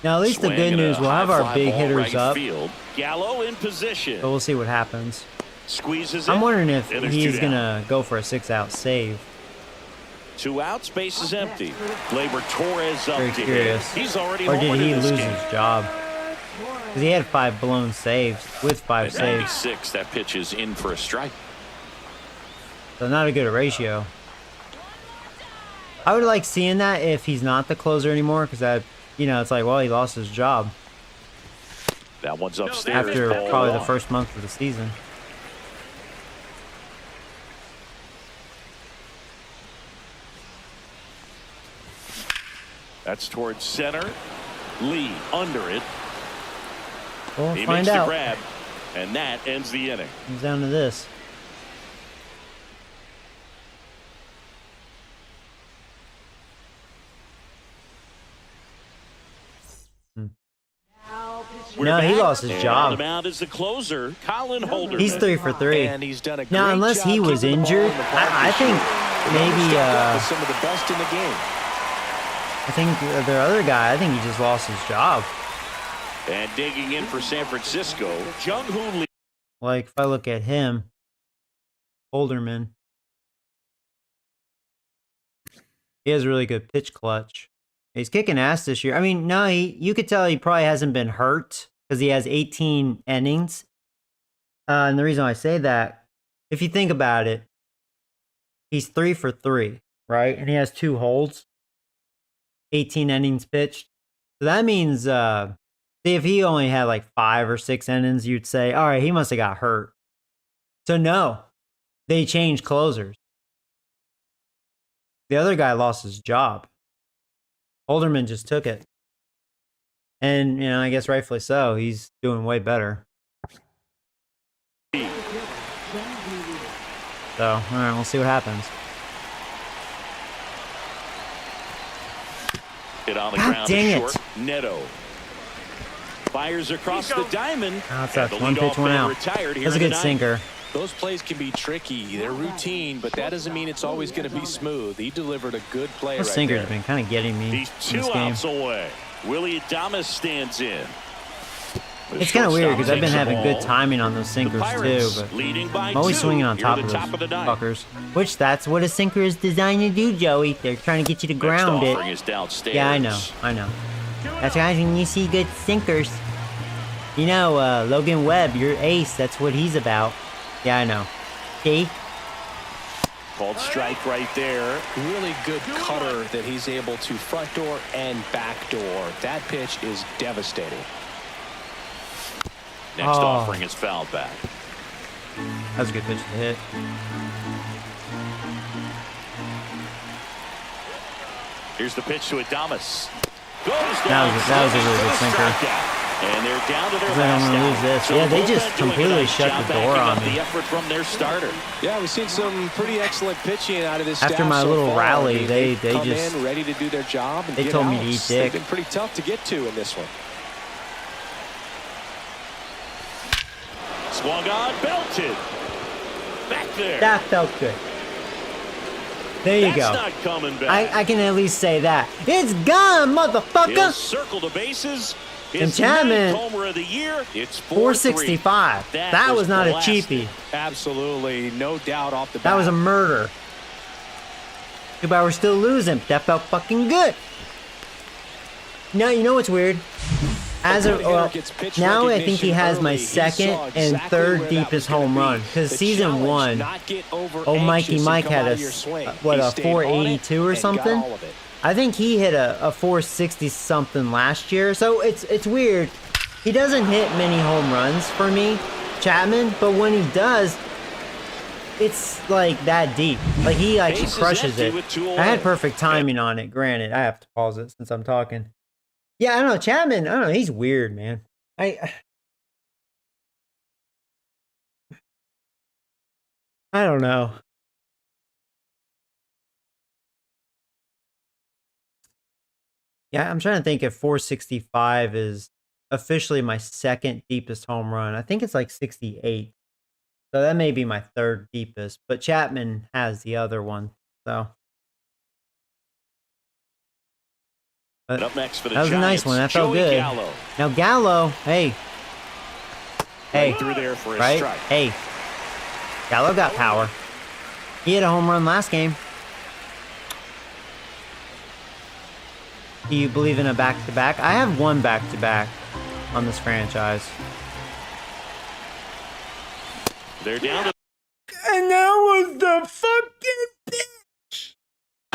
S1: Now, at least the good news, we'll have our big hitters up.
S2: Field. Gallo in position.
S1: But we'll see what happens.
S2: Squeezes
S1: I'm
S2: it,
S1: wondering if
S2: and there's
S1: he's
S2: 2
S1: going
S2: down.
S1: to go for a 6-out save.
S2: 2 outs, base is empty. Gleyber Torres up
S1: Very
S2: to
S1: curious.
S2: hit. He's already
S1: Or did
S2: homered
S1: he
S2: in this
S1: lose
S2: game.
S1: his job? Because he had 5 blown saves with 5
S2: At
S1: saves.
S2: 96, that pitch is in for a strike.
S1: So not a good ratio. I would like seeing that if he's not the closer anymore, because that, you know, it's like, well, he lost his job
S2: That one's upstairs.
S1: after
S2: ball
S1: probably the
S2: one.
S1: first month of the season.
S2: That's towards center. Lee under it.
S1: We'll
S2: He
S1: find
S2: makes the
S1: out.
S2: grab, and that ends the inning.
S1: Comes down to this. No, he lost his
S2: And on the
S1: job.
S2: mound is the closer, Colin Holderman.
S1: He's 3 for 3.
S3: And he's done a
S1: Now,
S3: great
S1: unless
S3: job
S1: he was
S3: keeping the ball
S1: injured,
S3: in the park
S1: I
S3: this
S1: think
S3: year.
S1: maybe,
S3: Stepped up with some of the best in the game.
S1: I think the other guy, I think he just lost his job.
S2: And digging in for San Francisco, Jung-Hoo Lee.
S1: Like, if I look at him, Holderman, he has a really good pitch clutch. He's kicking ass this year. I mean, no, you could tell he probably hasn't been hurt because he has 18 innings. And the reason I say that, if you think about it, he's 3 for 3, right? And he has 2 holds, 18 innings pitched. So that means, see, if he only had like 5 or 6 innings, you'd say, all right, he must have got hurt. So no, they changed closers. The other guy lost his job. Holderman just took it. And, you know, I guess rightfully so. He's doing way better. So, all right, we'll see what happens.
S2: Hit on the
S1: God
S2: ground
S1: dang
S2: short.
S1: it.
S2: Neto fires across the diamond.
S1: That's
S2: and
S1: that
S2: the
S1: one
S2: leadoff
S1: pitch, one
S2: man
S1: out.
S2: retired here
S1: That's a
S2: in the
S1: good
S2: ninth.
S1: sinker.
S3: Those plays can be tricky. They're routine, but that doesn't mean it's always going to be smooth. He delivered a good play
S1: Those
S3: right
S1: sinkers
S3: there.
S1: have been kind of getting me
S2: He's
S1: in
S2: 2
S1: this game.
S2: outs away. Willie Adames stands in. The
S1: It's kind of weird because I've been
S2: shortstop
S1: having
S2: takes
S1: good
S2: the ball.
S1: timing on those
S2: The
S1: sinkers too,
S2: Pirates
S1: but
S2: leading by
S1: I'm always
S2: 2
S1: swinging on
S2: here
S1: top
S2: at
S1: of
S2: the
S1: those
S2: top of the ninth.
S1: fuckers. Which that's what a sinker is designed to do, Joey. They're trying to get you to ground
S2: Next
S1: it.
S2: offering is downstairs.
S1: Yeah, I know. That's why when you see good sinkers. You know, Logan Webb, your ace, that's what he's about. Yeah, I know. See?
S2: Called strike right there.
S3: Really good cutter that he's able to front door and back door. That pitch is devastating.
S2: Next
S1: Oh.
S2: offering is fouled back.
S1: That was a good pitch to hit.
S2: Here's the pitch to Adames. Goes
S1: That
S2: down.
S1: was a really good sinker.
S2: Strikeout. And they're down to their
S1: Because I don't
S2: last
S1: wanna
S2: out.
S1: lose this.
S2: So
S1: Yeah, they
S2: the
S1: just
S2: bullpen doing a
S1: completely
S2: nice
S1: shut
S2: job
S1: the door
S2: backing
S1: on
S2: up
S1: me.
S2: the effort from their starter.
S3: Yeah, we've seen some pretty excellent pitching out of this
S1: After
S3: staff
S1: my
S3: so
S1: little
S3: far.
S1: rally,
S3: I mean,
S1: they
S3: come
S1: just-
S3: in ready to do their job and
S1: they
S3: get
S1: told me to
S3: outs.
S1: eat dick.
S3: They've been pretty tough to get to in this one.
S2: Swung on, belted. Back there.
S1: That felt good. There you
S2: That's
S1: go.
S2: not coming back.
S1: I can at least say that. It's gone,
S2: He'll
S1: motherfucker!
S2: circle the bases.
S1: And
S2: His
S1: Chapman,
S2: ninth homer of the year. It's
S1: 465. That was not a cheapie.
S3: Absolutely, no doubt off the bat.
S1: That was a murder. Too bad we're still losing. That felt fucking good. Now, you know what's weird? As a, well, now I think he has my second and third deepest home run. Because season 1, oh, Mikey Mike had a 482 or something? I think he hit a 460 something last year. So it's weird. He doesn't hit many home runs for me, Chapman, but when he does, it's like that deep. Like he crushes it. I had perfect timing on it. Granted, I have to pause it since I'm talking. Yeah, I don't know. Chapman, I don't know. He's weird, man. I don't know. Yeah, I'm trying to think if 465 is officially my second deepest home run. I think it's like 68. So that may be my third deepest, but Chapman has the other one. So but
S2: Up next for the
S1: that was a nice
S2: Giants,
S1: one. That felt
S2: Joey
S1: good.
S2: Gallo.
S1: Now Gallo, hey,
S2: Right through there for a
S1: right?
S2: strike.
S1: Hey, Gallo got power. He hit a home run last game. Do you believe in a back-to-back? I have one back-to-back on this franchise.
S2: They're down to
S1: And that was the fucking pitch.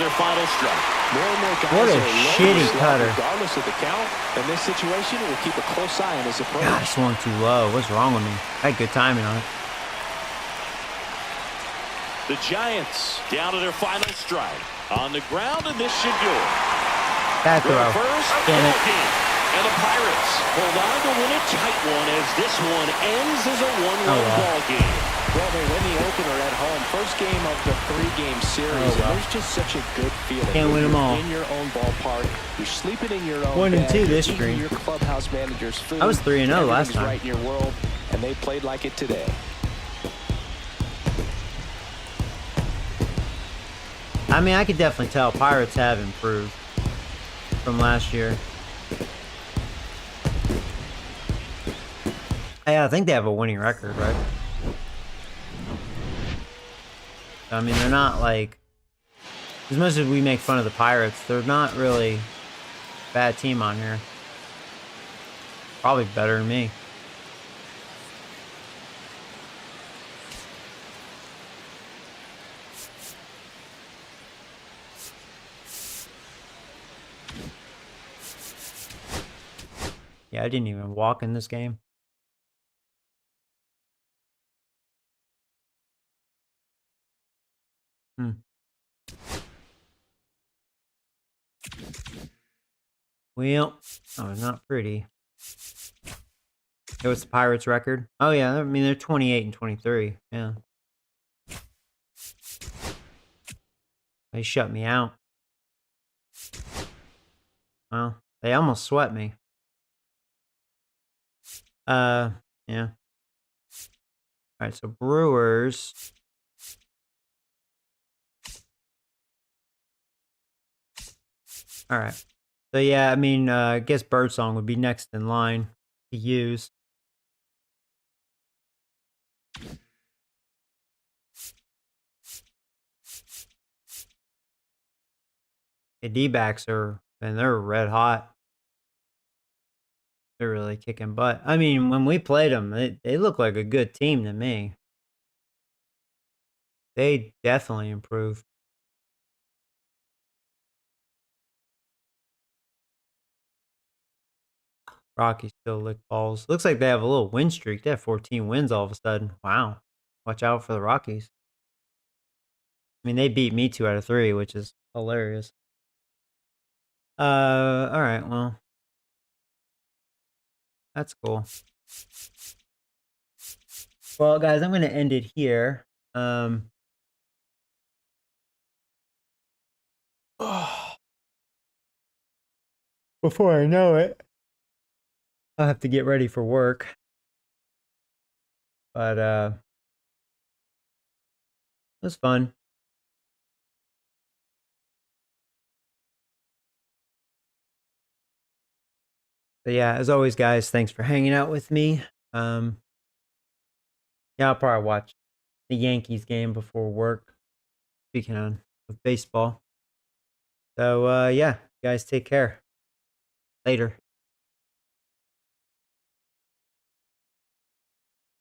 S2: their final strike.
S3: More and more guys
S1: What a
S3: are low
S1: shitty
S3: slot
S1: cutter.
S3: regardless of the count. In this situation, we'll keep a close eye on his approach.
S1: God, I swung too low. What's wrong with me? I had good timing on it.
S2: The Giants down to their final strike. On the ground, and this should do it.
S1: Bad throw.
S2: Reverse
S1: Damn it.
S2: ball game. And the Pirates hold on to win a tight one as this one ends as a 1-1 ball game.
S3: Well, they win the opener at home. First game of the 3-game series. And there's just such a good feeling.
S1: Can't win them all.
S3: In your own ballpark. You're sleeping in your own
S1: 1 and
S3: bed.
S1: 2 this
S3: You're eating
S1: streak.
S3: your clubhouse manager's food.
S1: I was 3-0 last
S3: Everything's
S1: time.
S3: right in your world, and they played like it today.
S1: I mean, I could definitely tell Pirates have improved from last year. Yeah, I think they have a winning record, right? I mean, they're not like, as much as we make fun of the Pirates, they're not really a bad team on here. Probably better than me. Yeah, I didn't even walk in this game. Well, oh, not pretty. What's the Pirates' record? Oh yeah, I mean they're 28 and 23. Yeah, they shut me out. Well, they almost swept me. Yeah. All right, so Brewers. All right. So yeah, I mean, I guess Birdsong would be next in line to use. The D-backs are, and they're red hot. They're really kicking butt. I mean, when we played them, they look like a good team to me. They definitely improved. Rockies still lick balls. Looks like they have a little win streak. They have 14 wins all of a sudden. Wow. Watch out for the Rockies. I mean, they beat me 2 out of 3, which is hilarious. All right, well. That's cool. Well, guys, I'm going to end it here. Before I know it, I'll have to get ready for work. But it was fun. So yeah, as always, guys, thanks for hanging out with me. Yeah, I'll probably watch the Yankees game before work. Speaking of baseball. So yeah, guys, take care. Later.